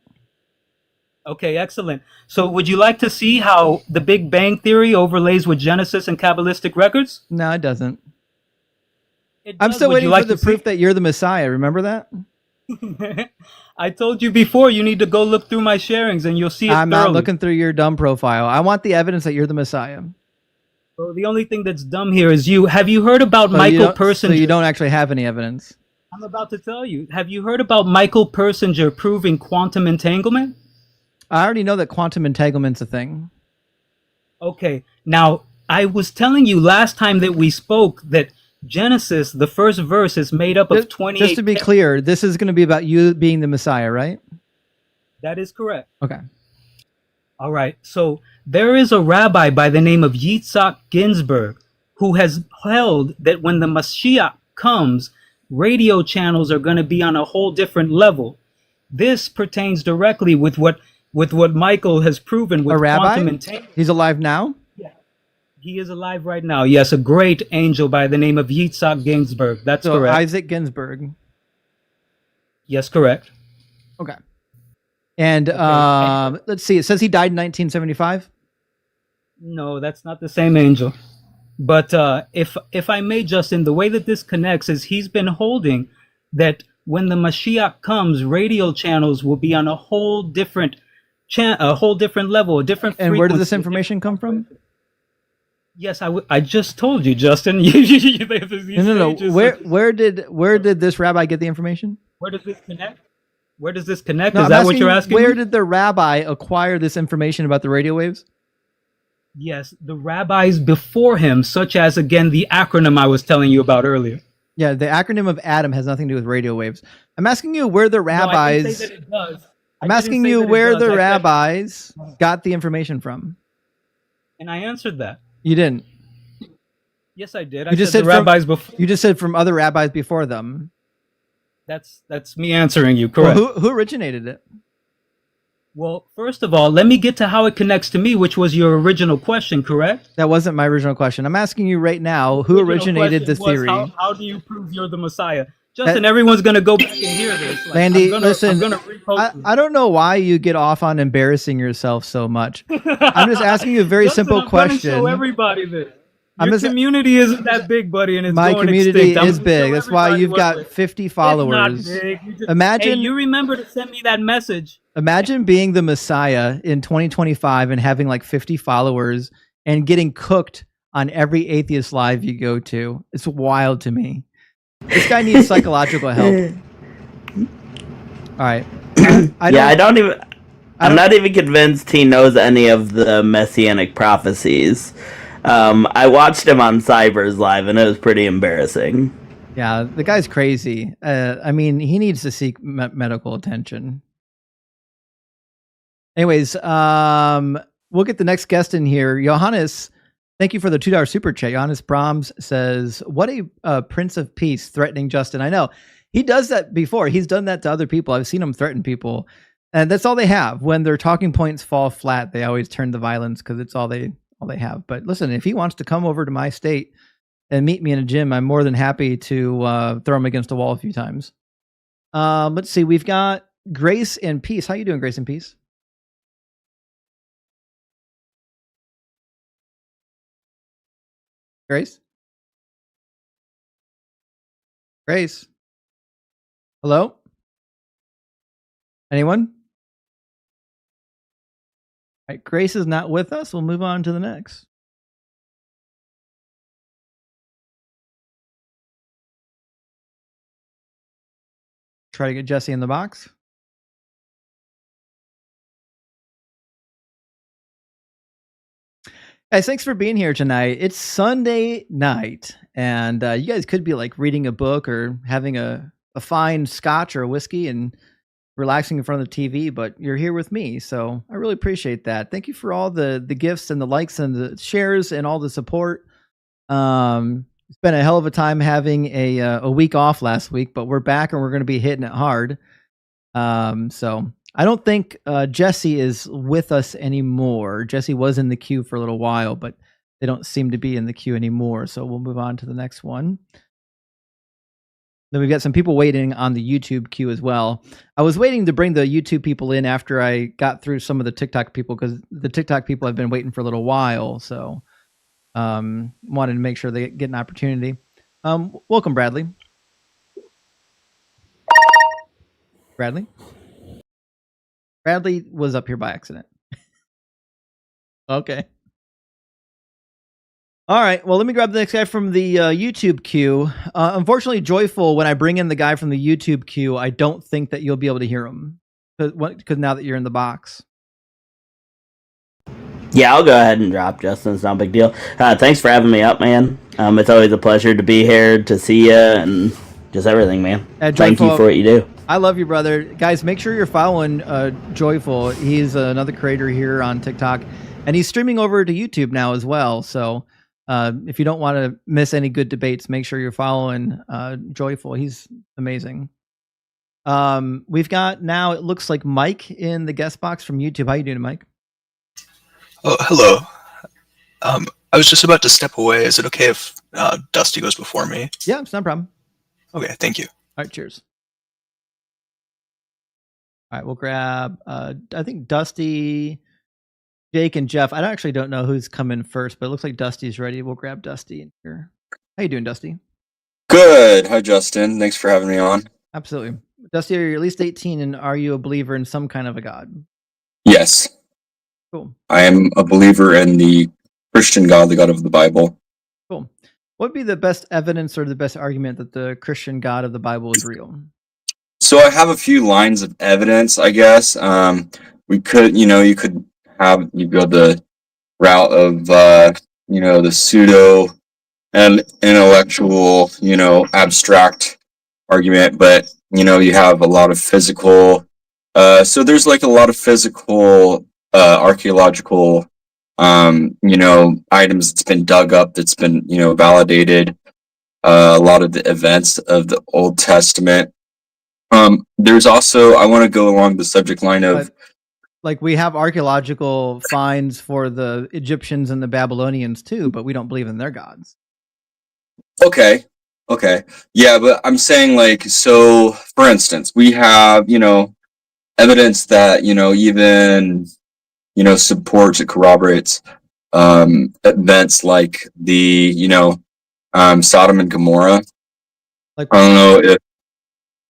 Speaker 18: Okay, excellent. So would you like to see how the Big Bang Theory overlays with Genesis and Kabbalistic records?
Speaker 1: No, it doesn't. I'm still waiting for the proof that you're the Messiah. Remember that?
Speaker 18: I told you before, you need to go look through my sharings and you'll see it
Speaker 1: I'm not
Speaker 18: thoroughly.
Speaker 1: looking through your dumb profile. I want the evidence that you're the Messiah.
Speaker 18: So the only thing that's dumb here is you. Have you heard about Michael Persinger?
Speaker 1: So you don't actually have any evidence.
Speaker 18: I'm about to tell you. Have you heard about Michael Persinger proving quantum entanglement?
Speaker 1: I already know that quantum entanglement's a thing.
Speaker 18: Okay. Now, I was telling you last time that we spoke that Genesis, the first verse, is made up of 28.
Speaker 1: Just to be clear, this is going to be about you being the Messiah, right?
Speaker 18: That is correct.
Speaker 1: Okay.
Speaker 18: All right. So there is a rabbi by the name of Yitzhak Ginsburg who has held that when the Mashiach comes, radio channels are going to be on a whole different level. This pertains directly with what Michael has proven with
Speaker 1: a rabbi?
Speaker 18: Quantum entanglement.
Speaker 1: He's alive now?
Speaker 18: He is alive right now. Yes, a great angel by the name of Yitzhak Ginsburg. That's correct.
Speaker 1: Isaac Ginsburg.
Speaker 18: Yes, correct.
Speaker 1: Okay. And let's see. It says he died in 1975.
Speaker 18: No, that's not the same angel. But if I may, Justin, the way that this connects is he's been holding that when the Mashiach comes, radio channels will be on a whole different level, a different frequency.
Speaker 1: And where does this information come from?
Speaker 18: Yes, I just told you, Justin.
Speaker 1: No. Where did this rabbi get the information?
Speaker 18: Where does this connect? Where does this connect?
Speaker 1: No,
Speaker 18: is that what you're asking?
Speaker 1: Where did the rabbi acquire this information about the radio waves?
Speaker 18: Yes, the rabbis before him, such as, again, the acronym I was telling you about earlier.
Speaker 1: Yeah, the acronym of Adam has nothing to do with radio waves. I'm asking you where the rabbis...
Speaker 18: No, I didn't say that it does.
Speaker 1: I'm asking you where the rabbis got the information from.
Speaker 18: And I answered that.
Speaker 1: You didn't.
Speaker 18: Yes, I did.
Speaker 1: You just said rabbis before. You just said from other rabbis before them.
Speaker 18: That's me answering you, correct?
Speaker 1: Well, who originated it?
Speaker 18: Well, first of all, let me get to how it connects to me, which was your original question, correct?
Speaker 1: That wasn't my original question. I'm asking you right now, who originated the theory?
Speaker 18: How do you prove you're the Messiah? Justin, everyone's going to go back and hear this. Like,
Speaker 1: Landy, listen, I don't know why you get off on embarrassing yourself so much. I'm just asking you a very simple question.
Speaker 18: Show everybody this. Your community isn't that big, buddy, and it's
Speaker 1: my
Speaker 18: going
Speaker 1: community
Speaker 18: extinct.
Speaker 1: is big. That's why you've got 50 followers.
Speaker 18: It's not big.
Speaker 1: Imagine.
Speaker 18: Hey, you remember to send me that message.
Speaker 1: Imagine being the Messiah in 2025 and having like 50 followers and getting cooked on every atheist live you go to. It's wild to me. This guy needs psychological help. All right.
Speaker 14: I'm not even convinced he knows any of the messianic prophecies. I watched him on Cyber's live, and it was pretty embarrassing.
Speaker 1: Yeah, the guy's crazy. I mean, he needs to seek medical attention. Anyways, we'll get the next guest in here. Johannes, thank you for the $2 super chat. Johannes Brahms says, what a Prince of Peace threatening Justin. I know. He does that before. He's done that to other people. I've seen him threaten people. And that's all they have. When their talking points fall flat, they always turn to violence because it's all they have. But listen, if he wants to come over to my state and meet me in a gym, I'm more than happy to throw him against a wall a few times. Let's see. We've got Grace and Peace. How you doing, Grace and Peace? Grace? Grace? Hello? Anyone? All right, Grace is not with us. We'll move on to the next. Try to get Jesse in the box. Guys, thanks for being here tonight. It's Sunday night, and you guys could be like reading a book or having a fine scotch or a whiskey and relaxing in front of the TV, but you're here with me, so I really appreciate that. Thank you for all the gifts and the likes and the shares and all the support. It's been a hell of a time having a week off last week, but we're back and we're going to be hitting it hard. So I don't think Jesse is with us anymore. Jesse was in the queue for a little while, but they don't seem to be in the queue anymore. So we'll move on to the next one. Then we've got some people waiting on the YouTube queue as well. I was waiting to bring the YouTube people in after I got through some of the TikTok people, because the TikTok people have been waiting for a little while. So wanted to make sure they get an opportunity. Welcome, Bradley. Bradley? Bradley was up here by accident. Okay. All right. Well, let me grab the next guy from the YouTube queue. Unfortunately, Joyful, when I bring in the guy from the YouTube queue, I don't think that you'll be able to hear him because now that you're in the box.
Speaker 14: Yeah, I'll go ahead and drop, Justin. It's not a big deal. Thanks for having me up, man. It's always a pleasure to be here, to see you, and just everything, man. Thank you for what you do.
Speaker 1: I love you, brother. Guys, make sure you're following Joyful. He's another creator here on TikTok, and he's streaming over to YouTube now as well. So if you don't want to miss any good debates, make sure you're following Joyful. He's amazing. We've got now, it looks like Mike in the guest box from YouTube. How you doing, Mike?
Speaker 19: Oh, hello. I was just about to step away. Is it okay if Dusty goes before me?
Speaker 1: Yeah, it's not a problem.
Speaker 19: Okay, thank you.
Speaker 1: All right, cheers. All right, we'll grab, I think Dusty, Jake, and Jeff. I actually don't know who's coming first, but it looks like Dusty's ready. We'll grab Dusty in here. How you doing, Dusty?
Speaker 20: Good. Hi, Justin. Thanks for having me on.
Speaker 1: Absolutely. Dusty, are you at least 18, and are you a believer in some kind of a God?
Speaker 20: Yes.
Speaker 1: Cool.
Speaker 20: I am a believer in the Christian God, the God of the Bible.
Speaker 1: Cool. What would be the best evidence or the best argument that the Christian God of the Bible is real?
Speaker 20: So I have a few lines of evidence, I guess. You could go the route of, the pseudo and intellectual, abstract argument, but, you have a lot of physical, so there's like a lot of physical, archaeological, items that's been dug up, that's been, validated, a lot of the events of the Old Testament. There's also, I want to go along the subject line of,
Speaker 1: like, we have archaeological finds for the Egyptians and the Babylonians too, but we don't believe in their gods.
Speaker 20: Okay. Yeah, but I'm saying, like, so for instance, we have, evidence that, even, supports, it corroborates, events like the, Sodom and Gomorrah.
Speaker 1: Like,
Speaker 20: I don't know if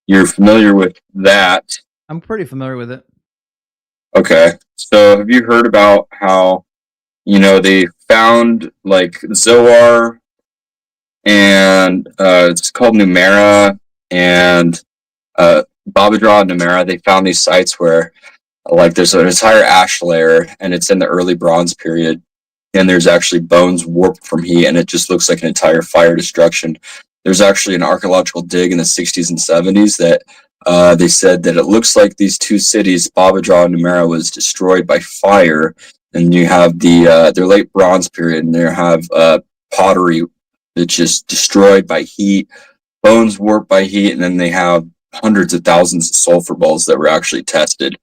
Speaker 20: you're familiar with that.
Speaker 1: I'm pretty familiar with it.
Speaker 20: Okay. So have you heard about how, they found like Zoar and it's called Numera and Babadra and Numera. They found these sites where like there's an entire ash layer and it's in the early Bronze period, and there's actually bones warped from heat, and it just looks like an entire fire destruction. There's actually an archaeological dig in the 60s and 70s that they said that it looks like these two cities, Babadra and Numera, was destroyed by fire. And you have their late Bronze period, and they have pottery that's just destroyed by heat, bones warped by heat, and then they have hundreds of thousands of sulfur balls that were actually tested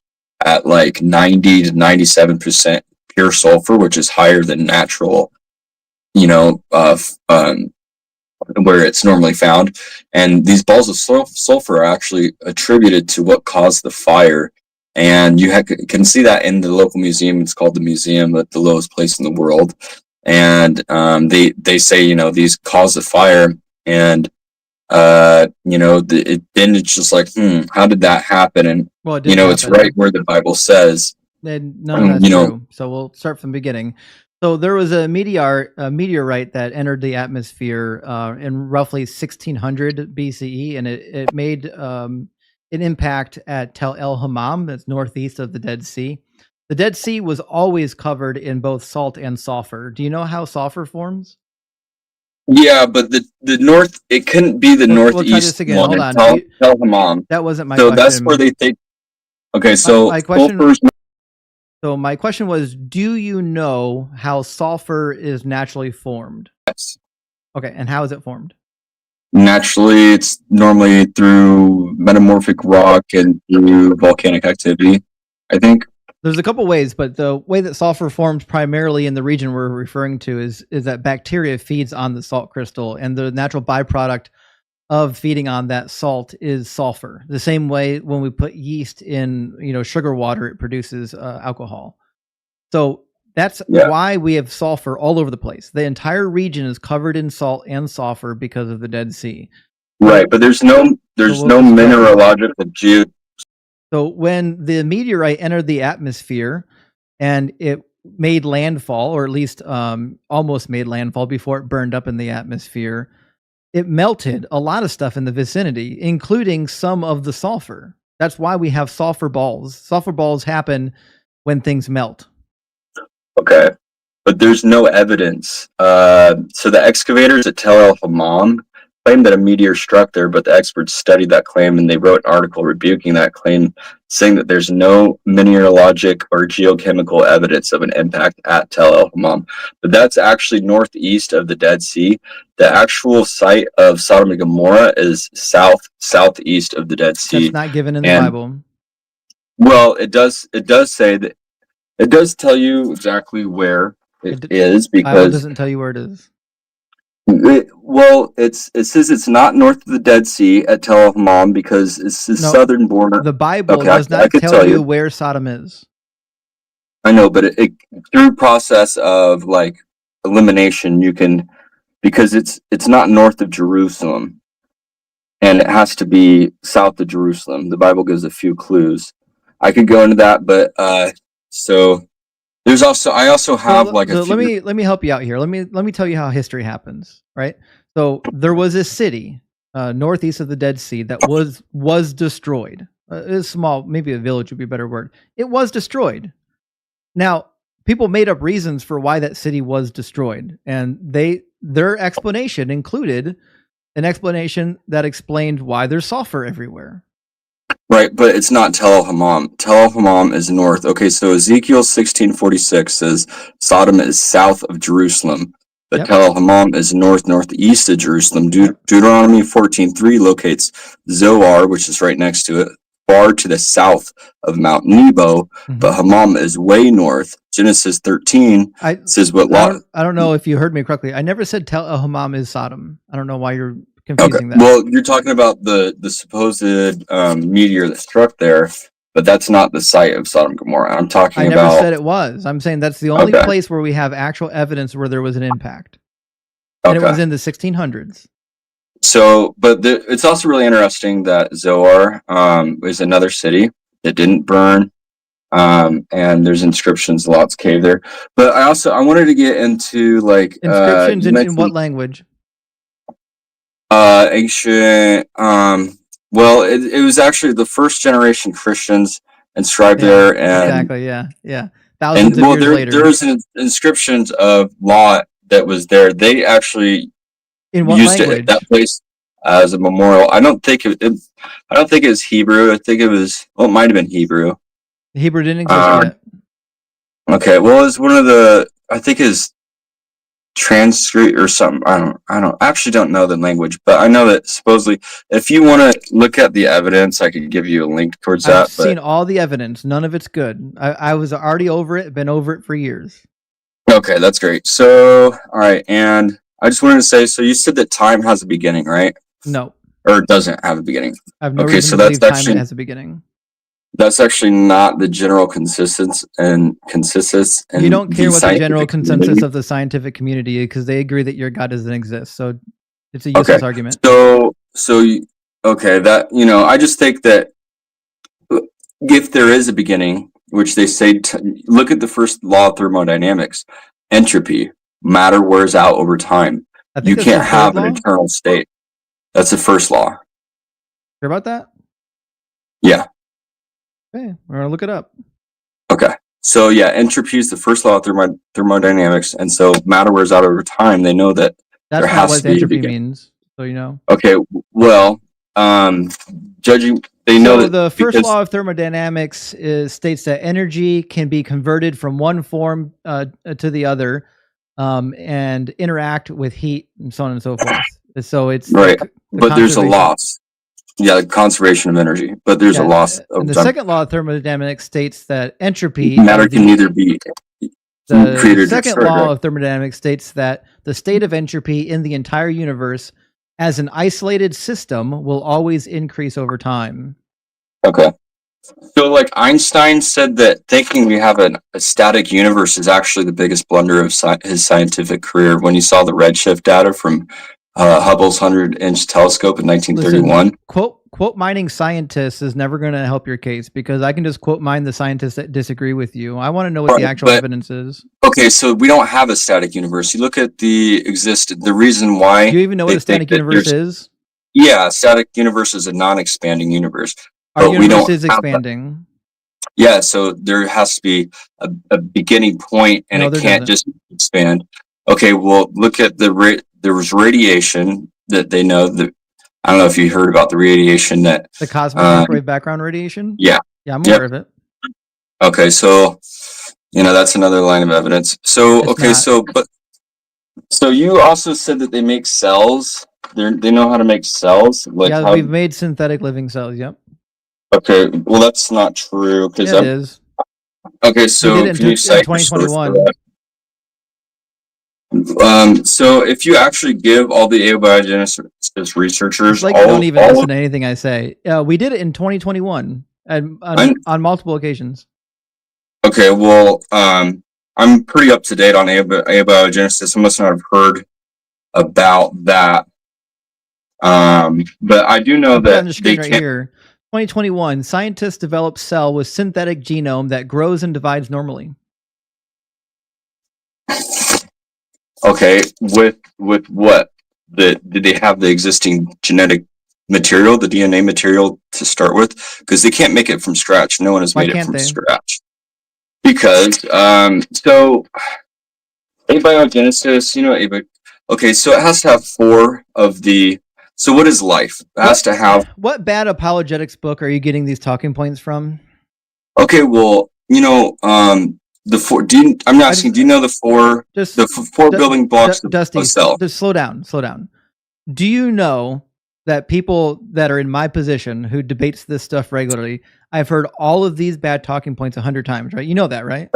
Speaker 20: at like 90 to 97% pure sulfur, which is higher than natural, where it's normally found. And these balls of sulfur are actually attributed to what caused the fire. And you can see that in the local museum. It's called the museum at the lowest place in the world. and they say, you know, these cause the fire, and you know, then it's just like, how did that happen? And
Speaker 1: Well, it
Speaker 20: you
Speaker 1: didn't
Speaker 20: know, it's
Speaker 1: happen.
Speaker 20: right where the Bible says.
Speaker 1: And none of that's
Speaker 20: you know,
Speaker 1: true. So we'll start from the beginning. So there was a meteorite that entered the atmosphere in roughly 1600 BCE, and it made an impact at Tel El Hammam, that's northeast of the Dead Sea. The Dead Sea was always covered in both salt and sulfur. Do you know how sulfur forms?
Speaker 20: Yeah, but the north, it couldn't be the
Speaker 1: We'll try
Speaker 20: northeast
Speaker 1: this again.
Speaker 20: one.
Speaker 1: Hold on.
Speaker 20: Tel Hammam.
Speaker 1: That wasn't my
Speaker 20: So
Speaker 1: question.
Speaker 20: that's where they think. Okay, so
Speaker 1: my question.
Speaker 20: sulfur's
Speaker 1: So my question was, do you know how sulfur is naturally formed?
Speaker 20: Yes.
Speaker 1: Okay, and how is it formed?
Speaker 20: Naturally, it's normally through metamorphic rock and through volcanic activity, I think.
Speaker 1: There's a couple ways, but the way that sulfur forms primarily in the region we're referring to is that bacteria feeds on the salt crystal, and the natural byproduct of feeding on that salt is sulfur. The same way when we put yeast in, sugar water, it produces alcohol. So that's why we have sulfur all over the place. The entire region is covered in salt and sulfur because of the Dead Sea.
Speaker 20: Right, but there's no mineralogical
Speaker 1: So when the meteorite entered the atmosphere and it made landfall, or at least almost made landfall before it burned up in the atmosphere, it melted a lot of stuff in the vicinity, including some of the sulfur. That's why we have sulfur balls. Sulfur balls happen when things melt.
Speaker 20: Okay, but there's no evidence. So the excavators at Tel El Hammam claimed that a meteor struck there, but the experts studied that claim and they wrote an article rebuking that claim, saying that there's no mineralogic or geochemical evidence of an impact at Tel El Hammam. But that's actually northeast of the Dead Sea. The actual site of Sodom and Gomorrah is southeast of the Dead Sea.
Speaker 1: That's not given in the Bible.
Speaker 20: Well, it does say that. It does tell you exactly where it is, because
Speaker 1: Bible doesn't tell you where it is.
Speaker 20: It says it's not north of the Dead Sea at Tel El Hammam because it's the southern border.
Speaker 1: The Bible does not tell you where Sodom is.
Speaker 20: I know, but it through process of like elimination, you can, because it's not north of Jerusalem, and it has to be south of Jerusalem. The Bible gives a few clues. I could go into that, but so there's also I also have
Speaker 1: let me help you out here. Let me tell you how history happens, right? So there was a city northeast of the Dead Sea that was destroyed. It was small, maybe a village would be a better word. It was destroyed. Now, people made up reasons for why that city was destroyed, and their explanation included an explanation that explained why there's sulfur everywhere.
Speaker 20: Right, but it's not Tel El Hammam. Tel El Hammam is north. Okay, so Ezekiel 16:46 says Sodom is south of Jerusalem, but Tel El Hammam is northeast of Jerusalem. Deuteronomy 14:3 locates Zoar, which is right next to it, far to the south of Mount Nebo, but Hammam is way north. Genesis 13 says what Lot.
Speaker 1: I don't know if you heard me correctly. I never said Tel El Hammam is Sodom. I don't know why you're confusing that.
Speaker 20: Well, you're talking about the supposed meteor that struck there, but that's not the site of Sodom and Gomorrah. I'm talking about.
Speaker 1: I never said it was. I'm saying that's the only place where we have actual evidence where there was an impact, and it was in the 1600s.
Speaker 20: So, but it's also really interesting that Zoar is another city that didn't burn, and there's inscriptions, Lot's cave there. But I wanted to get into like
Speaker 1: inscriptions in what language?
Speaker 20: Ancient. Well, it was actually the first generation Christians inscribed there, and
Speaker 1: exactly, yeah. Thousands of years later,
Speaker 20: there's inscriptions of Lot that was there. They actually used it, that place as a memorial. I don't think it was Hebrew. I think it was. Well, it might have been Hebrew.
Speaker 1: Hebrew didn't exist yet.
Speaker 20: Okay, well, it's one of the. I think is Sanskrit or something. I actually don't know the language, but I know that supposedly, if you want to look at the evidence, I could give you a link towards that.
Speaker 1: I've seen all the evidence. None of it's good. I was already over it. Been over it for years.
Speaker 20: Okay, that's great. So, all right, and I just wanted to say, so you said that time has a beginning, right?
Speaker 1: No.
Speaker 20: Or it doesn't have a beginning.
Speaker 1: I have no reason to believe time has a beginning.
Speaker 20: That's actually not the general consensus and consensus. And
Speaker 1: you don't care what the general
Speaker 20: scientific
Speaker 1: consensus
Speaker 20: community.
Speaker 1: of the scientific community is because they agree that your God doesn't exist. So it's a
Speaker 20: Okay,
Speaker 1: useless argument.
Speaker 20: Okay, that, I just think that if there is a beginning, which they say, look at the first law of thermodynamics, entropy, matter wears out over time. You can't have an eternal state. That's the first law.
Speaker 1: Hear about that?
Speaker 20: Yeah.
Speaker 1: Okay, we're gonna look it up.
Speaker 20: Okay. So yeah, entropy is the first law of thermodynamics, and so matter wears out over time. They know that
Speaker 1: That's
Speaker 20: there
Speaker 1: not
Speaker 20: has
Speaker 1: what
Speaker 20: to be a
Speaker 1: entropy
Speaker 20: beginning.
Speaker 1: means. So you know.
Speaker 20: Okay. Well, judging, they know that
Speaker 1: the first law of thermodynamics states that energy can be converted from one form to the other, and interact with heat and so on and so forth. So it's
Speaker 20: right, but there's a
Speaker 1: conservation.
Speaker 20: loss. Yeah, conservation of energy, but there's a loss of
Speaker 1: And the
Speaker 20: time.
Speaker 1: second law of thermodynamics states that entropy
Speaker 20: Matter can neither be created
Speaker 1: the
Speaker 20: or
Speaker 1: second
Speaker 20: destroyed,
Speaker 1: law
Speaker 20: right?
Speaker 1: of thermodynamics states that the state of entropy in the entire universe as an isolated system will always increase over time.
Speaker 20: Okay. So like Einstein said that thinking we have a static universe is actually the biggest blunder of his scientific career when he saw the redshift data from Hubble's 100-inch telescope in 1931.
Speaker 1: Listen, quote mining scientists is never going to help your case because I can just quote mine the scientists that disagree with you. I want to know what the actual evidence is.
Speaker 20: Okay, so we don't have a static universe. You look at the reason why.
Speaker 1: Do you even know what a static universe is?
Speaker 20: Yeah, a static universe is a non-expanding universe.
Speaker 1: Our universe is expanding.
Speaker 20: Yeah, so there has to be a beginning point, and it can't just expand. Okay, well, look at there was radiation that they know that. I don't know if you heard about the radiation that
Speaker 1: the cosmic microwave background radiation.
Speaker 20: Yeah,
Speaker 1: I'm aware of it.
Speaker 20: Okay, so that's another line of evidence. So so you also said that they make cells. They know how to make cells. Like
Speaker 1: we've made synthetic living cells. Yep.
Speaker 20: Okay, well that's not true because
Speaker 1: it is.
Speaker 20: Okay, so
Speaker 1: we did
Speaker 20: can you cite
Speaker 1: 2021.
Speaker 20: So if you actually give all the abiogenesis researchers,
Speaker 1: you don't even listen to anything I say. We did it in 2021 on multiple occasions.
Speaker 20: Okay, well, I'm pretty up to date on abiogenesis. I must not have heard about that. But I do know that
Speaker 1: on the screen right here. 2021, scientists develop cell with synthetic genome that grows and divides normally.
Speaker 20: Okay, with what? Did they have the existing genetic material, the DNA material to start with? Because they can't make it from scratch. No one has made it from scratch. Because so abiogenesis, okay, so it has to have 4 of the. So what is life? It has to have.
Speaker 1: What bad apologetics book are you getting these talking points from?
Speaker 20: Okay, well, the 4. I'm asking. Do you know the 4? The 4 building blocks of a cell.
Speaker 1: Just slow down. Do you know that people that are in my position who debates this stuff regularly? I've heard all of these bad talking points 100 times, right? You know that, right?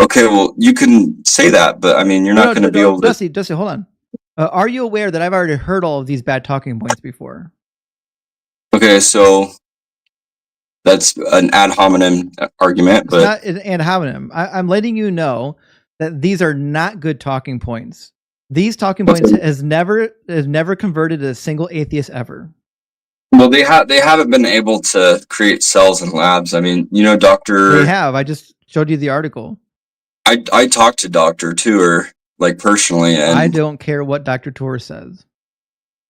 Speaker 20: Okay, well, you can say that, but I mean, you're not going to be able to.
Speaker 1: Dusty, hold on. Are you aware that I've already heard all of these bad talking points before?
Speaker 20: Okay, so that's an ad hominem argument, but
Speaker 1: it's not an ad hominem. I'm letting you know that these are not good talking points. These talking points has never converted a single atheist ever.
Speaker 20: Well, they haven't been able to create cells in labs. I mean, Doctor.
Speaker 1: They have. I just showed you the article.
Speaker 20: I talked to Dr. Tour, like personally, and
Speaker 1: I don't care what Dr. Tour says.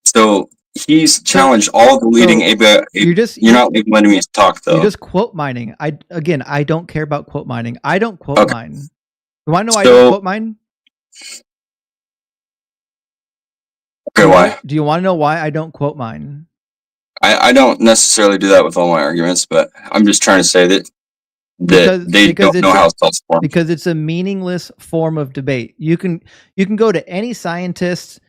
Speaker 20: So he's challenged all the leading you're not letting me talk though.
Speaker 1: You're just quote mining. I don't care about quote mining. I don't quote mine. You want to know why I don't quote mine?
Speaker 20: Okay, why?
Speaker 1: Do you want to know why I don't quote mine?
Speaker 20: I don't necessarily do that with all my arguments, but I'm just trying to say that they don't know how cells form.
Speaker 1: Because it's a meaningless form of debate. You can go to any scientist,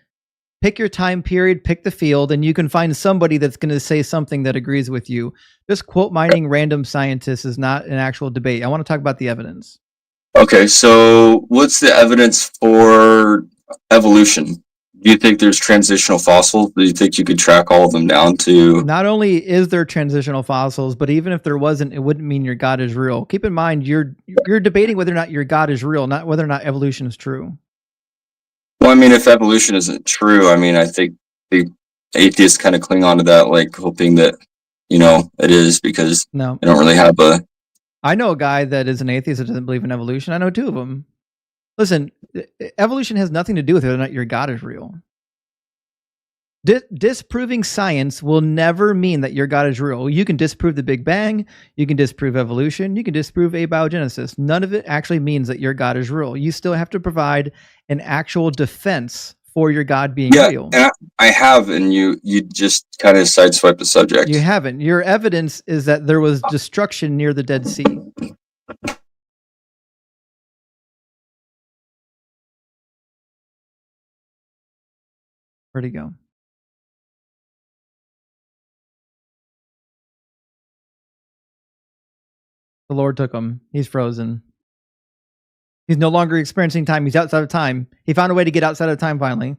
Speaker 1: pick your time period, pick the field, and you can find somebody that's going to say something that agrees with you. Just quote mining random scientists is not an actual debate. I want to talk about the evidence.
Speaker 20: Okay, so what's the evidence for evolution? do you think there's transitional fossils? Do you think you could track all of them down to?
Speaker 1: Not only is there transitional fossils, but even if there wasn't, it wouldn't mean your God is real. Keep in mind, you're debating whether or not your God is real, not whether or not evolution is true.
Speaker 20: Well, I mean, if evolution isn't true, I mean, I think the atheists kind of cling on to that, like hoping that, it is, because
Speaker 1: No.
Speaker 20: they don't really have a.
Speaker 1: I know a guy that is an atheist that doesn't believe in evolution. I know two of them. Listen, evolution has nothing to do with whether or not your God is real. Disproving science will never mean that your God is real. You can disprove the Big Bang, you can disprove evolution, you can disprove abiogenesis. None of it actually means that your God is real. You still have to provide an actual defense for your God being real.
Speaker 20: And I have, and you just kind of sideswipe the subject.
Speaker 1: You haven't. Your evidence is that there was destruction near the Dead Sea. Where'd he go? The Lord took him. He's frozen. He's no longer experiencing time. He's outside of time. He found a way to get outside of time finally.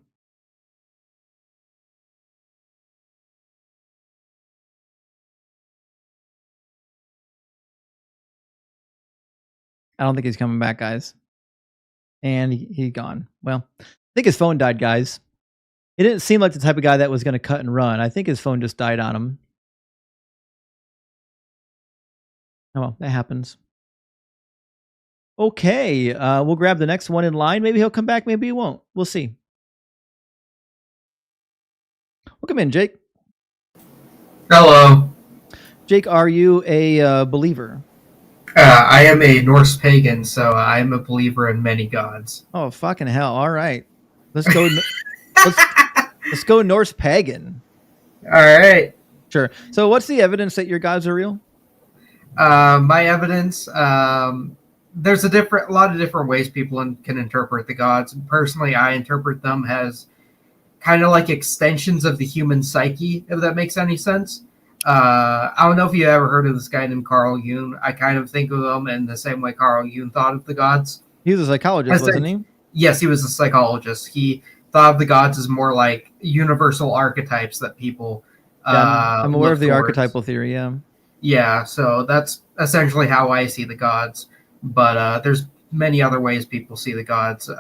Speaker 1: I don't think he's coming back, guys. And he gone. Well, I think his phone died, guys. It didn't seem like the type of guy that was going to cut and run. I think his phone just died on him. Oh, well, that happens. Okay, we'll grab the next one in line. Maybe he'll come back, maybe he won't. We'll see. Welcome in, Jake.
Speaker 21: Hello.
Speaker 1: Jake, are you a believer?
Speaker 21: I am a Norse pagan, so I am a believer in many gods.
Speaker 1: Oh, fucking hell. All right. Let's go. let's go Norse pagan.
Speaker 21: All right.
Speaker 1: Sure. So what's the evidence that your gods are real?
Speaker 21: My evidence, there's a lot of different ways people can interpret the gods. Personally, I interpret them as kind of like extensions of the human psyche, if that makes any sense. I don't know if you ever heard of this guy named Carl Jung. I kind of think of him in the same way Carl Jung thought of the gods.
Speaker 1: He was a psychologist, wasn't he?
Speaker 21: Yes, he was a psychologist. He thought of the gods as more like universal archetypes that people.
Speaker 1: I'm aware of the archetypal theory. Yeah.
Speaker 21: Yeah, so that's essentially how I see the gods. But there's many other ways people see the gods.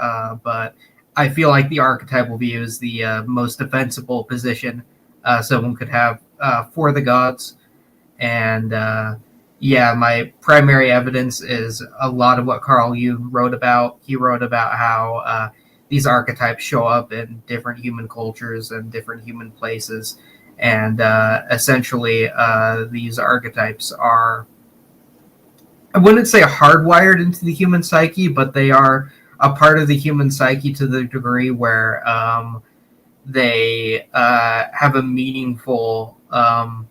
Speaker 21: But I feel like the archetypal view is the most defensible position someone could have for the gods. And my primary evidence is a lot of what Carl Jung wrote about. He wrote about how these archetypes show up in different human cultures and different human places. And essentially, these archetypes are, I wouldn't say hardwired into the human psyche, but they are a part of the human psyche to the degree where they have a meaningful, how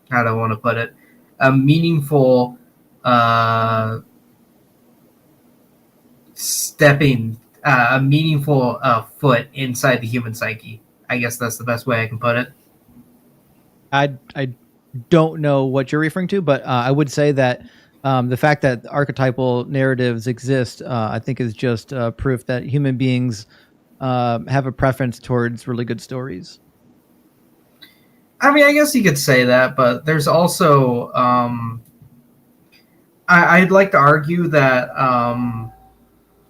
Speaker 21: do I want to put it, a meaningful a meaningful foot inside the human psyche. I guess that's the best way I can put it.
Speaker 1: I don't know what you're referring to, but I would say that the fact that archetypal narratives exist, I think, is just proof that human beings have a preference towards really good stories.
Speaker 21: I mean, I guess you could say that, but there's also, I'd like to argue that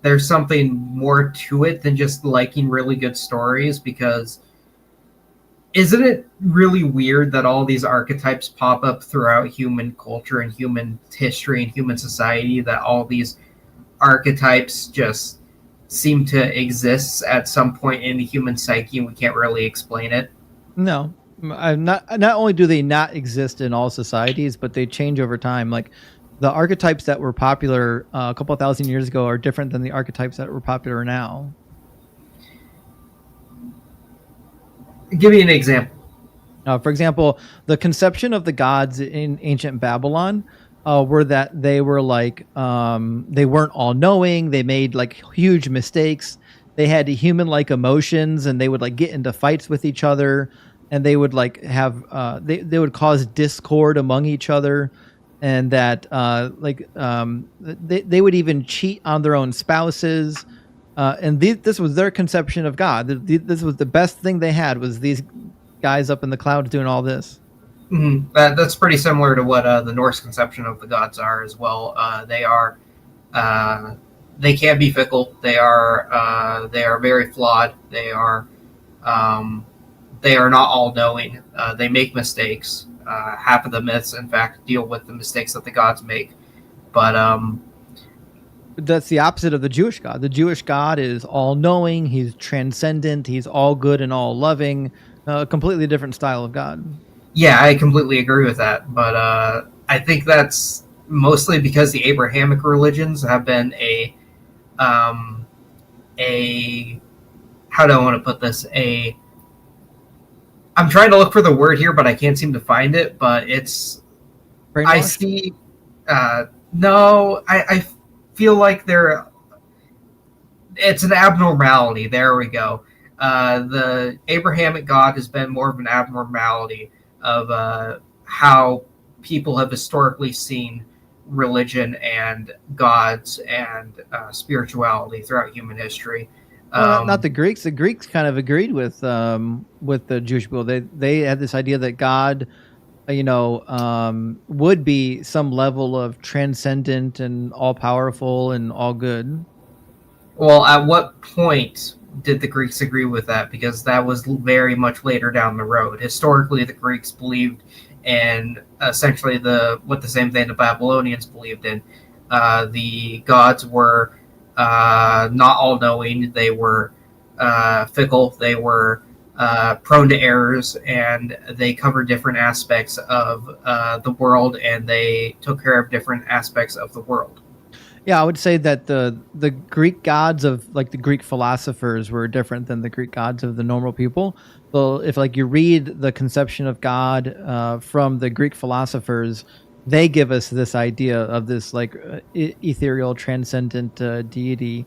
Speaker 21: there's something more to it than just liking really good stories, because isn't it really weird that all these archetypes pop up throughout human culture and human history and human society, that all these archetypes just seem to exist at some point in the human psyche and we can't really explain it?
Speaker 1: No, not only do they not exist in all societies, but they change over time. Like the archetypes that were popular a couple thousand years ago are different than the archetypes that were popular now.
Speaker 21: Give me an example.
Speaker 1: For example, the conception of the gods in ancient Babylon were that they were like, they weren't all knowing. They made like huge mistakes. They had human-like emotions, and they would like get into fights with each other, and they would like have, they would cause discord among each other, and that they would even cheat on their own spouses. And this was their conception of God. This was the best thing they had, was these guys up in the clouds doing all this.
Speaker 21: Mm-hmm. That's pretty similar to what the Norse conception of the gods are as well. They can be fickle. They are very flawed. They are not all knowing. They make mistakes. Half of the myths, in fact, deal with the mistakes that the gods make. But
Speaker 1: that's the opposite of the Jewish God. The Jewish God is all knowing. He's transcendent. He's all good and all loving. A completely different style of God.
Speaker 21: Yeah, I completely agree with that. But I think that's mostly because the Abrahamic religions have been how do I want to put this? I'm trying to look for the word here, but I can't seem to find it. But it's,
Speaker 1: brainwashed?
Speaker 21: I see. No, I feel like it's an abnormality. There we go. The Abrahamic God has been more of an abnormality of how people have historically seen religion and gods and spirituality throughout human history.
Speaker 1: Well, not the Greeks. The Greeks kind of agreed with the Jewish people. They had this idea that God, would be some level of transcendent and all powerful and all good.
Speaker 21: Well, at what point did the Greeks agree with that? Because that was very much later down the road. Historically, the Greeks believed in essentially the same thing the Babylonians believed in. The gods were not all-knowing. They were fickle. They were prone to errors, and they covered different aspects of the world, and they took care of different aspects of the world.
Speaker 1: Yeah, I would say that the Greek gods of the Greek philosophers were different than the Greek gods of the normal people. So if you read the conception of God from the Greek philosophers, they give us this idea of this ethereal, transcendent deity.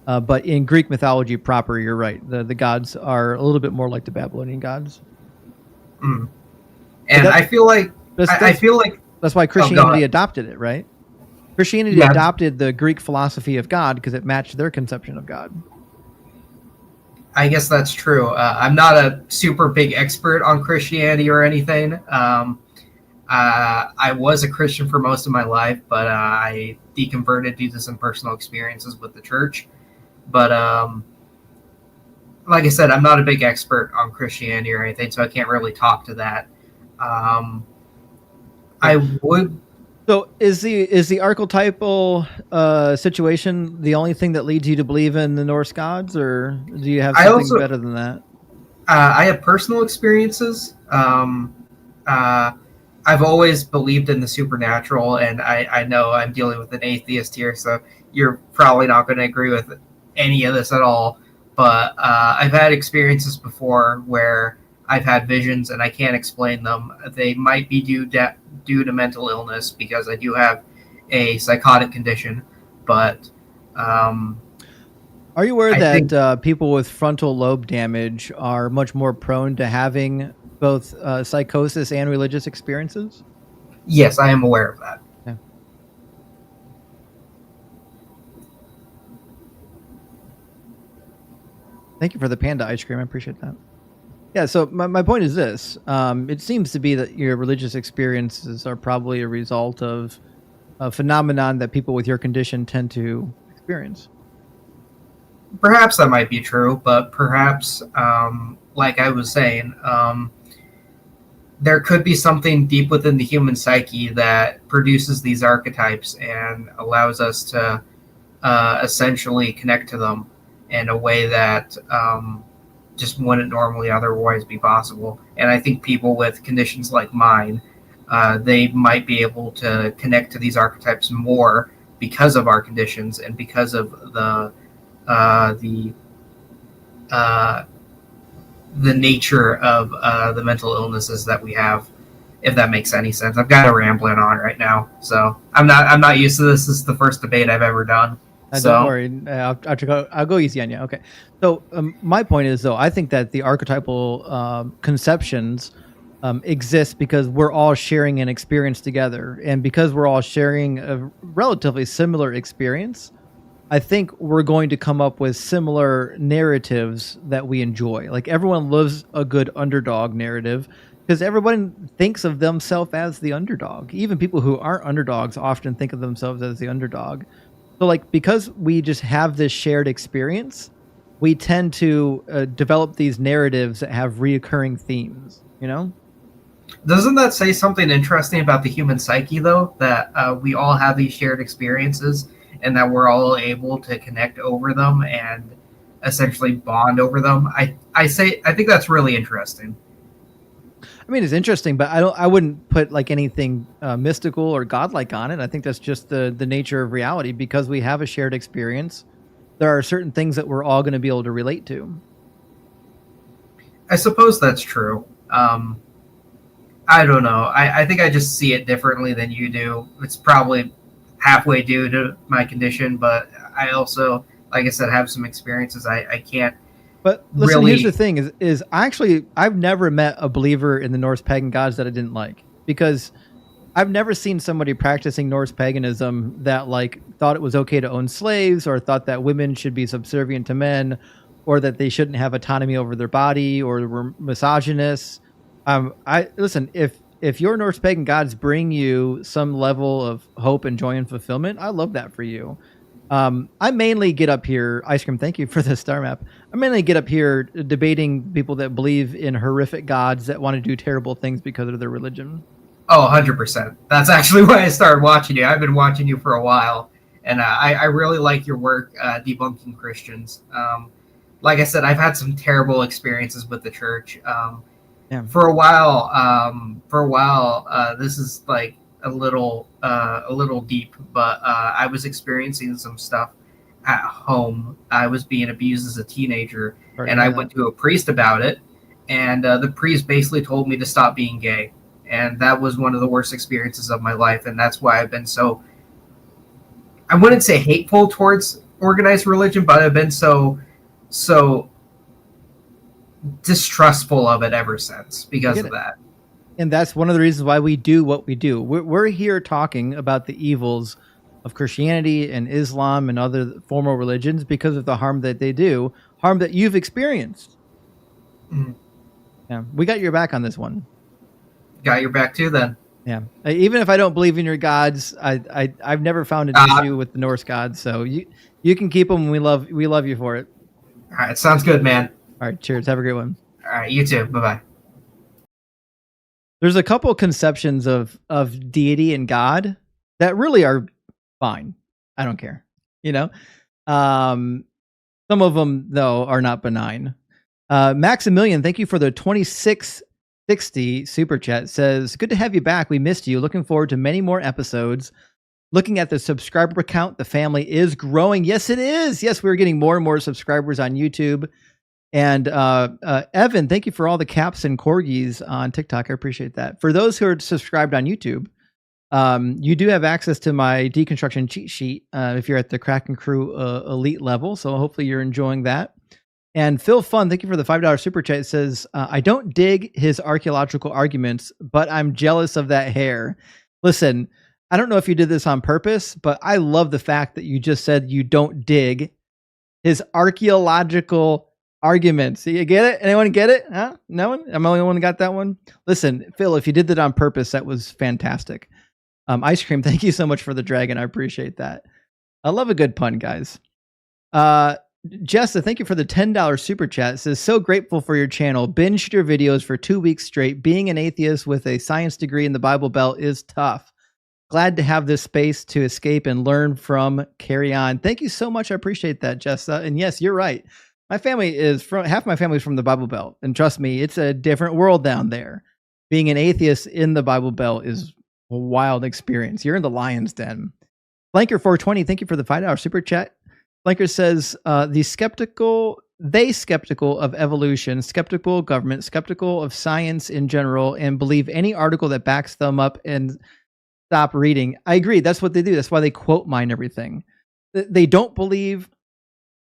Speaker 1: But in Greek mythology proper, you're right. The gods are a little bit more like the Babylonian gods.
Speaker 21: Mm. And I feel like
Speaker 1: that's why Christianity adopted it, right? Christianity adopted the Greek philosophy of God because it matched their conception of God.
Speaker 21: I guess that's true. I'm not a super big expert on Christianity or anything. I was a Christian for most of my life, but I deconverted due to some personal experiences with the church. But like I said, I'm not a big expert on Christianity or anything, so I can't really talk to that. I would.
Speaker 1: So is the archetypal situation the only thing that leads you to believe in the Norse gods, or do you have something better than that?
Speaker 21: I have personal experiences. I've always believed in the supernatural, and I know I'm dealing with an atheist here, so you're probably not going to agree with any of this at all. But I've had experiences before where I've had visions and I can't explain them. They might be due to mental illness because I do have a psychotic condition. But
Speaker 1: are you aware that people with frontal lobe damage are much more prone to having both psychosis and religious experiences?
Speaker 21: Yes, I am aware of that.
Speaker 1: Yeah. Thank you for the panda ice cream. I appreciate that. Yeah, so my point is this. It seems to be that your religious experiences are probably a result of a phenomenon that people with your condition tend to experience.
Speaker 21: Perhaps that might be true, but perhaps, like I was saying, there could be something deep within the human psyche that produces these archetypes and allows us to essentially connect to them in a way that just wouldn't normally otherwise be possible. And I think people with conditions like mine, they might be able to connect to these archetypes more because of our conditions and because of the nature of the mental illnesses that we have, if that makes any sense. I've got a rambling on right now, so I'm not used to this. This is the first debate I've ever done.
Speaker 1: Don't worry, I'll go easy on you. Okay, so my point is, though, I think that the archetypal conceptions exist because we're all sharing an experience together, and because we're all sharing a relatively similar experience, I think we're going to come up with similar narratives that we enjoy. Like everyone loves a good underdog narrative because everyone thinks of themselves as the underdog. Even people who aren't underdogs often think of themselves as the underdog. So like, because we just have this shared experience, we tend to develop these narratives that have reoccurring themes, you know?
Speaker 21: Doesn't that say something interesting about the human psyche, though? That we all have these shared experiences and that we're all able to connect over them and essentially bond over them. I think that's really interesting.
Speaker 1: I mean, it's interesting, but I wouldn't put like anything mystical or godlike on it. I think that's just the nature of reality. Because we have a shared experience, there are certain things that we're all going to be able to relate to.
Speaker 21: I suppose that's true. I don't know. I think I just see it differently than you do. It's probably halfway due to my condition, but I also, like I said, have some experiences I can't.
Speaker 1: But listen,
Speaker 21: really...
Speaker 1: here's the thing: is I've never met a believer in the Norse pagan gods that I didn't like, because I've never seen somebody practicing Norse paganism that like thought it was okay to own slaves, or thought that women should be subservient to men, or that they shouldn't have autonomy over their body, or were misogynists. Listen, if your Norse pagan gods bring you some level of hope and joy and fulfillment, I love that for you. I mainly get up here, Ice Cream, thank you for the star map. I mainly get up here debating people that believe in horrific gods that want to do terrible things because of their religion.
Speaker 21: Oh, 100%. That's actually why I started watching you. I've been watching you for a while, and I really like your work debunking Christians. Like I said, I've had some terrible experiences with the church. For a while, this is like a little deep, but I was experiencing some stuff at home. I was being abused as a teenager, and I went to a priest about it, and the priest basically told me to stop being gay, and that was one of the worst experiences of my life, and that's why I've been so, I wouldn't say hateful towards organized religion, but I've been so distrustful of it ever since because of that.
Speaker 1: And that's one of the reasons why we do what we do. We're here talking about the evils of Christianity and Islam and other formal religions because of the harm that they do, harm that you've experienced.
Speaker 21: Mm.
Speaker 1: Yeah, we got your back on this one.
Speaker 21: Got your back too, then.
Speaker 1: Yeah, even if I don't believe in your gods, I've never found an issue with the Norse gods, so you can keep them. We love you for it.
Speaker 21: All right, sounds good, man.
Speaker 1: All right, cheers. Have a great one.
Speaker 21: All right, you too. Bye-bye.
Speaker 1: There's a couple conceptions of deity and God that really are fine. I don't care. You know, some of them though are not benign. Maximilian, thank you for the 2660 super chat. Says, good to have you back. We missed you. Looking forward to many more episodes. Looking at the subscriber count, the family is growing. Yes, it is. Yes, we're getting more and more subscribers on YouTube. And Evan, thank you for all the caps and corgis on TikTok. I appreciate that. For those who are subscribed on YouTube, you do have access to my deconstruction cheat sheet if you're at the Kraken Crew elite level. So hopefully you're enjoying that. And Phil Fun, thank you for the $5 super chat. It says, I don't dig his archaeological arguments, but I'm jealous of that hair. Listen, I don't know if you did this on purpose, but I love the fact that you just said you don't dig his archaeological arguments. You get it? Anyone get it? Huh? No one? I'm the only one who got that one? Listen, Phil, if you did that on purpose, that was fantastic. Ice Cream, thank you so much for the dragon. I appreciate that. I love a good pun, guys. Jessa, thank you for the $10 super chat. It says, so grateful for your channel. Binged your videos for 2 weeks straight. Being an atheist with a science degree in the Bible Belt is tough. Glad to have this space to escape and learn from. Carry on. Thank you so much. I appreciate that, Jessa. And yes, you're right. My family is from, half my family is from the Bible Belt. And trust me, it's a different world down there. Being an atheist in the Bible Belt is a wild experience. You're in the lion's den. Flanker420, thank you for the $5 super chat. Flanker says, skeptical of evolution, skeptical of government, skeptical of science in general, and believe any article that backs them up and stop reading. I agree. That's what they do. That's why they quote mine everything. They don't believe.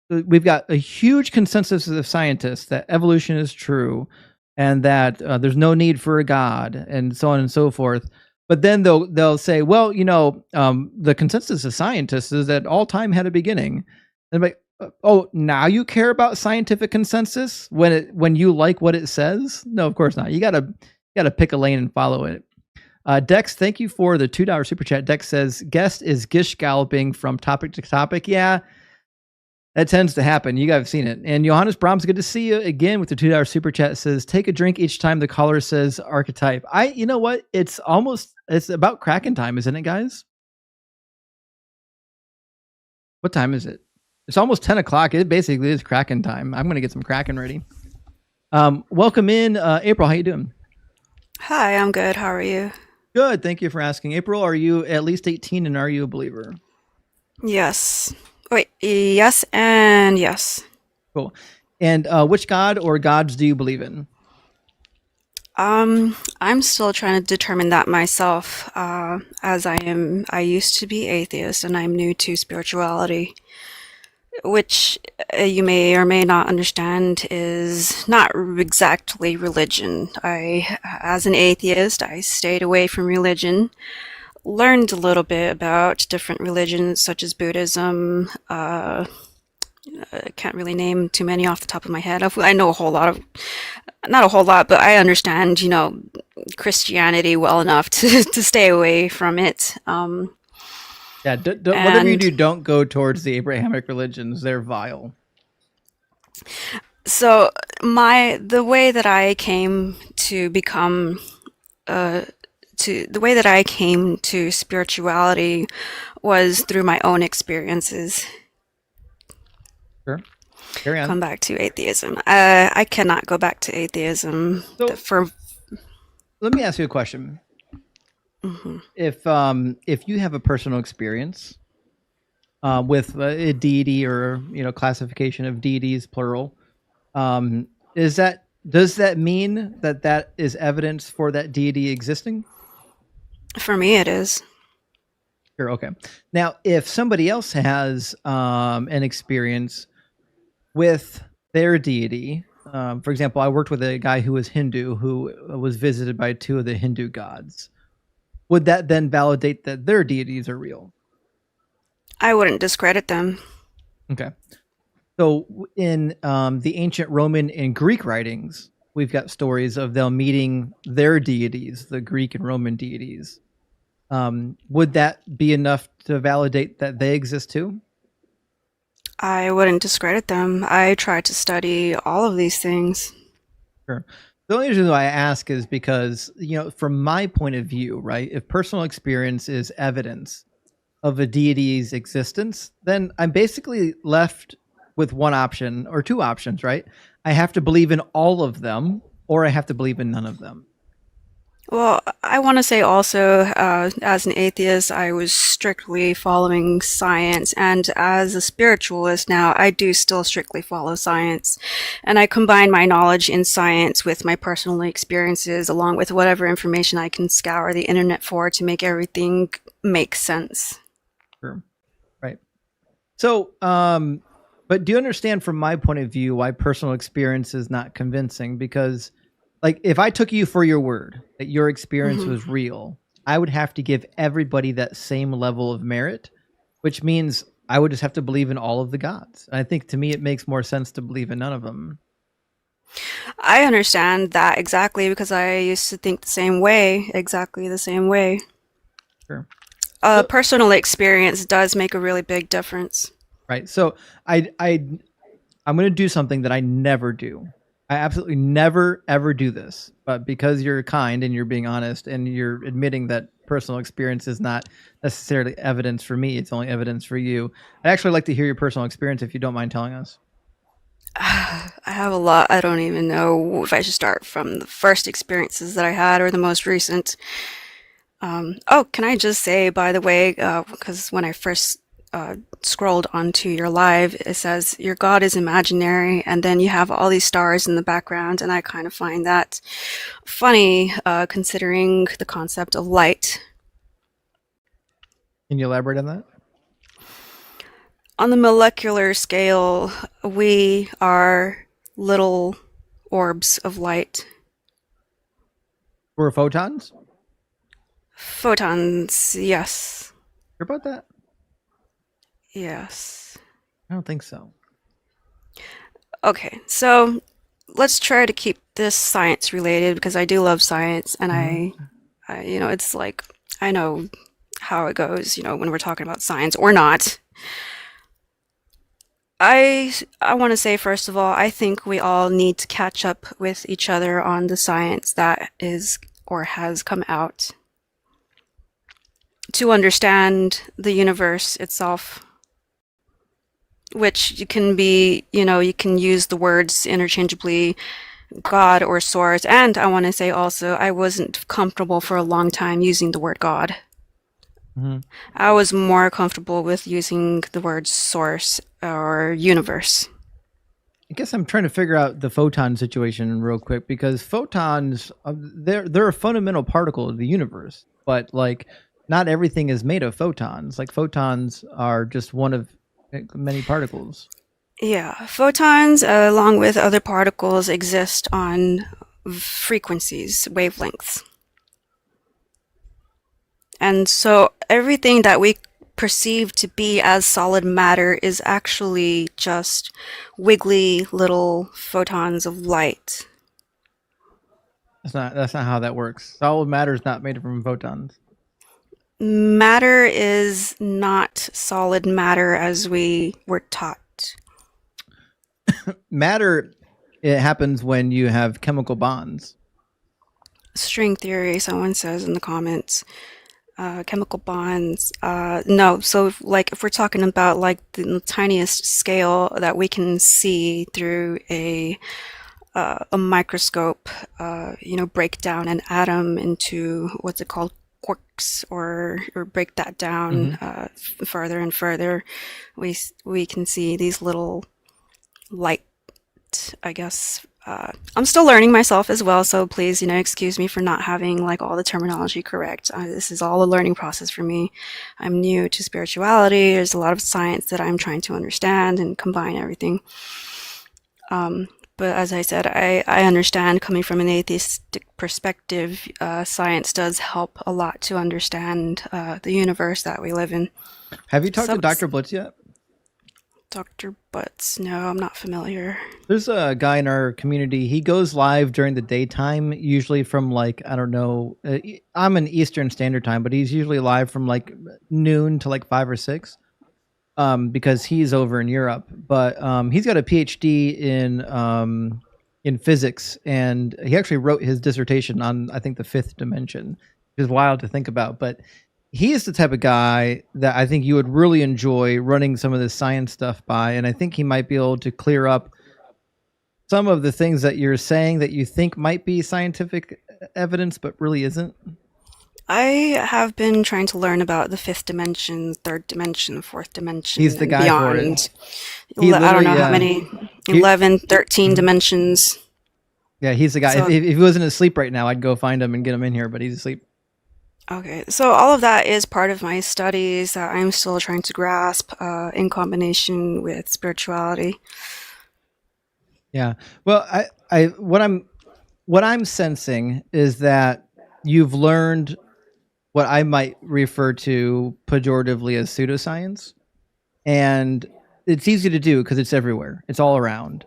Speaker 1: We've got a huge consensus of scientists that evolution is true and that there's no need for a God and so on and so forth. But then they'll say, well, the consensus of scientists is that all time had a beginning. And I'm like, oh, now you care about scientific consensus when you like what it says? No, of course not. You gotta pick a lane and follow it. Dex, thank you for the $2 super chat. Dex says, guest is gish galloping from topic to topic. Yeah, that tends to happen. You guys have seen it. And Johannes Brahms, good to see you again with the $2 super chat. Says, take a drink each time the caller says archetype. You know what? It's about Kraken time, isn't it, guys? What time is it? It's almost 10 o'clock. It basically is Kraken time. I'm going to get some Kraken ready. Welcome in, April. How you doing?
Speaker 2: Hi, I'm good. How are you?
Speaker 1: Good. Thank you for asking. April, are you at least 18 and are you a believer?
Speaker 2: Yes. Wait, yes and yes.
Speaker 1: Cool. And which god or gods do you believe in?
Speaker 2: I'm still trying to determine that myself, as I used to be atheist and I'm new to spirituality, which you may or may not understand is not exactly religion. As an atheist, I stayed away from religion, learned a little bit about different religions such as Buddhism. I can't really name too many off the top of my head. I know not a whole lot, but I understand, Christianity well enough to stay away from it.
Speaker 1: Yeah, whatever you do, don't go towards the Abrahamic religions. They're vile.
Speaker 2: So the way that I came to become the way that I came to spirituality was through my own experiences.
Speaker 1: Sure. Carry on.
Speaker 2: Come back to atheism. I cannot go back to atheism.
Speaker 1: Let me ask you a question.
Speaker 2: Mm-hmm.
Speaker 1: If you have a personal experience with a deity or classification of deities plural, does that mean that is evidence for that deity existing?
Speaker 2: For me, it is.
Speaker 1: Sure. Okay. Now, if somebody else has an experience with their deity, for example, I worked with a guy who was Hindu who was visited by two of the Hindu gods. Would that then validate that their deities are real?
Speaker 2: I wouldn't discredit them.
Speaker 1: Okay. So in the ancient Roman and Greek writings, we've got stories of them meeting their deities, the Greek and Roman deities. Would that be enough to validate that they exist too?
Speaker 2: I wouldn't discredit them. I try to study all of these things.
Speaker 1: Sure. The only reason why I ask is because, from my point of view, right, if personal experience is evidence of a deity's existence, then I'm basically left with one option or two options, right? I have to believe in all of them or I have to believe in none of them.
Speaker 2: Well, I want to say also, as an atheist, I was strictly following science, and as a spiritualist now, I do still strictly follow science, and I combine my knowledge in science with my personal experiences, along with whatever information I can scour the internet for to make everything make sense.
Speaker 1: Sure. Right. So, but do you understand from my point of view why personal experience is not convincing? Because like if I took you for your word that your experience was real, I would have to give everybody that same level of merit, which means I would just have to believe in all of the gods. And I think to me, it makes more sense to believe in none of them.
Speaker 2: I understand that exactly because I used to think the same way, exactly the same way.
Speaker 1: Sure.
Speaker 2: Personal experience does make a really big difference.
Speaker 1: Right. So I'm going to do something that I never do. I absolutely never, ever do this. But because you're kind and you're being honest and you're admitting that personal experience is not necessarily evidence for me, it's only evidence for you, I'd actually like to hear your personal experience if you don't mind telling us.
Speaker 2: I have a lot. I don't even know if I should start from the first experiences that I had or the most recent. Oh, can I just say, by the way, because when I first scrolled onto your live, it says your God is imaginary, and then you have all these stars in the background, and I kind of find that funny, considering the concept of light.
Speaker 1: Can you elaborate on that?
Speaker 2: On the molecular scale, we are little orbs of light.
Speaker 1: We're photons?
Speaker 2: Photons, yes.
Speaker 1: Sure about that?
Speaker 2: Yes.
Speaker 1: I don't think so.
Speaker 2: Okay, so let's try to keep this science related because I do love science, and I it's like I know how it goes, when we're talking about science or not. I want to say, first of all, I think we all need to catch up with each other on the science that is or has come out to understand the universe itself, which you can be, you can use the words interchangeably, God or source. And I want to say also, I wasn't comfortable for a long time using the word God.
Speaker 1: Mm-hmm.
Speaker 2: I was more comfortable with using the word source or universe.
Speaker 1: I guess I'm trying to figure out the photon situation real quick, because photons, they're a fundamental particle of the universe, but like not everything is made of photons. Like photons are just one of many particles.
Speaker 2: Yeah, photons, along with other particles, exist on frequencies, wavelengths. And so everything that we perceive to be as solid matter is actually just wiggly little photons of light.
Speaker 1: That's not how that works. Solid matter is not made from photons.
Speaker 2: Matter is not solid matter as we were taught.
Speaker 1: Matter, it happens when you have chemical bonds.
Speaker 2: String theory, someone says in the comments. Chemical bonds. No, so if we're talking about like the tiniest scale that we can see through a microscope, break down an atom into what's it called, quarks, or break that down further and further, we can see these little light, I guess. I'm still learning myself as well, so please, excuse me for not having like all the terminology correct. This is all a learning process for me. I'm new to spirituality. There's a lot of science that I'm trying to understand and combine everything. But as I said, I understand, coming from an atheistic perspective, science does help a lot to understand the universe that we live in.
Speaker 1: Have you talked to Dr. Blitz yet?
Speaker 2: Dr. Butts? No, I'm not familiar.
Speaker 1: There's a guy in our community. He goes live during the daytime, usually from like, I don't know, I'm in Eastern Standard Time, but he's usually live from like noon to like 5 or 6, because he's over in Europe. But he's got a PhD in physics, and he actually wrote his dissertation on, I think, the fifth dimension, which is wild to think about. But he is the type of guy that I think you would really enjoy running some of this science stuff by, and I think he might be able to clear up some of the things that you're saying that you think might be scientific evidence, but really isn't.
Speaker 2: I have been trying to learn about the fifth dimension, third dimension, fourth dimension.
Speaker 1: He's the guy
Speaker 2: beyond.
Speaker 1: For it.
Speaker 2: I don't know how many, 11, 13 dimensions.
Speaker 1: Yeah, he's the guy.
Speaker 2: So,
Speaker 1: if he wasn't asleep right now, I'd go find him and get him in here, but he's asleep.
Speaker 2: Okay, so all of that is part of my studies that I'm still trying to grasp in combination with spirituality.
Speaker 1: Yeah. Well, what I'm sensing is that you've learned what I might refer to pejoratively as pseudoscience, and it's easy to do because it's everywhere. It's all around.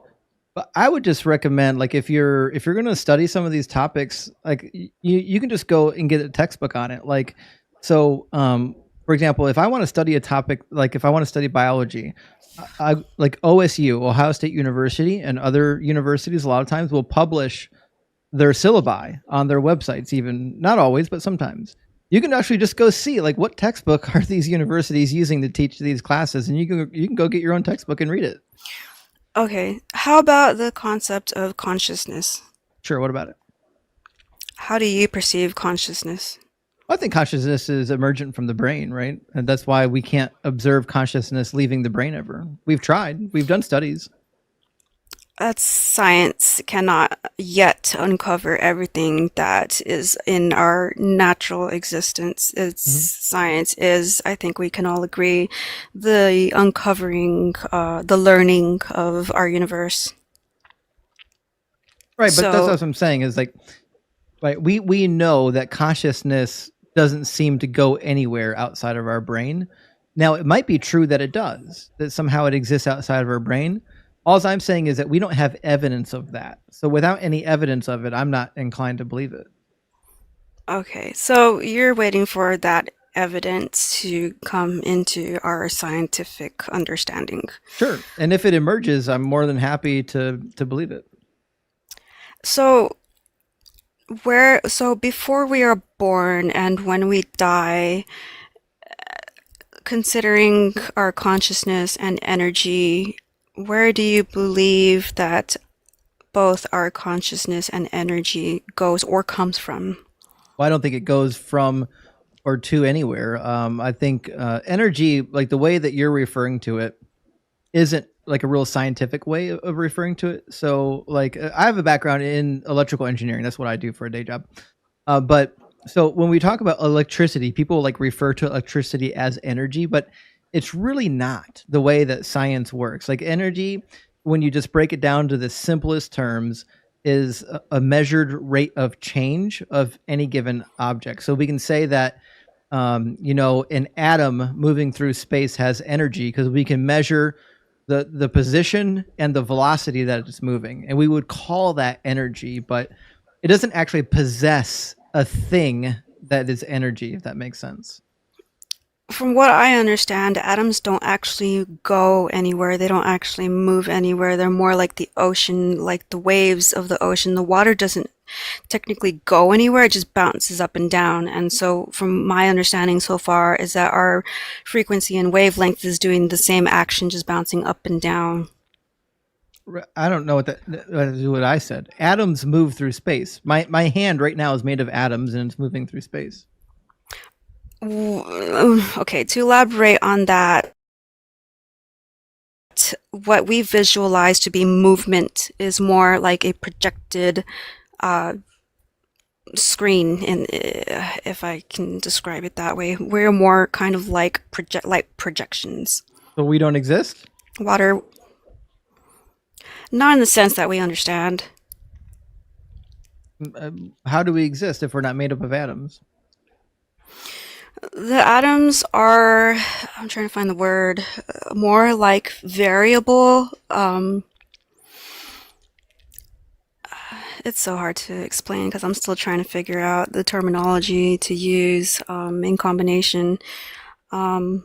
Speaker 1: But I would just recommend, like, if you're going to study some of these topics, like you can just go and get a textbook on it. Like, so, for example, if I want to study a topic, like if I want to study biology, I like OSU, Ohio State University, and other universities a lot of times will publish their syllabi on their websites, even not always, but sometimes. You can actually just go see like what textbook are these universities using to teach these classes, and you can go get your own textbook and read it.
Speaker 2: Okay, how about the concept of consciousness?
Speaker 1: Sure, what about it?
Speaker 2: How do you perceive consciousness?
Speaker 1: I think consciousness is emergent from the brain, right? And that's why we can't observe consciousness leaving the brain ever. We've tried. We've done studies.
Speaker 2: That's science cannot yet uncover everything that is in our natural existence. Science is, I think we can all agree, the uncovering, the learning of our universe.
Speaker 1: Right, but that's what I'm saying is like, right, we know that consciousness doesn't seem to go anywhere outside of our brain. Now, it might be true that it does, that somehow it exists outside of our brain. All I'm saying is that we don't have evidence of that. So without any evidence of it, I'm not inclined to believe it.
Speaker 2: Okay, so you're waiting for that evidence to come into our scientific understanding.
Speaker 1: Sure. And if it emerges, I'm more than happy to believe it.
Speaker 2: So before we are born and when we die, considering our consciousness and energy, where do you believe that both our consciousness and energy goes or comes from?
Speaker 1: Well, I don't think it goes from or to anywhere. I think energy, like the way that you're referring to it, isn't like a real scientific way of referring to it. So like I have a background in electrical engineering. That's what I do for a day job. But so when we talk about electricity, people like refer to electricity as energy, but it's really not the way that science works. Like energy, when you just break it down to the simplest terms, is a measured rate of change of any given object. So we can say that, an atom moving through space has energy because we can measure the position and the velocity that it's moving. And we would call that energy, but it doesn't actually possess a thing that is energy, if that makes sense.
Speaker 2: From what I understand, atoms don't actually go anywhere. They don't actually move anywhere. They're more like the ocean, like the waves of the ocean. The water doesn't technically go anywhere. It just bounces up and down. And so from my understanding so far is that our frequency and wavelength is doing the same action, just bouncing up and down.
Speaker 1: I don't know what that is what I said. Atoms move through space. My hand right now is made of atoms and it's moving through space.
Speaker 2: Okay, to elaborate on that, what we visualize to be movement is more like a projected screen, and if I can describe it that way. We're more kind of like projections.
Speaker 1: So we don't exist?
Speaker 2: Water, not in the sense that we understand.
Speaker 1: How do we exist if we're not made up of atoms?
Speaker 2: The atoms are, I'm trying to find the word, more like variable. It's so hard to explain because I'm still trying to figure out the terminology to use in combination. Like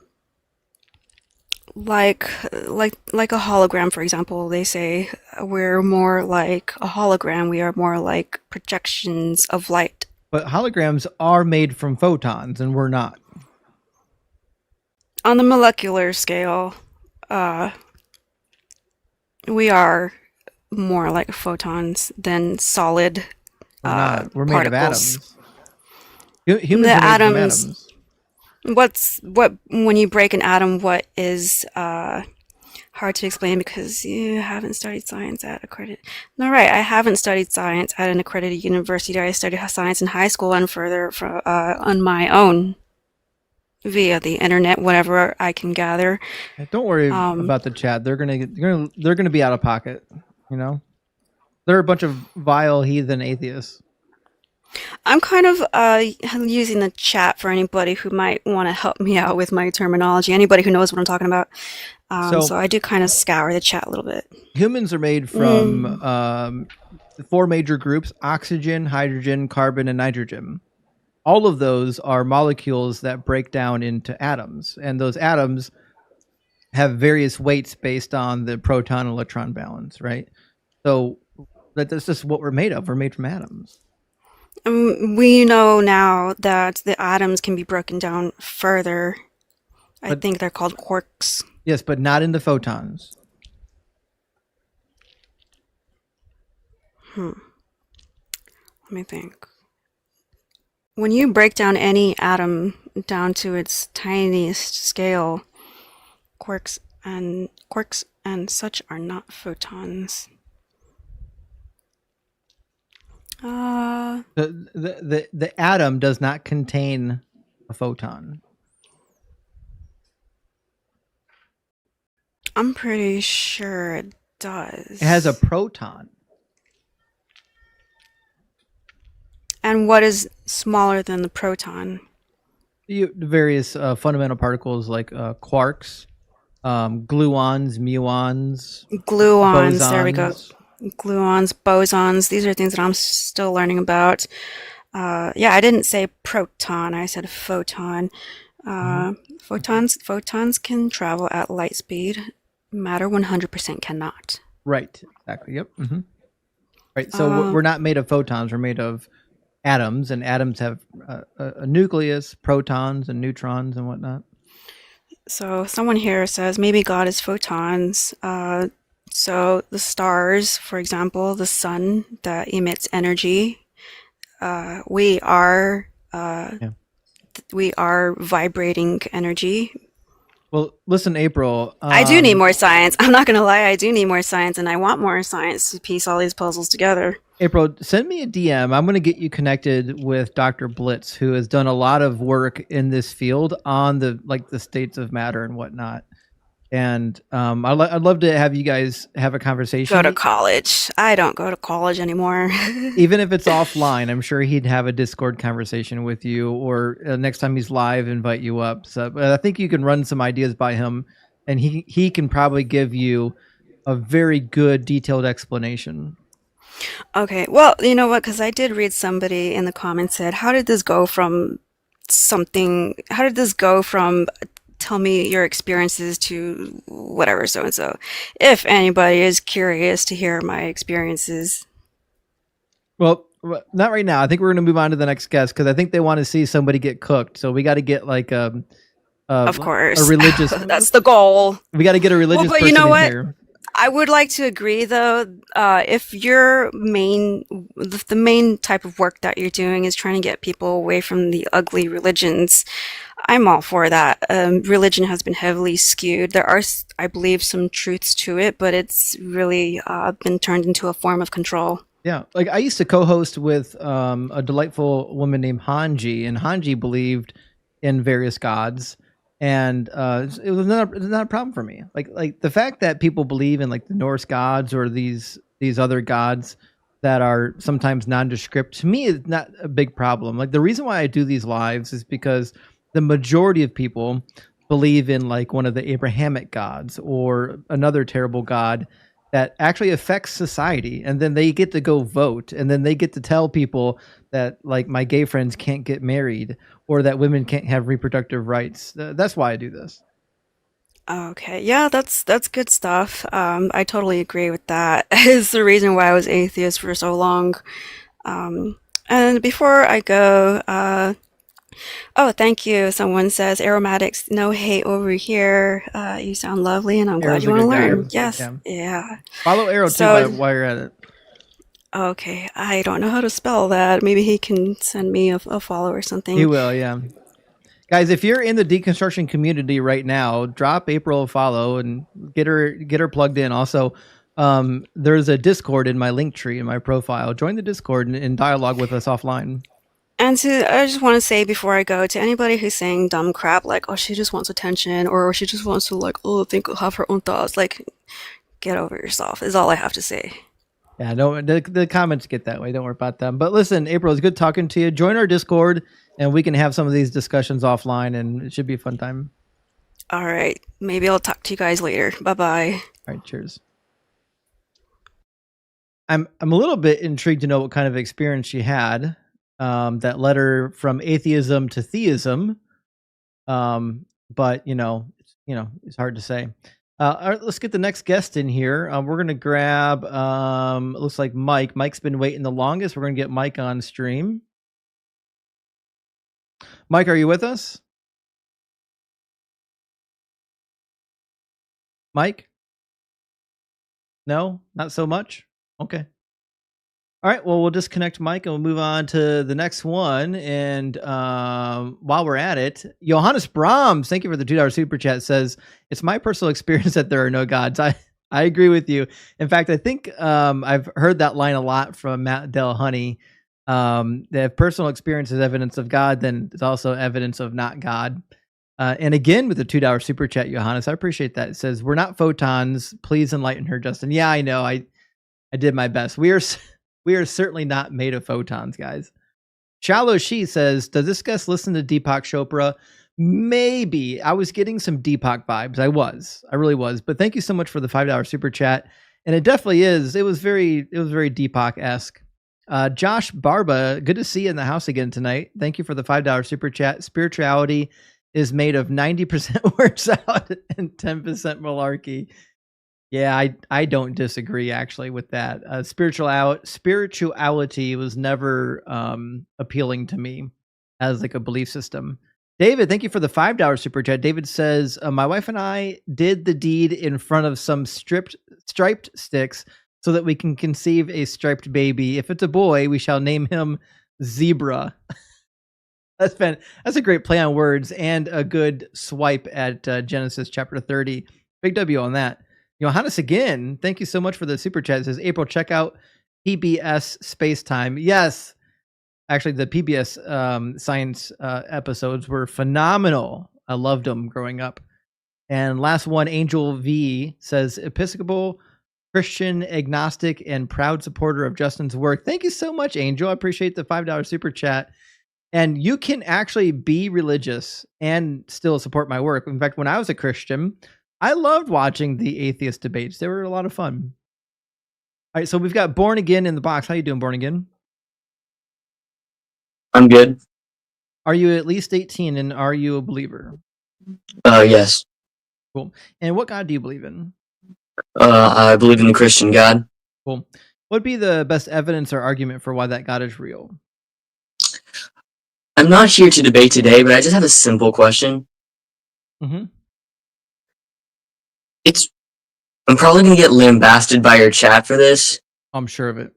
Speaker 2: a hologram, for example, they say we're more like a hologram. We are more like projections of light.
Speaker 1: But holograms are made from photons, and we're not.
Speaker 2: On the molecular scale, we are more like photons than solid
Speaker 1: We're not. We're made
Speaker 2: particles.
Speaker 1: of atoms. Humans
Speaker 2: The
Speaker 1: are made
Speaker 2: atoms.
Speaker 1: from atoms.
Speaker 2: When you break an atom, what is hard to explain because you haven't studied science at accredited. No, right. I haven't studied science at an accredited university. I studied science in high school and further on my own via the internet, whatever I can gather.
Speaker 1: Don't worry about the chat. They're gonna be out of pocket. You know, they're a bunch of vile heathen atheists.
Speaker 2: I'm kind of using the chat for anybody who might want to help me out with my terminology. Anybody who knows what I'm talking about. So I do kind of scour the chat a little bit.
Speaker 1: Humans are made from 4 major groups: oxygen, hydrogen, carbon, and nitrogen. All of those are molecules that break down into atoms, and those atoms have various weights based on the proton-electron balance, right? So that's just what we're made of. We're made from atoms.
Speaker 2: We know now that the atoms can be broken down further. I think they're called quarks.
Speaker 1: Yes, but not into photons.
Speaker 2: Let me think. When you break down any atom down to its tiniest scale, quarks and such are not photons.
Speaker 1: The atom does not contain a photon.
Speaker 2: I'm pretty sure it does.
Speaker 1: It has a proton.
Speaker 2: And what is smaller than the proton?
Speaker 1: various fundamental particles like quarks, gluons, muons,
Speaker 2: Gluons, there we go.
Speaker 1: bosons.
Speaker 2: Gluons, bosons, these are things that I'm still learning about. Yeah, I didn't say proton, I said photon. Photons can travel at light speed. Matter 100% cannot.
Speaker 1: Right. Exactly. Yep. Right. So we're not made of photons. We're made of atoms, and atoms have a nucleus, protons, and neutrons, and whatnot.
Speaker 2: So someone here says maybe God is photons. So the stars, for example, the sun that emits energy, we are vibrating energy.
Speaker 1: Well, listen, April.
Speaker 2: I do need more science. I'm not going to lie. I do need more science, and I want more science to piece all these puzzles together.
Speaker 1: April, send me a DM. I'm going to get you connected with Dr. Blitz, who has done a lot of work in this field on the states of matter and whatnot. And I'd love to have you guys have a conversation.
Speaker 2: Go to college. I don't go to college anymore.
Speaker 1: Even if it's offline, I'm sure he'd have a Discord conversation with you, or next time he's live, invite you up. So I think you can run some ideas by him, and he can probably give you a very good detailed explanation.
Speaker 2: Okay, well, you know what? Because I did read somebody in the comments said, how did this go from tell me your experiences to whatever, so-and-so. If anybody is curious to hear my experiences.
Speaker 1: Well, not right now. I think we're going to move on to the next guest because I think they want to see somebody get cooked. So we got to get like
Speaker 2: of course,
Speaker 1: a religious.
Speaker 2: That's the goal.
Speaker 1: We got to get a religious person
Speaker 2: you know
Speaker 1: in
Speaker 2: what?
Speaker 1: here.
Speaker 2: I would like to agree, though, if the main type of work that you're doing is trying to get people away from the ugly religions, I'm all for that. Religion has been heavily skewed. There are, I believe, some truths to it, but it's really been turned into a form of control.
Speaker 1: Yeah, like I used to co-host with a delightful woman named Hanji, and Hanji believed in various gods. And it was not a problem for me. Like the fact that people believe in like the Norse gods or these other gods that are sometimes nondescript, to me is not a big problem. Like the reason why I do these lives is because the majority of people believe in like one of the Abrahamic gods or another terrible god that actually affects society, and then they get to go vote, and then they get to tell people that like my gay friends can't get married or that women can't have reproductive rights. That's why I do this.
Speaker 2: Okay, yeah, that's good stuff. I totally agree with that. It's the reason why I was atheist for so long. And before I go, oh, thank you. Someone says, aromatics, no hate over here. You sound lovely, and I'm glad you want to learn. Yes, yeah.
Speaker 1: Follow Arrow too while you're at it.
Speaker 2: Okay, I don't know how to spell that. Maybe he can send me a follow or something.
Speaker 1: He will, yeah. Guys, if you're in the deconstruction community right now, drop April a follow and get her plugged in. Also, there's a Discord in my link tree in my profile. Join the Discord and dialogue with us offline.
Speaker 2: And I just want to say before I go, to anybody who's saying dumb crap like, oh, she just wants attention, or she just wants to like, have her own thoughts, like, get over yourself is all I have to say.
Speaker 1: Yeah, no, the comments get that way. Don't worry about them. But listen, April, it's good talking to you. Join our Discord, and we can have some of these discussions offline, and it should be a fun time.
Speaker 2: All right. Maybe I'll talk to you guys later. Bye-bye.
Speaker 1: All right, cheers. I'm a little bit intrigued to know what kind of experience she had. That led her from atheism to theism. But it's hard to say. All right, let's get the next guest in here. We're going to grab, it looks like Mike. Mike's been waiting the longest. We're going to get Mike on stream. Mike, are you with us? Mike? No, not so much. Okay. All right, well, we'll disconnect Mike and we'll move on to the next one. And while we're at it, Johannes Brahms, thank you for the $2 super chat, says, it's my personal experience that there are no gods. I agree with you. In fact, I think I've heard that line a lot from Matt Delhoney. That if personal experience is evidence of God, then it's also evidence of not God. And again, with the $2 super chat, Johannes, I appreciate that. It says, we're not photons. Please enlighten her, Justin. Yeah, I know. I did my best. We are certainly not made of photons, guys. Shallow She says, does this guest listen to Deepak Chopra? Maybe. I was getting some Deepak vibes. I really was. But thank you so much for the $5 super chat. And it definitely is. It was very Deepak-esque. Josh Barba, good to see you in the house again tonight. Thank you for the $5 super chat. Spirituality is made of 90% words out and 10% malarkey. Yeah, I don't disagree actually with that. Spirituality was never appealing to me as like a belief system. David, thank you for the $5 super chat. David says, my wife and I did the deed in front of some striped sticks so that we can conceive a striped baby. If it's a boy, we shall name him Zebra. That's a great play on words and a good swipe at Genesis chapter 30. Big W on that. Johannes again, thank you so much for the super chat. It says, April, check out PBS Spacetime. Yes. Actually, the PBS science episodes were phenomenal. I loved them growing up. And last one, Angel V says, Episcopal, Christian, agnostic, and proud supporter of Justin's work. Thank you so much, Angel. I appreciate the $5 super chat. And you can actually be religious and still support my work. In fact, when I was a Christian, I loved watching the atheist debates. They were a lot of fun. All right, so we've got Born Again in the box. How you doing, Born Again?
Speaker 3: I'm good.
Speaker 1: Are you at least 18 and are you a believer?
Speaker 3: Yes.
Speaker 1: Cool. And what God do you believe in?
Speaker 3: I believe in the Christian God.
Speaker 1: Cool. What would be the best evidence or argument for why that God is real?
Speaker 3: I'm not here to debate today, but I just have a simple question.
Speaker 1: Mm-hmm.
Speaker 3: I'm probably going to get lambasted by your chat for this.
Speaker 1: I'm sure of it.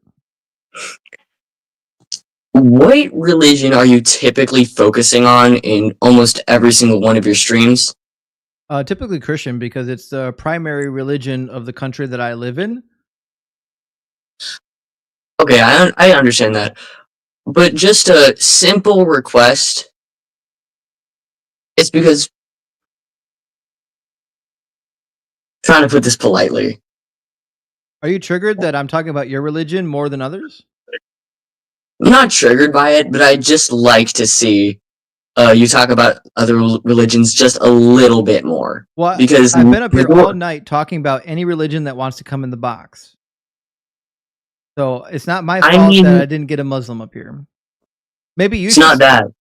Speaker 3: What religion are you typically focusing on in almost every single one of your streams?
Speaker 1: Typically Christian, because it's the primary religion of the country that I live in.
Speaker 3: Okay, I understand that. But just a simple request. It's because, trying to put this politely.
Speaker 1: Are you triggered that I'm talking about your religion more than others?
Speaker 3: I'm not triggered by it, but I just like to see you talk about other religions just a little bit more.
Speaker 1: Well,
Speaker 3: because
Speaker 1: I've been up here all night talking about any religion that wants to come in the box. So it's not my fault that I didn't get a Muslim up here. Maybe you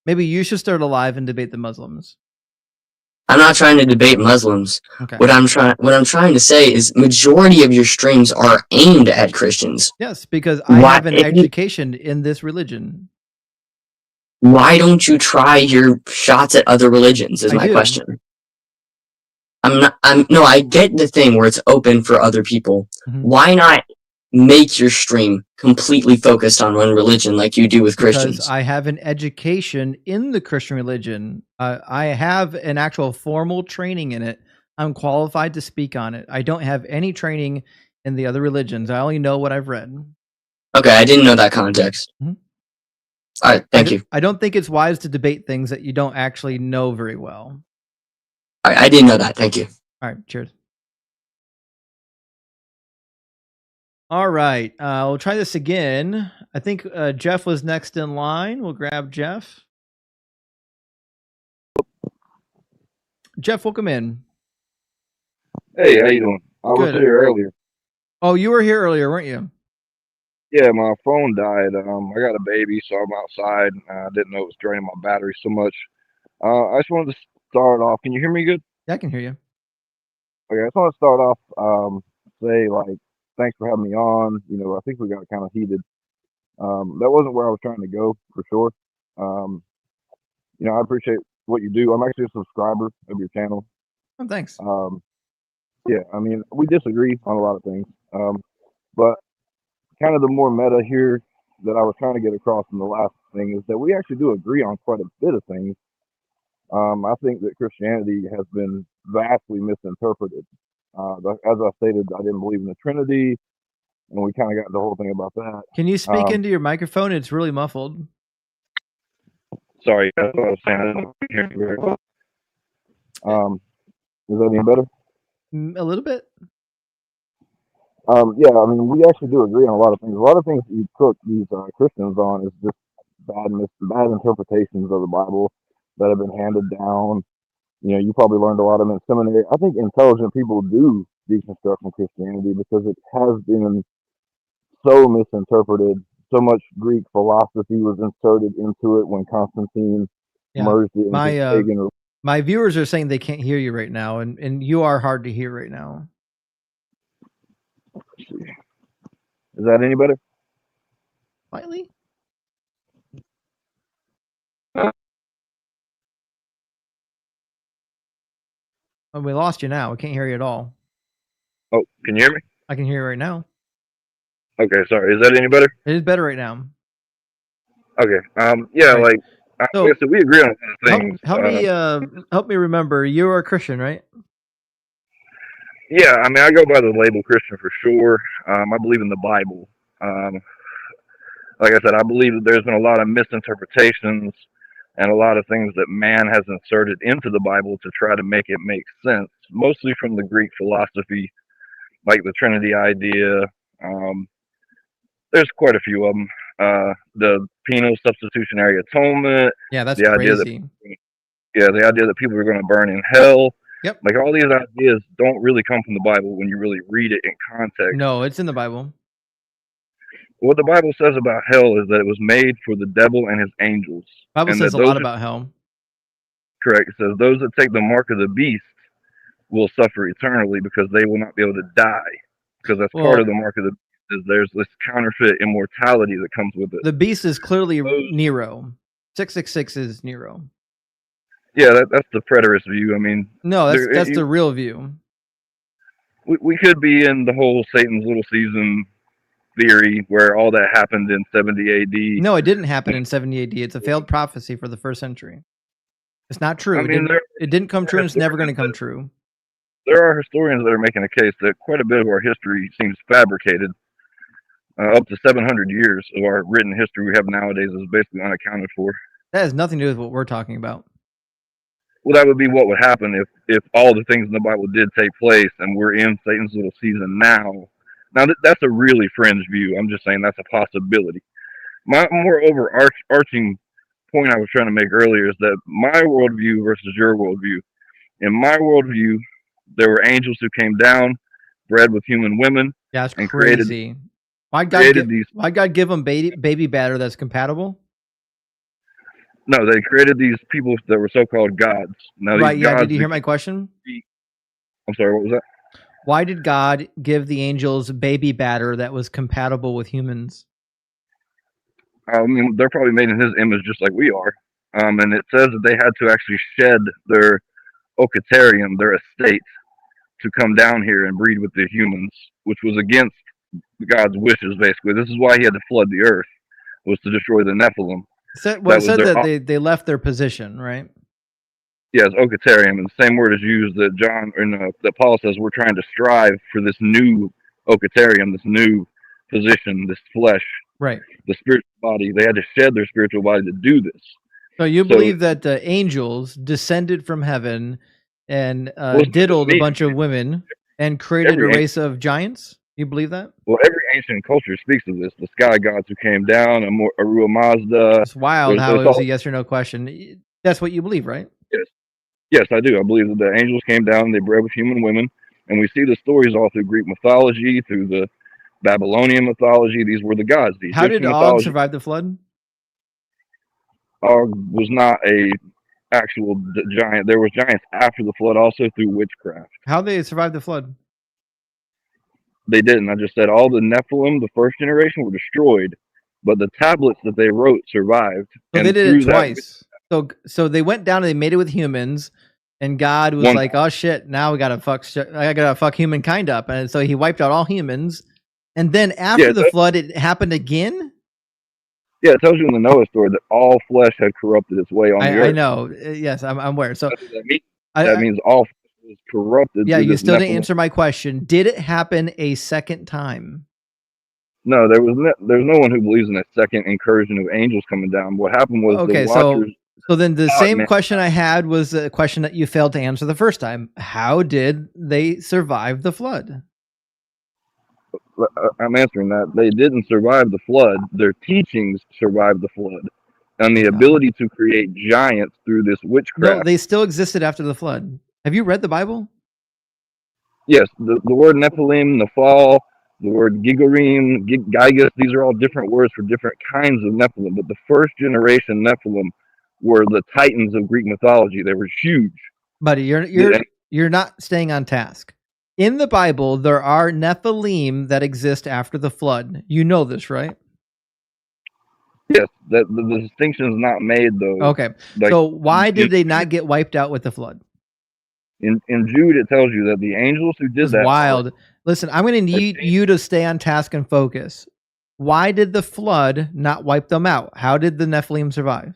Speaker 1: Maybe you should start a live and debate the Muslims.
Speaker 3: I'm not trying to debate Muslims.
Speaker 1: Okay.
Speaker 3: What I'm trying to say is majority of your streams are aimed at Christians.
Speaker 1: Yes, because I have an education in this religion.
Speaker 3: Why don't you try your shots at other religions is my question. I get the thing where it's open for other people. Mm-hmm. Why not make your stream completely focused on one religion like you do with Christians?
Speaker 1: Because I have an education in the Christian religion. I have an actual formal training in it. I'm qualified to speak on it. I don't have any training in the other religions. I only know what I've read.
Speaker 3: Okay, I didn't know that context. Mm-hmm. All right, thank you.
Speaker 1: I don't think it's wise to debate things that you don't actually know very well.
Speaker 3: All right, I didn't know that. Thank you.
Speaker 1: All right, cheers. All right, we'll try this again. I think Jeff was next in line. We'll grab Jeff. Jeff, welcome in.
Speaker 10: Hey, how you doing? I was here earlier.
Speaker 1: Oh, you were here earlier, weren't you?
Speaker 10: Yeah, my phone died. I got a baby, so I'm outside. I didn't know it was draining my battery so much. I just wanted to start off. Can you hear me good?
Speaker 1: Yeah, I can hear you.
Speaker 10: Okay, I just want to start off, say, like, thanks for having me on. You know, I think we got kind of heated. That wasn't where I was trying to go, for sure. You know, I appreciate what you do. I'm actually a subscriber of your channel.
Speaker 1: Oh, thanks.
Speaker 10: Yeah, I mean, we disagree on a lot of things. But kind of the more meta here that I was trying to get across in the last thing is that we actually do agree on quite a bit of things. I think that Christianity has been vastly misinterpreted. As I stated, I didn't believe in the Trinity, and we kind of got the whole thing about that.
Speaker 1: Can you speak into your microphone? It's really muffled.
Speaker 10: Sorry, that's what I was saying. I didn't hear you very well. Is that any better?
Speaker 1: A little bit.
Speaker 10: Yeah, I mean, we actually do agree on a lot of things. A lot of things that you cook these Christians on is just bad interpretations of the Bible that have been handed down. You know, you probably learned a lot of them in seminary. I think intelligent people do deconstruction Christianity because it has been so misinterpreted. So much Greek philosophy was inserted into it when Constantine merged it into pagan.
Speaker 1: My viewers are saying they can't hear you right now, and you are hard to hear right now.
Speaker 10: Let's see. Is that any better?
Speaker 1: Slightly. Oh, we lost you now. I can't hear you at all.
Speaker 10: Oh, can you hear me?
Speaker 1: I can hear you right now.
Speaker 10: Okay, sorry. Is that any better?
Speaker 1: It is better right now.
Speaker 10: Okay. Yeah,
Speaker 1: Right.
Speaker 10: like
Speaker 1: So,
Speaker 10: so we agree on a lot of things.
Speaker 1: Help me remember. You are a Christian, right?
Speaker 10: Yeah, I mean, I go by the label Christian for sure. I believe in the Bible. Like I said, I believe that there's been a lot of misinterpretations and a lot of things that man has inserted into the Bible to try to make it make sense, mostly from the Greek philosophy, like the Trinity idea. There's quite a few of them. The penal substitutionary atonement.
Speaker 1: Yeah, that's
Speaker 10: the
Speaker 1: crazy.
Speaker 10: The idea that people are going to burn in hell.
Speaker 1: Yep.
Speaker 10: Like all these ideas don't really come from the Bible when you really read it in context.
Speaker 1: No, it's in the Bible.
Speaker 10: What the Bible says about hell is that it was made for the devil and his angels.
Speaker 1: The Bible says a lot about hell.
Speaker 10: Correct. It says those that take the mark of the beast will suffer eternally because they will not be able to die. Because that's part of the mark of the beast. Is there's this counterfeit immortality that comes with it.
Speaker 1: The beast is clearly Nero. 666 is Nero.
Speaker 10: Yeah, that's the preterist view. I mean,
Speaker 1: no, that's the real view.
Speaker 10: We could be in the whole Satan's little season theory where all that happened in 70 AD.
Speaker 1: No, it didn't happen in 70 AD. It's a failed prophecy for the first century. It's not true.
Speaker 10: I mean,
Speaker 1: it didn't come true, and it's never going to come true.
Speaker 10: There are historians that are making a case that quite a bit of our history seems fabricated. Up to 700 years of our written history we have nowadays is basically unaccounted for.
Speaker 1: That has nothing to do with what we're talking about.
Speaker 10: Well, that would be what would happen if all the things in the Bible did take place and we're in Satan's little season now. Now, that's a really fringe view. I'm just saying that's a possibility. My more overarching point I was trying to make earlier is that my worldview versus your worldview. In my worldview, there were angels who came down, bred with human women.
Speaker 1: Yeah, that's
Speaker 10: and
Speaker 1: crazy. Why God give them baby batter that's compatible?
Speaker 10: No, they created these people that were so-called gods. Now,
Speaker 1: right, yeah, did you hear my question?
Speaker 10: I'm sorry, what was that?
Speaker 1: Why did God give the angels baby batter that was compatible with humans?
Speaker 10: I mean, they're probably made in his image just like we are. And it says that they had to actually shed their okatarium, their estate, to come down here and breed with the humans, which was against God's wishes, basically. This is why he had to flood the earth, was to destroy the Nephilim.
Speaker 1: It said that they left their position, right?
Speaker 10: Yes, okatarium, and the same word is used that that Paul says we're trying to strive for this new okatarium, this new position, this flesh,
Speaker 1: right?
Speaker 10: The spiritual body. They had to shed their spiritual body to do this.
Speaker 1: So you believe that the angels descended from heaven and diddled a bunch of women and created a race of giants? You believe that?
Speaker 10: Well, every ancient culture speaks of this. The sky gods who came down, Arua Mazda.
Speaker 1: It's wild how it was a yes or no question. That's what you believe, right?
Speaker 10: Yes, I do. I believe that the angels came down and they bred with human women. And we see the stories all through Greek mythology, through the Babylonian mythology. These were the gods.
Speaker 1: How did Og survive the flood?
Speaker 10: Og was not a actual giant. There was giants after the flood also through witchcraft.
Speaker 1: How did they survive the flood?
Speaker 10: They didn't. I just said all the Nephilim, the first generation, were destroyed, but the tablets that they wrote survived.
Speaker 1: So they did it twice. So they went down and they made it with humans, and God was like, "Oh shit! Now we gotta fuck humankind up," and so He wiped out all humans. And then after the flood, it happened again.
Speaker 10: Yeah, it tells you in the Noah story that all flesh had corrupted its way on the earth.
Speaker 1: I know. Yes, I'm aware. So
Speaker 10: that means all flesh was corrupted.
Speaker 1: Yeah, you still didn't answer my question. Did it happen a second time?
Speaker 10: No, there's no one who believes in a second incursion of angels coming down. What happened was the Watchers.
Speaker 1: So then the same question I had was a question that you failed to answer the first time. How did they survive the flood?
Speaker 10: I'm answering that. They didn't survive the flood. Their teachings survived the flood. and the ability to create giants through this witchcraft.
Speaker 1: No, they still existed after the flood. Have you read the Bible?
Speaker 10: Yes, the word Nephilim, Nephal, the word Gigarim, Gigas, these are all different words for different kinds of Nephilim. But the first generation Nephilim were the titans of Greek mythology. They were huge.
Speaker 1: Buddy, you're not staying on task. In the Bible, there are Nephilim that exist after the flood. You know this, right?
Speaker 10: Yes, that the distinction is not made though.
Speaker 1: Okay, so why did they not get wiped out with the flood?
Speaker 10: In Jude, it tells you that the angels who did that.
Speaker 1: Wild. Listen, I'm going to need you to stay on task and focus. Why did the flood not wipe them out? How did the Nephilim survive?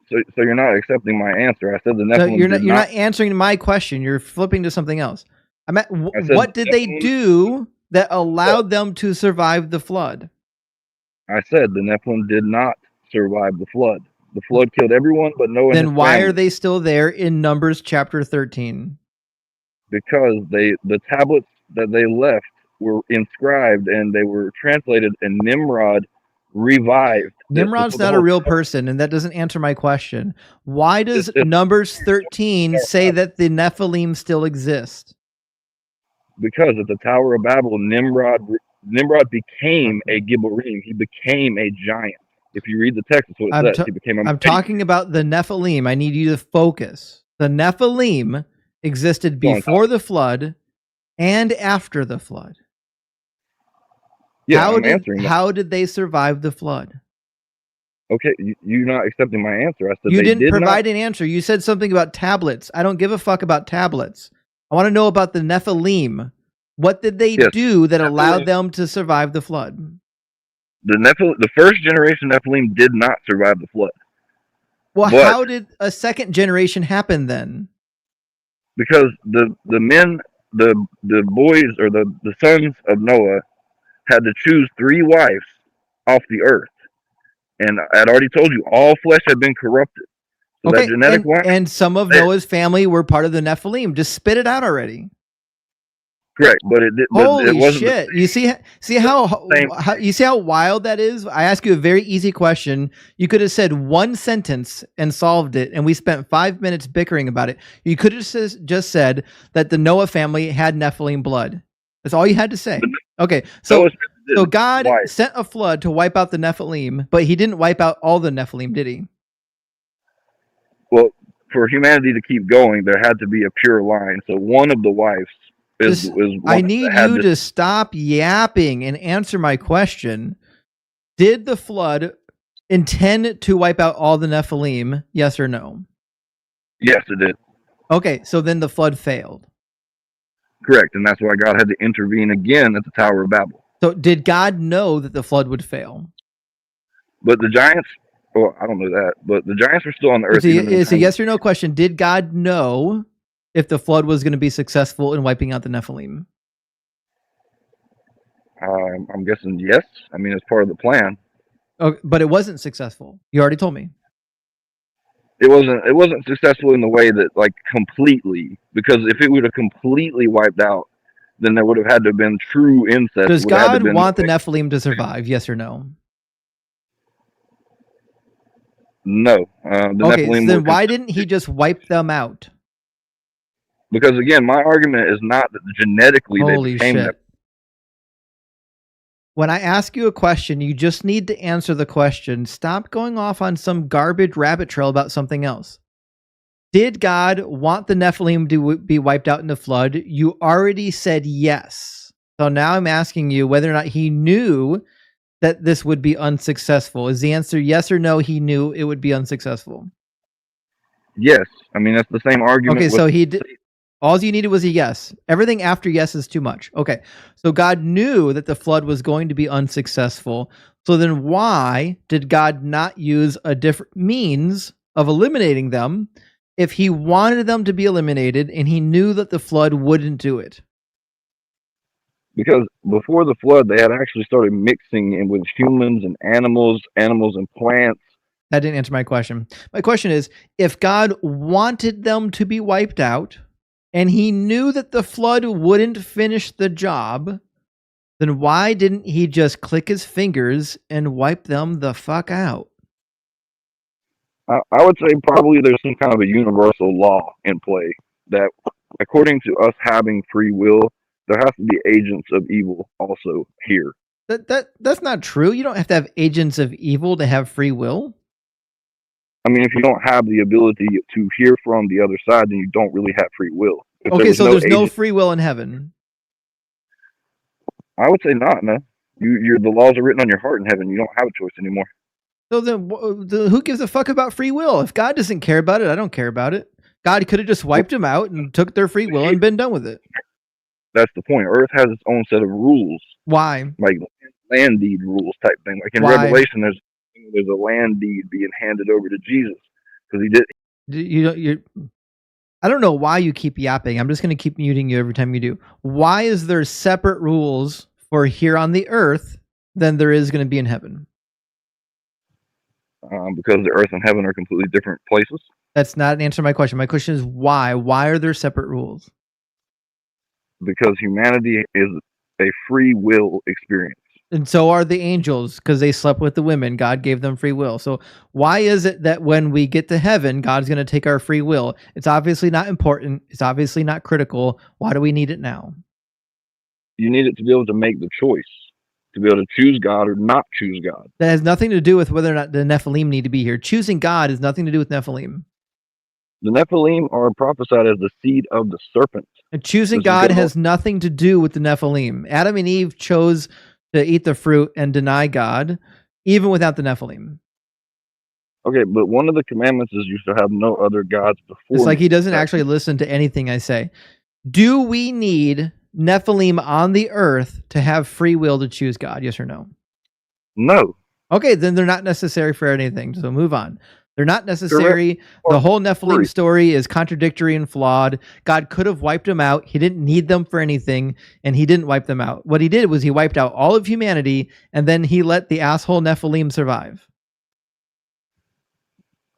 Speaker 10: So you're not accepting my answer. I said the Nephilim.
Speaker 1: So you're not answering my question. You're flipping to something else. What did they do that allowed them to survive the flood?
Speaker 10: I said the Nephilim did not survive the flood. The flood killed everyone but Noah.
Speaker 1: Then why are they still there in Numbers chapter 13?
Speaker 10: Because the tablets that they left were inscribed and they were translated, and Nimrod revived.
Speaker 1: Nimrod's not a real person, and that doesn't answer my question. Why does Numbers 13 say that the Nephilim still exist?
Speaker 10: Because at the Tower of Babel, Nimrod became a Gibborim. He became a giant. If you read the text, that's what it says. He became
Speaker 1: I'm talking about the Nephilim. I need you to focus. The Nephilim existed before the flood and after the flood.
Speaker 10: Yeah, I'm answering that.
Speaker 1: How did they survive the flood?
Speaker 10: Okay, you're not accepting my answer. I said
Speaker 1: you didn't provide an answer. You said something about tablets. I don't give a fuck about tablets. I want to know about the Nephilim. What did they do that allowed them to survive the flood?
Speaker 10: The first generation Nephilim did not survive the flood.
Speaker 1: Well, how did a second generation happen then?
Speaker 10: Because the men, the boys or the sons of Noah had to choose 3 wives off the earth. And I'd already told you, all flesh had been corrupted. So that genetic line,
Speaker 1: and some of Noah's family were part of the Nephilim. Just spit it out already.
Speaker 10: Correct, but it did.
Speaker 1: Holy
Speaker 10: it wasn't
Speaker 1: shit! You see how wild that is. I ask you a very easy question. You could have said one sentence and solved it, and we spent 5 minutes bickering about it. You could have just said that the Noah family had Nephilim blood. That's all you had to say. Okay, so God sent a flood to wipe out the Nephilim, but He didn't wipe out all the Nephilim, did He?
Speaker 10: Well, for humanity to keep going, there had to be a pure line. So one of the wives.
Speaker 1: I need you to stop yapping and answer my question. Did the flood intend to wipe out all the Nephilim? Yes or no?
Speaker 10: Yes, it did.
Speaker 1: Okay, so then the flood failed.
Speaker 10: Correct, and that's why God had to intervene again at the Tower of Babel.
Speaker 1: So did God know that the flood would fail?
Speaker 10: But the giants, well, I don't know that, but the giants were still on the earth.
Speaker 1: It's a yes or no question. Did God know if the flood was going to be successful in wiping out the Nephilim?
Speaker 10: I'm guessing yes. I mean, it's part of the plan.
Speaker 1: Okay, but it wasn't successful. You already told me.
Speaker 10: It wasn't successful in the way that, like, completely, because if it would have completely wiped out, then there would have had to have been true incest.
Speaker 1: Does God want the Nephilim to survive? Yes or no?
Speaker 10: No.
Speaker 1: Then why didn't He just wipe them out?
Speaker 10: Because again, my argument is not that genetically they became that.
Speaker 1: When I ask you a question, you just need to answer the question. Stop going off on some garbage rabbit trail about something else. Did God want the Nephilim to be wiped out in the flood? You already said yes. So now I'm asking you whether or not He knew that this would be unsuccessful. Is the answer yes or no? He knew it would be unsuccessful.
Speaker 10: Yes. I mean, that's the same argument.
Speaker 1: Okay, so He did. All you needed was a yes. Everything after yes is too much. Okay, so God knew that the flood was going to be unsuccessful. So then why did God not use a different means of eliminating them if He wanted them to be eliminated and He knew that the flood wouldn't do it?
Speaker 10: Because before the flood, they had actually started mixing in with humans and animals and plants.
Speaker 1: That didn't answer my question. My question is, if God wanted them to be wiped out, and He knew that the flood wouldn't finish the job, then why didn't He just click His fingers and wipe them the fuck out?
Speaker 10: I would say probably there's some kind of a universal law in play that, according to us having free will, there has to be agents of evil also here.
Speaker 1: That's not true. You don't have to have agents of evil to have free will.
Speaker 10: I mean, if you don't have the ability to hear from the other side, then you don't really have free will. If
Speaker 1: Okay, so there's no
Speaker 10: agent,
Speaker 1: free will in heaven.
Speaker 10: I would say not. No, the laws are written on your heart in heaven. You don't have a choice anymore.
Speaker 1: So then, who gives a fuck about free will? If God doesn't care about it, I don't care about it. God could have just wiped them out and took their free will and been done with it.
Speaker 10: That's the point. Earth has its own set of rules.
Speaker 1: Why?
Speaker 10: Like land deed rules type thing. Like in Revelation, there's a land deed being handed over to Jesus because he did.
Speaker 1: I don't know why you keep yapping. I'm just going to keep muting you every time you do. Why is there separate rules for here on the earth than there is going to be in heaven?
Speaker 10: Because the earth and heaven are completely different places.
Speaker 1: That's not an answer to my question. My question is why? Why are there separate rules?
Speaker 10: Because humanity is a free will experience.
Speaker 1: And so are the angels, because they slept with the women. God gave them free will. So why is it that when we get to heaven, God's going to take our free will? It's obviously not important. It's obviously not critical. Why do we need it now?
Speaker 10: You need it to be able to make the choice, to be able to choose God or not choose God.
Speaker 1: That has nothing to do with whether or not the Nephilim need to be here. Choosing God has nothing to do with Nephilim.
Speaker 10: The Nephilim are prophesied as the seed of the serpent.
Speaker 1: And choosing God has nothing to do with the Nephilim. Adam and Eve chose to eat the fruit and deny God, even without the Nephilim.
Speaker 10: Okay, but one of the commandments is you shall have no other gods before me.
Speaker 1: It's like he doesn't actually listen to anything I say. Do we need Nephilim on the earth to have free will to choose God? Yes or no?
Speaker 10: No.
Speaker 1: Okay, then they're not necessary for anything. So move on. They're not necessary. The whole Nephilim story is contradictory and flawed. God could have wiped them out. He didn't need them for anything, and he didn't wipe them out. What he did was he wiped out all of humanity, and then he let the asshole Nephilim survive.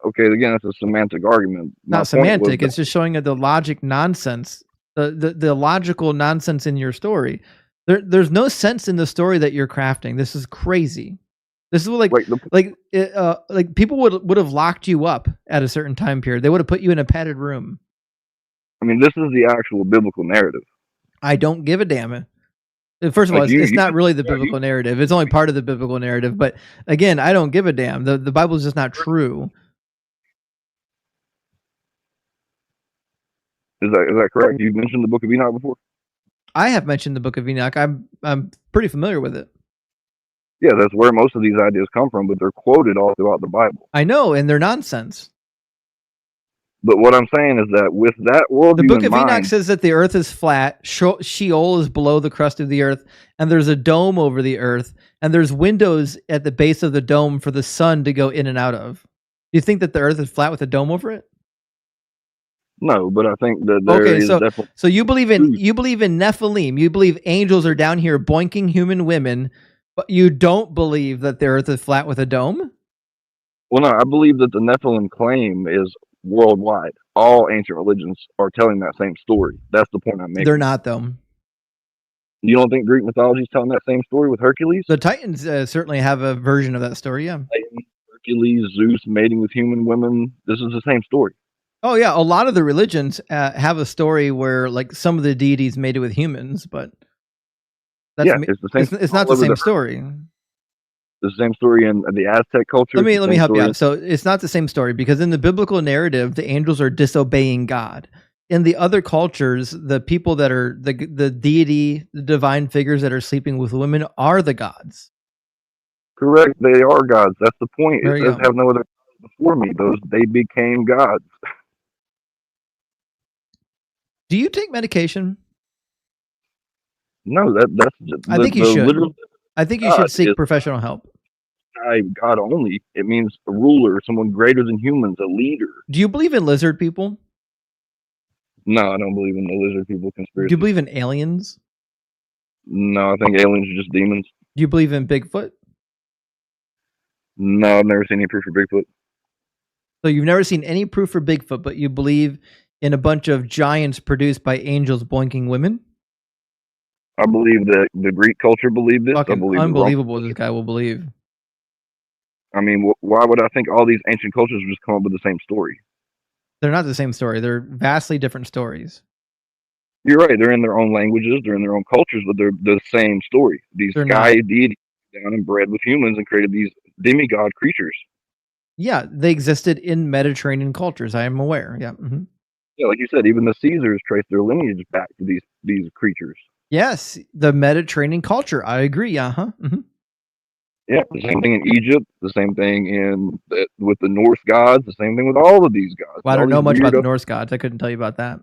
Speaker 10: Okay, again, that's a semantic argument.
Speaker 1: Not semantic. It's just showing the logic nonsense, the logical nonsense in your story. There's no sense in the story that you're crafting. This is crazy. This is like people would have locked you up at a certain time period. They would have put you in a padded room.
Speaker 10: I mean, this is the actual biblical narrative.
Speaker 1: I don't give a damn. First of all, it's not really the biblical narrative. It's only part of the biblical narrative. But again, I don't give a damn. The Bible is just not true.
Speaker 10: Is that correct? You've mentioned the Book of Enoch before?
Speaker 1: I have mentioned the Book of Enoch. I'm pretty familiar with it.
Speaker 10: Yeah, that's where most of these ideas come from, but they're quoted all throughout the Bible.
Speaker 1: I know, and they're nonsense.
Speaker 10: But what I'm saying is that with that worldview,
Speaker 1: the Book of Enoch says that the earth is flat, Sheol is below the crust of the earth, and there's a dome over the earth, and there's windows at the base of the dome for the sun to go in and out of. Do you think that the earth is flat with a dome over it?
Speaker 10: No, but I think that there is definitely.
Speaker 1: So you believe in Nephilim. You believe angels are down here boinking human women, but you don't believe that the earth is flat with a dome?
Speaker 10: Well, no, I believe that the Nephilim claim is worldwide. All ancient religions are telling that same story. That's the point I'm making.
Speaker 1: They're not, though.
Speaker 10: You don't think Greek mythology is telling that same story with Hercules?
Speaker 1: The Titans certainly have a version of that story, yeah.
Speaker 10: Hercules, Zeus mating with human women. This is the same story.
Speaker 1: Oh, yeah. A lot of the religions have a story where, like, some of the deities mated with humans, but
Speaker 10: it's the same.
Speaker 1: It's not the same story.
Speaker 10: The same story in the Aztec culture.
Speaker 1: Let me help you out. So it's not the same story because in the biblical narrative, the angels are disobeying God. In the other cultures, the people that are the deity, the divine figures that are sleeping with women are the gods.
Speaker 10: Correct. They are gods. That's the point. It says have no other gods before me. They became gods.
Speaker 1: Do you take medication?
Speaker 10: No, that's.
Speaker 1: I think you should. I think you should seek professional help.
Speaker 10: God only. It means a ruler, someone greater than humans, a leader.
Speaker 1: Do you believe in lizard people?
Speaker 10: No, I don't believe in the lizard people conspiracy.
Speaker 1: Do you believe in aliens?
Speaker 10: No, I think aliens are just demons.
Speaker 1: Do you believe in Bigfoot?
Speaker 10: No, I've never seen any proof for Bigfoot.
Speaker 1: So you've never seen any proof for Bigfoot, but you believe in a bunch of giants produced by angels boinking women?
Speaker 10: I believe that the Greek culture believed this.
Speaker 1: Fucking unbelievable this guy will believe.
Speaker 10: I mean, why would I think all these ancient cultures would just come up with the same story?
Speaker 1: They're not the same story. They're vastly different stories.
Speaker 10: You're right. They're in their own languages. They're in their own cultures, but they're the same story. These
Speaker 1: They're
Speaker 10: sky
Speaker 1: not.
Speaker 10: deities down and bred with humans and created these demigod creatures.
Speaker 1: Yeah, they existed in Mediterranean cultures. I am aware. Yeah. Mm-hmm.
Speaker 10: Yeah, like you said, even the Caesars trace their lineage back to these creatures.
Speaker 1: Yes, the Mediterranean culture. I agree. Uh-huh. Mm-hmm.
Speaker 10: Yeah, the same thing in Egypt, the same thing with the Norse gods, the same thing with all of these gods.
Speaker 1: Well, I don't know much about the Norse gods. I couldn't tell you about that.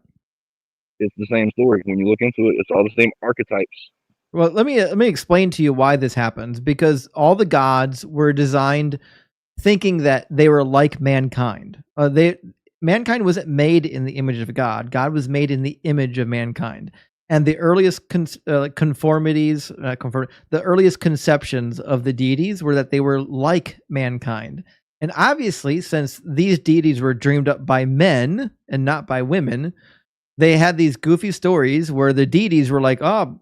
Speaker 10: It's the same story. When you look into it, it's all the same archetypes.
Speaker 1: Well, let me explain to you why this happens. Because all the gods were designed thinking that they were like mankind. Mankind wasn't made in the image of God. God was made in the image of mankind. And the earliest the earliest conceptions of the deities were that they were like mankind. And obviously, since these deities were dreamed up by men and not by women, they had these goofy stories where the deities were like, "Oh,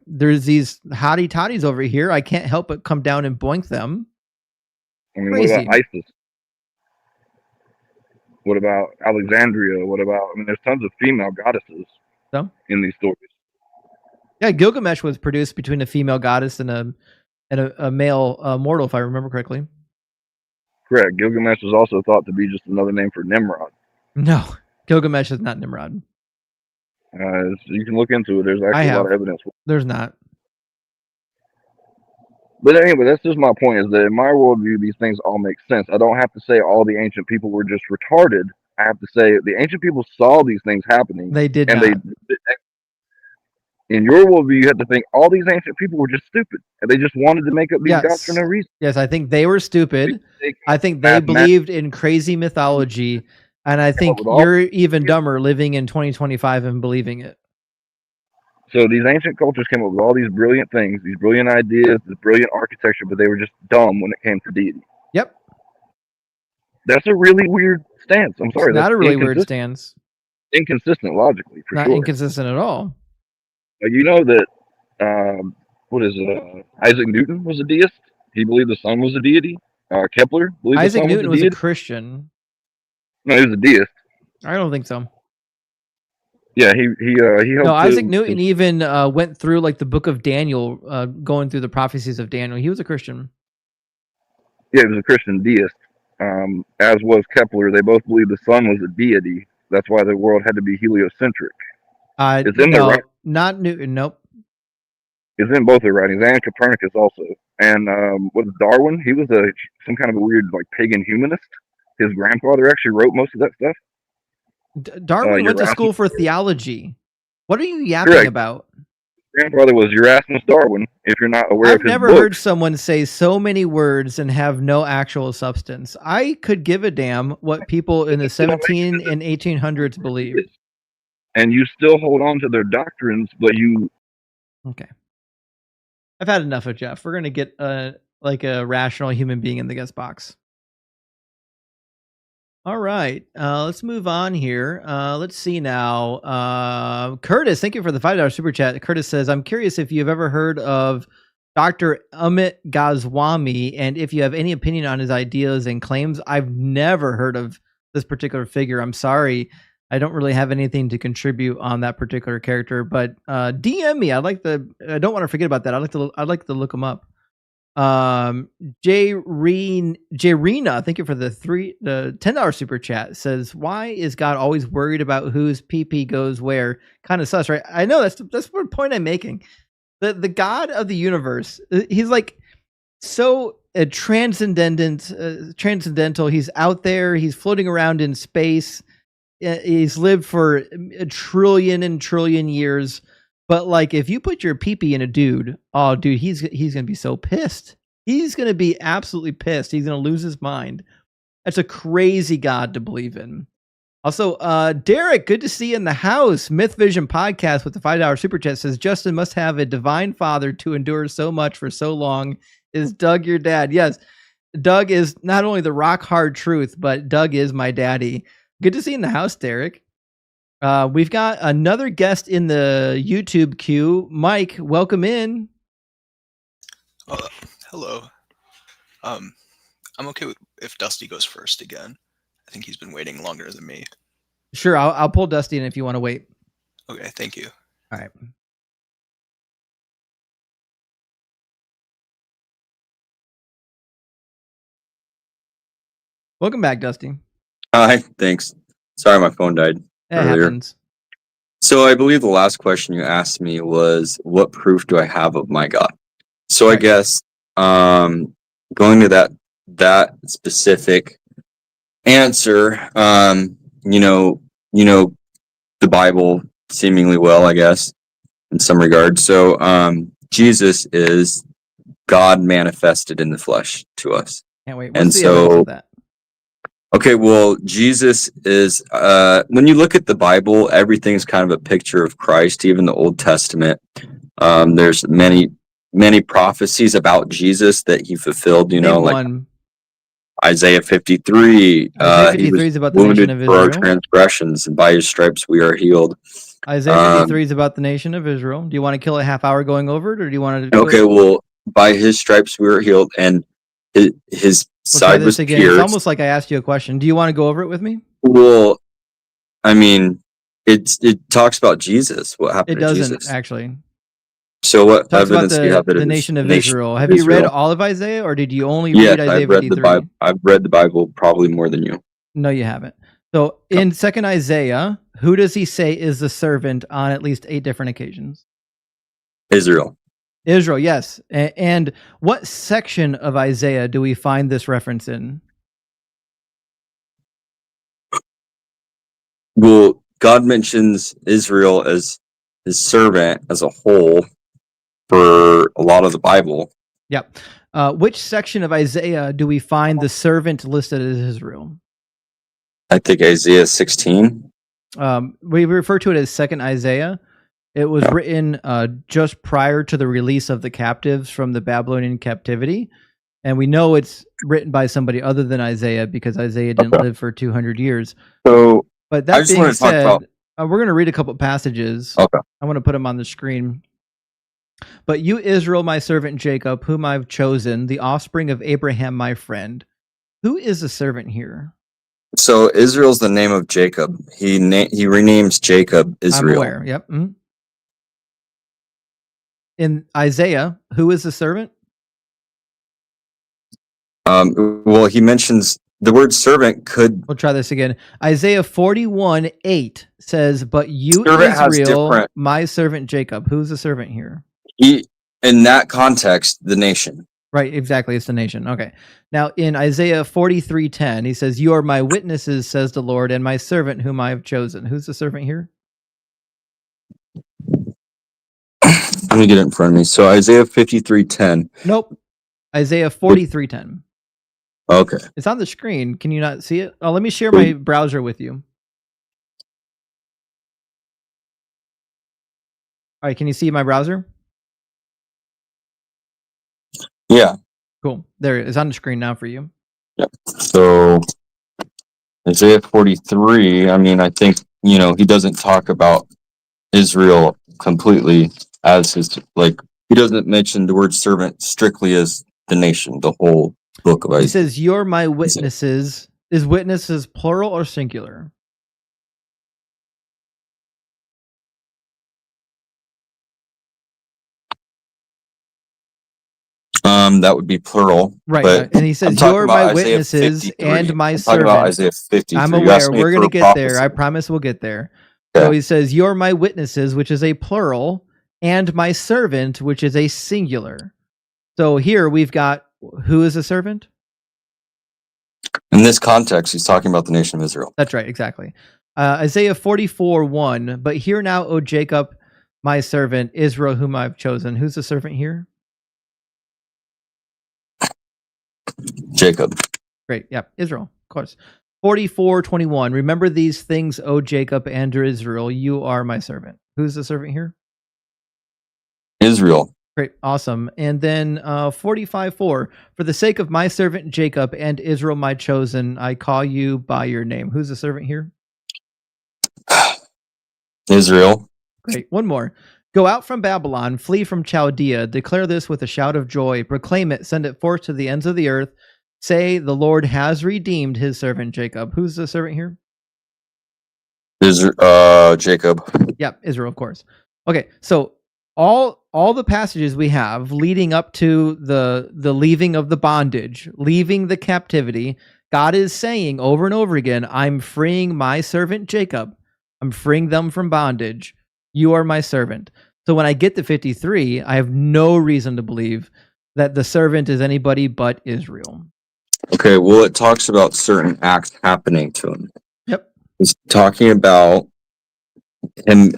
Speaker 1: there's these hottie toddies over here. I can't help but come down and boink them."
Speaker 10: I mean, what about Isis? What about Alexandria? I mean, there's tons of female goddesses in these stories.
Speaker 1: Yeah, Gilgamesh was produced between a female goddess and a male mortal, if I remember correctly.
Speaker 10: Correct. Gilgamesh was also thought to be just another name for Nimrod.
Speaker 1: No, Gilgamesh is not Nimrod.
Speaker 10: You can look into it. There's actually a lot of evidence.
Speaker 1: There's not.
Speaker 10: But anyway, that's just my point, is that in my worldview, these things all make sense. I don't have to say all the ancient people were just retarded. I have to say the ancient people saw these things happening.
Speaker 1: They did
Speaker 10: and
Speaker 1: not.
Speaker 10: In your worldview, you have to think all these ancient people were just stupid. And they just wanted to make up these gods for no reason.
Speaker 1: Yes, I think they were stupid. I think they believed in crazy mythology. And I think you're even dumber living in 2025 and believing it.
Speaker 10: So these ancient cultures came up with all these brilliant things, these brilliant ideas, this brilliant architecture, but they were just dumb when it came to deity.
Speaker 1: Yep.
Speaker 10: That's a really weird stance. I'm sorry.
Speaker 1: It's not a really weird stance.
Speaker 10: Inconsistent logically, for
Speaker 1: sure. Not inconsistent at all.
Speaker 10: You know that, Isaac Newton was a deist? He believed the sun was a deity. Kepler believed
Speaker 1: Isaac
Speaker 10: the sun
Speaker 1: Newton
Speaker 10: was a deity.
Speaker 1: Was a Christian.
Speaker 10: No, he was a deist.
Speaker 1: I don't think so.
Speaker 10: Yeah, he helped.
Speaker 1: No, Isaac Newton even went through like the book of Daniel, going through the prophecies of Daniel. He was a Christian.
Speaker 10: Yeah, he was a Christian deist. As was Kepler. They both believed the sun was a deity. That's why the world had to be heliocentric. It's in
Speaker 1: not Newton. Nope.
Speaker 10: It's in both their writings, and Copernicus also. And what is Darwin? He was some kind of a weird pagan humanist. His grandfather actually wrote most of that stuff.
Speaker 1: Darwin went to school for theology. What are you yapping about?
Speaker 10: Grandfather was Erasmus Darwin. If you're not aware of his
Speaker 1: I've never heard someone say so many words and have no actual substance. I could give a damn what people in the 17 and 1800s believed.
Speaker 10: And you still hold on to their doctrines, but you...
Speaker 1: Okay. I've had enough of Jeff. We're going to get a rational human being in the guest box. All right, let's move on here. Let's see now. Curtis, thank you for the $5 super chat. Curtis says, I'm curious if you've ever heard of Dr. Amit Goswami and if you have any opinion on his ideas and claims. I've never heard of this particular figure. I'm sorry. I don't really have anything to contribute on that particular character, but DM me. I don't want to forget about that. I'd like to look him up. Jayrina, thank you for the $10 super chat. Says, why is God always worried about whose PP goes where? Kind of sus, right? I know that's the point I'm making. The God of the universe, he's like so transcendental. He's out there. He's floating around in space. He's lived for a trillion and trillion years. But like, if you put your pee-pee in a dude, oh, dude, he's gonna be so pissed. He's gonna be absolutely pissed. He's gonna lose his mind. That's a crazy God to believe in. Also, Derek, good to see you in the house. Myth Vision Podcast with the $5 super chat says Justin must have a divine father to endure so much for so long. Is Doug your dad? Yes, Doug is not only the rock hard truth, but Doug is my daddy. Good to see you in the house, Derek. We've got another guest in the YouTube queue. Mike, welcome in.
Speaker 19: Hello. I'm okay with if Dusty goes first again. I think he's been waiting longer than me.
Speaker 1: Sure, I'll pull Dusty in if you want to wait.
Speaker 19: Okay, thank you.
Speaker 1: All right. Welcome back, Dusty.
Speaker 20: Hi, thanks. Sorry, my phone died earlier.
Speaker 1: Happens.
Speaker 20: So I believe the last question you asked me was, what proof do I have of my God? So I guess going to that specific answer, you know the Bible seemingly well, I guess, in some regard. So Jesus is God manifested in the flesh to us.
Speaker 1: Can't wait. What's the evidence of that?
Speaker 20: Okay, well, Jesus is, when you look at the Bible, everything is kind of a picture of Christ, even the Old Testament. There's many prophecies about Jesus that he fulfilled,
Speaker 1: Name
Speaker 20: like
Speaker 1: one.
Speaker 20: Isaiah 53.
Speaker 1: Isaiah 53 is about the nation of
Speaker 20: for our
Speaker 1: Israel.
Speaker 20: transgressions, and by his stripes we are healed.
Speaker 1: Isaiah 53 is about the nation of Israel. Do you want to kill a half hour going over it, or do you want to do
Speaker 20: Okay, well, by his stripes we were healed, and his side was
Speaker 1: again.
Speaker 20: pierced.
Speaker 1: It's almost like I asked you a question. Do you want to go over it with me?
Speaker 20: Well, I mean, it talks about Jesus. What happened
Speaker 1: It
Speaker 20: to
Speaker 1: doesn't,
Speaker 20: Jesus?
Speaker 1: actually.
Speaker 20: So what
Speaker 1: It talks
Speaker 20: evidence
Speaker 1: about
Speaker 20: do you have that
Speaker 1: the
Speaker 20: it is
Speaker 1: nation of
Speaker 20: nation
Speaker 1: Israel.
Speaker 20: of
Speaker 1: Have you read
Speaker 20: Israel?
Speaker 1: all of Isaiah, or did you only
Speaker 20: Yes,
Speaker 1: read Isaiah
Speaker 20: I've read
Speaker 1: 53?
Speaker 20: the Bible. I've read the Bible probably more than you.
Speaker 1: No, you haven't. So in 2nd Isaiah, who does he say is the servant on at least 8 different occasions?
Speaker 20: Israel.
Speaker 1: Israel, yes. And what section of Isaiah do we find this reference in?
Speaker 20: Well, God mentions Israel as his servant as a whole for a lot of the Bible.
Speaker 1: Yep. Which section of Isaiah do we find the servant listed as Israel?
Speaker 20: I think Isaiah 16.
Speaker 1: We refer to it as 2nd Isaiah. It was written just prior to the release of the captives from the Babylonian captivity. And we know it's written by somebody other than Isaiah because Isaiah didn't live for 200 years.
Speaker 20: So,
Speaker 1: but
Speaker 20: I
Speaker 1: that
Speaker 20: just
Speaker 1: being
Speaker 20: wanna talk
Speaker 1: said,
Speaker 20: about-
Speaker 1: we're going to read a couple passages.
Speaker 20: Okay.
Speaker 1: I want to put them on the screen. But you, Israel, my servant Jacob, whom I've chosen, the offspring of Abraham, my friend. Who is the servant here?
Speaker 20: So Israel's the name of Jacob. He renames Jacob Israel.
Speaker 1: I'm aware. Yep. Mm-hmm. In Isaiah, who is the servant?
Speaker 20: Well, he mentions the word servant could.
Speaker 1: We'll try this again. Isaiah 41:8 says, "But you,
Speaker 20: Servant has
Speaker 1: Israel,
Speaker 20: different-
Speaker 1: my servant Jacob." Who's the servant here?
Speaker 20: In that context, the nation.
Speaker 1: Right, exactly. It's the nation. Okay. Now, in Isaiah 43:10, he says, "You are my witnesses, says the Lord, and my servant whom I have chosen." Who's the servant here?
Speaker 20: Let me get it in front of me. So Isaiah 53:10.
Speaker 1: Nope. Isaiah 43:10.
Speaker 20: Okay.
Speaker 1: It's on the screen. Can you not see it? Oh, let me share my browser with you. All right, can you see my browser?
Speaker 20: Yeah.
Speaker 1: Cool. There it is on the screen now for you.
Speaker 20: Yep. So Isaiah 43, I mean, I think, he doesn't talk about Israel completely as his, he doesn't mention the word servant strictly as the nation, the whole book of Isaiah.
Speaker 1: He says, "You're my witnesses." Is witnesses plural or singular?
Speaker 20: That would be plural.
Speaker 1: Right.
Speaker 20: But
Speaker 1: and he says, "You're my witnesses and my servant."
Speaker 20: About Isaiah 53.
Speaker 1: I'm
Speaker 20: You
Speaker 1: aware.
Speaker 20: asked me
Speaker 1: We're
Speaker 20: for
Speaker 1: going to
Speaker 20: a
Speaker 1: get there.
Speaker 20: prophecy.
Speaker 1: I promise we'll get there.
Speaker 20: Okay.
Speaker 1: So he says, "You're my witnesses," which is a plural, and my servant, which is a singular. So here we've got, who is a servant?
Speaker 20: In this context, he's talking about the nation of Israel.
Speaker 1: That's right, exactly. Isaiah 44:1. "But hear now, O Jacob, my servant, Israel, whom I've chosen." Who's the servant here?
Speaker 20: Jacob.
Speaker 1: Great. Yep. Israel, of course. 44:21. "Remember these things, O Jacob and Israel, you are my servant." Who's the servant here?
Speaker 20: Israel.
Speaker 1: Great. Awesome. And then 45:4. "For the sake of my servant Jacob and Israel, my chosen, I call you by your name." Who's the servant here?
Speaker 20: Israel.
Speaker 1: Great. One more. "Go out from Babylon, flee from Chaldea, declare this with a shout of joy, proclaim it, send it forth to the ends of the earth. say the Lord has redeemed his servant Jacob. Who's the servant here?
Speaker 20: Jacob.
Speaker 1: Yep, Israel, of course. Okay, so all the passages we have leading up to the leaving of the bondage, leaving the captivity, God is saying over and over again, I'm freeing my servant Jacob. I'm freeing them from bondage. You are my servant. So when I get to 53, I have no reason to believe that the servant is anybody but Israel.
Speaker 20: Okay, well, it talks about certain acts happening to him.
Speaker 1: Yep.
Speaker 20: It's talking about him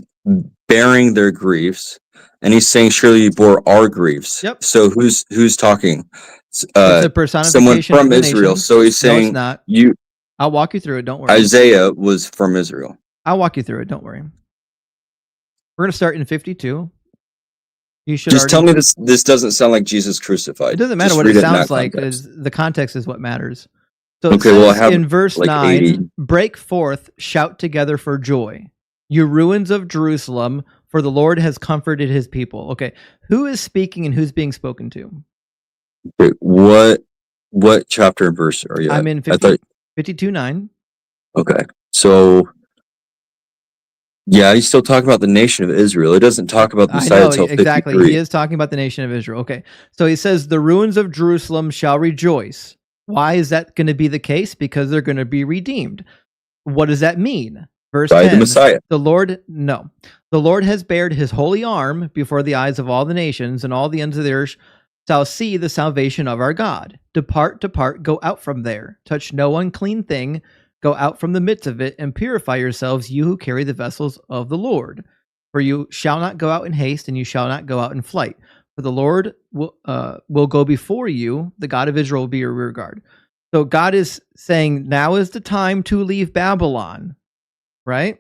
Speaker 20: bearing their griefs, and he's saying, surely you bore our griefs.
Speaker 1: Yep.
Speaker 20: So who's talking?
Speaker 1: It's a personification
Speaker 20: someone from
Speaker 1: of the
Speaker 20: Israel.
Speaker 1: nations.
Speaker 20: So he's
Speaker 1: No,
Speaker 20: saying,
Speaker 1: it's not.
Speaker 20: you.
Speaker 1: I'll walk you through it. Don't worry.
Speaker 20: Isaiah was from Israel.
Speaker 1: I'll walk you through it. Don't worry. We're going to start in 52. You should
Speaker 20: Just tell me this doesn't sound like Jesus crucified.
Speaker 1: It doesn't matter
Speaker 20: Just
Speaker 1: what
Speaker 20: read
Speaker 1: it
Speaker 20: in
Speaker 1: sounds
Speaker 20: that
Speaker 1: like.
Speaker 20: context.
Speaker 1: The context is what matters. So it
Speaker 20: Okay, well, I
Speaker 1: says
Speaker 20: have
Speaker 1: in verse
Speaker 20: like
Speaker 1: 9,
Speaker 20: 80.
Speaker 1: break forth, shout together for joy, you ruins of Jerusalem, for the Lord has comforted his people. Okay, who is speaking and who's being spoken to?
Speaker 20: Okay, what chapter and verse are you at?
Speaker 1: I'm in 52:9.
Speaker 20: Okay, so yeah, he's still talking about the nation of Israel. It doesn't talk about the
Speaker 1: I
Speaker 20: Messiah
Speaker 1: know,
Speaker 20: until
Speaker 1: exactly.
Speaker 20: 53.
Speaker 1: He is talking about the nation of Israel. Okay, so he says, the ruins of Jerusalem shall rejoice. Why is that going to be the case? Because they're going to be redeemed. What does that mean? Verse
Speaker 20: By
Speaker 1: 10,
Speaker 20: the Messiah.
Speaker 1: The Lord has bared his holy arm before the eyes of all the nations, and all the ends of the earth shall see the salvation of our God. Depart, go out from there. Touch no unclean thing. Go out from the midst of it, and purify yourselves, you who carry the vessels of the Lord. For you shall not go out in haste, and you shall not go out in flight. For the Lord will go before you. The God of Israel will be your rear guard. So God is saying, now is the time to leave Babylon, right?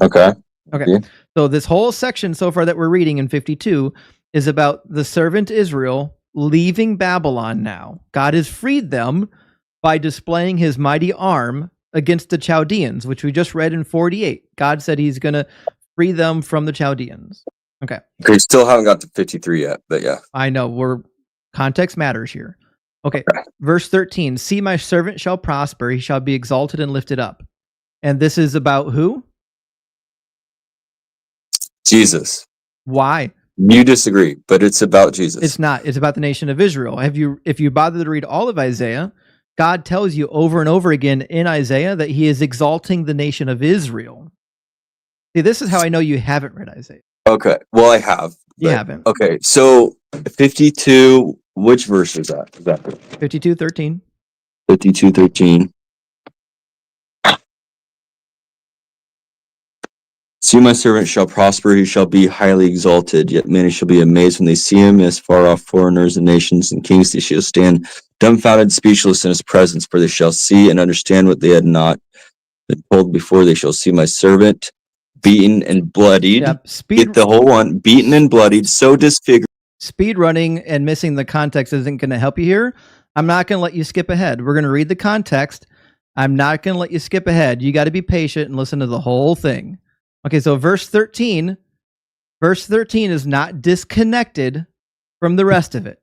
Speaker 20: Okay.
Speaker 1: Okay. So this whole section so far that we're reading in 52 is about the servant Israel leaving Babylon now. God has freed them by displaying his mighty arm against the Chaldeans, which we just read in 48. God said he's going to free them from the Chaldeans. Okay.
Speaker 20: Okay, still haven't got to 53 yet, but yeah.
Speaker 1: I know, context matters here. Okay. Verse 13, see my servant shall prosper, he shall be exalted and lifted up. And this is about who?
Speaker 20: Jesus.
Speaker 1: Why?
Speaker 20: You disagree, but it's about Jesus.
Speaker 1: It's not. It's about the nation of Israel. If you bother to read all of Isaiah, God tells you over and over again in Isaiah that he is exalting the nation of Israel. See, this is how I know you haven't read Isaiah.
Speaker 20: Okay. Well, I have.
Speaker 1: You haven't.
Speaker 20: Okay. So 52, which verse is that?
Speaker 1: 52:13.
Speaker 20: 52:13. See, my servant shall prosper, he shall be highly exalted, yet many shall be amazed when they see him, as far off foreigners and nations and kings they shall stand dumbfounded, speechless in his presence, for they shall see and understand what they had not been told before. They shall see my servant beaten and bloodied.
Speaker 1: Yep.
Speaker 20: Get the whole one, beaten and bloodied, so disfigured.
Speaker 1: Speed running and missing the context isn't going to help you here. I'm not going to let you skip ahead. We're going to read the context. I'm not going to let you skip ahead. You got to be patient and listen to the whole thing. Okay, so verse 13 is not disconnected from the rest of it.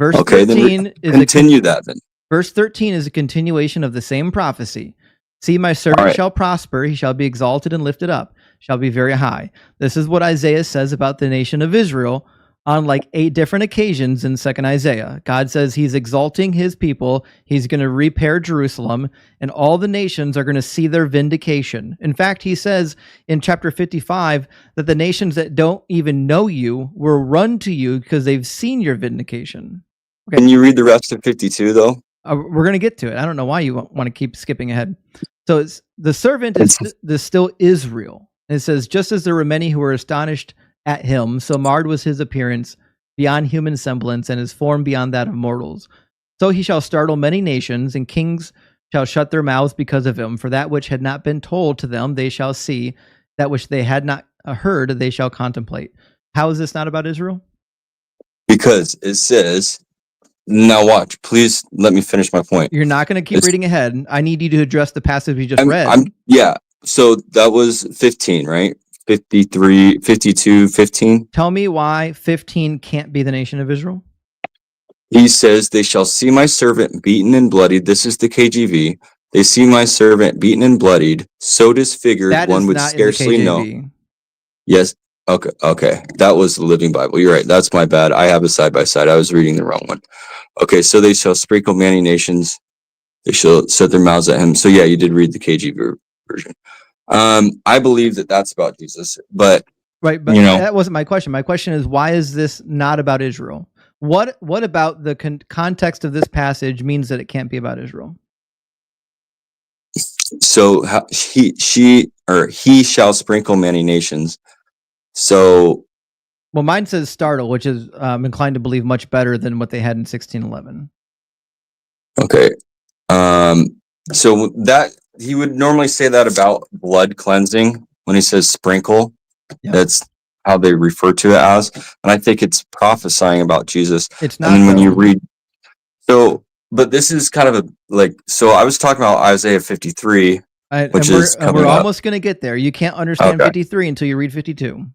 Speaker 1: Verse 13 is
Speaker 20: continue that then.
Speaker 1: Verse 13 is a continuation of the same prophecy. See, my servant shall prosper, he shall be exalted and lifted up, shall be very high. This is what Isaiah says about the nation of Israel on like 8 different occasions in 2nd Isaiah. God says he's exalting his people, he's going to repair Jerusalem, and all the nations are going to see their vindication. In fact, he says in chapter 55 that the nations that don't even know you will run to you because they've seen your vindication. Okay.
Speaker 20: Can you read the rest of 52 though?
Speaker 1: We're going to get to it. I don't know why you want to keep skipping ahead. So the servant is still Israel. And it says, just as there were many who were astonished at him, so marred was his appearance beyond human semblance, and his form beyond that of mortals. So he shall startle many nations, and kings shall shut their mouths because of him. For that which had not been told to them they shall see, that which they had not heard they shall contemplate. How is this not about Israel?
Speaker 20: Because it says, now watch, please let me finish my point.
Speaker 1: You're not going to keep reading ahead. I need you to address the passage we just read.
Speaker 20: Yeah, so that was 15, right? 53, 52, 15.
Speaker 1: Tell me why 15 can't be the nation of Israel.
Speaker 20: He says, "They shall see my servant beaten and bloodied." This is the KJV. They see my servant beaten and bloodied, so disfigured
Speaker 1: That
Speaker 20: one
Speaker 1: is
Speaker 20: would
Speaker 1: not in the
Speaker 20: scarcely know.
Speaker 1: KJV.
Speaker 20: Yes. Okay. That was the Living Bible. You're right. That's my bad. I have a side by side. I was reading the wrong one. Okay. So they shall sprinkle many nations. They shall set their mouths at him. So yeah, you did read the KJV version. I believe that that's about Jesus, but
Speaker 1: right. But that wasn't my question. My question is, why is this not about Israel? What about the context of this passage means that it can't be about Israel?
Speaker 20: So he shall sprinkle many nations. So,
Speaker 1: well, mine says startle, which is inclined to believe much better than what they had in 1611.
Speaker 20: Okay. So that he would normally say that about blood cleansing when he says sprinkle. Yep. That's how they refer to it as, and I think it's prophesying about Jesus.
Speaker 1: It's not.
Speaker 20: And then when you read, but this is kind of so I was talking about Isaiah 53, which is coming
Speaker 1: we're
Speaker 20: up.
Speaker 1: almost going to get there. You can't understand 53 until you read 52.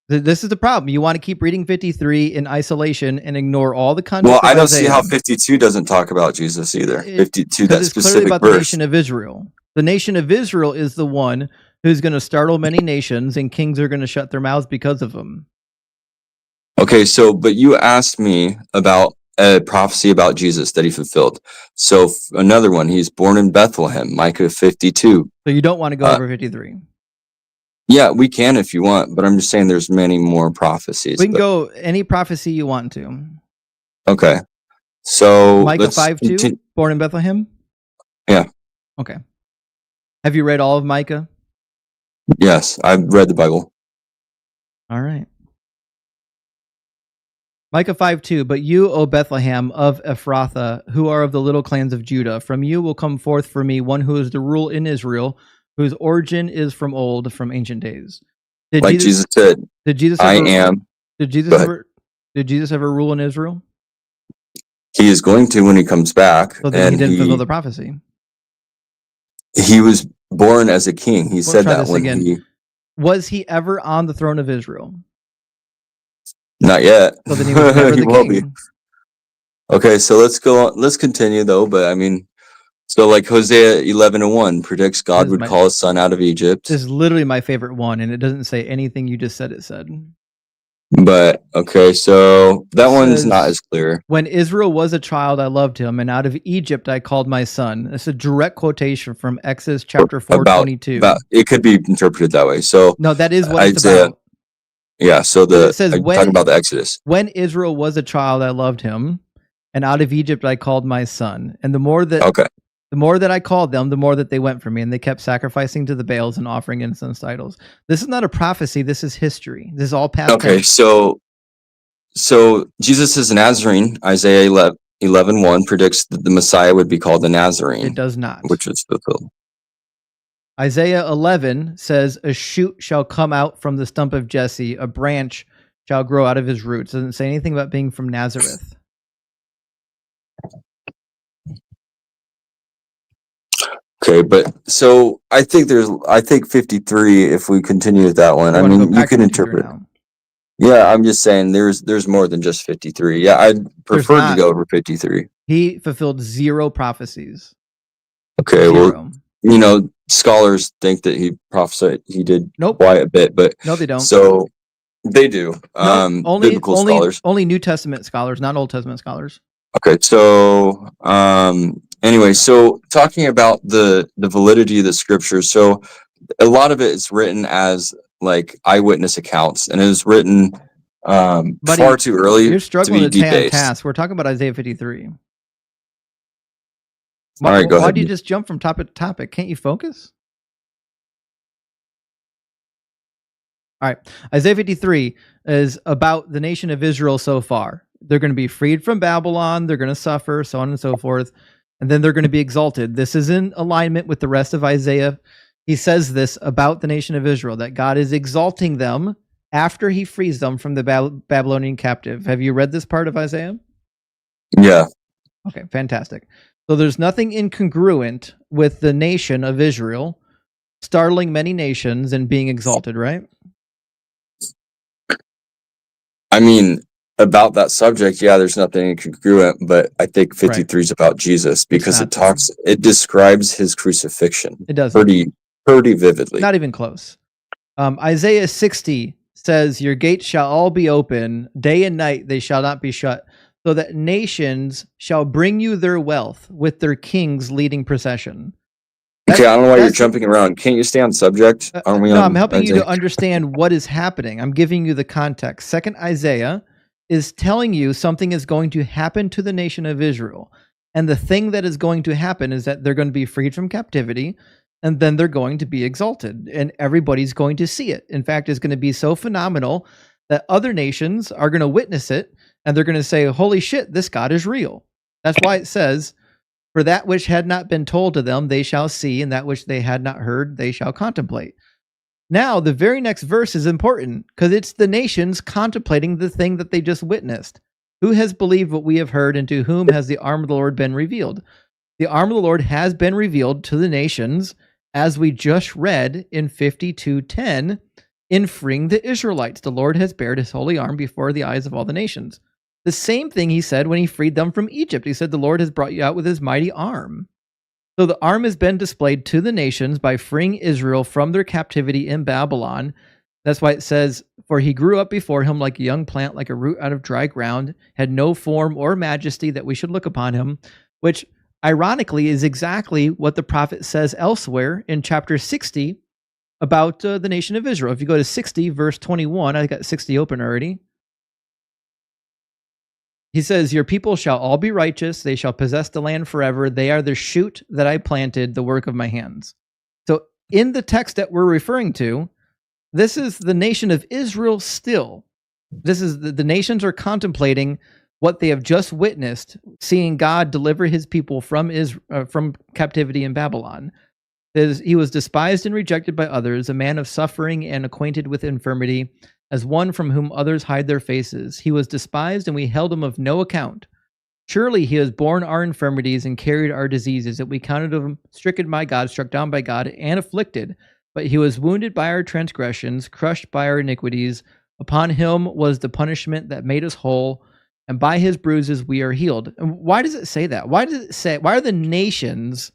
Speaker 1: This is the problem. You want to keep reading 53 in isolation and ignore all the context.
Speaker 20: Well, I don't see how 52 doesn't talk about Jesus either. 52, that
Speaker 1: it's
Speaker 20: specific
Speaker 1: clearly about
Speaker 20: verse.
Speaker 1: The nation of Israel. The nation of Israel is the one who's going to startle many nations, and kings are going to shut their mouths because of them.
Speaker 20: Okay, but you asked me about a prophecy about Jesus that he fulfilled. So another one, he's born in Bethlehem, Micah 52.
Speaker 1: So you don't want to go over 53?
Speaker 20: Yeah, we can if you want, but I'm just saying there's many more prophecies.
Speaker 1: We can go any prophecy you want to.
Speaker 20: Okay. So
Speaker 1: Micah 5:2, born in Bethlehem?
Speaker 20: Yeah.
Speaker 1: Okay. Have you read all of Micah?
Speaker 20: Yes, I've read the Bible.
Speaker 1: All right. Micah 5:2, but you, O Bethlehem of Ephrathah, who are of the little clans of Judah, from you will come forth for me one who is to rule in Israel, whose origin is from old, from ancient days.
Speaker 20: Jesus said,
Speaker 1: Did Jesus ever rule in Israel?
Speaker 20: He is going to when he comes back.
Speaker 1: So then he didn't fulfill the prophecy.
Speaker 20: He was born as a king. He said that when he...
Speaker 1: Was he ever on the throne of Israel?
Speaker 20: Not yet.
Speaker 1: So then he was never the king.
Speaker 20: Okay, so let's go on. Let's continue though, but I mean, so like Hosea 11:1 predicts God would call his son out of Egypt.
Speaker 1: This is literally my favorite one, and it doesn't say anything you just said it said.
Speaker 20: But okay, so that one's not as clear.
Speaker 1: When Israel was a child, I loved him, and out of Egypt I called my son. It's a direct quotation from Exodus chapter 4:22.
Speaker 20: It could be interpreted that way. So
Speaker 1: no, that is what it's about.
Speaker 20: Yeah, so
Speaker 1: it says
Speaker 20: talking about the Exodus.
Speaker 1: When Israel was a child, I loved him, and out of Egypt I called my son. And the more that I called them, the more that they went from me, and they kept sacrificing to the Baals and offering incense idols. This is not a prophecy. This is history. This is all past.
Speaker 20: Okay, so Jesus is a Nazarene. Isaiah 11:1 predicts that the Messiah would be called the Nazarene.
Speaker 1: It does not.
Speaker 20: Which was fulfilled.
Speaker 1: Isaiah 11 says, a shoot shall come out from the stump of Jesse, a branch shall grow out of his roots. It doesn't say anything about being from Nazareth.
Speaker 20: Okay, but so I think 53, if we continue with that one, I mean, you can interpret. Yeah, I'm just saying there's more than just 53. Yeah, I'd prefer to go over 53.
Speaker 1: He fulfilled 0 prophecies.
Speaker 20: Okay, 0. Well, scholars think that he prophesied. He did quite a bit, but
Speaker 1: no, they don't.
Speaker 20: So they do. Biblical scholars,
Speaker 1: only New Testament scholars, not Old Testament scholars.
Speaker 20: Okay, so anyway, so talking about the validity of the scriptures, so a lot of it is written as like eyewitness accounts, and it was written far too early.
Speaker 1: You're struggling
Speaker 20: to be
Speaker 1: to
Speaker 20: debased.
Speaker 1: task. We're talking about Isaiah 53.
Speaker 20: All right, go ahead.
Speaker 1: Why do you just jump from topic to topic? Can't you focus? All right. Isaiah 53 is about the nation of Israel so far. They're going to be freed from Babylon. They're going to suffer, so on and so forth. And then they're going to be exalted. This is in alignment with the rest of Isaiah. He says this about the nation of Israel, that God is exalting them after he frees them from the Babylonian captive. Have you read this part of Isaiah?
Speaker 20: Yeah.
Speaker 1: Okay, fantastic. So there's nothing incongruent with the nation of Israel startling many nations and being exalted, right?
Speaker 20: I mean, about that subject, yeah, there's nothing incongruent, but I think 53 is about Jesus because it describes his crucifixion.
Speaker 1: It does
Speaker 20: pretty vividly.
Speaker 1: Not even close. Isaiah 60 says, "Your gates shall all be open, day and night they shall not be shut, so that nations shall bring you their wealth with their kings leading procession."
Speaker 20: Okay, I don't know why you're jumping around. Can't you stay on subject? Aren't we
Speaker 1: No,
Speaker 20: on
Speaker 1: I'm helping you
Speaker 20: Isaiah?
Speaker 1: to understand what is happening. I'm giving you the context. Second Isaiah is telling you something is going to happen to the nation of Israel. And the thing that is going to happen is that they're going to be freed from captivity, and then they're going to be exalted, and everybody's going to see it. In fact, it's going to be so phenomenal that other nations are going to witness it, and they're going to say, holy shit, this God is real. That's why it says, for that which had not been told to them, they shall see, and that which they had not heard, they shall contemplate. Now, the very next verse is important because it's the nations contemplating the thing that they just witnessed. Who has believed what we have heard, and to whom has the arm of the Lord been revealed? The arm of the Lord has been revealed to the nations, as we just read in 52:10, in freeing the Israelites. The Lord has bared his holy arm before the eyes of all the nations. The same thing he said when he freed them from Egypt. He said, the Lord has brought you out with his mighty arm. So the arm has been displayed to the nations by freeing Israel from their captivity in Babylon. That's why it says, for he grew up before him like a young plant, like a root out of dry ground, had no form or majesty that we should look upon him, which ironically is exactly what the prophet says elsewhere in chapter 60 about the nation of Israel. If you go to 60, verse 21, I got 60 open already. He says, your people shall all be righteous. They shall possess the land forever. They are the shoot that I planted, the work of my hands. So in the text that we're referring to, this is the nation of Israel still. This is the nations are contemplating what they have just witnessed, seeing God deliver his people from captivity in Babylon. He was despised and rejected by others, a man of suffering and acquainted with infirmity, as one from whom others hide their faces. He was despised, and we held him of no account. Surely he has borne our infirmities and carried our diseases, that we counted him stricken by God, struck down by God, and afflicted. But he was wounded by our transgressions, crushed by our iniquities. Upon him was the punishment that made us whole, and by his bruises we are healed. And why does it say that? Why are the nations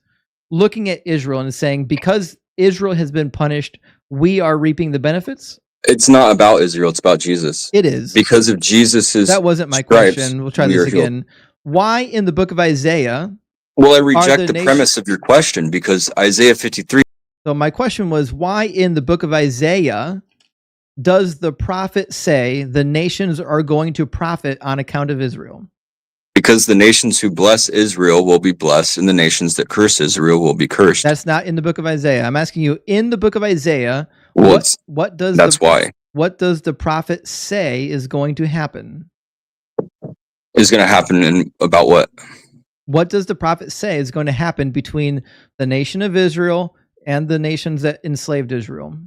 Speaker 1: looking at Israel and saying, because Israel has been punished, we are reaping the benefits?
Speaker 20: It's not about Israel, it's about Jesus.
Speaker 1: It is.
Speaker 20: Because of Jesus's
Speaker 1: That wasn't my
Speaker 20: stripes,
Speaker 1: question. We'll try
Speaker 20: we
Speaker 1: this
Speaker 20: are healed.
Speaker 1: again. Why in the book of Isaiah?
Speaker 20: Well, I reject the premise of your question, because Isaiah 53.
Speaker 1: So my question was, why in the book of Isaiah does the prophet say the nations are going to profit on account of Israel?
Speaker 20: Because the nations who bless Israel will be blessed, and the nations that curse Israel will be cursed.
Speaker 1: That's not in the book of Isaiah. I'm asking you, in the book of Isaiah,
Speaker 20: Well,
Speaker 1: what does what does the prophet say is going to happen?
Speaker 20: Is going to happen in about what?
Speaker 1: What does the prophet say is going to happen between the nation of Israel and the nations that enslaved Israel?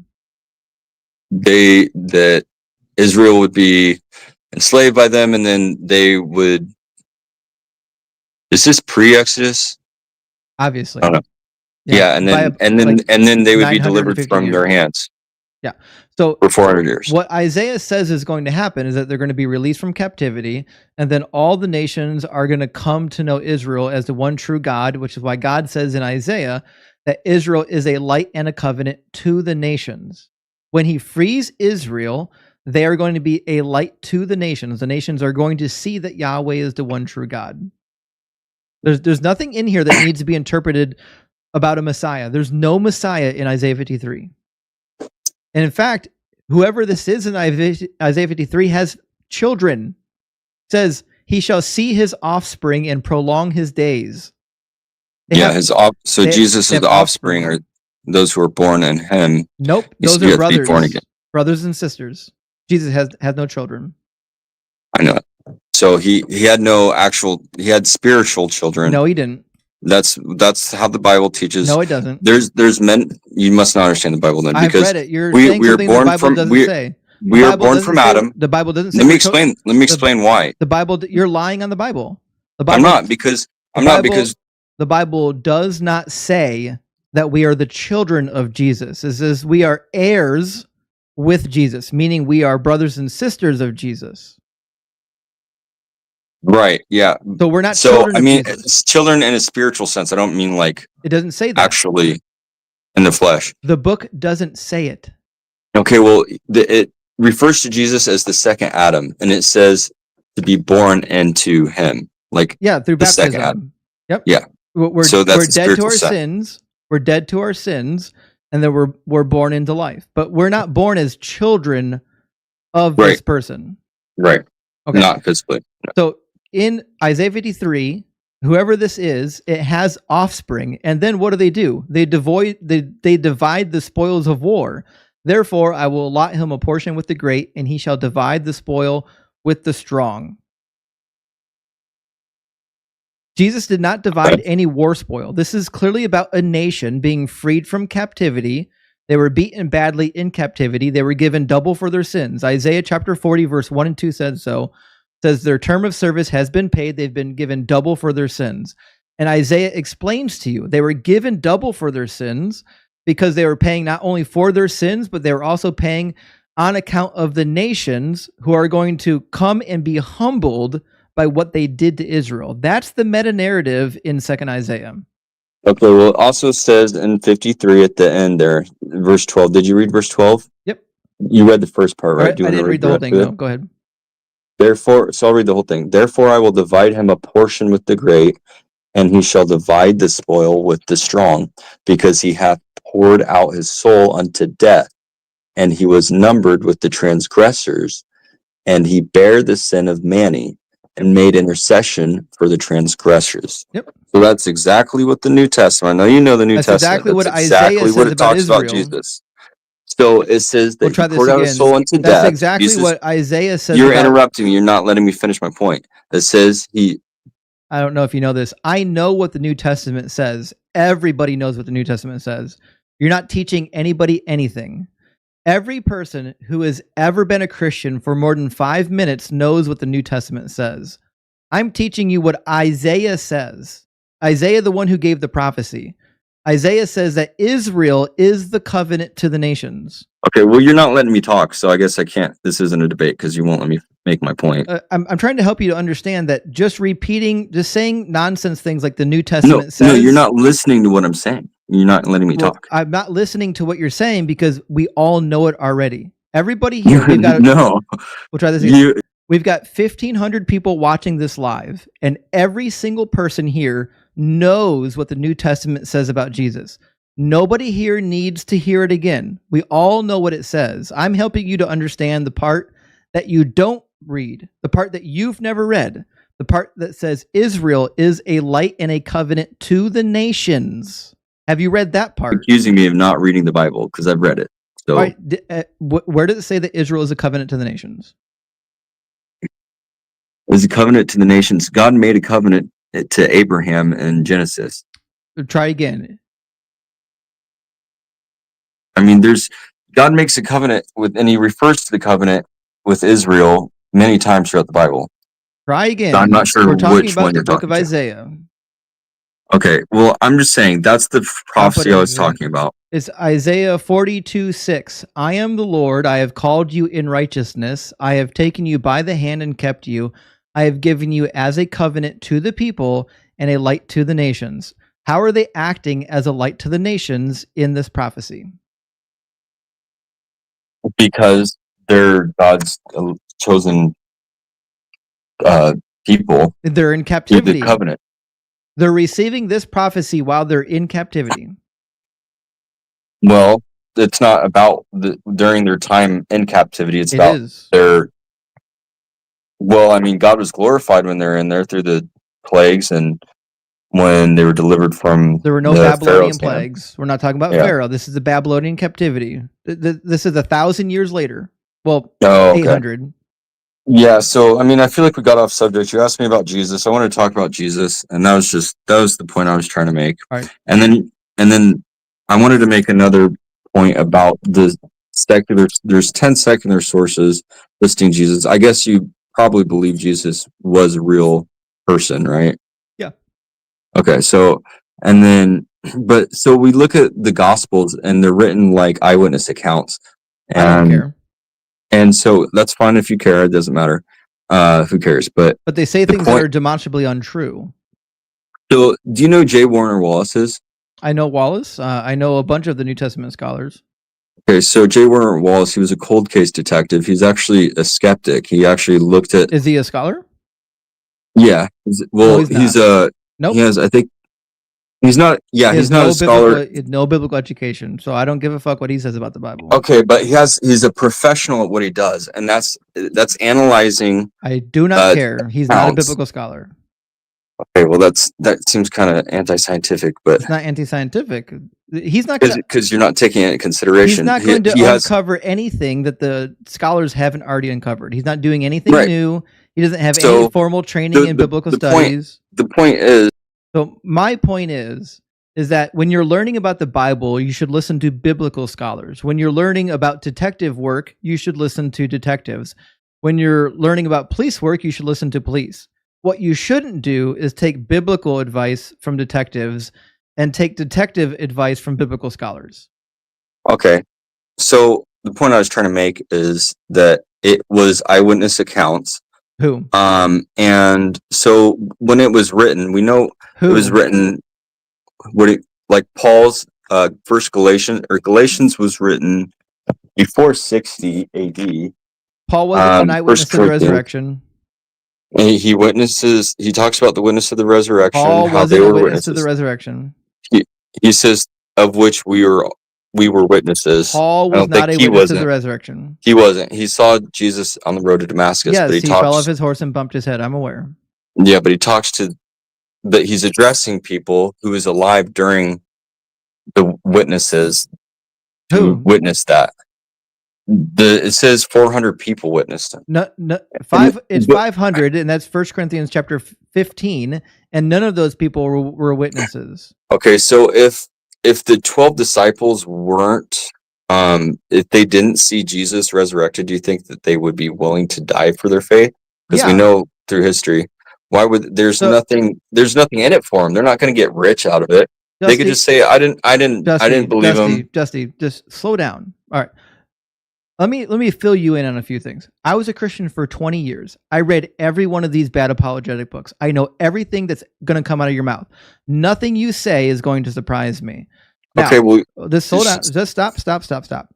Speaker 20: That Israel would be enslaved by them, and then they would. Is this pre-Exodus?
Speaker 1: Obviously.
Speaker 20: I don't know. Yeah, and then they would be delivered from their hands.
Speaker 1: Yeah. So
Speaker 20: for 400 years.
Speaker 1: What Isaiah says is going to happen is that they're going to be released from captivity, and then all the nations are going to come to know Israel as the one true God, which is why God says in Isaiah that Israel is a light and a covenant to the nations. When he frees Israel, they are going to be a light to the nations. The nations are going to see that Yahweh is the one true God. There's nothing in here that needs to be interpreted about a Messiah. There's no Messiah in Isaiah 53. And in fact, whoever this is in Isaiah 53 has children. It says, he shall see his offspring and prolong his days.
Speaker 20: So Jesus' offspring are those who are born in him.
Speaker 1: Nope, those are brothers. Brothers and sisters. Jesus has no children.
Speaker 20: I know. So he had he had spiritual children.
Speaker 1: No, he didn't.
Speaker 20: That's how the Bible teaches.
Speaker 1: No, it doesn't.
Speaker 20: There's men. You must not understand the Bible then, because
Speaker 1: I've read it. You're saying something the Bible doesn't say.
Speaker 20: We are born from Adam.
Speaker 1: The Bible doesn't say.
Speaker 20: Let me explain why.
Speaker 1: The Bible. You're lying on the Bible.
Speaker 20: I'm not because
Speaker 1: the Bible does not say that we are the children of Jesus. It says we are heirs with Jesus, meaning we are brothers and sisters of Jesus.
Speaker 20: Right. Yeah.
Speaker 1: So we're not
Speaker 20: So
Speaker 1: children
Speaker 20: I
Speaker 1: of
Speaker 20: mean,
Speaker 1: Jesus.
Speaker 20: it's children in a spiritual sense. I don't mean like
Speaker 1: It doesn't say that.
Speaker 20: actually in the flesh.
Speaker 1: The book doesn't say it.
Speaker 20: Okay. Well, it refers to Jesus as the second Adam, and it says to be born into him, like
Speaker 1: through
Speaker 20: the second
Speaker 1: baptism.
Speaker 20: Adam.
Speaker 1: Yep.
Speaker 20: Yeah.
Speaker 1: We're
Speaker 20: So that's
Speaker 1: we're
Speaker 20: the
Speaker 1: dead to
Speaker 20: spiritual
Speaker 1: our
Speaker 20: sense.
Speaker 1: sins. We're dead to our sins, and then we're born into life. But we're not born as children of this person.
Speaker 20: Right.
Speaker 1: Okay.
Speaker 20: Not physically. No.
Speaker 1: So in Isaiah 53, whoever this is, it has offspring, and then what do? They divide the spoils of war. Therefore, I will allot him a portion with the great, and he shall divide the spoil with the strong. Jesus did not divide any war spoil. This is clearly about a nation being freed from captivity. They were beaten badly in captivity. They were given double for their sins. Isaiah chapter 40, verse 1 and 2 says so. It says their term of service has been paid. They've been given double for their sins. And Isaiah explains to you, they were given double for their sins because they were paying not only for their sins, but they were also paying on account of the nations who are going to come and be humbled by what they did to Israel. That's the meta-narrative in 2nd Isaiah.
Speaker 20: Okay, well, it also says in 53 at the end there, verse 12. Did you read verse 12?
Speaker 1: Yep.
Speaker 20: You read the first part, right?
Speaker 1: I didn't read the whole thing, though. Go ahead.
Speaker 20: Therefore, so I'll read the whole thing. Therefore, I will divide him a portion with the great, and he shall divide the spoil with the strong, because he hath poured out his soul unto death, and he was numbered with the transgressors, and he bare the sin of many, and made intercession for the transgressors.
Speaker 1: Yep.
Speaker 20: So that's exactly what the New Testament. I know you know the New Testament.
Speaker 1: Exactly what
Speaker 20: that's
Speaker 1: Isaiah
Speaker 20: exactly
Speaker 1: says
Speaker 20: what it
Speaker 1: about
Speaker 20: talks about
Speaker 1: Israel.
Speaker 20: Jesus. So it says that
Speaker 1: We'll
Speaker 20: he poured out his soul unto death.
Speaker 1: That's exactly
Speaker 20: Jesus,
Speaker 1: what Isaiah says.
Speaker 20: You're interrupting me. You're not letting me finish my point. It says
Speaker 1: I don't know if you know this. I know what the New Testament says. Everybody knows what the New Testament says. You're not teaching anybody anything. Every person who has ever been a Christian for more than 5 minutes knows what the New Testament says. I'm teaching you what Isaiah says. Isaiah, the one who gave the prophecy. Isaiah says that Israel is the covenant to the nations.
Speaker 20: Okay, well, you're not letting me talk, so I guess I can't. This isn't a debate because you won't let me make my point.
Speaker 1: I'm trying to help you to understand that just saying nonsense things like the New Testament says.
Speaker 20: No, you're not listening to what I'm saying. You're not letting me talk.
Speaker 1: I'm not listening to what you're saying because we all know it already. Everybody here, we'll try this again. We've got 1,500 people watching this live, and every single person here knows what the New Testament says about Jesus. Nobody here needs to hear it again. We all know what it says. I'm helping you to understand the part that you don't read, the part that you've never read, the part that says Israel is a light and a covenant to the nations. Have you read that part?
Speaker 20: Accusing me of not reading the Bible because I've read it. So,
Speaker 1: right, where does it say that Israel is a covenant to the nations?
Speaker 20: Is a covenant to the nations. God made a covenant to Abraham in Genesis.
Speaker 1: Try again.
Speaker 20: I mean, God makes a covenant with, and he refers to the covenant with Israel many times throughout the Bible.
Speaker 1: Try again.
Speaker 20: So I'm not sure
Speaker 1: We're talking
Speaker 20: which
Speaker 1: about
Speaker 20: one
Speaker 1: the
Speaker 20: you're
Speaker 1: book
Speaker 20: talking
Speaker 1: of
Speaker 20: to.
Speaker 1: Isaiah.
Speaker 20: Okay, well, I'm just saying that's the prophecy I was talking about.
Speaker 1: It's Isaiah 42:6. I am the Lord. I have called you in righteousness. I have taken you by the hand and kept you. I have given you as a covenant to the people and a light to the nations. How are they acting as a light to the nations in this prophecy?
Speaker 20: Because they're God's chosen people.
Speaker 1: They're in captivity.
Speaker 20: The covenant.
Speaker 1: They're receiving this prophecy while they're in captivity.
Speaker 20: Well, it's not about during their time in captivity. It's about their. Well, I mean, God was glorified when they're in there through the plagues and when they were delivered from.
Speaker 1: There were no Babylonian plagues. We're not talking about Pharaoh. This is the Babylonian captivity. This is 1,000 years later. Well, 800.
Speaker 20: Yeah, so I mean, I feel like we got off subject. You asked me about Jesus. I wanted to talk about Jesus, and that was the point I was trying to make.
Speaker 1: All right.
Speaker 20: And then I wanted to make another point about the secular. There's 10 secular sources listing Jesus. I guess you probably believe Jesus was a real person, right?
Speaker 1: Yeah.
Speaker 20: Okay, so so we look at the Gospels, and they're written like eyewitness accounts.
Speaker 1: I don't care.
Speaker 20: And so that's fine if you care. It doesn't matter. who cares? But
Speaker 1: they say
Speaker 20: the
Speaker 1: things that are demonstrably untrue.
Speaker 20: So, do you know J. Warner Wallace is?
Speaker 1: I know Wallace. I know a bunch of the New Testament scholars.
Speaker 20: Okay, so J. Warner Wallace, he was a cold case detective. He's actually a skeptic. He actually looked at.
Speaker 1: Is he a scholar?
Speaker 20: Yeah.
Speaker 1: No, he's not. Nope.
Speaker 20: He has, I think. He's not. Yeah, he's not a scholar.
Speaker 1: No biblical education, so I don't give a fuck what he says about the Bible.
Speaker 20: Okay, but he's a professional at what he does, and that's analyzing.
Speaker 1: I do not care. He's not a biblical scholar.
Speaker 20: Okay, well that seems kind of anti-scientific, but
Speaker 1: it's not anti-scientific. He's not
Speaker 20: because you're not taking it into consideration.
Speaker 1: He's not going to uncover anything that the scholars haven't already uncovered. He's not doing anything new. He doesn't have any formal training in biblical studies.
Speaker 20: The point is.
Speaker 1: So my point is that when you're learning about the Bible, you should listen to biblical scholars. When you're learning about detective work, you should listen to detectives. When you're learning about police work, you should listen to police. What you shouldn't do is take biblical advice from detectives and take detective advice from biblical scholars.
Speaker 20: Okay. So the point I was trying to make is that it was eyewitness accounts.
Speaker 1: Who?
Speaker 20: And so when it was written, we know it was written. Like Paul's first Galatians was written before 60 AD.
Speaker 1: Paul wasn't an eyewitness to the resurrection.
Speaker 20: He witnesses. He talks about the witness of the resurrection.
Speaker 1: Paul
Speaker 20: how
Speaker 1: wasn't
Speaker 20: they were
Speaker 1: a witness
Speaker 20: witnesses
Speaker 1: to the resurrection.
Speaker 20: He says of which we were witnesses.
Speaker 1: Paul was not a witness to the resurrection.
Speaker 20: He wasn't. He saw Jesus on the road to Damascus.
Speaker 1: Yes,
Speaker 20: but
Speaker 1: he fell off his horse and bumped his head. I'm aware.
Speaker 20: Yeah, but he talks to. But he's addressing people who was alive during the witnesses who witnessed that. It says 400 people witnessed it.
Speaker 1: No, it's 500, and that's 1 Corinthians chapter 15, and none of those people were witnesses.
Speaker 20: Okay, so if the 12 disciples weren't, if they didn't see Jesus resurrected, do you think that they would be willing to die for their faith? Because we know through history, why would there's nothing in it for them? They're not going to get rich out of it. Dusty, they could just say, I didn't believe him.
Speaker 1: Dusty, just slow down. All right. Let me fill you in on a few things. I was a Christian for 20 years. I read every one of these bad apologetic books. I know everything that's going to come out of your mouth. Nothing you say is going to surprise me. Now,
Speaker 20: okay, well,
Speaker 1: slow down. Just stop.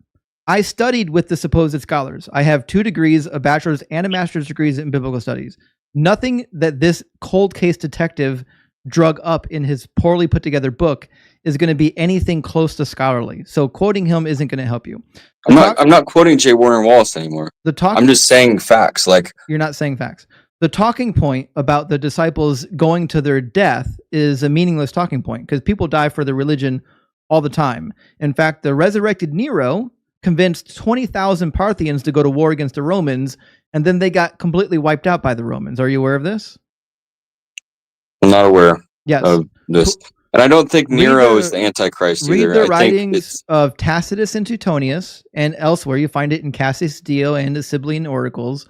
Speaker 1: I studied with the supposed scholars. I have 2 degrees, a bachelor's and a master's degrees in biblical studies. Nothing that this cold case detective drug up in his poorly put together book is going to be anything close to scholarly. So quoting him isn't going to help you.
Speaker 20: I'm not quoting J. Warner Wallace anymore. I'm just saying facts. Like,
Speaker 1: you're not saying facts. The talking point about the disciples going to their death is a meaningless talking point because people die for their religion all the time. In fact, the resurrected Nero convinced 20,000 Parthians to go to war against the Romans, and then they got completely wiped out by the Romans. Are you aware of this?
Speaker 20: I'm not aware
Speaker 1: yes.
Speaker 20: of this. And I don't think Nero is the Antichrist either.
Speaker 1: Read the writings of Tacitus and Suetonius and elsewhere. You find it in Cassius Dio and the Sibylline Oracles.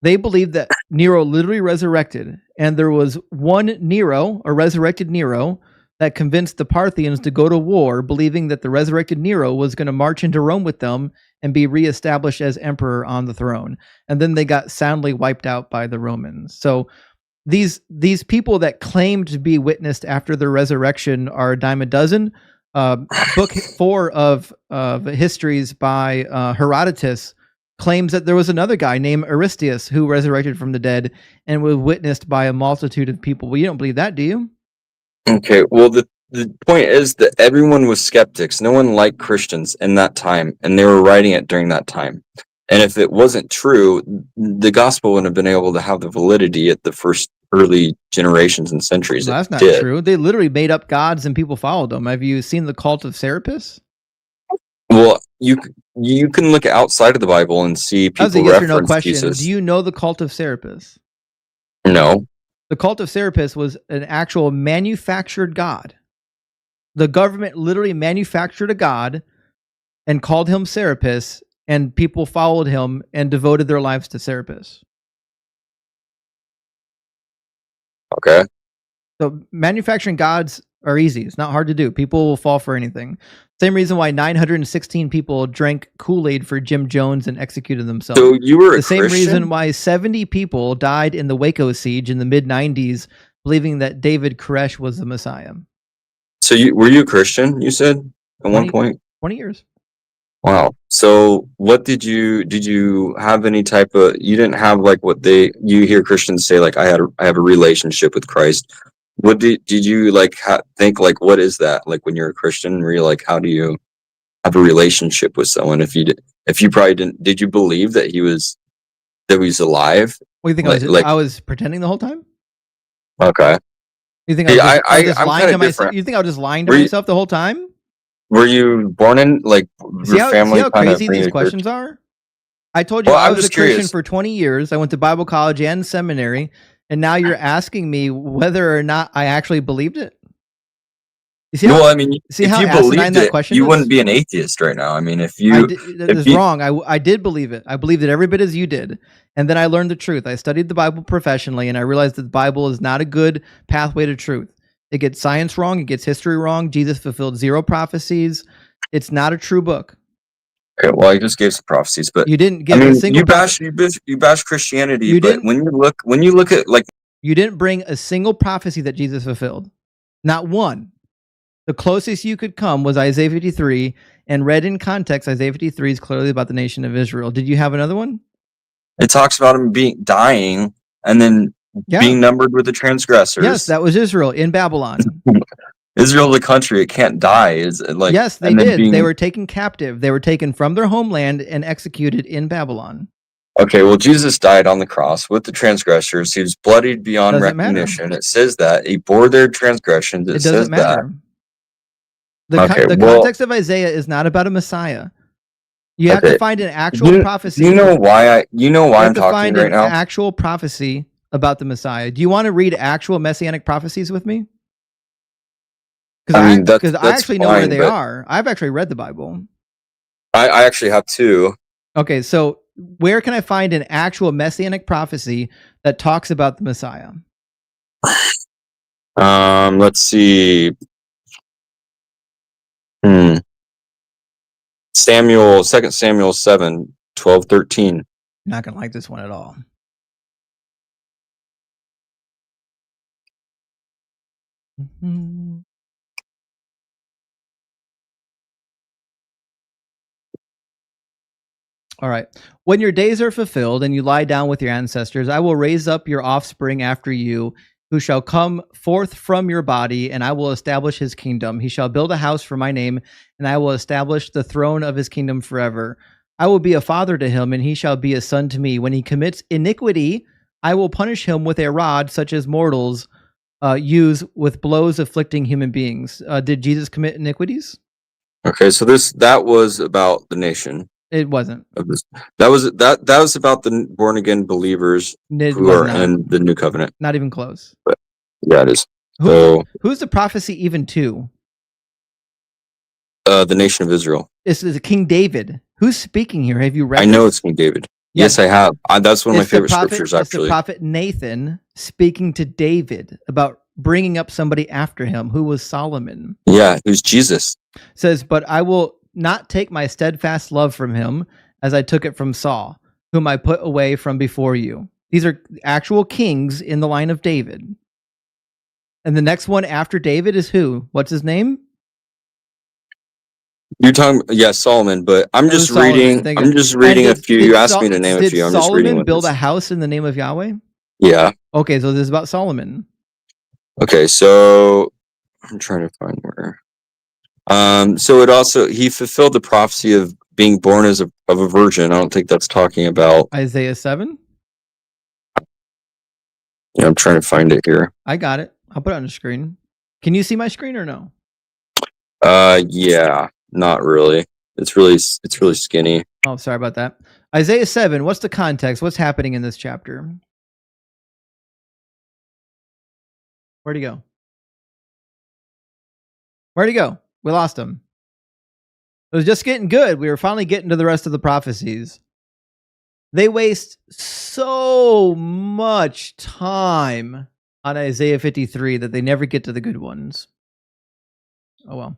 Speaker 1: They believe that Nero literally resurrected, and there was one Nero, a resurrected Nero, that convinced the Parthians to go to war, believing that the resurrected Nero was going to march into Rome with them and be reestablished as emperor on the throne. And then they got soundly wiped out by the Romans. So these people that claim to be witnessed after the resurrection are a dime a dozen. Book 4 of histories by Herodotus claims that there was another guy named Aristeas who resurrected from the dead and was witnessed by a multitude of people. Well, you don't believe that, do you?
Speaker 20: Okay, well, the point is that everyone was skeptics. No one liked Christians in that time, and they were writing it during that time. And if it wasn't true, the gospel wouldn't have been able to have the validity at the first early generations and centuries.
Speaker 1: Well, that's not true. They literally made up gods and people followed them. Have you seen the cult of Serapis?
Speaker 20: Well, you can look outside of the Bible and see people
Speaker 1: That's a yes or no
Speaker 20: reference
Speaker 1: question.
Speaker 20: Jesus.
Speaker 1: Do you know the cult of Serapis?
Speaker 20: No.
Speaker 1: The cult of Serapis was an actual manufactured god. The government literally manufactured a god and called him Serapis, and people followed him and devoted their lives to Serapis.
Speaker 20: Okay.
Speaker 1: So manufacturing gods are easy. It's not hard to do. People will fall for anything. Same reason why 916 people drank Kool-Aid for Jim Jones and executed themselves.
Speaker 20: So you were
Speaker 1: the same
Speaker 20: Christian?
Speaker 1: reason why 70 people died in the Waco siege in the mid-90s, believing that David Koresh was the Messiah.
Speaker 20: So were you a Christian, you said, at one point?
Speaker 1: 20 years.
Speaker 20: Wow. So what did you have any type of, you didn't have like you hear Christians say, like, I have a relationship with Christ. What did you like think, like, what is that? Like when you're a Christian, were you like, how do you have a relationship with someone? If you probably did you believe that he was alive?
Speaker 1: What do you think? I was pretending the whole time?
Speaker 20: Okay.
Speaker 1: You think I was just lying to myself? You think I was just lying to myself the whole time?
Speaker 20: Were you born in like your family?
Speaker 1: See how crazy these questions are? I told you I was a Christian for 20 years. I went to Bible college and seminary, and now you're asking me whether or not I actually believed it. You see how,
Speaker 20: if you believed it, you wouldn't be an atheist right now. I mean, that
Speaker 1: is wrong. I did believe it. I believed it every bit as you did. And then I learned the truth. I studied the Bible professionally, and I realized that the Bible is not a good pathway to truth. It gets science wrong. It gets history wrong. Jesus fulfilled 0 prophecies. It's not a true book.
Speaker 20: Okay, well, I just gave some prophecies, but
Speaker 1: you didn't give a single.
Speaker 20: You bash Christianity, but when you look at like,
Speaker 1: you didn't bring a single prophecy that Jesus fulfilled. Not one. The closest you could come was Isaiah 53, and read in context, Isaiah 53 is clearly about the nation of Israel. Did you have another one?
Speaker 20: It talks about him dying and then being numbered with the transgressors.
Speaker 1: Yes, that was Israel in Babylon.
Speaker 20: Israel, the country, it can't die. Is like,
Speaker 1: yes, they did. They were taken captive. They were taken from their homeland and executed in Babylon.
Speaker 20: Okay, well, Jesus died on the cross with the transgressors. He was bloodied beyond recognition. It says that he bore their transgressions. It
Speaker 1: doesn't matter. The context of Isaiah is not about a Messiah. You have to find an actual prophecy.
Speaker 20: You know why I'm talking right now?
Speaker 1: Actual prophecy about the Messiah. Do you want to read actual messianic prophecies with me? Because I actually know where they are. I've actually read the Bible.
Speaker 20: I actually have too.
Speaker 1: Okay, so where can I find an actual messianic prophecy that talks about the Messiah?
Speaker 20: Let's see. 2 Samuel 7, 12, 13.
Speaker 1: You're not going to like this one at all. All right. When your days are fulfilled and you lie down with your ancestors, I will raise up your offspring after you, who shall come forth from your body, and I will establish his kingdom. He shall build a house for my name, and I will establish the throne of his kingdom forever. I will be a father to him, and he shall be a son to me. When he commits iniquity, I will punish him with a rod, such as mortals use with blows afflicting human beings. Did Jesus commit iniquities?
Speaker 20: Okay, so that was about the nation.
Speaker 1: It wasn't.
Speaker 20: That was about the born again believers who are in the new covenant.
Speaker 1: Not even close.
Speaker 20: But yeah, it is.
Speaker 1: Who's the prophecy even to?
Speaker 20: The nation of Israel.
Speaker 1: This is King David. Who's speaking here? Have you read?
Speaker 20: I know it's King David. Yes, I have. That's one of my favorite scriptures. Actually,
Speaker 1: it's the prophet Nathan speaking to David about bringing up somebody after him, who was Solomon.
Speaker 20: Yeah, who's Jesus.
Speaker 1: Says, but I will not take my steadfast love from him as I took it from Saul, whom I put away from before you. These are actual kings in the line of David. And the next one after David is who? What's his name?
Speaker 20: You're talking, Solomon, but I'm just reading a few. You asked me to name a few. I'm just reading.
Speaker 1: Did Solomon build a house in the name of Yahweh?
Speaker 20: Yeah.
Speaker 1: Okay, so this is about Solomon.
Speaker 20: Okay, so I'm trying to find where. So he fulfilled the prophecy of being born of a virgin. I don't think that's talking about
Speaker 1: Isaiah 7.
Speaker 20: Yeah, I'm trying to find it here.
Speaker 1: I got it. I'll put it on the screen. Can you see my screen or no?
Speaker 20: Yeah, not really. It's really skinny.
Speaker 1: Oh, sorry about that. Isaiah 7. What's the context? What's happening in this chapter? Where'd he go? Where'd he go? We lost him. It was just getting good. We were finally getting to the rest of the prophecies. They waste so much time on Isaiah 53 that they never get to the good ones. Oh well.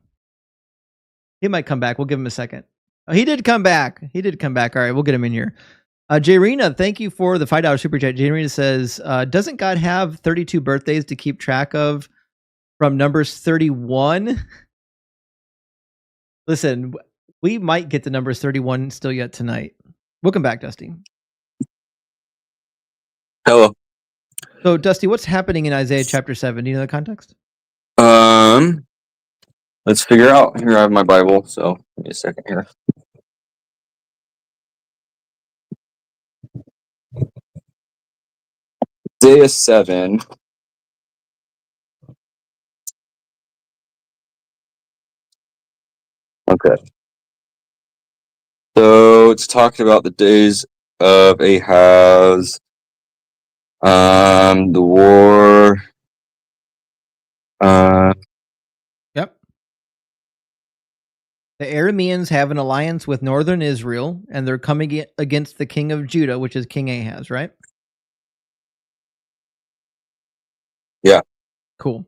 Speaker 1: He might come back. We'll give him a second. Oh, he did come back. All right, we'll get him in here. Jairina, thank you for the $5 super chat. Jairina says, doesn't God have 32 birthdays to keep track of from Numbers 31? Listen, we might get to Numbers 31 still yet tonight. Welcome back, Dusty.
Speaker 20: Hello.
Speaker 1: So, Dusty, what's happening in Isaiah chapter 7? Do you know the context?
Speaker 20: Let's figure out. Here I have my Bible, so give me a second here. Isaiah 7. Okay. So it's talking about the days of Ahaz, the war.
Speaker 1: Yep. The Arameans have an alliance with northern Israel, and they're coming against the king of Judah, which is King Ahaz, right?
Speaker 20: Yeah.
Speaker 1: Cool.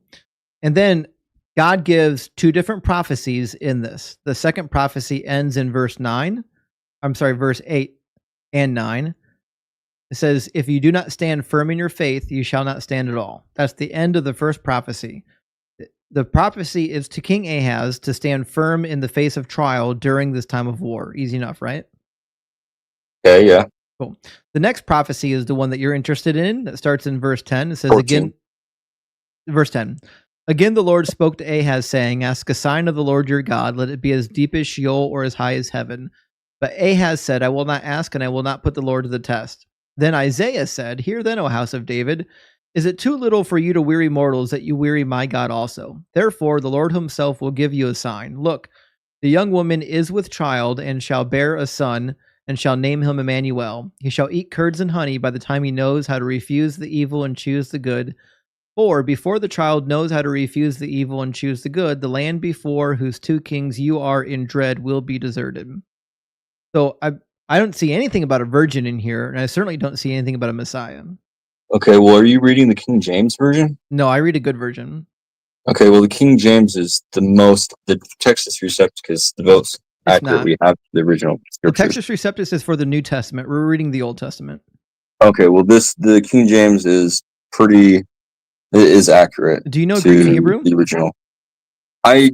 Speaker 1: And then God gives two different prophecies in this. The second prophecy ends in verse 8 and 9. It says, if you do not stand firm in your faith, you shall not stand at all. That's the end of the first prophecy. The prophecy is to King Ahaz to stand firm in the face of trial during this time of war. Easy enough, right?
Speaker 20: Okay, yeah.
Speaker 1: Cool. The next prophecy is the one that you're interested in. That starts in verse 10. It says
Speaker 20: 14.
Speaker 1: Verse 10. Again, the Lord spoke to Ahaz, saying, ask a sign of the Lord your God. Let it be as deep as Sheol or as high as heaven. But Ahaz said, I will not ask, and I will not put the Lord to the test. Then Isaiah said, hear then, O house of David, is it too little for you to weary mortals that you weary my God also? Therefore, the Lord himself will give you a sign. Look, the young woman is with child and shall bear a son and shall name him Emmanuel. He shall eat curds and honey by the time he knows how to refuse the evil and choose the good. For before the child knows how to refuse the evil and choose the good, the land before whose two kings you are in dread will be deserted. So I don't see anything about a virgin in here, and I certainly don't see anything about a Messiah.
Speaker 20: Okay, well, are you reading the King James Version?
Speaker 1: No, I read a good version.
Speaker 20: Okay, well, the King James is the Textus Receptus is the most accurate we have to the original scriptures.
Speaker 1: The Textus Receptus is for the New Testament. We're reading the Old Testament.
Speaker 20: Okay, well, the King James is accurate.
Speaker 1: Do you know Greek and Hebrew?
Speaker 20: The original. I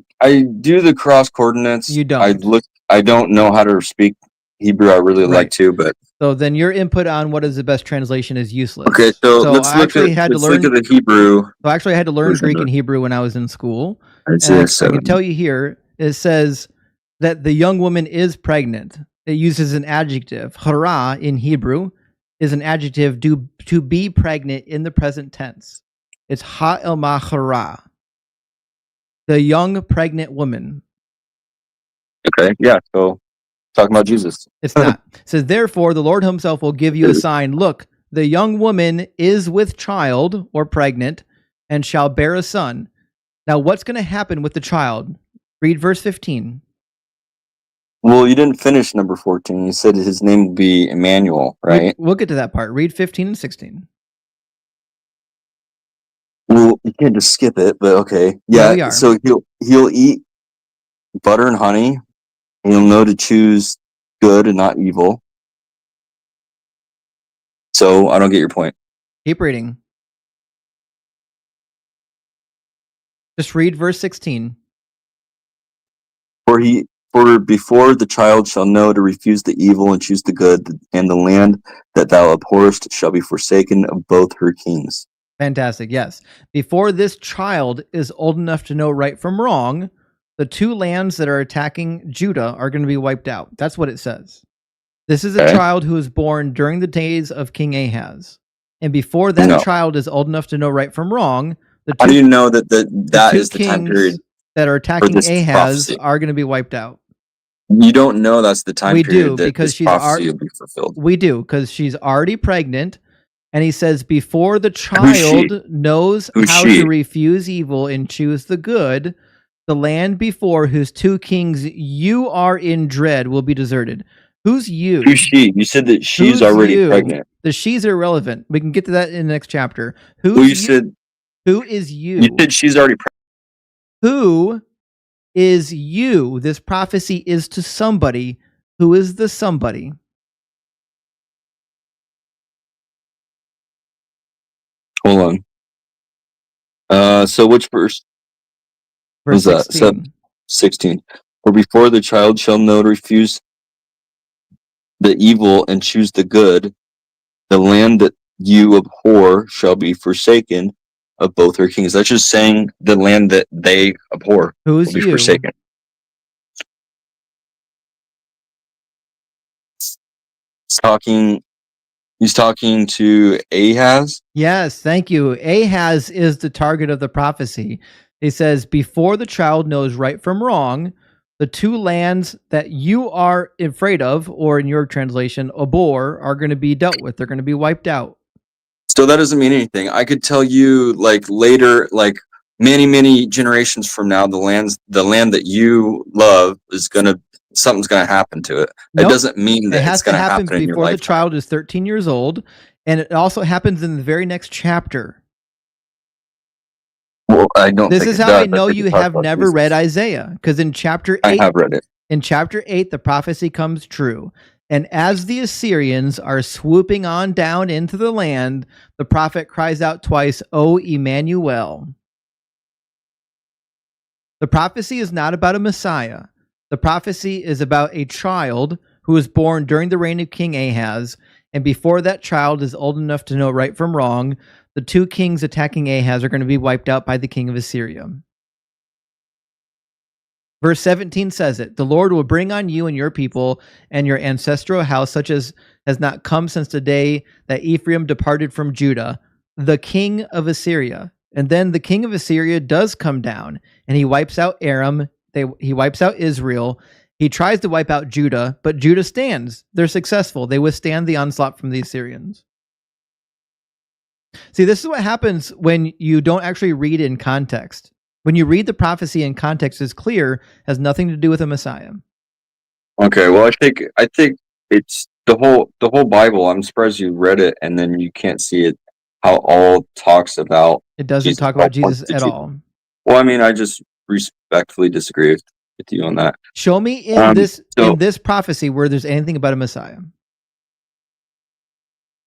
Speaker 20: do the cross coordinates.
Speaker 1: You don't.
Speaker 20: I don't know how to speak Hebrew. I really like to, but
Speaker 1: so then your input on what is the best translation is useless.
Speaker 20: Okay, so let's look at the Hebrew.
Speaker 1: So I actually had to learn Greek and Hebrew when I was in school. I can tell you here, it says that the young woman is pregnant. It uses an adjective. Hara in Hebrew is an adjective to be pregnant in the present tense. It's ha'elma hara, the young pregnant woman.
Speaker 20: Okay, yeah, so talking about Jesus.
Speaker 1: It's not. It says, therefore, the Lord himself will give you a sign. Look, the young woman is with child or pregnant and shall bear a son. Now, what's going to happen with the child? Read verse 15.
Speaker 20: Well, you didn't finish number 14. You said his name will be Emmanuel, right?
Speaker 1: We'll get to that part. Read 15 and 16.
Speaker 20: Well, you can't just skip it, but okay. Yeah, so he'll eat butter and honey. He'll know to choose good and not evil. So I don't get your point.
Speaker 1: Keep reading. Just read verse 16.
Speaker 20: For before the child shall know to refuse the evil and choose the good, and the land that thou abhorrest shall be forsaken of both her kings.
Speaker 1: Fantastic, yes. Before this child is old enough to know right from wrong, the two lands that are attacking Judah are going to be wiped out. That's what it says. This is a child who was born during the days of King Ahaz. And before that child is old enough to know right from wrong,
Speaker 20: how do you know that that is the time period
Speaker 1: that are attacking Ahaz are going to be wiped out?
Speaker 20: You don't know that's the time period that
Speaker 1: because
Speaker 20: this prophecy will be fulfilled.
Speaker 1: We do, because she's already pregnant. And he says, before the child knows how to refuse evil and choose the good, the land before whose two kings you are in dread will be deserted. Who's you?
Speaker 20: Who's she? You said that she's already pregnant.
Speaker 1: The she's irrelevant. We can get to that in the next chapter.
Speaker 20: Who is you?
Speaker 1: You
Speaker 20: You said she's already pregnant.
Speaker 1: Who is you. This prophecy is to somebody. Who is the somebody?
Speaker 20: Hold on. So which verse?
Speaker 1: Verse
Speaker 20: Was that
Speaker 1: 16.
Speaker 20: 16. For before the child shall know to refuse the evil and choose the good, the land that you abhor shall be forsaken of both her kings. That's just saying the land that they abhor
Speaker 1: Who's
Speaker 20: will be
Speaker 1: you?
Speaker 20: forsaken. He's talking to Ahaz.
Speaker 1: Yes, thank you. Ahaz is the target of the prophecy. He says, before the child knows right from wrong, the two lands that you are afraid of, or in your translation, abhor, are going to be dealt with. They're going to be wiped out.
Speaker 20: So that doesn't mean anything. I could tell you like later, like many generations from now, the land that you love is something's gonna happen to it.
Speaker 1: Nope.
Speaker 20: It doesn't mean that
Speaker 1: it has
Speaker 20: it's gonna
Speaker 1: to happen
Speaker 20: happen in your
Speaker 1: before the
Speaker 20: lifetime.
Speaker 1: child is 13 years old, and it also happens in the very next chapter.
Speaker 20: Well, I don't.
Speaker 1: This
Speaker 20: think
Speaker 1: is
Speaker 20: it
Speaker 1: how
Speaker 20: does.
Speaker 1: I know
Speaker 20: think it
Speaker 1: you
Speaker 20: talks
Speaker 1: have
Speaker 20: about
Speaker 1: never
Speaker 20: Jesus.
Speaker 1: read Isaiah, because in chapter 8,
Speaker 20: I have read it.
Speaker 1: In chapter 8, the prophecy comes true. And as the Assyrians are swooping on down into the land, the prophet cries out twice, O Emmanuel. The prophecy is not about a Messiah. The prophecy is about a child who was born during the reign of King Ahaz. And before that child is old enough to know right from wrong, the two kings attacking Ahaz are going to be wiped out by the king of Assyria. Verse 17 says it, the Lord will bring on you and your people and your ancestral house, such as has not come since the day that Ephraim departed from Judah, the king of Assyria. And then the king of Assyria does come down, and he wipes out Aram, he wipes out Israel. He tries to wipe out Judah, but Judah stands. They're successful. They withstand the onslaught from the Assyrians. See, this is what happens when you don't actually read in context. When you read the prophecy in context, it's clear, has nothing to do with a Messiah.
Speaker 20: Okay, well, I think it's the whole Bible. I'm surprised you read it and then you can't see it. How all talks about
Speaker 1: it doesn't
Speaker 20: Jesus,
Speaker 1: talk about Jesus at all.
Speaker 20: Well, I mean, I just respectfully disagree with you on that.
Speaker 1: Show me in this prophecy where there's anything about a Messiah.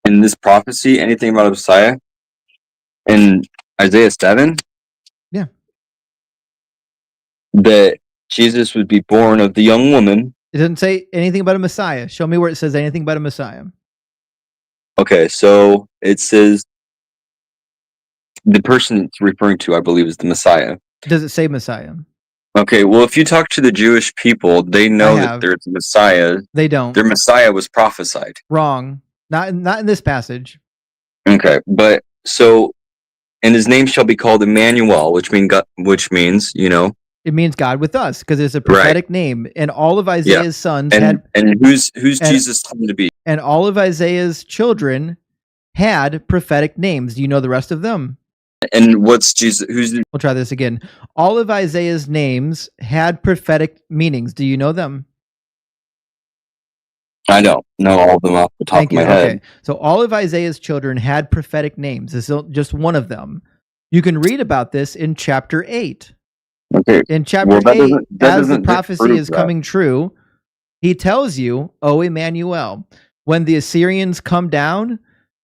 Speaker 20: In this prophecy, anything about a Messiah? In Isaiah 7?
Speaker 1: Yeah.
Speaker 20: That Jesus would be born of the young woman.
Speaker 1: It doesn't say anything about a Messiah. Show me where it says anything about a Messiah.
Speaker 20: Okay, so it says the person it's referring to, I believe, is the Messiah.
Speaker 1: Does it say Messiah?
Speaker 20: Okay, well, if you talk to the Jewish people, they know that there's a Messiah.
Speaker 1: They don't.
Speaker 20: Their Messiah was prophesied.
Speaker 1: Wrong. Not in this passage.
Speaker 20: Okay, but so, and his name shall be called Emmanuel, which means, you know,
Speaker 1: it means God with us, because it's a prophetic name, and all of Isaiah's sons
Speaker 20: and who's Jesus claimed to be?
Speaker 1: And all of Isaiah's children had prophetic names. Do you know the rest of them?
Speaker 20: And what's Jesus?
Speaker 1: We'll try this again. All of Isaiah's names had prophetic meanings. Do you know them?
Speaker 20: I don't know all of them off the top of my head.
Speaker 1: Okay. So all of Isaiah's children had prophetic names. This is just one of them. You can read about this in chapter 8.
Speaker 20: Okay.
Speaker 1: In chapter 8, as the prophecy is coming true, he tells you, O Emmanuel, when the Assyrians come down, it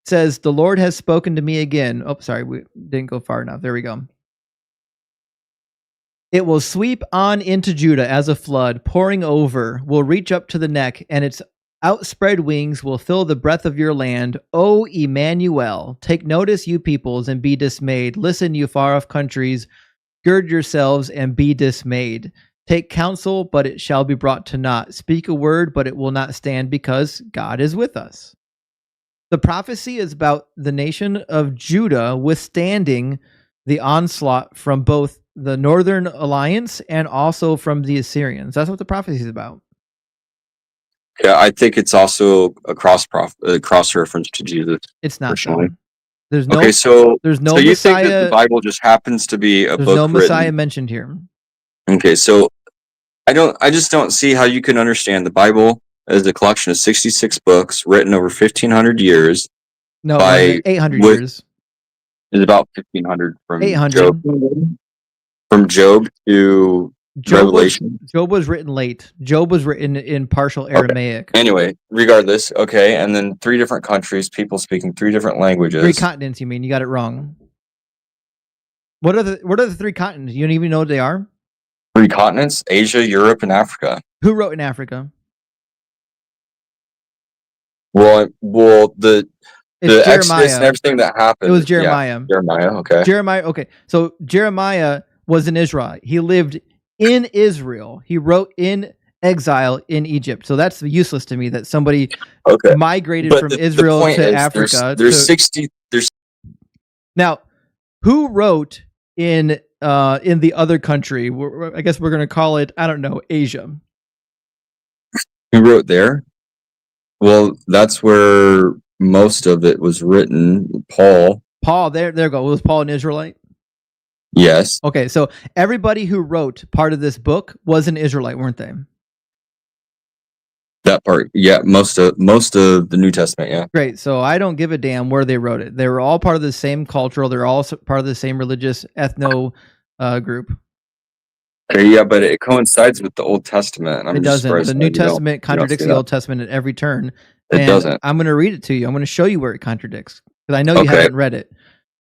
Speaker 1: says, the Lord has spoken to me again. Oh, sorry, we didn't go far enough. There we go. It will sweep on into Judah as a flood, pouring over, will reach up to the neck, and its outspread wings will fill the breadth of your land. O Emmanuel, take notice, you peoples, and be dismayed. Listen, you far-off countries, gird yourselves and be dismayed. Take counsel, but it shall be brought to naught. Speak a word, but it will not stand, because God is with us. The prophecy is about the nation of Judah withstanding the onslaught from both the Northern Alliance and also from the Assyrians. That's what the prophecy is about.
Speaker 20: Yeah, I think it's also a cross reference to Jesus.
Speaker 1: It's not.
Speaker 20: Personally.
Speaker 1: There's no.
Speaker 20: Okay, so
Speaker 1: there's no
Speaker 20: so you
Speaker 1: Messiah.
Speaker 20: think that the Bible just happens to be a book
Speaker 1: There's no Messiah
Speaker 20: written.
Speaker 1: mentioned here.
Speaker 20: Okay, so I just don't see how you can understand the Bible as a collection of 66 books written over 1,500 years.
Speaker 1: No,
Speaker 20: by
Speaker 1: 800 years.
Speaker 20: Is about 1,500 from
Speaker 1: 800.
Speaker 20: Job. From Job to Revelation.
Speaker 1: Job was written late. Job was written in partial Aramaic.
Speaker 20: Anyway, regardless, okay, and then 3 different countries, people speaking 3 different languages.
Speaker 1: 3 continents, you mean? You got it wrong. What are the 3 continents? You don't even know what they are?
Speaker 20: 3 continents: Asia, Europe, and Africa.
Speaker 1: Who wrote in Africa?
Speaker 20: Well, the
Speaker 1: It's
Speaker 20: Exodus and everything that happened.
Speaker 1: It was Jeremiah.
Speaker 20: Yeah, Jeremiah, okay.
Speaker 1: Jeremiah, okay. So Jeremiah was in Israel. He lived in Israel. He wrote in exile in Egypt. So that's useless to me that somebody migrated from Israel to Africa.
Speaker 20: There's 60.
Speaker 1: Now, who wrote in the other country? I guess we're going to call it, I don't know, Asia.
Speaker 20: Who wrote there? Well, that's where most of it was written. Paul,
Speaker 1: there go. Was Paul an Israelite?
Speaker 20: Yes.
Speaker 1: Okay, so everybody who wrote part of this book was an Israelite, weren't they?
Speaker 20: That part, yeah. Most of the New Testament, yeah.
Speaker 1: Great. So I don't give a damn where they wrote it. They were all part of the same cultural. They're all part of the same religious ethno group.
Speaker 20: Okay, yeah, but it coincides with the Old Testament.
Speaker 1: It doesn't. The New Testament contradicts the Old Testament at every turn.
Speaker 20: It doesn't.
Speaker 1: I'm going to read it to you. I'm going to show you where it contradicts because I know you haven't read it.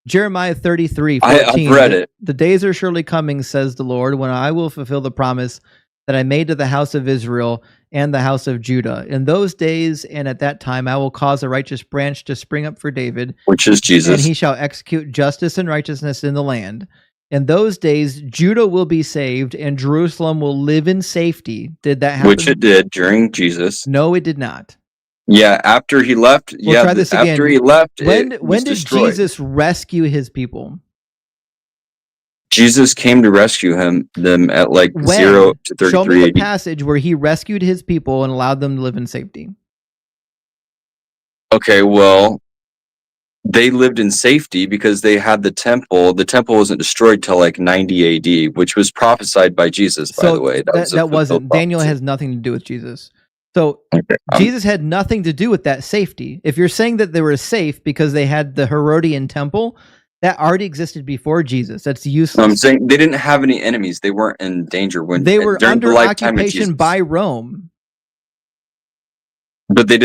Speaker 1: Jeremiah 33:14.
Speaker 20: I've read it.
Speaker 1: The days are surely coming, says the Lord, when I will fulfill the promise that I made to the house of Israel and the house of Judah. In those days and at that time, I will cause a righteous branch to spring up for David,
Speaker 20: which is Jesus,
Speaker 1: and he shall execute justice and righteousness in the land. In those days, Judah will be saved and Jerusalem will live in safety. Did that happen?
Speaker 20: Which it did during Jesus.
Speaker 1: No, it did not.
Speaker 20: Yeah, after he left.
Speaker 1: We'll try this again.
Speaker 20: After he left,
Speaker 1: when did
Speaker 20: destroyed.
Speaker 1: Jesus rescue his people?
Speaker 20: Jesus came to rescue them at like 0 to 33.
Speaker 1: Show me the passage where he rescued his people and allowed them to live in safety.
Speaker 20: Okay, well, they lived in safety because they had the temple. The temple wasn't destroyed till like 90 AD, which was prophesied by Jesus, by the way.
Speaker 1: That wasn't. Daniel has nothing to do with Jesus. So Jesus had nothing to do with that safety. If you're saying that they were safe because they had the Herodian temple, that already existed before Jesus. That's useless.
Speaker 20: I'm saying they didn't have any enemies. They weren't in danger when
Speaker 1: they were
Speaker 20: during
Speaker 1: under
Speaker 20: the lifetime of
Speaker 1: occupation
Speaker 20: Jesus.
Speaker 1: by Rome.
Speaker 20: But they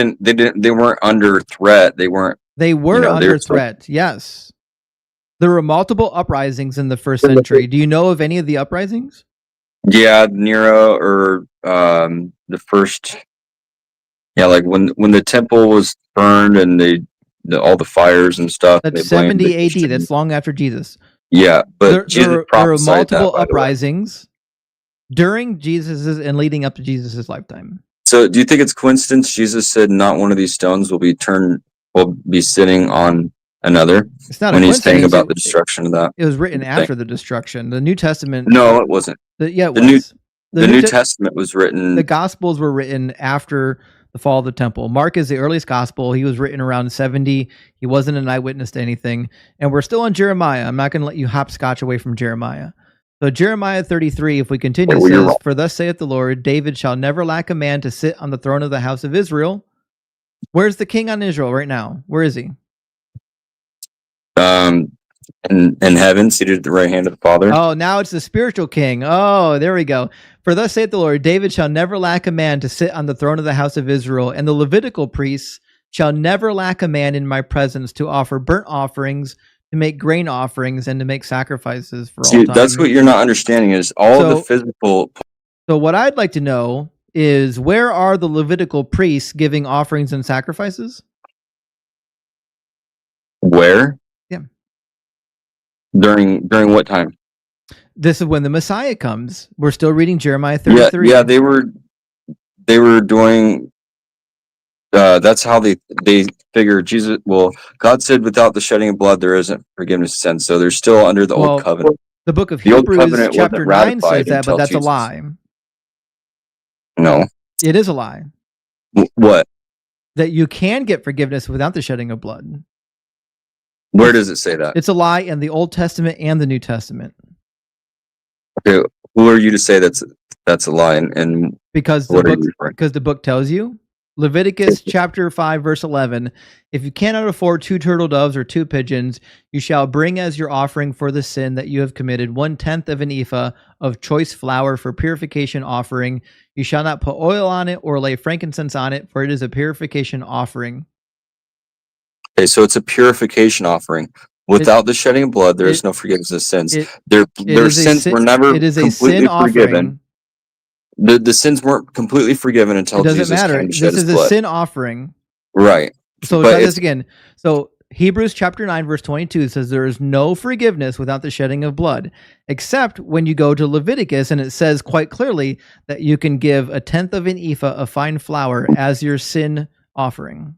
Speaker 20: weren't under threat. They weren't.
Speaker 1: They were under threat. Yes. There were multiple uprisings in the first century. Do you know of any of the uprisings?
Speaker 20: Yeah, Nero or the first. Yeah, like when the temple was burned and all the fires and stuff.
Speaker 1: That's 70 AD. That's long after Jesus.
Speaker 20: Yeah, but
Speaker 1: there were multiple uprisings during Jesus's and leading up to Jesus's lifetime.
Speaker 20: So, do you think it's coincidence? Jesus said, "Not one of these stones will be sitting on another."
Speaker 1: It's not
Speaker 20: when
Speaker 1: a
Speaker 20: he's saying
Speaker 1: coincidence.
Speaker 20: about the destruction of that.
Speaker 1: It was written after the destruction. The New Testament.
Speaker 20: No, it wasn't.
Speaker 1: The
Speaker 20: New Testament was written.
Speaker 1: The Gospels were written after the fall of the temple. Mark is the earliest gospel. He was written around 70. He wasn't an eyewitness to anything. And we're still on Jeremiah. I'm not going to let you hopscotch away from Jeremiah. So Jeremiah 33, if we continue, says, "For thus saith the Lord, David shall never lack a man to sit on the throne of the house of Israel." Where's the king on Israel right now? Where is he?
Speaker 20: In heaven, seated at the right hand of the Father.
Speaker 1: Oh, now it's the spiritual king. Oh, there we go. "For thus saith the Lord, David shall never lack a man to sit on the throne of the house of Israel, and the Levitical priests shall never lack a man in my presence to offer burnt offerings, to make grain offerings, and to make sacrifices for all time."
Speaker 20: That's what you're not understanding is the physical.
Speaker 1: So what I'd like to know is, where are the Levitical priests giving offerings and sacrifices?
Speaker 20: Where?
Speaker 1: Yeah.
Speaker 20: During what time?
Speaker 1: This is when the Messiah comes. We're still reading Jeremiah 33.
Speaker 20: Yeah, they were doing. That's how they figure Jesus. Well, God said, "Without the shedding of blood, there isn't forgiveness of sins." So they're still under the old covenant.
Speaker 1: The book of
Speaker 20: The old
Speaker 1: Hebrews,
Speaker 20: covenant
Speaker 1: chapter
Speaker 20: wasn't
Speaker 1: 9 says
Speaker 20: ratified
Speaker 1: that, but
Speaker 20: until
Speaker 1: that's
Speaker 20: Jesus.
Speaker 1: a lie.
Speaker 20: No,
Speaker 1: it is a lie.
Speaker 20: What?
Speaker 1: That you can get forgiveness without the shedding of blood.
Speaker 20: Where does it say that?
Speaker 1: It's a lie in the Old Testament and the New Testament.
Speaker 20: Okay, who are you to say that's a lie? And
Speaker 1: because the book tells you. Leviticus chapter 5, verse 11. If you cannot afford 2 turtle doves or 2 pigeons, you shall bring as your offering for the sin that you have committed 1/10 of an ephah of choice flour for purification offering. You shall not put oil on it or lay frankincense on it, for it is a purification offering.
Speaker 20: Okay, so it's a purification offering. Without the shedding of blood, there is no forgiveness of sins. Their sins were never completely forgiven. The sins weren't completely forgiven until Jesus came to shed his blood.
Speaker 1: This is a sin offering.
Speaker 20: Right.
Speaker 1: So try this again. So Hebrews chapter 9, verse 22 says there is no forgiveness without the shedding of blood, except when you go to Leviticus, and it says quite clearly that you can give 1/10 of an ephah of fine flour as your sin offering.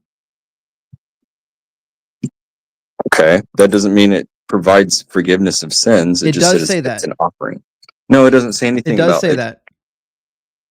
Speaker 20: Okay, that doesn't mean it provides forgiveness of sins.
Speaker 1: It
Speaker 20: just
Speaker 1: does
Speaker 20: says
Speaker 1: say that.
Speaker 20: It's an offering. No, it doesn't say anything about it.
Speaker 1: It does say that.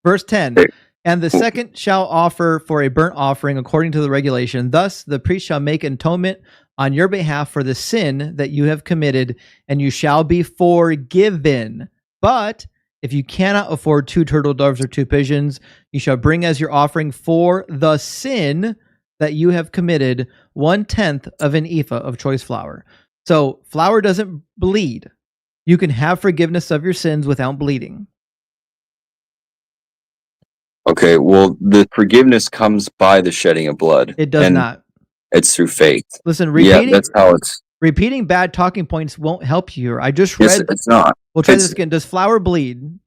Speaker 1: Verse 10, and the second shall offer for a burnt offering according to the regulation. Thus the priest shall make atonement on your behalf for the sin that you have committed, and you shall be forgiven. But if you cannot afford 2 turtle doves or 2 pigeons, you shall bring as your offering for the sin that you have committed 1/10 of an ephah of choice flour. So flour doesn't bleed. You can have forgiveness of your sins without bleeding.
Speaker 20: Okay, well, the forgiveness comes by the shedding of blood.
Speaker 1: It does not.
Speaker 20: It's through faith.
Speaker 1: Listen,
Speaker 20: that's how it's.
Speaker 1: Repeating bad talking points won't help you here. I just read.
Speaker 20: Yes, it's not.
Speaker 1: We'll try this again. Does flour bleed?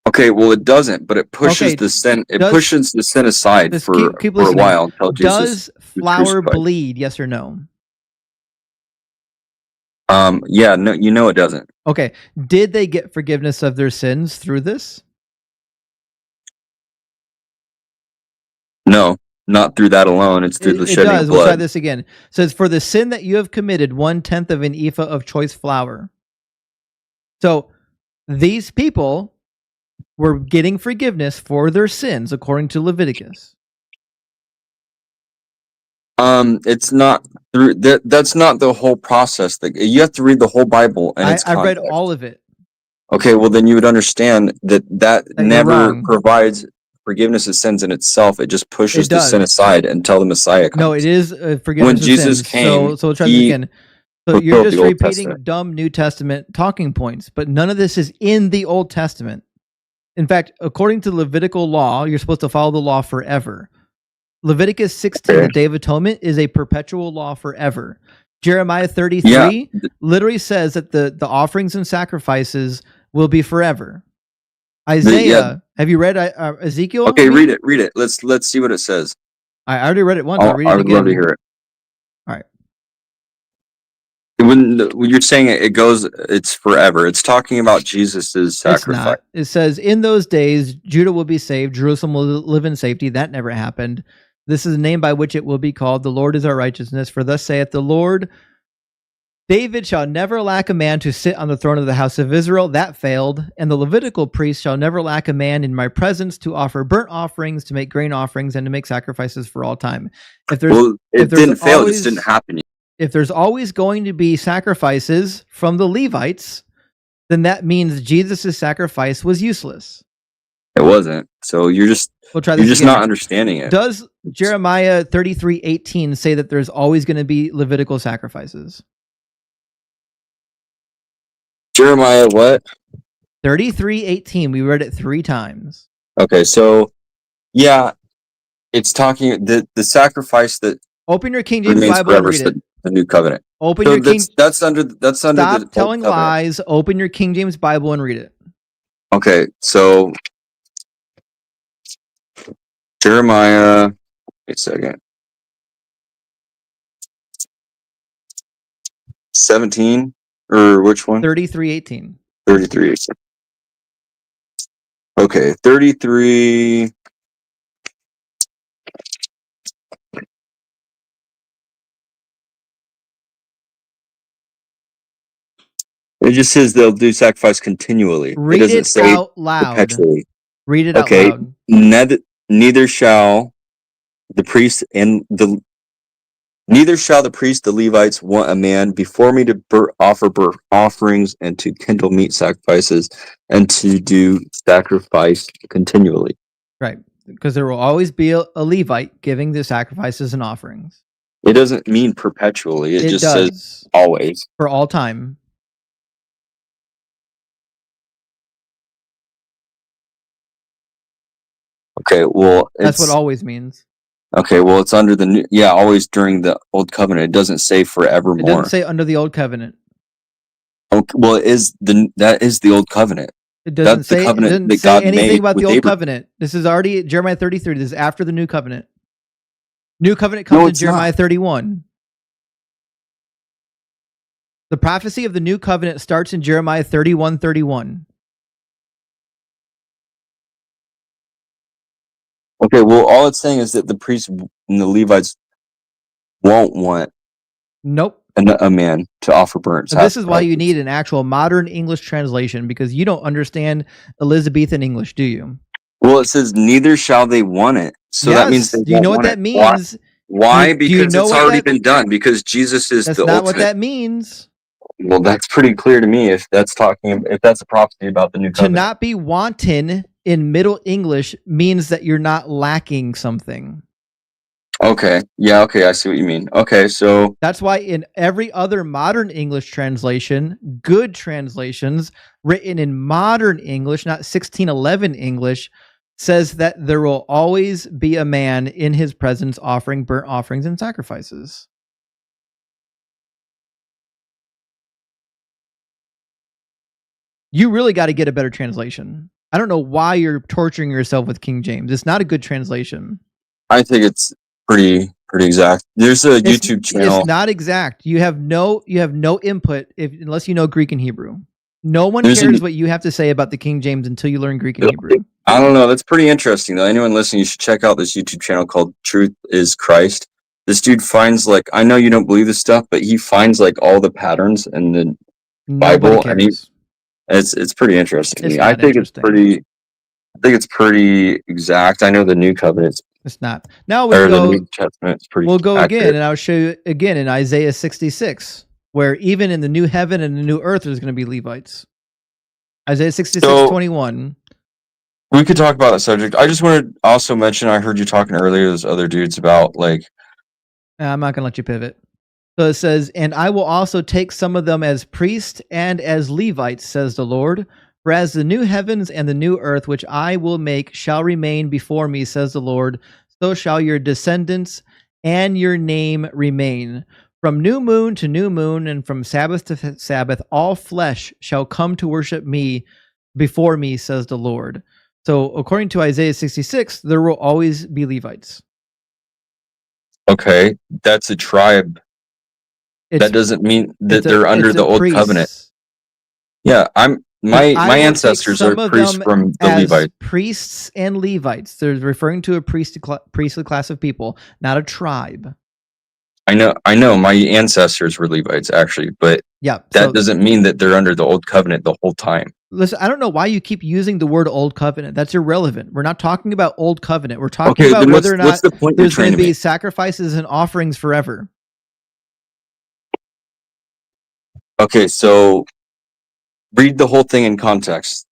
Speaker 20: Okay, well, it doesn't, but it pushes the sin. It pushes the sin aside for a while until Jesus.
Speaker 1: Does flour bleed? Yes or no?
Speaker 20: Yeah, no, it doesn't.
Speaker 1: Okay, did they get forgiveness of their sins through this?
Speaker 20: No, not through that alone. It's through the shedding of blood.
Speaker 1: We'll try this again. It says, for the sin that you have committed, 1/10 of an ephah of choice flour. So these people were getting forgiveness for their sins according to Leviticus.
Speaker 20: It's not through that. That's not the whole process. You have to read the whole Bible, and
Speaker 1: I read all of it.
Speaker 20: Okay, well then you would understand that never provides forgiveness of sins in itself. It just pushes the sin aside until the Messiah comes.
Speaker 1: No, it is forgiveness
Speaker 20: when
Speaker 1: of
Speaker 20: Jesus
Speaker 1: sins.
Speaker 20: came.
Speaker 1: So try this again. So you're just repeating dumb New Testament talking points, but none of this is in the Old Testament. In fact, according to Levitical law, you're supposed to follow the law forever. Leviticus 16, the Day of Atonement, is a perpetual law forever. Jeremiah 33 literally says that the offerings and sacrifices will be forever. Isaiah, have you read Ezekiel?
Speaker 20: Okay, read it. Let's see what it says.
Speaker 1: I already read it once. I'll read it again.
Speaker 20: I would love to hear it.
Speaker 1: All right.
Speaker 20: When you're saying it's forever. It's talking about Jesus's sacrifice.
Speaker 1: It's not. It says, in those days, Judah will be saved. Jerusalem will live in safety. That never happened. This is the name by which it will be called. The Lord is our righteousness. For thus saith the Lord, David shall never lack a man to sit on the throne of the house of Israel. That failed. And the Levitical priest shall never lack a man in my presence to offer burnt offerings, to make grain offerings, and to make sacrifices for all time.
Speaker 20: It didn't fail. It just didn't happen.
Speaker 1: If there's always going to be sacrifices from the Levites, then that means Jesus' sacrifice was useless.
Speaker 20: It wasn't. So you're just not understanding it.
Speaker 1: Does Jeremiah 33:18 say that there's always going to be Levitical sacrifices?
Speaker 20: Jeremiah what?
Speaker 1: 33:18. We read it 3 times.
Speaker 20: Okay, so yeah, it's talking the sacrifice that
Speaker 1: open your King James Bible and read it.
Speaker 20: The new covenant.
Speaker 1: Open your King.
Speaker 20: That's under.
Speaker 1: Stop telling lies. Open your King James Bible and read it.
Speaker 20: Okay, so Jeremiah. Wait a second. 17 or which one?
Speaker 1: 33:18.
Speaker 20: 33:18. Okay, 33. It just says they'll do sacrifice continually.
Speaker 1: Read
Speaker 20: it doesn't
Speaker 1: it
Speaker 20: say
Speaker 1: out loud.
Speaker 20: perpetually.
Speaker 1: Read it out loud.
Speaker 20: Neither shall the priest the Levites want a man before me to offer burnt offerings and to kindle meat sacrifices and to do sacrifice continually.
Speaker 1: Right. because there will always be a Levite giving the sacrifices and offerings.
Speaker 20: It doesn't mean perpetually. It just
Speaker 1: does.
Speaker 20: says always.
Speaker 1: For all time.
Speaker 20: Okay, well,
Speaker 1: that's what always means.
Speaker 20: Okay, well, it's under the new, always during the old covenant. It doesn't say forevermore.
Speaker 1: It doesn't say under the old covenant.
Speaker 20: Okay, well, that is the old covenant.
Speaker 1: It doesn't
Speaker 20: That's the
Speaker 1: say,
Speaker 20: covenant
Speaker 1: it doesn't
Speaker 20: that
Speaker 1: say
Speaker 20: God
Speaker 1: anything
Speaker 20: made
Speaker 1: about
Speaker 20: with
Speaker 1: the old
Speaker 20: Abraham.
Speaker 1: covenant. This is already Jeremiah 33. This is after the new covenant. New covenant
Speaker 20: No,
Speaker 1: comes in
Speaker 20: it's
Speaker 1: Jeremiah
Speaker 20: not.
Speaker 1: 31. The prophecy of the new covenant starts in Jeremiah 31:31.
Speaker 20: Okay, well, all it's saying is that the priests and the Levites won't want
Speaker 1: Nope.
Speaker 20: a man to offer burnt
Speaker 1: So this is why you
Speaker 20: sacrifices.
Speaker 1: need an actual modern English translation, because you don't understand Elizabethan English, do you?
Speaker 20: Well, it says neither shall they want it. So that means they
Speaker 1: Yes. Do you know
Speaker 20: won't
Speaker 1: what
Speaker 20: want
Speaker 1: that
Speaker 20: it. Why?
Speaker 1: means?
Speaker 20: Why?
Speaker 1: Do you
Speaker 20: Because
Speaker 1: know
Speaker 20: it's
Speaker 1: what
Speaker 20: already
Speaker 1: that-
Speaker 20: been done. Because Jesus is
Speaker 1: That's
Speaker 20: the
Speaker 1: not what
Speaker 20: ultimate.
Speaker 1: that means.
Speaker 20: Well, that's pretty clear to me. If that's a prophecy about the new
Speaker 1: To
Speaker 20: covenant.
Speaker 1: not be wanton in Middle English means that you're not lacking something.
Speaker 20: Okay. Yeah. Okay. I see what you mean. Okay. So
Speaker 1: That's why in every other modern English translation, good translations written in modern English, not 1611 English, says that there will always be a man in his presence offering burnt offerings and sacrifices. You really got to get a better translation. I don't know why you're torturing yourself with King James. It's not a good translation.
Speaker 20: I think it's pretty exact. There's a YouTube channel.
Speaker 1: It's not exact. You have no input unless you know Greek and Hebrew. No one
Speaker 20: There's
Speaker 1: cares what you have to say about the King James until you learn Greek and Hebrew.
Speaker 20: I don't know. That's pretty interesting, though. Anyone listening, you should check out this YouTube channel called Truth is Christ. This dude finds, like, I know you don't believe this stuff, but he finds, like, all the patterns in the
Speaker 1: Nobody
Speaker 20: Bible, and
Speaker 1: cares.
Speaker 20: it's pretty interesting to
Speaker 1: It's
Speaker 20: me. I
Speaker 1: not
Speaker 20: think
Speaker 1: interesting.
Speaker 20: it's pretty exact. I know the New Covenant's
Speaker 1: It's not. Now we
Speaker 20: or the
Speaker 1: go.
Speaker 20: New Testament's pretty.
Speaker 1: We'll go again,
Speaker 20: accurate.
Speaker 1: and I'll show you again in Isaiah 66, where even in the new heaven and the new earth, there's going to be Levites. Isaiah 66:21.
Speaker 20: We could talk about that subject. I just wanted to also mention, I heard you talking earlier, those other dudes about, like,
Speaker 1: I'm not going to let you pivot. So it says, and I will also take some of them as priests and as Levites, says the Lord. For as the new heavens and the new earth, which I will make, shall remain before me, says the Lord, so shall your descendants and your name remain. From new moon to new moon, and from Sabbath to Sabbath, all flesh shall come to worship me before me, says the Lord. So according to Isaiah 66, there will always be Levites.
Speaker 20: okay, that's a tribe. That doesn't mean that they're under the old covenant. Yeah, my ancestors are priests from the Levites.
Speaker 1: Priests and Levites. They're referring to a priestly class of people, not a tribe.
Speaker 20: I know my ancestors were Levites, actually, but
Speaker 1: yeah,
Speaker 20: that doesn't mean that they're under the old covenant the whole time.
Speaker 1: Listen, I don't know why you keep using the word old covenant. That's irrelevant. We're not talking about old covenant. We're talking about whether or not there's going to be sacrifices and offerings forever.
Speaker 20: Okay, so read the whole thing in context.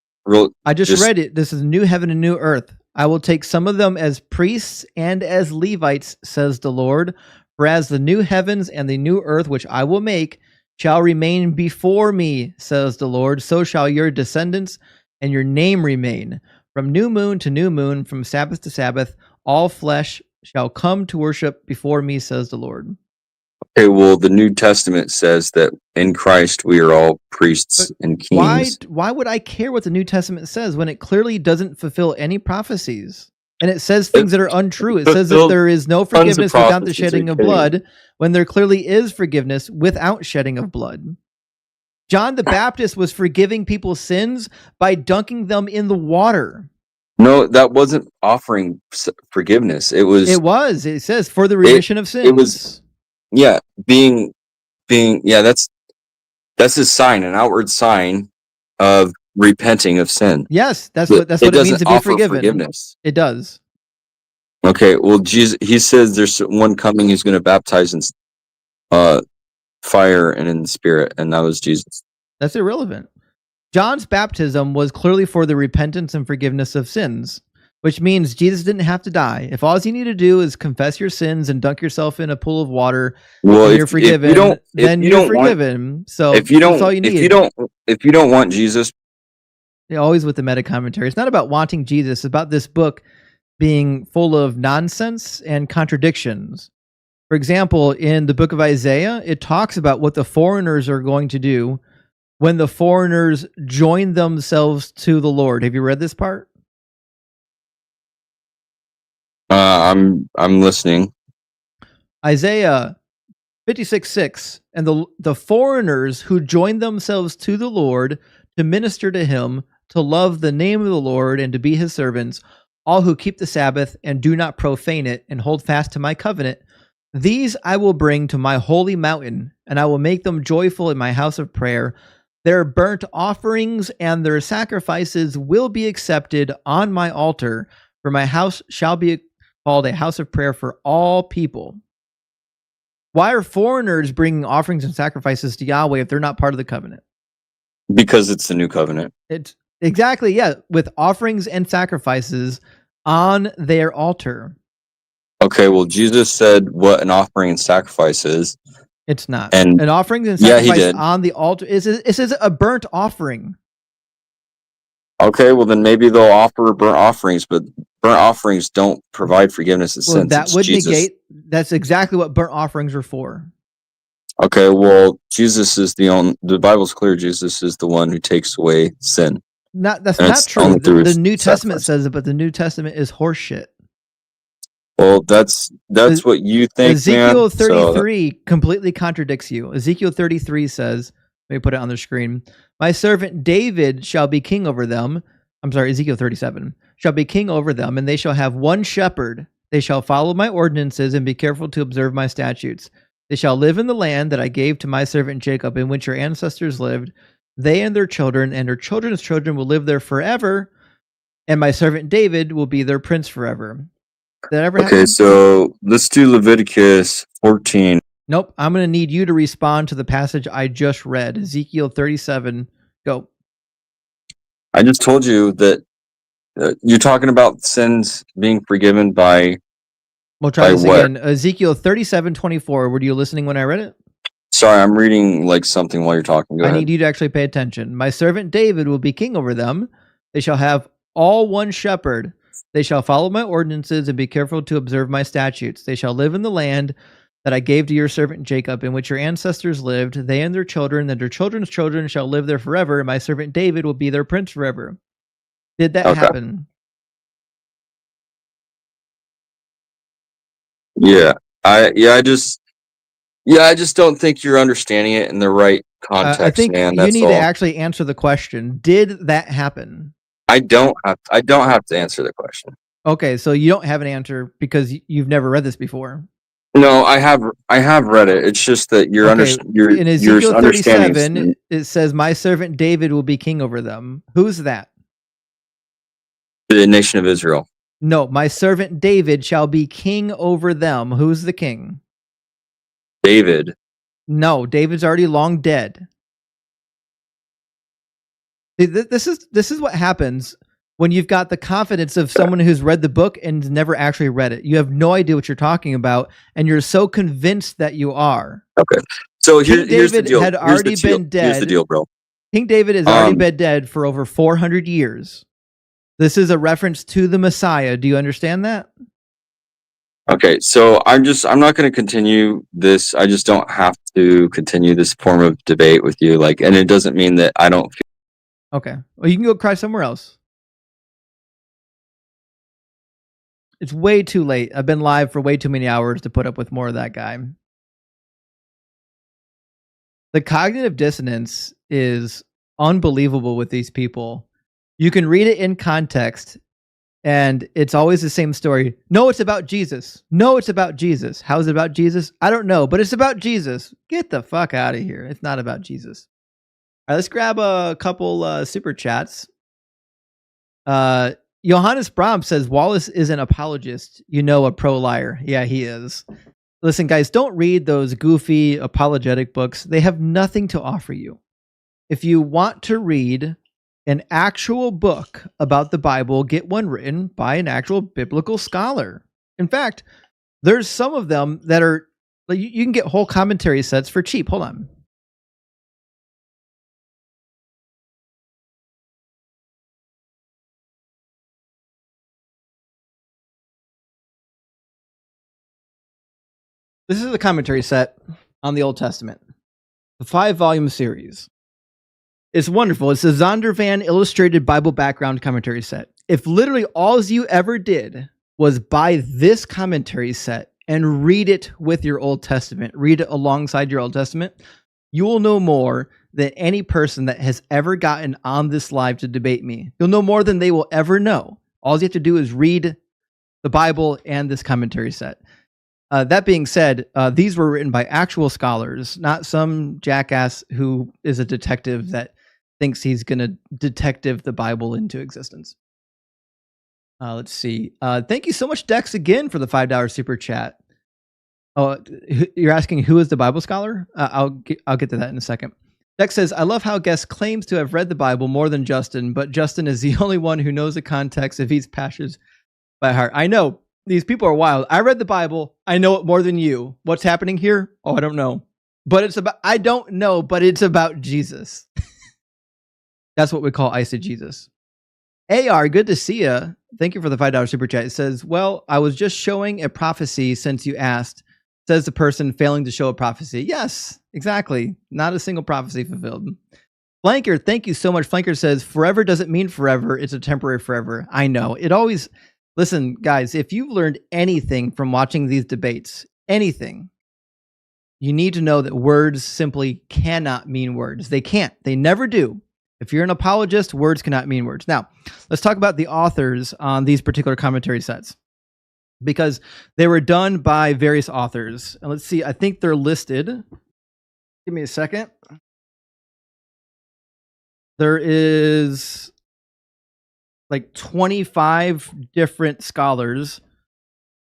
Speaker 1: I just read it. This is new heaven and new earth. I will take some of them as priests and as Levites, says the Lord. For as the new heavens and the new earth, which I will make, shall remain before me, says the Lord, so shall your descendants and your name remain. From new moon to new moon, from Sabbath to Sabbath, all flesh shall come to worship before me, says the Lord.
Speaker 20: Okay, well, the New Testament says that in Christ we are all priests and kings.
Speaker 1: Why would I care what the New Testament says when it clearly doesn't fulfill any prophecies? And it says things that are untrue. It says that there is no forgiveness without the shedding of blood, when there clearly is forgiveness without shedding of blood. John the Baptist was forgiving people's sins by dunking them in the water.
Speaker 20: No, that wasn't offering forgiveness. It was.
Speaker 1: It says for the remission of sins.
Speaker 20: It was. Yeah, being. Yeah, that's a sign, an outward sign of repenting of sin.
Speaker 1: Yes, that's what it means to be forgiven.
Speaker 20: Forgiveness.
Speaker 1: It does.
Speaker 20: Okay, well, Jesus, he says there's one coming who's going to baptize in fire and in the Spirit, and that was Jesus.
Speaker 1: That's irrelevant. John's baptism was clearly for the repentance and forgiveness of sins. which means Jesus didn't have to die. If all you need to do is confess your sins and dunk yourself in a pool of water,
Speaker 20: Well,
Speaker 1: and you're forgiven, then you're forgiven. So
Speaker 20: if you
Speaker 1: that's all you need.
Speaker 20: if you don't want Jesus,
Speaker 1: always with the meta commentary. It's not about wanting Jesus. It's about this book being full of nonsense and contradictions. For example, in the book of Isaiah, it talks about what the foreigners are going to do when the foreigners join themselves to the Lord. Have you read this part?
Speaker 20: I'm listening.
Speaker 1: Isaiah 56:6, and the foreigners who join themselves to the Lord to minister to him, to love the name of the Lord and to be his servants, all who keep the Sabbath and do not profane it and hold fast to my covenant, these I will bring to my holy mountain, and I will make them joyful in my house of prayer. Their burnt offerings and their sacrifices will be accepted on my altar, for my house shall be called a house of prayer for all people. Why are foreigners bringing offerings and sacrifices to Yahweh if they're not part of the covenant?
Speaker 20: Because it's the new covenant.
Speaker 1: It's exactly, yeah, with offerings and sacrifices on their altar.
Speaker 20: Okay, well, Jesus said what an offering and sacrifice is.
Speaker 1: It's not.
Speaker 20: And
Speaker 1: an offering and
Speaker 20: yeah,
Speaker 1: sacrifice
Speaker 20: he did.
Speaker 1: on the altar. It says a burnt offering.
Speaker 20: Okay, well, then maybe they'll offer burnt offerings, but burnt offerings don't provide forgiveness of sins.
Speaker 1: That
Speaker 20: it's
Speaker 1: would
Speaker 20: Jesus.
Speaker 1: negate. That's exactly what burnt offerings were for.
Speaker 20: Okay, well, Jesus is the Bible's clear. Jesus is the one who takes away sin.
Speaker 1: That's
Speaker 20: and
Speaker 1: not true. The New Testament says it, but the New Testament is horseshit.
Speaker 20: Well, that's what you think,
Speaker 1: Ezekiel
Speaker 20: man.
Speaker 1: 33 completely contradicts you. Ezekiel 33 says, let me put it on the screen. My servant David shall be king over them. I'm sorry, Ezekiel 37 shall be king over them, and they shall have one shepherd. They shall follow my ordinances and be careful to observe my statutes. They shall live in the land that I gave to my servant Jacob, in which your ancestors lived. They and their children's children will live there forever, and my servant David will be their prince forever. Did that ever happen?
Speaker 20: Okay, so let's do Leviticus 14.
Speaker 1: Nope, I'm going to need you to respond to the passage I just read. Ezekiel 37, go.
Speaker 20: I just told you that you're talking about sins being forgiven by.
Speaker 1: We'll try this again. Ezekiel 37:24. Were you listening when I read it?
Speaker 20: Sorry, I'm reading like something while you're talking. Go ahead.
Speaker 1: I need you to actually pay attention. My servant David will be king over them. They shall have all one shepherd. They shall follow my ordinances and be careful to observe my statutes. They shall live in the land that I gave to your servant Jacob, in which your ancestors lived. They and their children's children shall live there forever, and my servant David will be their prince forever. Did that happen?
Speaker 20: I just don't think you're understanding it in the right context,
Speaker 1: I think
Speaker 20: man.
Speaker 1: you need to actually answer the question. Did that happen?
Speaker 20: I don't have to answer the question.
Speaker 1: Okay, so you don't have an answer because you've never read this before.
Speaker 20: No, I have read it. It's just that you're
Speaker 1: in Ezekiel 37, it says, "My servant David will be king over them." Who's that?
Speaker 20: The nation of Israel.
Speaker 1: No, my servant David shall be king over them. Who's the king?
Speaker 20: David.
Speaker 1: No, David's already long dead. See, this is what happens when you've got the confidence of someone who's read the book and never actually read it. You have no idea what you're talking about, and you're so convinced that you are.
Speaker 20: Okay, so
Speaker 1: here's
Speaker 20: the deal.
Speaker 1: Had already been dead.
Speaker 20: Here's the deal, bro.
Speaker 1: King David has already been dead for over 400 years. This is a reference to the Messiah. Do you understand that?
Speaker 20: Okay, so I'm not going to continue this. I just don't have to continue this form of debate with you. And it doesn't mean that I don't feel.
Speaker 1: Okay, well, you can go cry somewhere else. It's way too late. I've been live for way too many hours to put up with more of that guy. The cognitive dissonance is unbelievable with these people. You can read it in context, and it's always the same story. No, it's about Jesus. No, it's about Jesus. How is it about Jesus? I don't know, but it's about Jesus. Get the fuck out of here. It's not about Jesus. All right, let's grab a couple super chats. Johannes Brom says, Wallace is an apologist. A pro-liar. Yeah, he is. Listen, guys, don't read those goofy apologetic books. They have nothing to offer you. If you want to read an actual book about the Bible, get one written by an actual biblical scholar. In fact, there's some of them that are, like, you can get whole commentary sets for cheap. Hold on. This is a commentary set on the Old Testament, the 5-volume series. It's wonderful. It's a Zondervan Illustrated Bible Background Commentary Set. If literally all you ever did was buy this commentary set and read it with your Old Testament, read it alongside your Old Testament, you will know more than any person that has ever gotten on this live to debate me. You'll know more than they will ever know. All you have to do is read the Bible and this commentary set. That being said, these were written by actual scholars, not some jackass who is a detective that thinks he's going to detective the Bible into existence. Let's see. Thank you so much, Dex, again for the $5 super chat. Oh, you're asking who is the Bible scholar? I'll get to that in a second. Dex says, I love how guest claims to have read the Bible more than Justin, but Justin is the only one who knows the context of these passages by heart. I know. These people are wild. I read the Bible. I know it more than you. What's happening here? Oh, I don't know. But it's about, I don't know, but it's about Jesus. That's what we call eisegesis. AR, good to see you. Thank you for the $5 super chat. It says, well, I was just showing a prophecy since you asked, says the person failing to show a prophecy. Yes, exactly. Not a single prophecy fulfilled. Flanker, thank you so much. Flanker says, forever doesn't mean forever. It's a temporary forever. I know. It always... Listen, guys, if you've learned anything from watching these debates, anything, you need to know that words simply cannot mean words. They can't. They never do. If you're an apologist, words cannot mean words. Now, let's talk about the authors on these particular commentary sets, because they were done by various authors. And let's see, I think they're listed. Give me a second. There is like 25 different scholars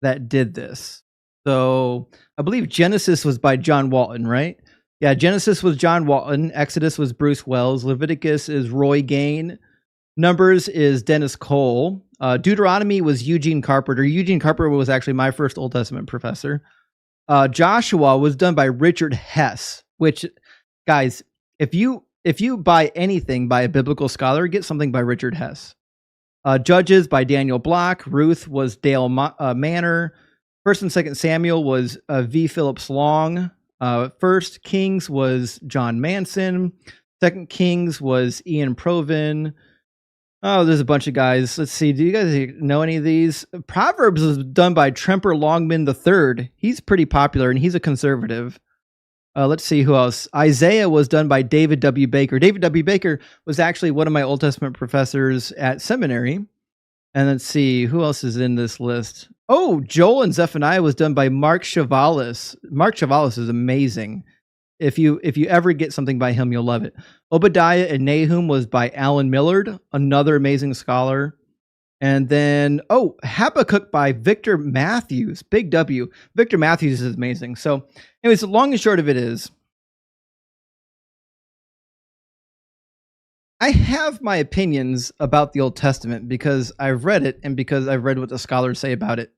Speaker 1: that did this. So I believe Genesis was by John Walton, right? Yeah, Genesis was John Walton. Exodus was Bruce Wells. Leviticus is Roy Gain. Numbers is Dennis Cole. Deuteronomy was Eugene Carpenter. Eugene Carpenter was actually my first Old Testament professor. Joshua was done by Richard Hess, which, guys, if you buy anything by a biblical scholar, get something by Richard Hess. Judges by Daniel Block. Ruth was Dale Manor. 1st and 2nd Samuel was V. Phillips Long. 1st Kings was John Manson. 2nd Kings was Ian Provin. Oh, there's a bunch of guys. Let's see. Do you guys know any of these? Proverbs was done by Tremper Longman III. He's pretty popular, and he's a conservative. Let's see who else. Isaiah was done by David W. Baker. David W. Baker was actually one of my Old Testament professors at seminary. And let's see who else is in this list. Oh, Joel and Zephaniah was done by Mark Chavalis. Mark Chavalis is amazing. If you ever get something by him, you'll love it. Obadiah and Nahum was by Alan Millard, another amazing scholar. And then, Habakkuk by Victor Matthews, big W. Victor Matthews is amazing. So anyways, the long and short of it is, I have my opinions about the Old Testament because I've read it and because I've read what the scholars say about it.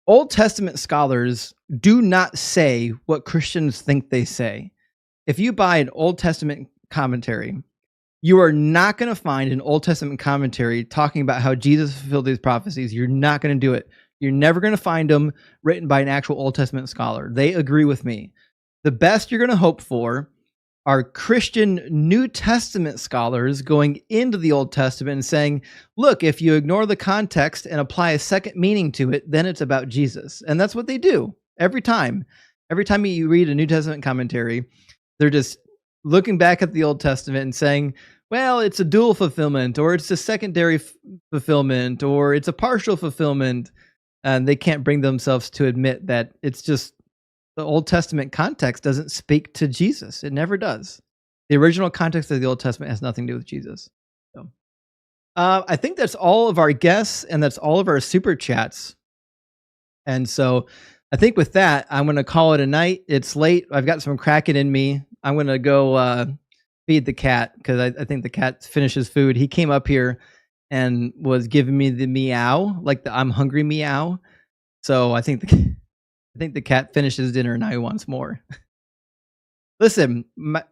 Speaker 1: Old Testament scholars do not say what Christians think they say. If you buy an Old Testament commentary, you are not going to find an Old Testament commentary talking about how Jesus fulfilled these prophecies. You're not going to do it. You're never going to find them written by an actual Old Testament scholar. They agree with me. The best you're going to hope for are Christian New Testament scholars going into the Old Testament and saying, look, if you ignore the context and apply a second meaning to it, then it's about Jesus. And that's what they do every time. Every time you read a New Testament commentary, they're just looking back at the Old Testament and saying, well, it's a dual fulfillment, or it's a secondary fulfillment, or it's a partial fulfillment. And they can't bring themselves to admit that it's just the Old Testament context doesn't speak to Jesus. It never does. The original context of the Old Testament has nothing to do with Jesus. So, I think that's all of our guests, and that's all of our super chats. And so I think with that, I'm going to call it a night. It's late. I've got some cracking in me. I'm going to go feed the cat because I think the cat finishes food. He came up here and was giving me the meow, like the I'm hungry meow. So I think the cat finishes dinner and now he wants more. Listen,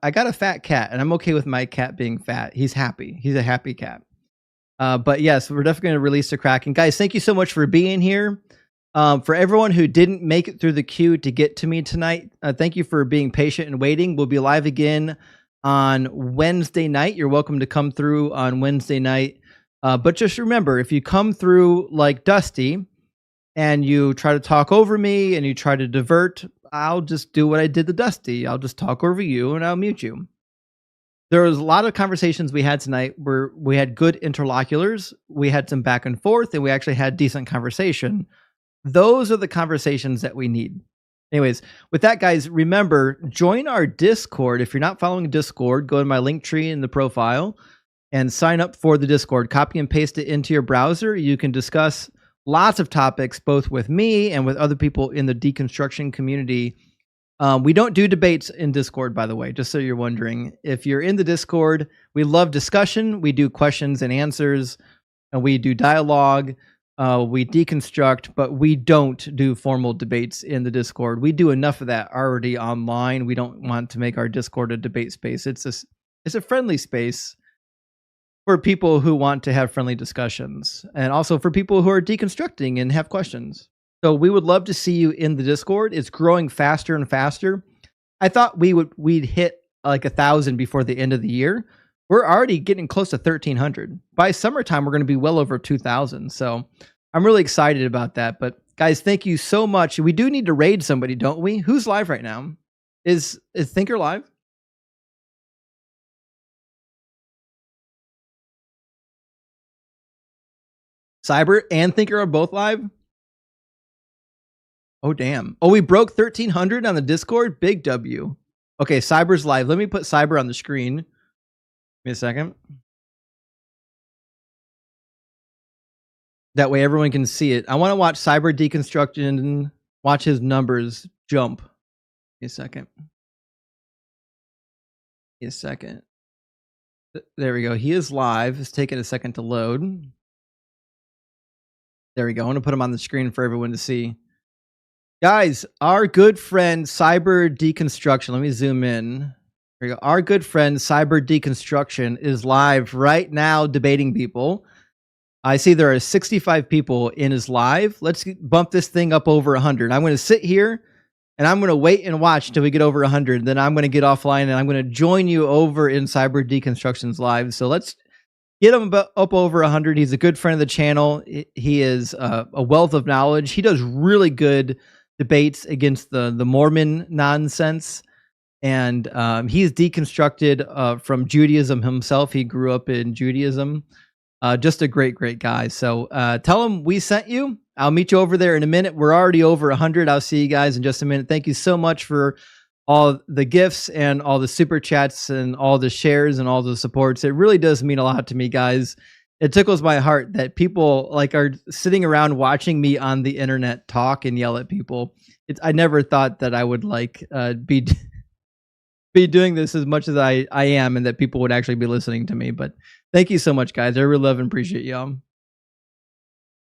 Speaker 1: I got a fat cat and I'm okay with my cat being fat. He's happy. He's a happy cat. But yes, we're definitely going to release the Kraken. Guys, thank you so much for being here. For everyone who didn't make it through the queue to get to me tonight, thank you for being patient and waiting. We'll be live again on Wednesday night. You're welcome to come through on Wednesday night. But just remember, if you come through like Dusty and you try to talk over me and you try to divert, I'll just do what I did to Dusty. I'll just talk over you and I'll mute you. There was a lot of conversations we had tonight where we had good interlocutors. We had some back and forth and we actually had decent conversation. Those are the conversations that we need. Anyways, with that, guys, remember, join our Discord. If you're not following Discord, go to my link tree in the profile and sign up for the Discord. Copy and paste it into your browser. You can discuss lots of topics, both with me and with other people in the deconstruction community. We don't do debates in Discord, by the way, just so you're wondering. If you're in the Discord, we love discussion. We do questions and answers, and we do dialogue. We deconstruct, but we don't do formal debates in the Discord. We do enough of that already online. We don't want to make our Discord a debate space. It's a friendly space for people who want to have friendly discussions, and also for people who are deconstructing and have questions. So we would love to see you in the Discord. It's growing faster and faster. I thought we'd hit like 1,000 before the end of the year. We're already getting close to 1,300. By summertime, we're going to be well over 2,000. So I'm really excited about that. But guys, thank you so much. We do need to raid somebody, don't we? Who's live right now? Is Thinker live? Cyber and Thinker are both live? Oh, damn. Oh, we broke 1,300 on the Discord? Big W. Okay, Cyber's live. Let me put Cyber on the screen. Give me a second. That way everyone can see it. I want to watch Cyber deconstruction, watch his numbers jump. Give me a second. Give me a second. There we go. He is live. It's taking a second to load. There we go. I want to put him on the screen for everyone to see. Guys, our good friend Cyber Deconstruction. Let me zoom in. There we go. Our good friend Cyber Deconstruction is live right now debating people. I see there are 65 people in his live. Let's bump this thing up over 100. I'm going to sit here and I'm going to wait and watch till we get over 100. Then I'm going to get offline and I'm going to join you over in Cyber Deconstruction's live. So let's get him up over 100. He's a good friend of the channel. He is a wealth of knowledge. He does really good debates against the Mormon nonsense. And he's deconstructed from Judaism himself. He grew up in Judaism. Just a great, great guy. So tell him we sent you. I'll meet you over there in a minute. We're already over 100. I'll see you guys in just a minute. Thank you so much for all the gifts and all the super chats and all the shares and all the supports. It really does mean a lot to me, guys. It tickles my heart that people like are sitting around watching me on the internet talk and yell at people. I never thought that I would like be doing this as much as I am, and that people would actually be listening to me. But thank you so much, guys. I really love and appreciate y'all.